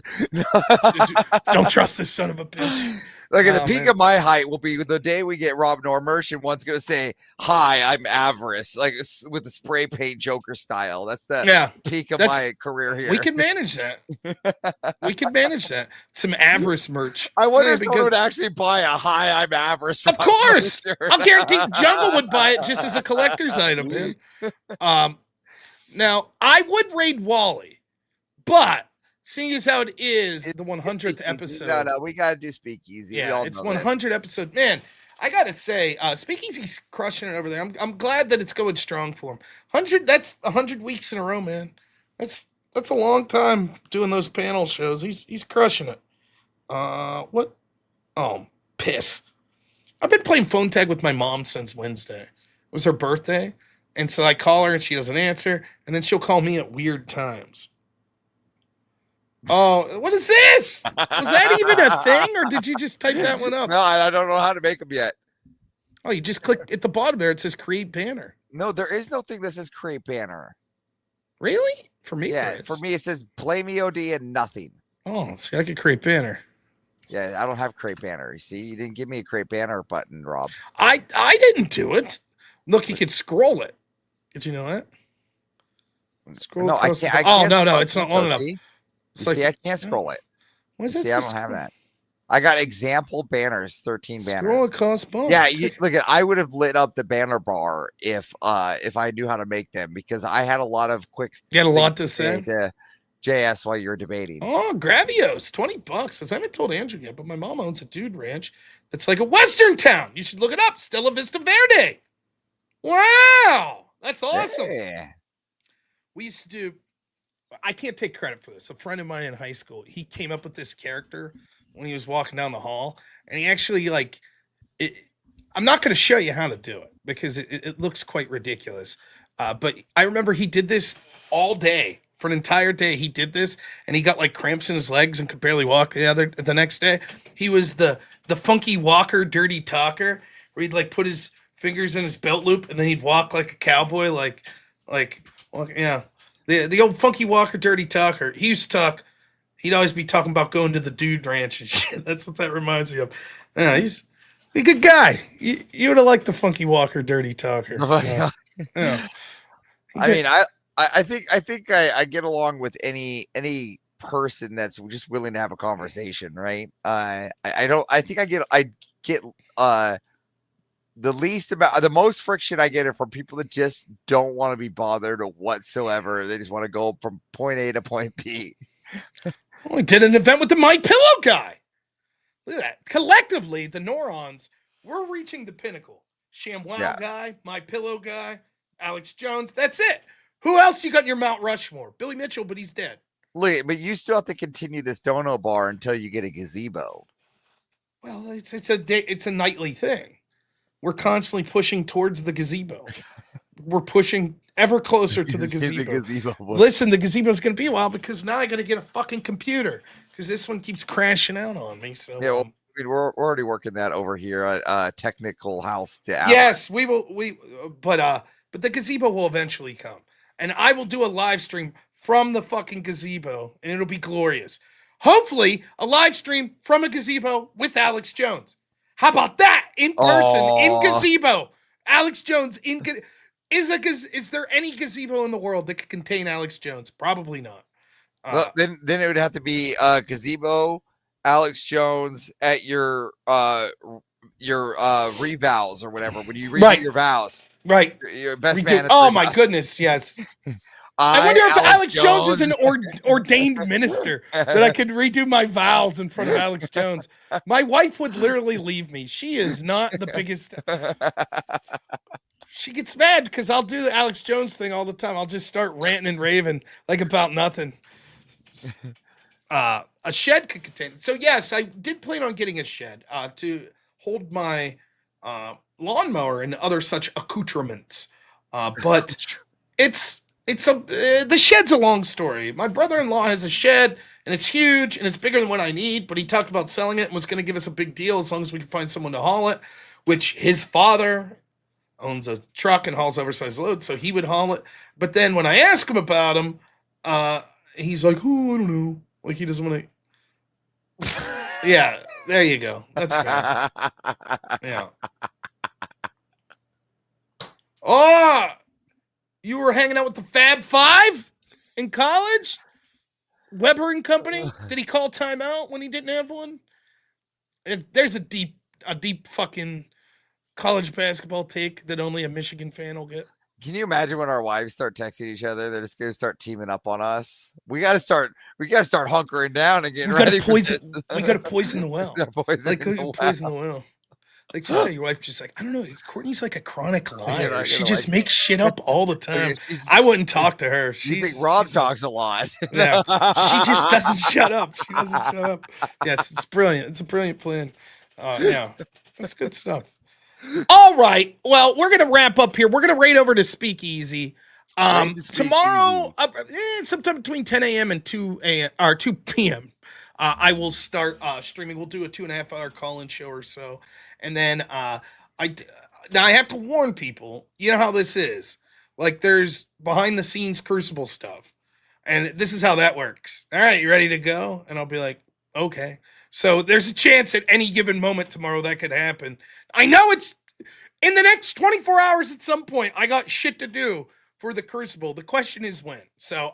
Don't trust this son of a bitch. Look at the peak of my height will be the day we get robnoerr merch, and one's gonna say, "Hi, I'm Avarice," like with the spray paint Joker style. That's the peak of my career here. We can manage that. We can manage that. Some Avarice merch. I wonder if That'd be someone good. would actually buy a "Hi, I'm Avarice." for Of my course, shirt. I'll guarantee Jungle would buy it just as a collector's item, man. Now I would raid Wally, but seeing as how it is the 100th episode, No, we gotta do Speakeasy. We yeah, all it's know that. 100 episode. Man, I gotta say, Speakeasy's crushing it over there. I'm glad that it's going strong for him. 100. That's 100 weeks in a row, man. That's a long time doing those panel shows. He's crushing it. What? Oh, piss. I've been playing phone tag with my mom since Wednesday. It was her birthday, and so I call her and she doesn't answer, and then she'll call me at weird times. Oh, what is this? Was that even a thing, or did you just type that one up? No, I don't know how to make them yet. Oh, you just click at the bottom there. It says create banner. No, there is no thing that says create banner. Really? For me, Yeah, there is. for me it says play me OD and nothing. Oh, see, I could create banner. Yeah, I don't have create banner. You see, you didn't give me a create banner button, Rob. I didn't do it. Look, you could scroll it. Did you know that? Scroll No, I across the can't. bottom. Oh, no, it's not long enough. See? It's See, I can't scroll it. What is that See, I don't supposed to have be? that. I got example banners, 13 banners. Scroll across bottom. Yeah, look at. I would have lit up the banner bar if I knew how to make them, because I had a lot of quick. You had a lot things to say? to JS while you were debating. Oh, Gravios, $20. As I haven't told Andrew yet, but my mom owns a dude ranch that's like a Western town. You should look it up. Stella Vista Verde. Wow, that's awesome. Yeah. We used to do. I can't take credit for this. A friend of mine in high school, he came up with this character when he was walking down the hall, and he actually like it. I'm not going to show you how to do it because it looks quite ridiculous. But I remember he did this all day for an entire day. He did this, and he got like cramps in his legs and could barely walk the next day. He was the funky walker, dirty talker, where he'd like put his fingers in his belt loop and then he'd walk like a cowboy, like yeah. The old funky walker, dirty talker. He used to talk. He'd always be talking about going to the dude ranch and shit. That's what that reminds me of. Yeah, he's a good guy. You would have liked the funky walker, dirty talker. Yeah. I mean, I think I get along with any person that's just willing to have a conversation, right? I think I get the most friction I get are from people that just don't want to be bothered or whatsoever. They just want to go from point A to point B. We did an event with the My Pillow guy. Look at that. Collectively, the Neurons, we're reaching the pinnacle. ShamWow guy, My Pillow guy, Alex Jones. That's it. Who else you got in your Mount Rushmore? Billy Mitchell, but he's dead. Look, but you still have to continue this dono bar until you get a gazebo. Well, it's a nightly thing. We're constantly pushing towards the gazebo. We're pushing ever closer to the gazebo. Listen, the gazebo is going to be a while because now I got to get a fucking computer because this one keeps crashing out on me. So yeah, well, we're already working that over here at Technical House. Yes, we will. But the gazebo will eventually come, and I will do a live stream from the fucking gazebo, and it'll be glorious. Hopefully, a live stream from a gazebo with Alex Jones. How about that? In person, in gazebo. Alex Jones in is there any gazebo in the world that could contain Alex Jones? Probably not. Well, then it would have to be a gazebo Alex Jones at your revals or whatever when you redo your vows. Right. Your best Redo- man. At oh my revals. goodness, yes. I wonder if Alex Jones is an ordained minister that I could redo my vows in front of Alex Jones. My wife would literally leave me. She is not the biggest. She gets mad because I'll do the Alex Jones thing all the time. I'll just start ranting and raving like about nothing. A shed could contain it. So yes, I did plan on getting a shed to hold my lawnmower and other such accoutrements. But the shed's a long story. My brother-in-law has a shed and it's huge and it's bigger than what I need, but he talked about selling it and was going to give us a big deal as long as we could find someone to haul it, which his father owns a truck and hauls oversized loads, so he would haul it. But then when I ask him about him, he's like, "Oh, I don't know." Like he doesn't want to. Yeah, there you go. That's fair. Yeah. Oh, you were hanging out with the Fab Five in college? Weber and Company? Did he call timeout when he didn't have one? There's a deep fucking college basketball take that only a Michigan fan will get. Can you imagine when our wives start texting each other? They're just going to start teaming up on us. We got to start hunkering down and getting ready. We got to poison the well. Poison the well. Like, just tell your wife, just like, I don't know, Courtney's like a chronic liar. She just makes shit up all the time. I wouldn't talk to her. Rob talks a lot. Yeah, she just doesn't shut up. She doesn't shut up. Yes, it's brilliant. It's a brilliant plan. Yeah, that's good stuff. All right. Well, we're gonna wrap up here. We're gonna raid over to Speakeasy. Tomorrow, sometime between 10 a.m. and 2 a.m. or 2 p.m. I will start streaming. We'll do a 2.5 hour call-in show or so, and then now I have to warn people. You know how this is. Like, there's behind the scenes Crucible stuff, and this is how that works. All right, you ready to go? And I'll be like, okay. So there's a chance at any given moment tomorrow that could happen. I know it's in the next 24 hours at some point. I got shit to do for the Crucible. The question is when. So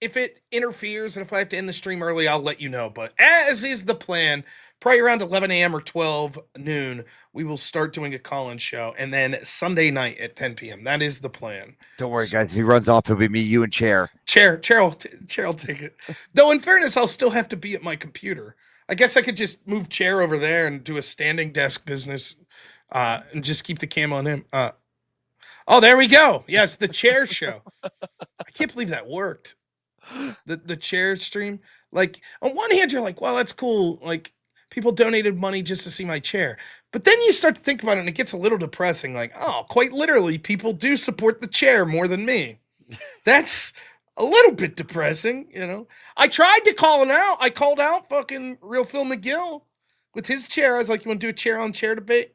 if it interferes and if I have to end the stream early, I'll let you know. But as is the plan, probably around 11 a.m. or 12 noon, we will start doing a call-in show. And then Sunday night at 10 p.m. That is the plan. Don't worry, guys. If he runs off, it'll be me, you, and Chair will take it. Though, in fairness, I'll still have to be at my computer. I guess I could just move Chair over there and do a standing desk business and just keep the cam on him. Oh, there we go. Yes, the Chair show. I can't believe that worked. The Chair stream. Like, on one hand, you're like, well, that's cool. Like, people donated money just to see my chair. But then you start to think about it and it gets a little depressing. Like, oh, quite literally, people do support the chair more than me. That's a little bit depressing, you know. I tried to call him out. I called out fucking Real Phil McGill with his chair. I was like, you want to do a chair on chair debate?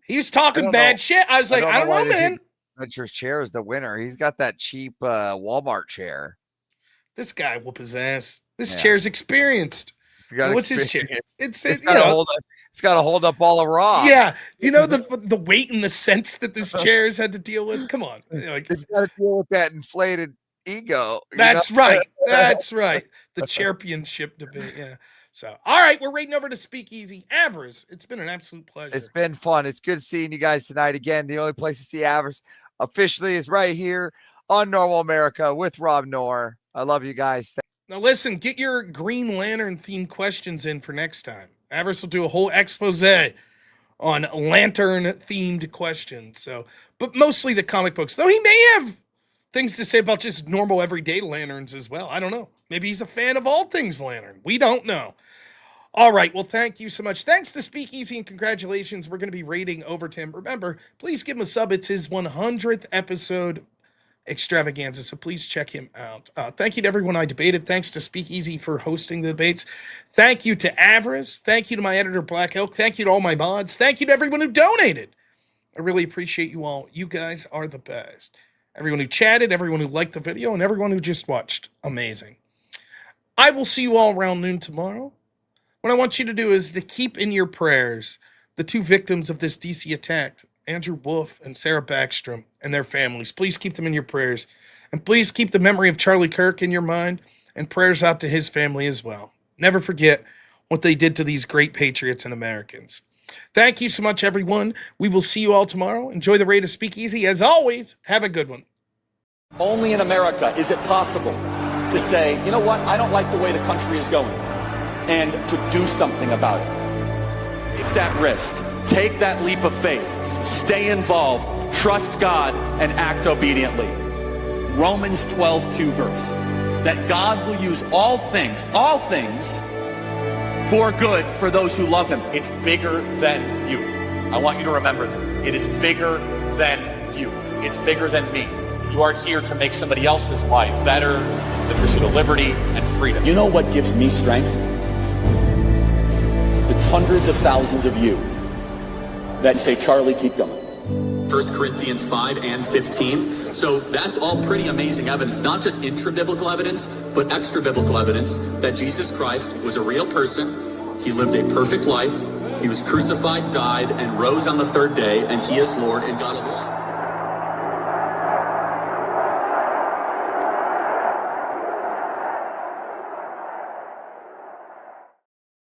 He was talking bad shit. I was like, I don't know, man. Venture's chair is the winner. He's got that cheap Walmart chair. This guy whoop his ass. This chair's experienced. What's his chair? It's got to hold up all of Raw. Yeah, you know the weight and the sense that this chair's had to deal with. Come on, like, it's got to deal with that inflated ego. That's right. That's right. The championship debate. Yeah. So, all right, we're raiding over to Speakeasy. Avers, it's been an absolute pleasure. It's been fun. It's good seeing you guys tonight again. The only place to see Avers officially is right here on Normal America with Robnoerr. I love you guys. Now, listen, get your Green Lantern themed questions in for next time. Avers will do a whole expose on lantern themed questions. So, but mostly the comic books, though he may have things to say about just normal everyday lanterns as well. I don't know. Maybe he's a fan of all things lantern. We don't know. All right. Well, thank you so much. Thanks to Speakeasy and congratulations. We're going to be raiding over to him. Remember, please give him a sub. It's his 100th episode extravaganza, so please check him out. Thank you to everyone I debated. Thanks to Speakeasy for hosting the debates. Thank you to Avarice. Thank you to my editor, Black Elk. Thank you to all my mods. Thank you to everyone who donated. I really appreciate you all. You guys are the best. Everyone who chatted, everyone who liked the video, and everyone who just watched. Amazing. I will see you all around noon tomorrow. What I want you to do is to keep in your prayers the two victims of this DC attack, Andrew Wolf and Sarah Backstrom, and their families. Please keep them in your prayers. And please keep the memory of Charlie Kirk in your mind, and prayers out to his family as well. Never forget, what they did to these great patriots and Americans. Thank you so much, everyone. We will see you all tomorrow. Enjoy the Raid of Speakeasy. As always, have a good one. Only in America is it possible to say, you know what, I don't like the way the country is going, and to do something about it. Take that risk. Take that leap of faith. Stay involved. Trust God and act obediently. Romans 12:2 verse. That God will use all things for good for those who love him. It's bigger than you. I want you to remember that. It is bigger than you. It's bigger than me. You are here to make somebody else's life better, the pursuit of liberty and freedom. You know what gives me strength? The hundreds of thousands of you that say, Charlie, keep going. 1 Corinthians 5 and 15. So that's all pretty amazing evidence, not just intra-biblical evidence, but extra-biblical evidence that Jesus Christ was a real person. He lived a perfect life. He was crucified, died, and rose on the third day, and he is Lord and God of all.